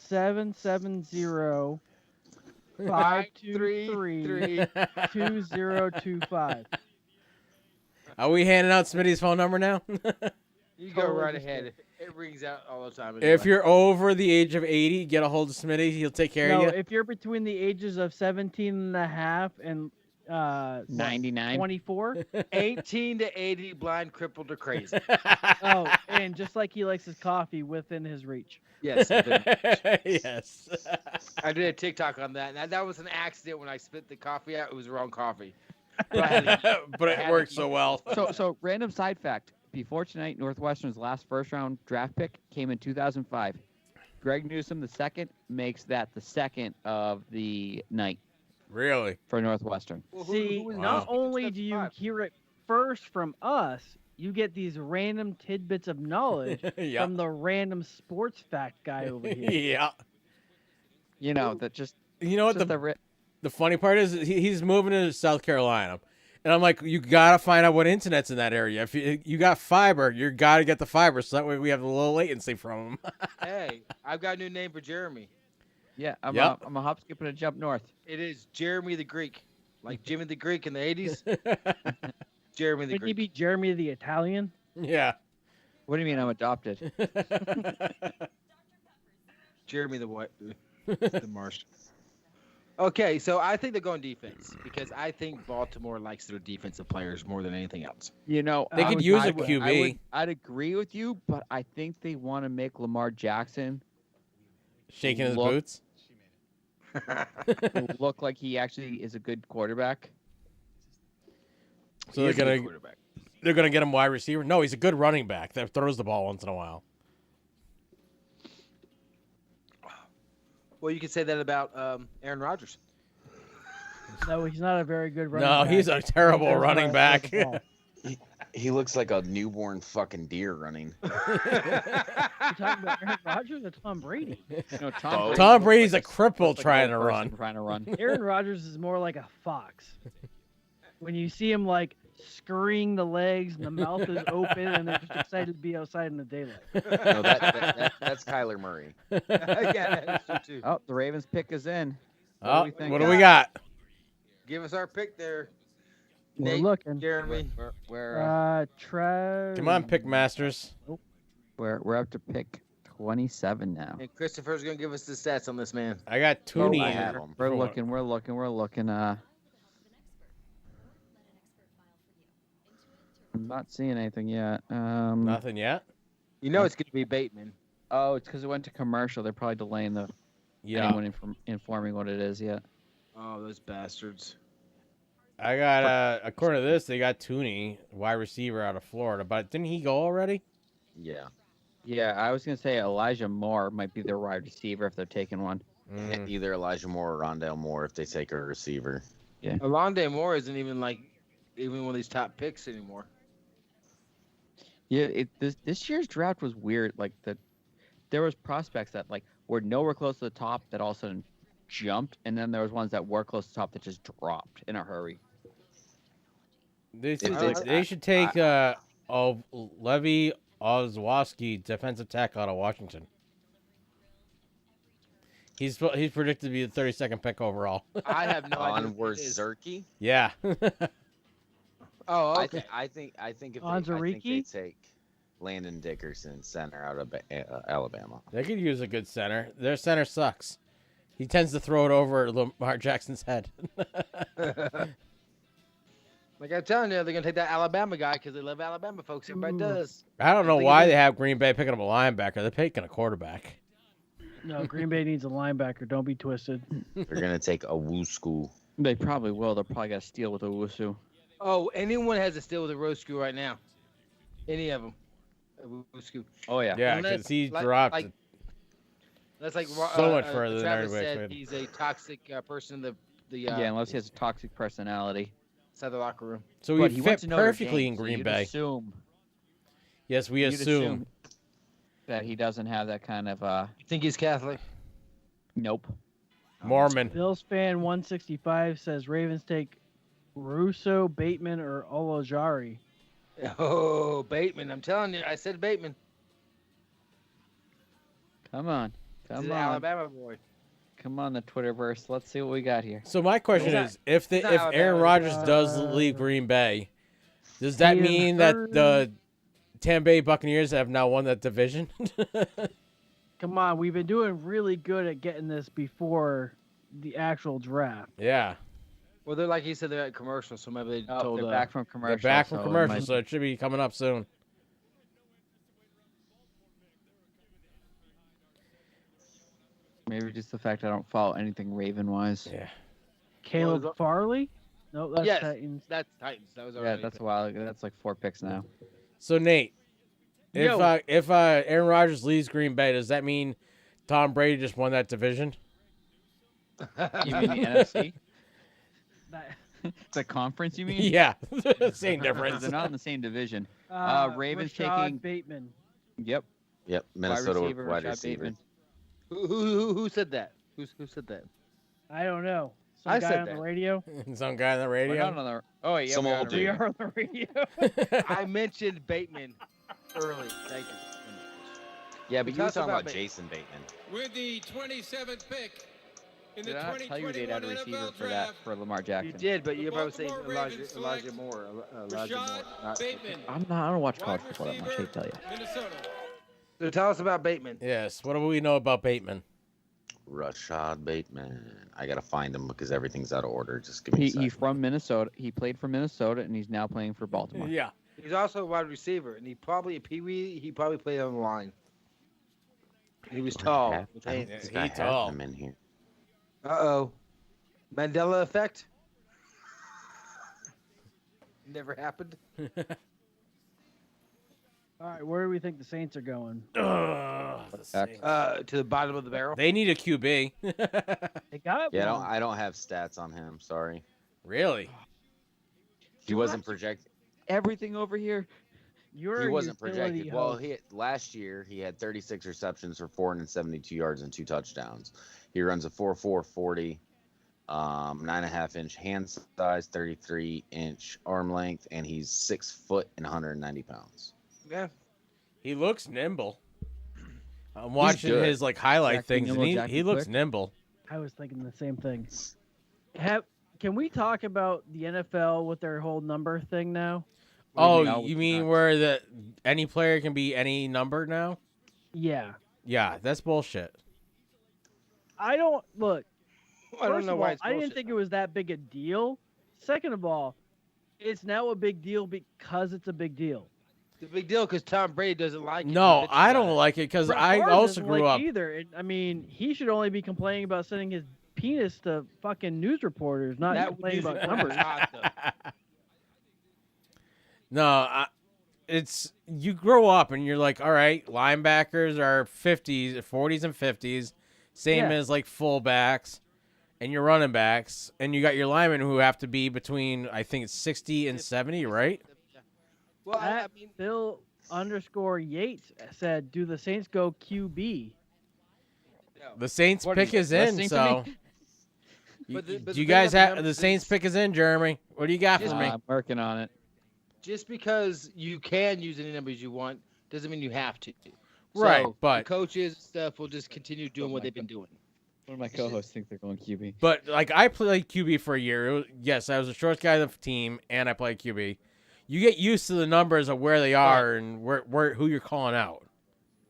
I: 770-523-2025.
B: Are we handing out Smitty's phone number now?
L: You go right ahead. It rings out all the time.
B: If you're over the age of 80, get a hold of Smitty. He'll take care
I: No,
B: of you.
I: if you're between the ages of 17 and a half and
N: 99.
I: 24.
L: 18 to 80, blind, crippled, or crazy.
I: Oh, and just like he likes his coffee within his reach.
L: Yes.
B: Yes.
L: I did a TikTok on that. And that was an accident when I spit the coffee out. It was the wrong coffee. But
B: it worked so well.
N: So random side fact. Before tonight, Northwestern's last first-round draft pick came in 2005. Greg Newsome II makes that the second of the night.
B: Really?
N: For Northwestern.
I: See, not only do you hear it first from us, you get these random tidbits of knowledge
B: Yeah.
I: from the random sports fact guy over here.
B: Yeah.
N: You know, that just...
B: You know what
N: just
B: the funny part is? He's moving to South Carolina. And I'm like, you got to find out what internet's in that area. If you got fiber, you got to get the fiber. So that way we have a little latency from them.
L: Hey, I've got a new name for Jeremy.
N: Yeah, I'm
B: Yep.
N: a hop, skip, and a jump north.
L: It is Jeremy the Greek. Like Jimmy the Greek in the 80s. Jeremy the
I: Would he
L: Greek.
I: be Jeremy the Italian?
B: Yeah.
N: What do you mean I'm adopted?
L: Jeremy the what? The Marsh. Okay, so I think they're going defense because I think Baltimore likes their defensive players more than anything else.
N: You know,
B: They could use a QB.
N: I'd agree with you, but I think they want to make Lamar Jackson
B: Shaking his
N: look-
B: boots.
N: look like he actually is a good quarterback.
B: So they're gonna get him wide receiver. No, he's a good running back that throws the ball once in a while.
L: Well, you could say that about Aaron Rodgers.
I: No, he's not a very good running
B: No,
I: back.
B: he's a terrible
I: He does
B: running
I: not
B: back.
I: throw the ball.
J: He looks like a newborn fucking deer running.
I: You talking about Aaron Rodgers or Tom Brady?
N: No,
B: Tom Brady's a cripple trying to run.
N: Trying to run.
I: Aaron Rodgers is more like a fox. When you see him like scurrying the legs and the mouth is open and they're just excited to be outside in the daylight.
J: No, that's Kyler Murray.
L: Yeah, that's true too.
N: Oh, the Ravens pick is in.
B: Oh,
N: do we think?
B: what do we got?
L: Give us our pick there.
I: We're
L: Nate,
I: looking.
L: Jeremy.
N: We're
I: Trev.
B: Come on, pick masters.
N: we're up to pick 27 now.
L: And Christopher's going to give us the stats on this man.
B: I got
N: Oh,
B: Tooney.
N: I have 'em. We're looking. I'm not seeing anything yet.
B: Nothing yet.
L: You know it's going to be Bateman.
N: Oh, it's because it went to commercial. They're probably delaying the
B: Yeah.
N: anyone informing what it is yet.
L: Oh, those bastards.
B: I got according to this, they got Tooney, wide receiver out of Florida, but didn't he go already?
J: Yeah.
N: Yeah, I was gonna say Elijah Moore might be their wide receiver if they're taking one.
J: Either Elijah Moore or Rondale Moore if they take a receiver.
N: Yeah.
L: Alonde Moore isn't even one of these top picks anymore.
N: Yeah, this year's draft was weird. Like there was prospects that were nowhere close to the top that all of a sudden jumped, and then there was ones that were close to the top that just dropped in a hurry.
B: They should take Levy Ozwoski, defensive tackle out of Washington. He's predicted to be the 32nd pick overall.
L: I have no idea.
J: Onward Zerky?
B: Yeah.
L: Oh, okay.
J: I think they take Landon Dickerson, center out of Alabama.
B: They could use a good center. Their center sucks. He tends to throw it over Lamar Jackson's head.
L: Like I'm telling you, they're gonna take that Alabama guy because they love Alabama folks. Everybody does.
B: I don't know why they have Green Bay picking up a linebacker. They're picking a quarterback.
I: No, Green Bay needs a linebacker. Don't be twisted.
J: They're gonna take a Owusu.
N: They probably will. They'll probably got to steal with Owusu.
L: Oh, anyone has to steal with a road screw right now. Any of them. Owusu.
N: Oh yeah.
B: Yeah, because he dropped.
L: That's like
B: so much further than
L: Travis
B: everybody
L: said.
B: expected.
L: He's a toxic person in the
N: yeah, unless he has a toxic personality.
L: Inside the locker room.
B: So
N: But
B: he
N: he went
B: fit
N: to Notre
B: perfectly
N: Dame,
B: in
N: so
B: Green
N: you'd
B: Bay.
N: Assume
B: Yes, we
N: you'd
B: assume.
N: that he doesn't have that kind of
L: You think he's Catholic?
N: Nope.
B: Mormon.
I: Bills fan 165 says Ravens take Russo, Bateman, or Olajari.
L: Oh, Bateman. I'm telling you, I said Bateman.
N: Come on.
L: He's
N: Come
L: an
N: on.
L: Alabama boy.
N: Come on, the Twitterverse. Let's see what we got here.
B: So my question is, if
L: Alabama,
B: Aaron Rodgers does leave Green Bay, does that mean that the Tampa Bay Buccaneers have now won that division?
I: Come on, we've been doing really good at getting this before the actual draft.
B: Yeah.
L: Well, they're like you said, they're at commercial, so maybe they told
N: they're back from commercial.
B: They're back from
N: so it
B: commercial,
N: might-
B: so it should be coming up soon.
N: Maybe just the fact I don't follow anything Raven-wise.
B: Yeah.
I: Caleb Farley? No, that's
L: yes,
I: Titans.
L: that's Titans. That was
N: Yeah,
L: already
N: that's a while ago. That's like 4 picks now.
B: So Nate,
I: Yo.
B: if Aaron Rodgers leaves Green Bay, does that mean Tom Brady just won that division?
N: You mean the NFC? The conference, you mean?
B: Yeah, same difference.
N: They're not in the same division. Ravens
I: Rashad
N: taking.
I: Bateman.
N: Yep.
J: Yep,
N: Wide
J: Minnesota
N: receiver,
J: wide
N: Rashad
J: receiver.
N: Bateman.
L: Who said that? Who said that?
I: I don't know. Some
L: I
I: guy
L: said
I: on
L: that.
I: the radio.
B: Some guy on the
N: We're
B: radio.
N: not on the. Oh yeah,
J: Some
N: we are
J: old
N: on the
J: dude.
I: We
N: radio.
I: are on the radio.
L: I mentioned Bateman early. Thank you.
J: Yeah, but you
L: Tell
J: were
L: us
J: talking
L: about
J: about
L: Bateman.
J: Jason Bateman.
M: With the 27th pick in the
N: Did I not tell you they'd had a
M: 2021
N: receiver
M: NFL
N: for that
M: draft,
N: for Lamar
L: You
N: Jackson?
L: did, but
M: The
L: you're probably saying
M: Baltimore Ravens
L: Elijah
M: select
L: Moore. Elijah Moore.
M: Rashad
L: Not,
M: Bateman,
N: I don't watch college
M: wide
N: football that much. I hate to tell you.
M: Minnesota.
L: so tell us about Bateman.
B: Yes. What do we know about Bateman?
J: Rashad Bateman. I gotta find him because everything's out of order. Just give me a
N: He's
J: second.
N: from Minnesota. He played for Minnesota, and he's now playing for Baltimore.
B: Yeah.
L: He's also a wide receiver, and he probably played on the line. He was tall.
J: I don't think
B: Yeah,
J: this
B: he
J: guy has
B: tall.
J: him in here.
L: Uh-oh. Mandela effect? Never happened.
I: All right, where do we think the Saints are going?
B: Ugh, the Saints.
L: To the bottom of the barrel.
B: They need a QB.
I: They got
J: Yeah,
I: one.
J: I don't have stats on him. Sorry,
B: Really?
J: he wasn't projected.
N: Everything over here.
I: You're
J: He
I: a
J: wasn't
I: utility
J: projected. Well,
I: host.
J: last year he had 36 receptions for 472 yards and 2 touchdowns. He runs a 4.4 40, 9.5 inch hand size, 33-inch arm length, and he's 6 foot and 190 pounds.
L: Yeah.
B: He looks nimble. I'm watching
J: good.
B: his highlight
N: Jackie
B: things, and
N: nimble,
B: he
N: Jackie
B: looks
N: quick.
B: nimble.
I: I was thinking the same thing. Can we talk about the NFL with their whole number thing now?
B: Oh,
N: No,
B: you
N: we
B: mean
N: cannot.
B: where any player can be any number now?
I: Yeah.
B: Yeah, that's bullshit.
I: I don't look.
L: I don't
I: First
L: know
I: of
L: why
I: all,
L: it's
I: I didn't
L: bullshit.
I: think it was that big a deal. Second of all, it's now a big deal because it's a big deal.
L: the big deal because Tom Brady doesn't like it.
B: No, I don't like it because
I: Brett
B: I
I: Favre
B: also
I: doesn't
B: grew
I: like
B: up.
I: either. I mean, he should only be complaining about sending his penis to fucking news reporters, not
L: That
I: complaining
L: would
I: about
L: be
I: numbers.
L: hot, though.
B: No, it's you grow up and you're like, all right, linebackers are 50s, 40s, and 50s, same
I: Yeah.
B: as like fullbacks, and your running backs, and you got your linemen who have to be between I think it's 60 and 70, right?
L: Well, I
I: At Bill_Yates said, "Do the Saints go QB?"
B: The Saints
N: What,
B: pick is
N: listening
B: in,
N: to
B: so.
N: me?
L: But the
B: Do you
L: thing
B: guys
L: about the
B: have the
L: numbers
B: Saints
L: is-
B: pick is in, Jeremy? What do you got for me?
N: I'm working on it.
L: Just because you can use any numbers you want doesn't mean you have to.
B: Right,
L: So
B: but-
L: the coaches and stuff will just continue doing what they've been doing.
N: One of my co-hosts think they're going QB.
B: But like I played QB for a year. It was, yes, I was the short guy of the team, and I played QB. You get used to the numbers of where they are and where who you're calling out.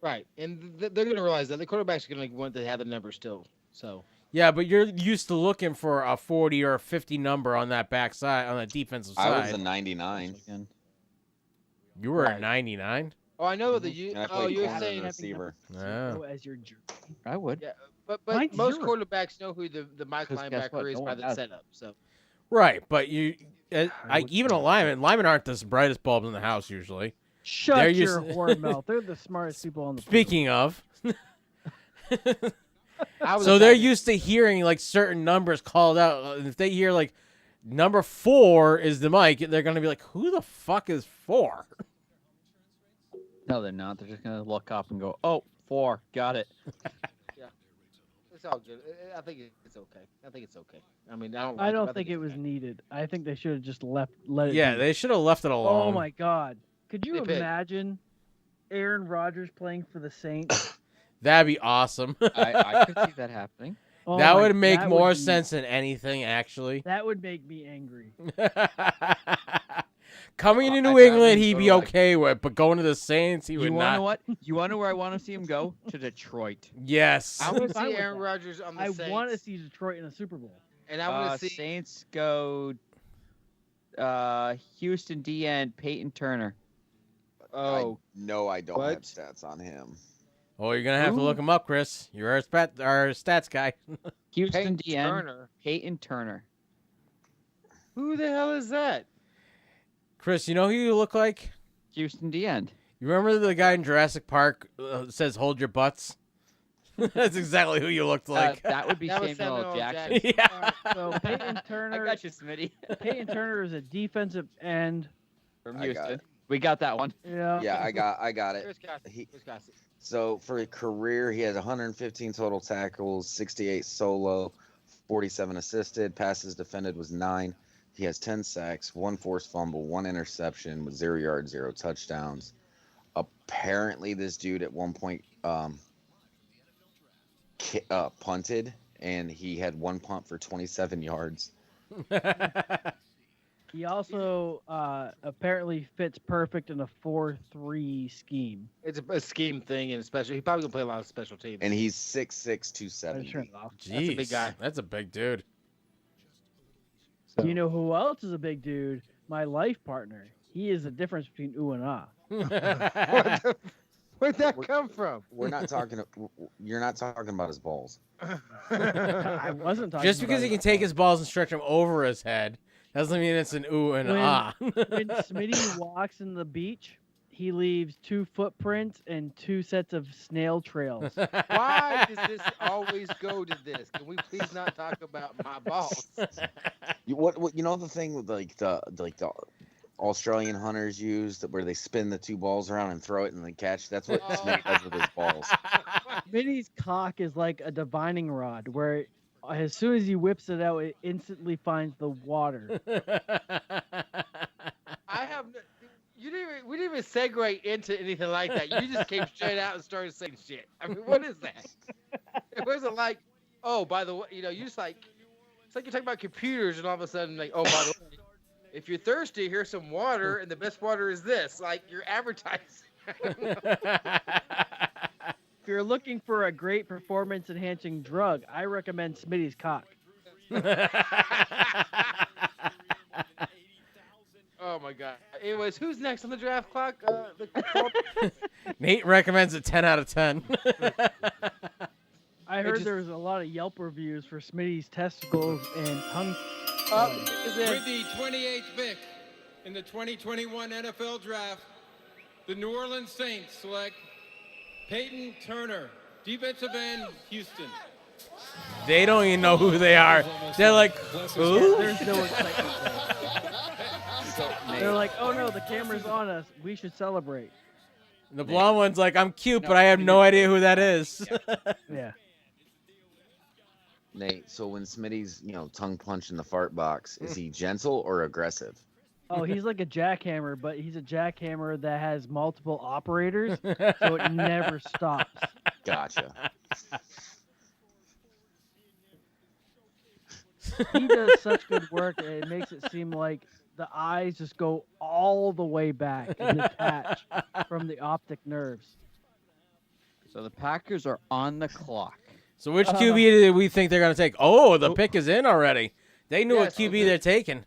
L: Right, and they're going to realize that the quarterback's going to want to have the numbers still. So
B: Yeah, but you're used to looking for a 40 or a 50 number on that back side, on the defensive
J: I
B: side.
J: was a 99.
B: You were a
L: Right.
B: 99?
L: Oh, I know that you.
J: And I
L: Oh,
J: played
L: you're
J: corner
L: saying
J: and receiver.
B: Oh.
I: As your jersey.
N: I would.
L: Yeah, but
I: Mine's
L: most
I: 0.
L: quarterbacks know who the Mike
N: 'Cause guess what?
L: linebacker is
N: No
L: by
N: one
L: the
N: does.
L: setup. So
B: Right, but even a linemen aren't the brightest bulbs in the house usually.
I: Shut
B: They're
I: your
B: used-
I: whore mouth. They're the smartest people on the field.
B: Speaking of,
L: I was
B: so
L: a
B: they're
L: tight end.
B: used to hearing like certain numbers called out. If they hear like number 4 is the mic, they're gonna be like, "Who the fuck is 4?"
N: No, they're not. They're just gonna look up and go, "Oh, 4, got it."
L: It's all good. I think it's okay. I think it's okay. I mean, I don't.
I: I
L: like
I: don't
L: but
I: think
L: it's
I: it was
L: okay.
I: needed. I think they should have just let it.
B: Yeah,
I: be.
B: they should have left it alone.
I: Oh my God! Could you
L: They pick.
I: imagine Aaron Rodgers playing for the Saints?
B: That'd be awesome.
N: I could see that happening.
I: Oh
B: that
I: my-
B: would make
I: that
B: more
I: would be-
B: sense than anything, actually.
I: That would make me angry.
B: Coming to
N: I
B: New
N: thought
B: England,
N: we
B: he'd
N: were
B: be
N: like-
B: okay with, but going to the Saints, he would
N: You want to
B: not.
N: know what? You want to know where I want to see him go? To Detroit.
B: Yes.
L: I want to
I: fine
L: see
I: with
L: Aaron
I: that.
L: Rodgers on the
I: I
L: Saints.
I: want to see Detroit in the Super Bowl.
L: And I want to see.
N: Saints go. Houston D end Peyton Turner.
L: Oh,
J: No, I don't
L: What?
J: have stats on him.
B: Oh, you're gonna have to
N: Who?
B: look him up, Chris. You're our stats guy.
N: Houston
L: Peyton
N: D end
L: Turner.
N: Peyton Turner.
L: Who the hell is that?
B: Chris, you know who you look like?
N: Houston D end.
B: You remember the guy in Jurassic Park says "Hold your butts"? That's exactly who you looked like.
N: That would be
L: That was
N: Samuel L.
L: Samuel L.
N: Jackson.
L: Jackson.
B: Yeah.
I: So Peyton
N: I
I: Turner.
N: got you, Smitty.
I: Peyton Turner is a defensive end.
N: From
J: I got
N: Houston.
J: it.
N: We got that one.
I: Yeah.
J: Yeah, I got it.
L: Chris Gossett.
J: He-
L: Chris Gossett.
J: So for a career, he has 115 total tackles, 68 solo, 47 assisted. Passes defended was 9. He has 10 sacks, 1 forced fumble, 1 interception with 0 yards, 0 touchdowns. Apparently, this dude at one point punted, and he had 1 punt for 27 yards.
I: He also apparently fits perfect in a 4-3 scheme.
L: It's a scheme thing, and especially he probably gonna play a lot of special teams.
J: And he's 6'6",
I: I'm sure
J: 270.
B: Jeez,
L: a big guy.
B: That's a big dude.
N: So,
I: You know who else is a big dude? My life partner. He is the difference between ooh and ah.
L: Where'd that come from?
J: We're not talking. You're not talking about his balls.
I: I wasn't talking
B: Just because
I: about
B: he can take his balls and stretch them over his head doesn't mean it's an ooh and
I: When-
B: ah.
I: when Smitty walks in the beach, he leaves 2 footprints and 2 sets of snail trails.
L: Why does this always go to this? Can we please not talk about my balls?
J: What you know the thing with like the Australian hunters use where they spin the 2 balls around and throw it and then catch. That's what Smith does with his balls.
I: Smitty's cock is like a divining rod where as soon as he whips it out, it instantly finds the water.
L: I have. We didn't even segue into anything like that. You just came straight out and started saying shit. I mean, what is that? It wasn't like, oh, by the way, you just like, it's like you're talking about computers and all of a sudden like, oh, by the way, if you're thirsty, here's some water, and the best water is this. Like you're advertising.
I: If you're looking for a great performance-enhancing drug, I recommend Smitty's cock.
L: Oh Oh my god. Anyways, who's next on the draft clock?
B: Nate recommends a 10 out of 10.
I: I heard there was a lot of Yelp reviews for Smitty's testicles and tongue.
M: With the 28th pick in the 2021 NFL Draft, the New Orleans Saints select Peyton Turner, defensive end, Houston.
B: They don't even know who they are. They're like, who?
I: There's no excitement there. They're like, oh no, the camera's on us. We should celebrate.
B: The blonde one's like, I'm cute, but I have no idea who that is.
I: Yeah.
J: Nate, so when Smitty's, tongue punch in the fart box, is he gentle or aggressive?
I: Oh, he's like a jackhammer, but he's a jackhammer that has multiple operators, so it never stops.
J: Gotcha.
I: He does such good work, and it makes it seem like the eyes just go all the way back and detach from the optic nerves.
N: So the Packers are on the clock.
B: So which QB do we think they're going to take? Oh, the pick is in already. They knew what QB they're taking.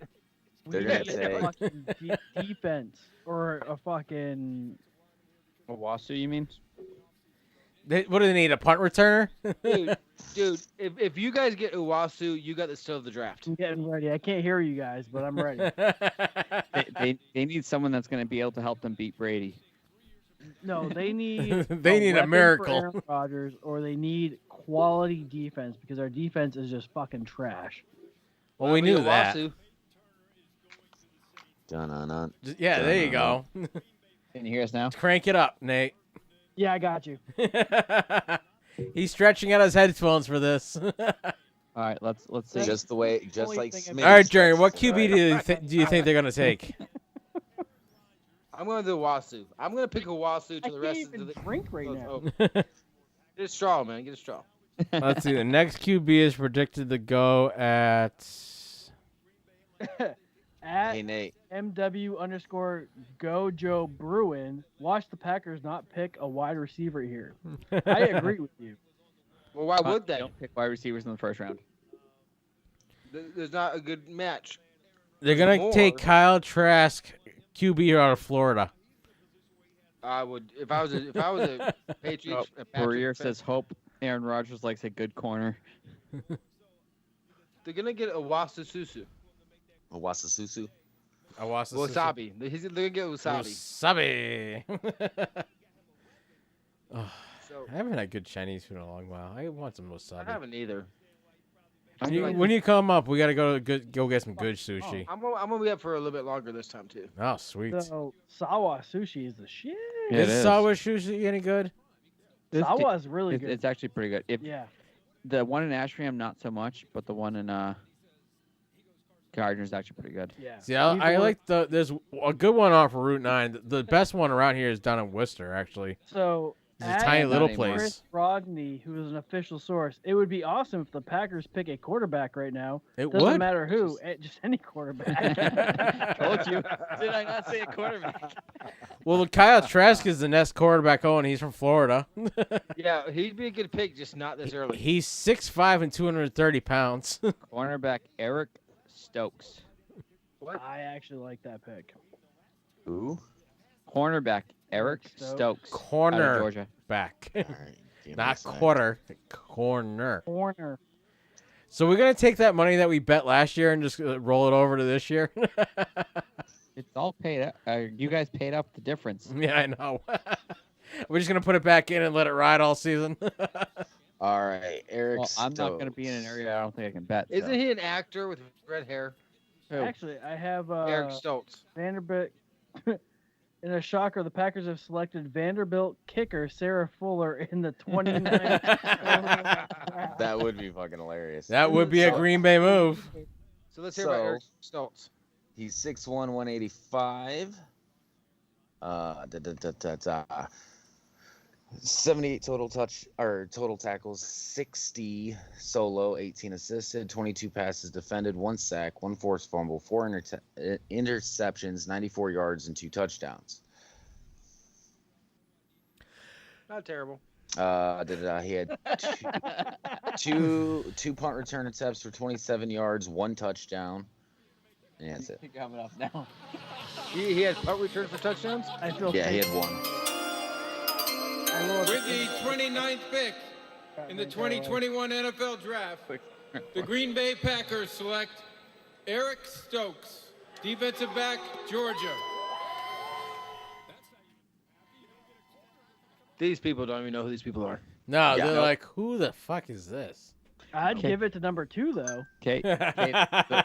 J: They're going to
I: A
J: take.
I: fucking defense or a fucking
N: Owasu, you mean?
B: What do they need? A punt returner?
L: Dude, if you guys get Owasu, you got the steal of the draft.
I: I'm getting ready. I can't hear you guys, but I'm ready.
N: They need someone that's going to be able to help them beat Brady.
I: No, they need
B: They need a
I: weapon
B: miracle.
I: for Aaron Rodgers, or they need quality defense because our defense is just fucking trash.
B: Well, we knew that.
J: Dun-dun-dun.
B: Yeah, there you go.
N: Can you hear us now?
B: Crank it up, Nate.
I: Yeah, I got you.
B: He's stretching out his headphones for this.
N: All right, let's see.
J: Just like Smith.
B: All right, Jerry, what QB do you think they're going to take?
L: I'm going to do Owasu. I'm going to pick Owasu to the rest of the
I: drink right now.
L: Get a straw, man. Get a straw.
B: Let's see. The next QB is predicted to go at
J: Hey, Nate.
I: MW_Gojo Bruin. Watch the Packers not pick a wide receiver here. I agree with you.
L: Well, why would they?
N: Don't pick wide receivers in the first round.
L: There's not a good match.
B: They're going to take Kyle Trask, QB out of Florida.
L: I would if I was a Patriots.
N: Career says hope Aaron Rodgers likes a good corner.
L: They're gonna get Owasu.
J: Owasasusu.
L: Wasabi. They're gonna get Wasabi.
B: Oh, I haven't had good Chinese food in a long while. I want some wasabi.
L: I haven't either.
B: When you come up, we gotta go get some good sushi.
L: I'm gonna be up for a little bit longer this time too.
B: Oh, sweet.
I: So Sawa sushi is the shit.
B: Is Sawa sushi any good?
I: Sawa is really good.
N: It's actually pretty good.
I: Yeah.
N: The one in Ashram, not so much, but the one in Gardner's actually pretty good.
I: Yeah.
B: See, I like there's a good one off of Route 9. The best one around here is down in Worcester, actually.
I: So
B: it's a tiny little place.
I: Chris Rodney, who is an official source, it would be awesome if the Packers pick a quarterback right now.
B: It
I: doesn't
B: would.
I: matter who, just any quarterback.
N: Told you. Did I not say a quarterback?
B: Well, Kyle Trask is the next quarterback. And he's from Florida.
L: Yeah, he'd be a good pick, just not this early.
B: He's 6'5" and 230 pounds.
N: Cornerback Eric Stokes.
L: What?
I: I actually like that pick.
J: Who?
N: Cornerback Eric Stokes.
B: Corner
N: Georgia.
B: back.
J: All right, give me
B: Not
J: a sec.
B: quarter. Corner.
I: Corner.
B: So we're going to take that money that we bet last year and just roll it over to this year?
N: It's all paid up. You guys paid up the difference.
B: Yeah, I know. We're just going to put it back in and let it ride all season.
J: All right, Eric.
N: Well, I'm not going to be in an area I don't think I can bet.
L: Isn't he an actor with red hair?
I: Actually, I have
L: Eric Stokes.
I: Vanderbilt. In a shocker, the Packers have selected Vanderbilt kicker Sarah Fuller in the 29th.
J: That would be fucking hilarious.
B: That would be a Green Bay move.
L: So let's hear about Eric Stokes.
J: He's 6'1", 185. 78 total tackles, 60 solo, 18 assisted, 22 passes defended, 1 sack, 1 forced fumble, 4 interceptions, 94 yards, and 2 touchdowns.
L: Not terrible.
J: He had two punt return attempts for 27 yards, 1 touchdown. Yeah, that's it.
N: Coming up now.
L: He had punt returns for touchdowns?
I: I feel
J: Yeah, he had one.
M: With the 29th pick in the 2021 NFL Draft, the Green Bay Packers select Eric Stokes, defensive back, Georgia.
L: These people don't even know who these people are.
B: No,
J: Yeah.
B: they're like, who the fuck is this?
I: I'd give it to number 2 though.
N: Okay. The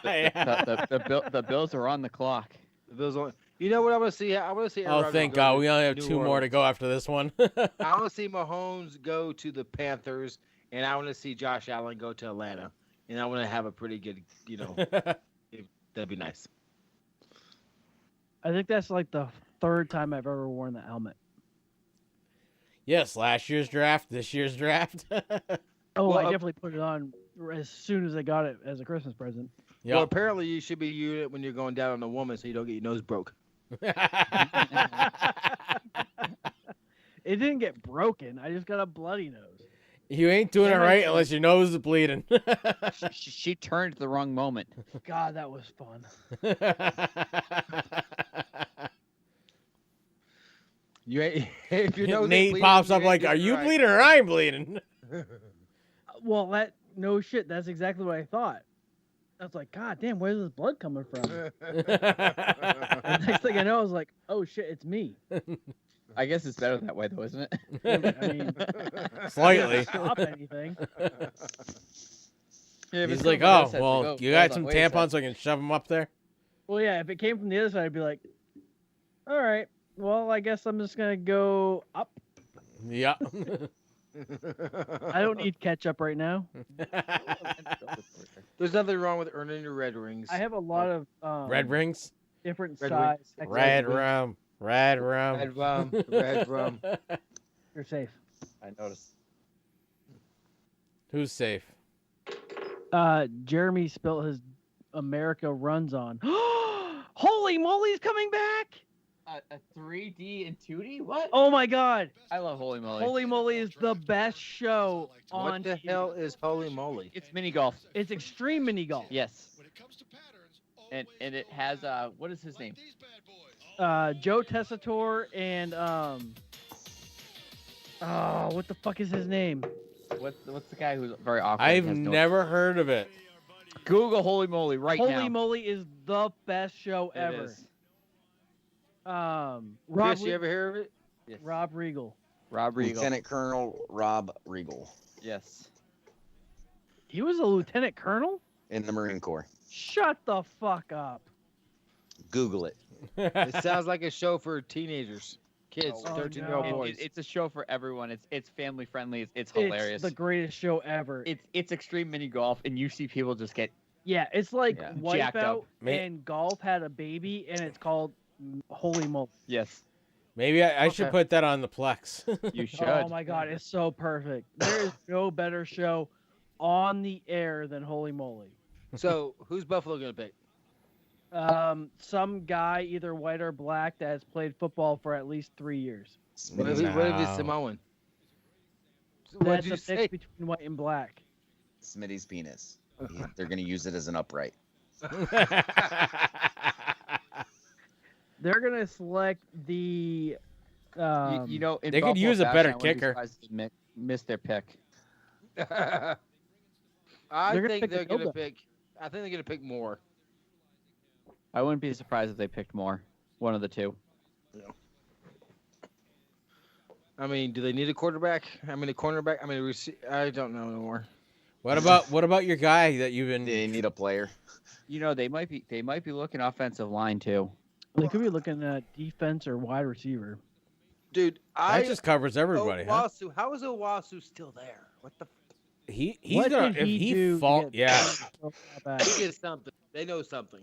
N: Bills are on the clock.
L: The Bills only. You know what I want to see? I want to see. Aaron
B: Oh,
L: Rodgers
B: thank
L: go
B: God.
L: to
B: We only have
L: New
B: 2 more to
L: Orleans.
B: go after this one.
L: I want to see Mahomes go to the Panthers, and I want to see Josh Allen go to Atlanta, and I want to have a pretty good, that'd be nice.
I: I think that's like the 3rd time I've ever worn the helmet.
B: Yes, last year's draft, this year's draft.
I: Oh,
L: Well,
I: I definitely put it on as soon as I got it as a Christmas present.
B: Yep.
L: Well, apparently you should be using it when you're going down on a woman, so you don't get your nose broke.
I: It didn't get broken. I just got a bloody nose.
B: You ain't doing it
I: Yeah,
B: right
I: I-
B: unless your nose is bleeding.
N: She turned at the wrong moment.
I: God, that was fun.
L: You ain't, if your nose ain't
B: Nate
L: bleeding,
B: pops
L: you
B: up
L: ain't
B: like,
L: doing
B: "Are
L: it
B: you
L: right."
B: bleeding or I'm bleeding?"
I: Well, no shit. That's exactly what I thought. I was like, God damn, where's this blood coming from? And next thing I know, I was like, oh shit, it's me.
N: I guess it's better that way, though, isn't it?
I: I mean,
B: Slightly.
I: stop anything.
N: Yeah, if
B: He's
N: it's
B: like,
N: coming
B: "Oh,
N: from this side,
B: well,
N: go,
B: you
N: hold
B: got
N: on,
B: some
N: wait a sec."
B: tampons so I can shove them up there?"
I: Well, yeah, if it came from the other side, I'd be like, all right, well, I guess I'm just gonna go up.
B: Yeah.
I: I don't need ketchup right now.
L: There's nothing wrong with earning your red rings.
I: I have a lot of
B: Red rings?
I: different
L: Red
I: size.
B: Red rum. Red rum.
L: Red rum. Red rum.
I: You're safe.
N: I noticed.
B: Who's safe?
I: Jeremy spilt his America runs on. Holy moly, he's coming back!
N: A 3D and 2D? What?
I: Oh my god!
N: I love Holy Moly.
I: Holy moly is the best show on
L: What the
I: TV.
L: hell is holy moly?
N: It's mini golf.
I: It's extreme mini golf.
N: Yes. And it has what is his name?
I: Joe Tessitore and what the fuck is his name?
N: What's the guy who's very awkward?
B: I've
N: and has no-
B: never heard of it.
N: Google Holy Moly right now.
I: Holy moly is the best show
N: It
I: ever.
N: is.
I: Rob,
L: Chris, you ever hear of it?
N: Yes.
I: Rob Regal.
N: Rob Regal.
J: Lieutenant Colonel Rob Regal
N: Yes.
I: He was a lieutenant colonel?
J: in the Marine Corps.
I: Shut the fuck up.
J: Google it.
L: It sounds like a show for teenagers, kids,
I: Oh,
L: 13-year-old
I: no.
L: boys.
N: It's a show for everyone. It's family friendly. It's
I: It's
N: hilarious.
I: the greatest show ever.
N: It's extreme mini golf, and you see people just get
I: Yeah, it's like
N: Yeah. Jacked up.
I: Wipeout and golf had a baby, and it's called Holy Moly.
N: yes.
B: Maybe I should
L: Okay.
B: put that on the Plex.
N: You should.
I: Oh my god, it's so perfect. There is no better show on the air than Holy Moly.
L: So, who's Buffalo going to pick?
I: Some guy, either white or black, that has played football for at least 3 years.
L: What if it's Samoan? What
I: That's
L: did you
I: a
L: say?
I: mix between white and black.
J: Smitty's penis. They're going to use it as an upright.
I: They're gonna select the.
N: You know, in
B: They could
N: Buffalo
B: use a
N: fashion,
B: better
N: I wouldn't be
B: kicker.
N: surprised if they missed their pick.
L: I
I: They're gonna
L: think
I: pick
L: they're going to
I: Matilda.
L: pick. I think they're going to pick more.
N: I wouldn't be surprised if they picked more. One of the two.
L: I mean, do they need a quarterback? I mean, a cornerback. I mean, I don't know anymore.
B: What about your guy that you've been?
J: They need a player.
N: You know, they might be looking offensive line too.
I: They could be looking at defense or wide receiver.
L: Dude,
B: That just covers everybody, huh?
L: Owasu, how is Owasu still there? What the?
B: He's
I: What
B: gonna
I: did
B: if
I: he
B: he
I: do to
B: fall.
I: get
B: Yeah.
I: so bad?
L: He gets something. They know something.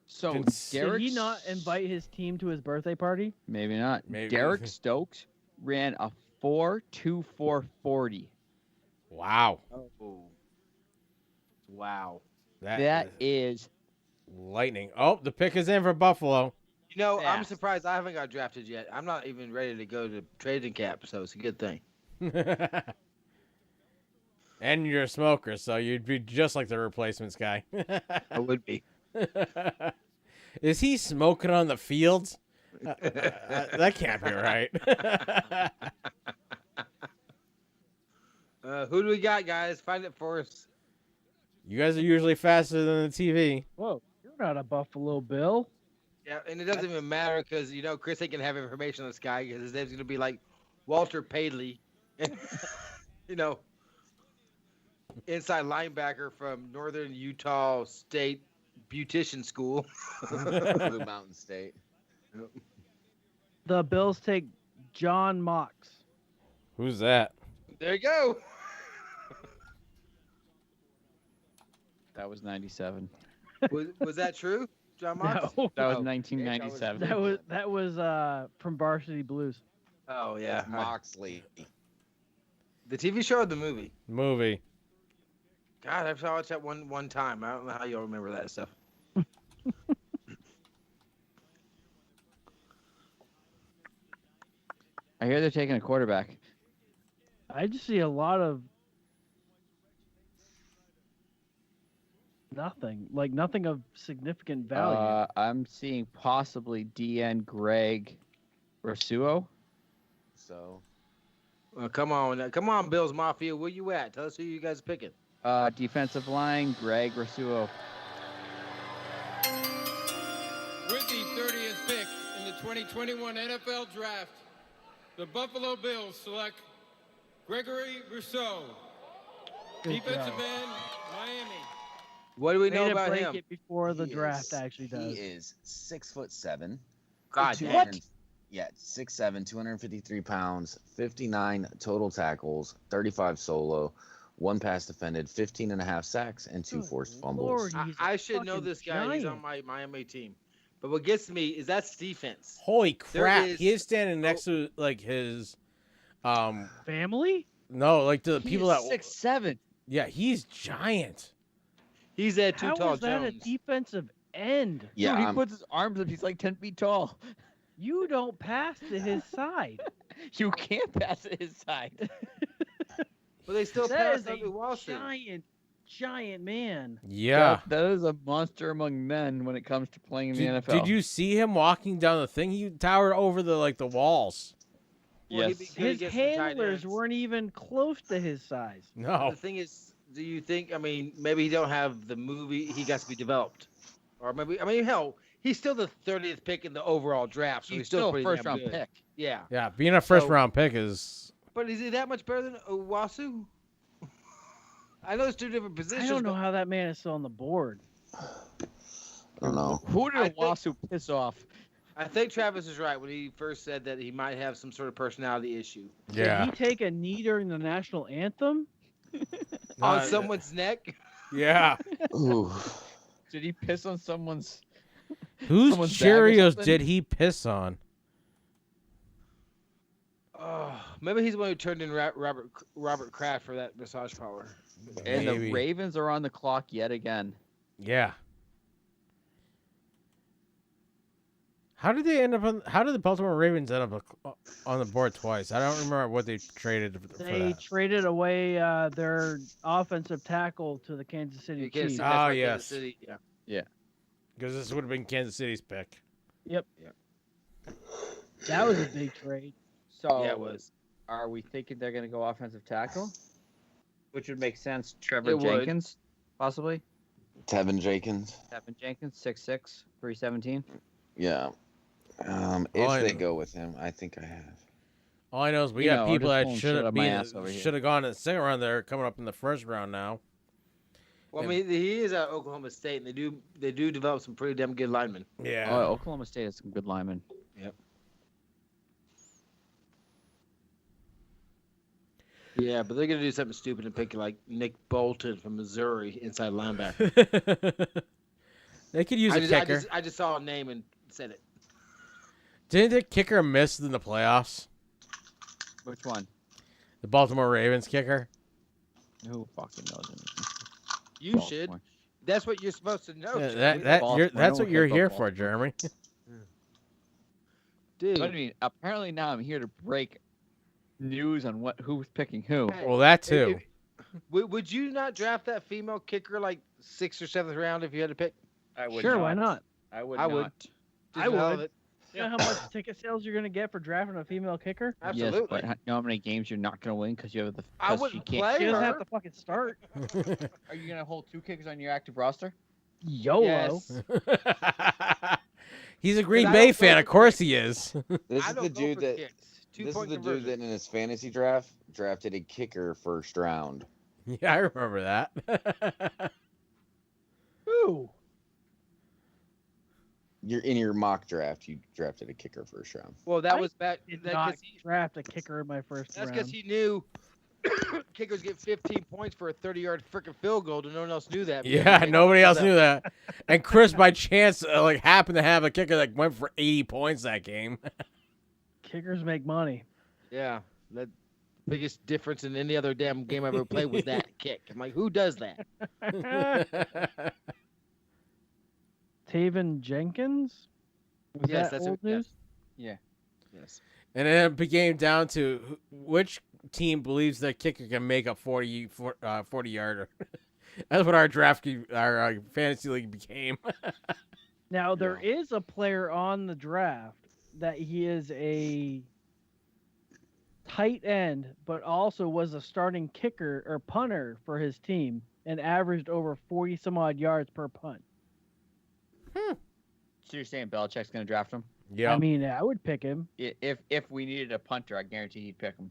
N: So
B: Did
I: Did he not invite his team to his birthday party?
N: Maybe not.
B: Maybe.
N: Derek Stokes ran a 4.2440.
B: Wow.
L: Oh. Wow.
N: That is
B: lightning. Oh, the pick is in for Buffalo.
L: You know, I'm
N: fast.
L: surprised I haven't got drafted yet. I'm not even ready to go to trading camp, so it's a good thing.
B: And you're a smoker, so you'd be just like the replacements guy.
L: I would be.
B: Is he smoking on the fields? That can't be right.
L: Who do we got, guys? Find it for us.
B: You guys are usually faster than the TV.
I: Whoa, you're not a Buffalo Bill.
L: Yeah, and it doesn't even matter because Chris ain't gonna have information on this guy because his name's gonna be like Walter Paley, inside linebacker from Northern Utah State Beautician School,
J: Blue Mountain State.
I: The Bills take John Mox.
B: Who's that?
L: There you go.
N: That was 97.
L: Was that true, John Mox?
I: No.
N: That was 1997.
I: That was from Varsity Blues.
L: Oh yeah,
J: Moxley.
L: The TV show or the movie?
B: Movie.
L: God, I've watched that one time. I don't know how y'all remember that stuff.
N: I hear they're taking a quarterback.
I: I just see a lot of nothing of significant value.
N: I'm seeing possibly DN Greg Rousseau.
J: So,
L: come on, Bills Mafia. Where you at? Tell us who you guys are picking.
N: Defensive line, Greg Rousseau.
M: With the 30th pick in the 2021 NFL Draft, the Buffalo Bills select Gregory Rousseau, defensive end, Miami.
L: What do we
I: Way
L: know
I: to
L: about
I: break
L: him?
I: it before the draft actually does.
J: He is 6'7".
L: God,
J: 200 Yeah, 6'7", 253 pounds, 59 total tackles, 35 solo, 1 pass defended, 15.5 sacks, and 2 forced fumbles.
I: Lord,
L: I should know this guy. He's on my Miami team. But what gets me is that's defense.
B: Holy crap!
L: is-
B: He is standing next to his
I: family.
B: No, like the people that
N: 6'7".
B: Yeah, he's giant.
L: He's that too
I: How
L: tall
I: is that a
L: Jones.
I: defensive end?
J: Yeah,
N: Dude, he puts his arms up. He's like 10 feet tall.
I: You don't pass to his side.
N: You can't pass at his side.
L: But they still
I: That
L: pass
I: is a
L: Ugly Wilson.
I: giant man.
B: Yeah.
N: That is a monster among men when it comes to playing in the NFL.
B: Did you see him walking down the thing? He towered over the walls.
L: Well,
N: Yes.
L: he'd be good
I: His
L: against the tight
I: handlers
L: ends.
I: weren't even close to his size.
B: No.
L: The thing is, do you think? I mean, maybe he don't have the movie. He got to be developed, or maybe. I mean, hell, he's still the 30th pick in the overall draft, so
N: He's
L: he's still
N: still
L: pretty
N: first
L: damn
N: round
L: good.
N: pick.
L: Yeah,
B: Yeah, being a first
L: So-
B: round pick is.
L: but is he that much better than Owasu? I know it's two different positions.
I: I don't know
L: but
I: how that man is still on the board.
J: I don't know.
N: Who
L: I
N: did
L: think-
N: Owasu piss off?
L: I think Travis is right when he first said that he might have some sort of personality issue
B: Yeah.
I: Did he take a knee during the national anthem?
L: on someone's neck.
B: Yeah.
J: Ooh.
N: Did he piss on someone's?
B: Whose
N: Someone's bag or
B: Cheerios
N: something?
B: did he piss on?
L: Oh, maybe he's the one who turned in Robert Kraft for that massage parlor.
N: And
B: Maybe.
N: the Ravens are on the clock yet again.
B: Yeah. How did they end up on? How did the Baltimore Ravens end up on the board twice? I don't remember what they traded for
I: They
B: that.
I: traded away their offensive tackle to the Kansas City
L: Kansas
I: Chiefs.
L: City, that's
B: Ah,
L: right,
B: yes.
L: Kansas City, yeah.
B: Because this would have been Kansas City's pick.
I: Yep. That was a big trade.
N: So
L: Yeah, it was.
N: Are we thinking they're going to go offensive tackle? Which would make sense. Trevor
L: It would.
N: Jenkins, possibly.
J: Tevin Jenkins.
N: Tevin Jenkins, 6'6", 317.
J: Yeah.
B: I
J: If they
B: know.
J: go with him, I think I have.
B: All I know is we
N: You
B: got
N: know, I'm
B: people
N: just
B: that
N: pulling
B: should
N: shit
B: have
N: out of my ass over here.
B: should have gone in the second round. They're coming up in the first round now.
L: Well, I mean, he is at Oklahoma State, and they do develop some pretty damn good linemen.
B: Yeah.
N: Oh, Oklahoma State has some good linemen.
L: Yep. Yeah, but they're gonna do something stupid and pick like Nick Bolton from Missouri, inside linebacker.
B: They could use a kicker.
L: I just saw a name and said it.
B: Didn't the kicker miss in the playoffs?
N: Which one?
B: The Baltimore Ravens kicker.
N: Who fucking knows anything?
L: You should. That's what you're supposed to know.
B: Yeah,
L: Jeremy.
B: that's what you're here
N: Baltimore.
B: for, Jeremy.
L: Dude.
N: But I mean, apparently now I'm here to break news on who's picking who.
B: Well, that too.
L: Would you not draft that female kicker like 6th or 7th round if you had to pick?
N: I would
I: Sure,
N: not.
I: why not?
N: I would
L: I
N: not.
L: would.
I: I would. You know how much ticket sales you're going to get for drafting a female kicker?
L: Absolutely.
N: Yes, but you know how many games you're not going to win because you have the.
L: I
N: 'cause
L: wouldn't
N: she can't.
L: play
I: She doesn't
L: her.
I: have to fucking start.
N: Are you going to hold 2 kickers on your active roster?
I: YOLO.
L: Yes.
B: He's a Green
L: I
B: Bay
L: don't
B: fan.
L: go
B: Of
L: for
B: course he is.
J: This
L: I
J: is
L: don't
J: the
L: go
J: dude
L: for
J: that.
L: kicks.
J: This is
L: 2-point
J: the dude
L: conversion.
J: that in his fantasy draft drafted a kicker first round.
B: Yeah, I remember that.
I: Ooh.
J: In your mock draft, you drafted a kicker first round.
L: Well, that
I: I
L: was back.
I: Did
L: That,
I: not
L: 'cause he,
I: draft a kicker in my first
L: that's
I: round.
L: because he knew kickers get 15 points for a 30-yard freaking field goal, and no one else knew that.
B: Yeah, nobody else knew that. And Chris, by chance, like happened to have a kicker that went for 80 points that game.
I: Kickers make money.
L: Yeah, the biggest difference in any other damn game I ever played was that kick. I'm like, who does that?
I: Taven Jenkins? Was
L: Yes,
I: that
L: that's
I: old
L: it, yes.
I: news?
N: Yeah.
L: Yes.
B: And then it became down to which team believes their kicker can make a 40 yarder. That's what our our fantasy league became.
I: Now, there is a player on the draft that he is a tight end, but also was a starting kicker or punter for his team and averaged over 40 some odd yards per punt.
N: So you're saying Belichick's going to draft him?
B: Yeah.
I: I mean, I would pick him.
N: If we needed a punter, I guarantee he'd pick him.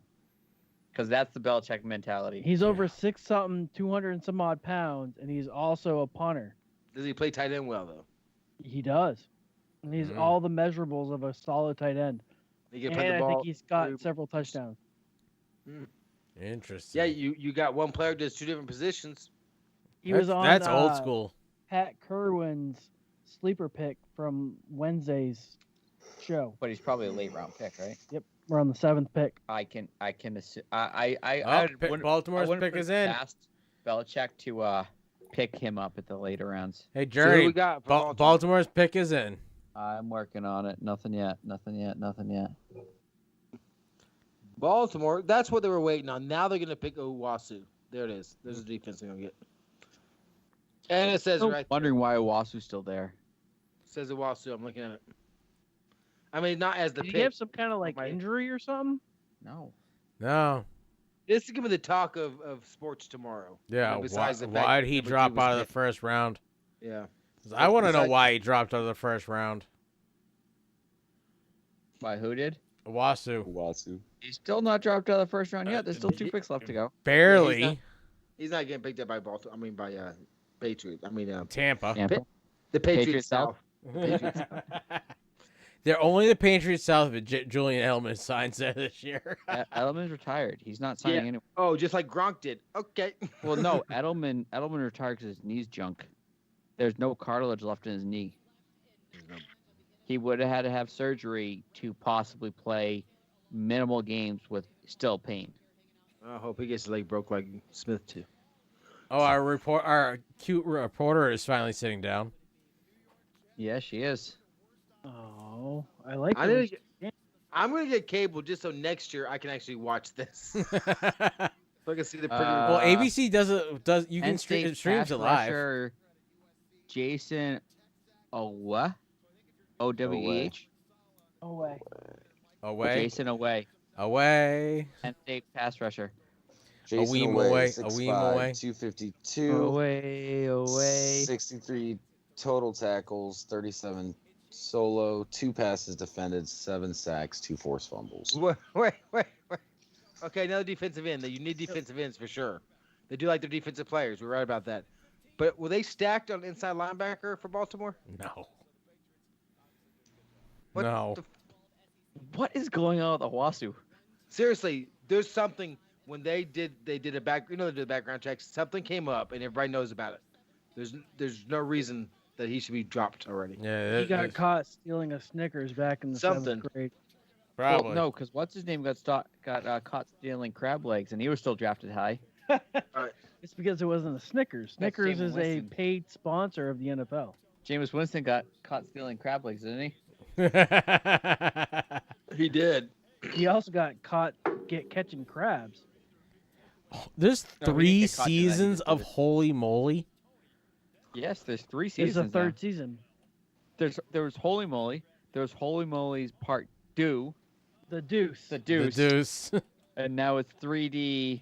N: Because that's the Belichick mentality.
I: He's over 6-something, 200 and some odd pounds, and he's also a punter.
L: Does he play tight end well though?
I: He does. And he's all the measurables of a solid tight end.
L: He can
I: And
L: play the
I: I
L: ball.
I: think he's got several touchdowns.
B: Interesting.
L: Yeah, you got one player who does 2 different positions.
I: He was on.
B: That's old school.
I: Pat Kerwin's sleeper pick from Wednesday's show.
N: But he's probably a late round pick, right?
I: Yep, we're on the 7th pick.
N: I can assume.
B: Baltimore's pick is in.
N: Asked Belichick to pick him up at the later rounds.
B: Hey,
L: So who
B: Jerry,
L: we got for
B: Baltimore's pick is in.
N: I'm working on it. Nothing yet.
L: Baltimore. That's what they were waiting on. Now they're gonna pick Owasu. There it is. There's a defense they're gonna get. And it says right.
N: Wondering why Owasu's still there.
L: It says Owasu. I'm looking at it. I mean, not as the
I: Did
L: pick.
I: he have some kind of like injury or something?
N: No.
B: No.
L: This is gonna be the talk of sports tomorrow.
B: Yeah.
L: Besides the fact
B: Why'd
L: that
B: he
L: number
B: drop
L: 2 was
B: out of the
L: picked.
B: first round?
L: Yeah.
B: 'Cause I want to know
L: Besides-
B: why he dropped out of the first round.
N: Why? Who did?
B: Owasu.
N: He's still not dropped out of the first round yet. There's still 2 picks left to go.
B: Barely.
L: He's not getting picked up by Baltimore. I mean, by Patriots. I mean,
B: Tampa.
L: The Patriots South.
B: They're only the Patriots South, but Julian Edelman signs there this year.
N: Edelman's retired. He's not signing anyone.
L: Oh, just like Gronk did. Okay.
N: Well, no, Edelman retired because his knee's junk. There's no cartilage left in his knee. He would have had to have surgery to possibly play minimal games with still pain.
L: I hope he gets his leg broke like Smith too.
B: Oh, our cute reporter is finally sitting down.
N: Yeah, she is.
I: Oh, I like
L: I'm
I: it.
L: gonna get cable just so next year I can actually watch this. So I can see the pretty.
B: Well, ABC does you can
N: Penn State
B: streams
N: pass
B: it live.
N: rusher Jason Owe. O-W-E-H.
I: Away.
B: Away.
N: Jason Away.
B: Away.
N: Penn State pass rusher.
J: Jason
B: Aweem
J: Away,
B: away,
J: 6'5",
B: Aweem away.
J: 252.
N: Away.
J: 63 total tackles, 37 solo, 2 passes defended, 7 sacks, 2 forced fumbles.
L: Wait. Okay, another defensive end. You need defensive ends for sure. They do like their defensive players. We're right about that. But were they stacked on inside linebacker for Baltimore?
B: No.
L: What
B: No.
N: What is going on with Owasu?
L: Seriously, there's something when they did a back. You know they did background checks. Something came up and everybody knows about it. There's no reason that he should be dropped already.
B: Yeah.
I: He got caught stealing a Snickers back in the
L: Something.
I: 7th grade.
B: Probably.
N: Well, no, because what's his name got caught stealing crab legs, and he was still drafted high.
I: It's because it wasn't a Snickers. Snickers
N: Jameis
I: is a
N: Winston.
I: paid sponsor of the NFL.
N: Jameis Winston got caught stealing crab legs, didn't he?
L: He did.
I: He also got caught catching crabs.
B: There's
N: No, he
B: 3
N: didn't get caught doing that, he
B: seasons
N: just did
B: of
N: it.
B: Holy Moly.
N: Yes, there's 3
I: It's
N: seasons.
I: the third
N: now.
I: season.
N: There was Holy Moly. There was Holy Moly's Part 2.
I: The Deuce.
N: The Deuce.
B: The Deuce.
N: And now it's 3D.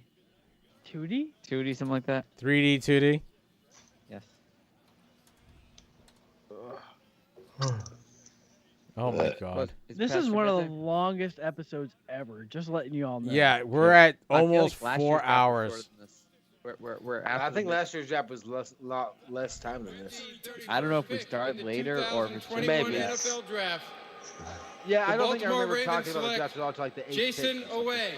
I: 2D?
N: 2D, something like that.
B: 3D, 2D.
N: Yes.
B: Oh my god.
I: This is one of the longest episodes ever. Just letting you all know.
B: Yeah, we're at
N: I feel
B: almost
N: like last
B: 4
N: year's draft was
B: hours.
N: shorter than this. We're
L: I
N: after
L: think
N: the-
L: last year's draft was lot less time than this.
N: I don't know if we started later or if it's
M: 2021
L: maybe.
M: NFL Draft.
L: Yeah,
M: The
L: I don't think I
M: Baltimore
L: remember
M: Ravens
L: talking about the
M: select
L: draft until like the 8th
M: Jason
L: pick.
M: Away,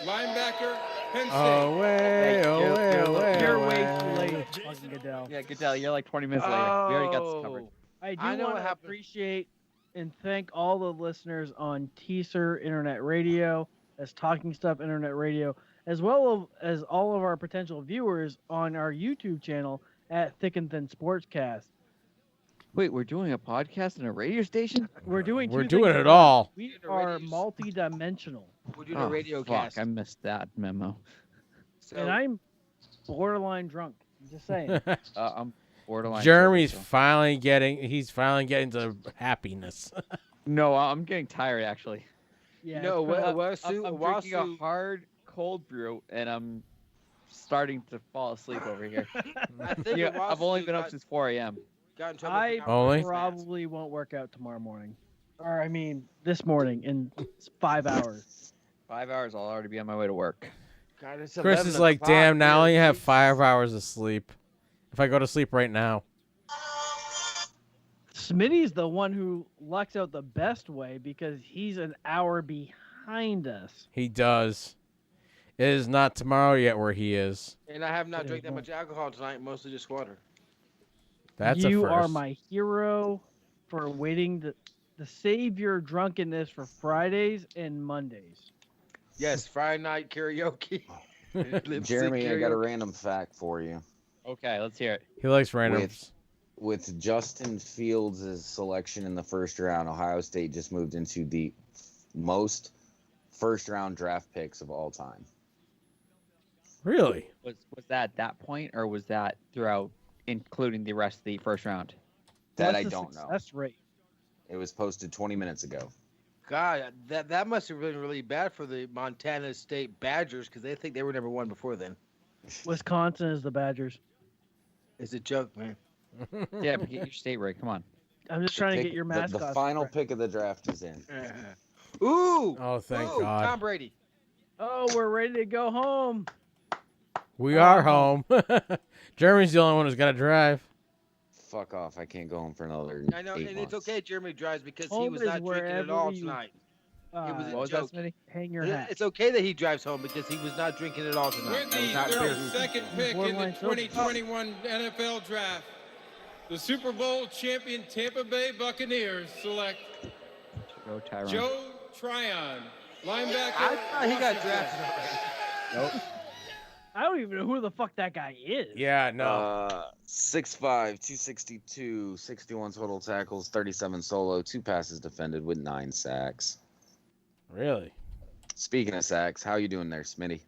M: linebacker, Penn State.
B: Away, away,
I: You're
B: away.
I: way too late, fucking Goodell.
N: Yeah, Goodell, you're like 20 minutes later. We already got this covered.
I: I do
L: I know
I: want
L: what
I: to
L: happened.
I: appreciate and thank all the listeners on Teaser Internet Radio, as Talking Stuff Internet Radio, as well as all of our potential viewers on our YouTube channel at Thick and Thin Sportscast.
N: Wait, we're doing a podcast and a radio station?
I: We're doing
B: We're
I: two
B: doing
I: things
B: it
I: at
B: all.
I: once. We are multi-dimensional.
L: We're doing a radio
N: fuck,
L: cast.
N: I missed that memo.
I: And I'm borderline drunk. I'm just saying.
N: I'm borderline.
B: Jeremy's
N: sober, so-
B: finally getting to happiness.
N: No, I'm getting tired actually.
I: Yeah.
L: No,
I: it's been-
N: I'm drinking a hard cold brew and I'm starting to fall asleep over here.
L: I think
N: Yeah,
L: Wasu
N: I've only been up
L: got-
N: since 4 a.m.
L: got in trouble
I: I
L: for not
B: Only?
L: wearing
I: probably won't work out tomorrow morning. Or, I mean, this morning in 5 hours.
N: 5 hours, I'll already be on my way to work.
L: God, it's
B: Chris
L: 11
B: is like,
L: o'clock,
B: damn, now I only
L: dude.
B: have 5 hours of sleep. If I go to sleep right now.
I: Smitty's the one who lucks out the best way because he's an hour behind us.
B: He does. It is not tomorrow yet where he is.
L: And I have not drank that much alcohol tonight, mostly just water.
B: That's
I: you
B: a
I: are
B: first.
I: my hero for waiting to save your drunkenness for Fridays and Mondays.
L: Yes, Friday night karaoke. Lip-sync
J: Jeremy, I got a
L: karaoke.
J: random fact for you.
N: Okay, let's hear it.
B: He likes randoms.
J: With Justin Fields' selection in the first round, Ohio State just moved into the most first-round draft picks of all time.
B: Really?
N: Was that at that point or was that throughout, including the rest of the first round?
J: That
I: What's
J: I
I: the
J: don't know.
I: success rate?
J: It was posted 20 minutes ago.
L: God, that must have been really bad for the Montana State Badgers because they think they were number one before then.
I: Wisconsin is the Badgers.
L: It's a joke, man.
N: Yeah, but get your state right. Come on.
I: I'm just trying to
J: Pick-
I: get your
J: the
I: mascot.
J: final pick of the draft is in.
L: Ooh!
B: Oh, thank
L: Ooh,
B: God.
L: Tom Brady.
I: Oh, we're ready to go home.
B: We are home. Jeremy's the only one who's got to drive.
J: Fuck off. I can't go home for another
L: I know,
J: 8
L: and
J: months.
L: it's okay Jeremy drives because he
I: Home
L: was
I: is
L: not drinking at
I: wherever
L: all
I: you,
L: tonight. It was a
N: What was that,
L: joke.
N: Smitty?
I: Hang your hat.
L: It's okay that he drives home because he was not drinking at all tonight.
M: With
L: That was
M: the
L: not fair.
M: 32nd pick in the
I: Borderline sober.
M: 2021 NFL Draft, the Super Bowl champion Tampa Bay Buccaneers select
N: Go Tyrone.
M: Joe Tryon, linebacker.
L: I thought he got
M: Washington.
L: drafted already.
N: Nope.
I: I don't even know who the fuck that guy is.
B: Yeah, no.
J: 6'5", 262, 61 total tackles, 37 solo, 2 passes defended with 9 sacks.
B: Really?
J: Speaking of sacks, how you doing there, Smitty?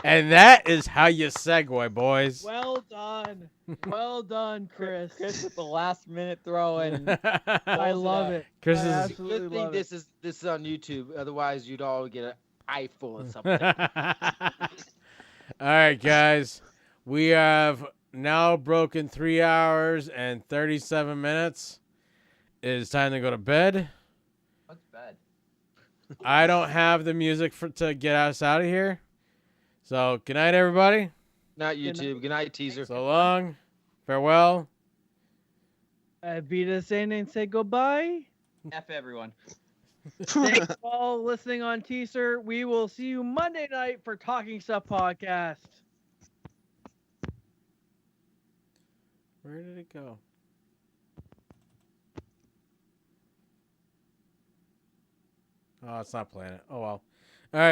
B: And that is how you segue, boys.
I: Well done. Well done, Chris.
N: Chris with the last minute throw and
I: I love it.
B: Chris
I: I
B: is-
I: absolutely
L: Good thing
I: love
L: this is on YouTube. Otherwise, you'd all get an eyeful of something.
B: All right, guys. We have now broken 3 hours and 37 minutes. It is time to go to bed.
N: What's bad?
B: I don't have the music to get us out of here. So, good night, everybody.
L: Not YouTube. Good night, teaser.
B: So long. Farewell.
I: Be the same and say goodbye.
N: F everyone.
I: Thanks for all listening on Teaser. We will see you Monday night for Talking Stuff Podcast.
B: Where did it go? Oh, it's not playing it. Oh, well. All right.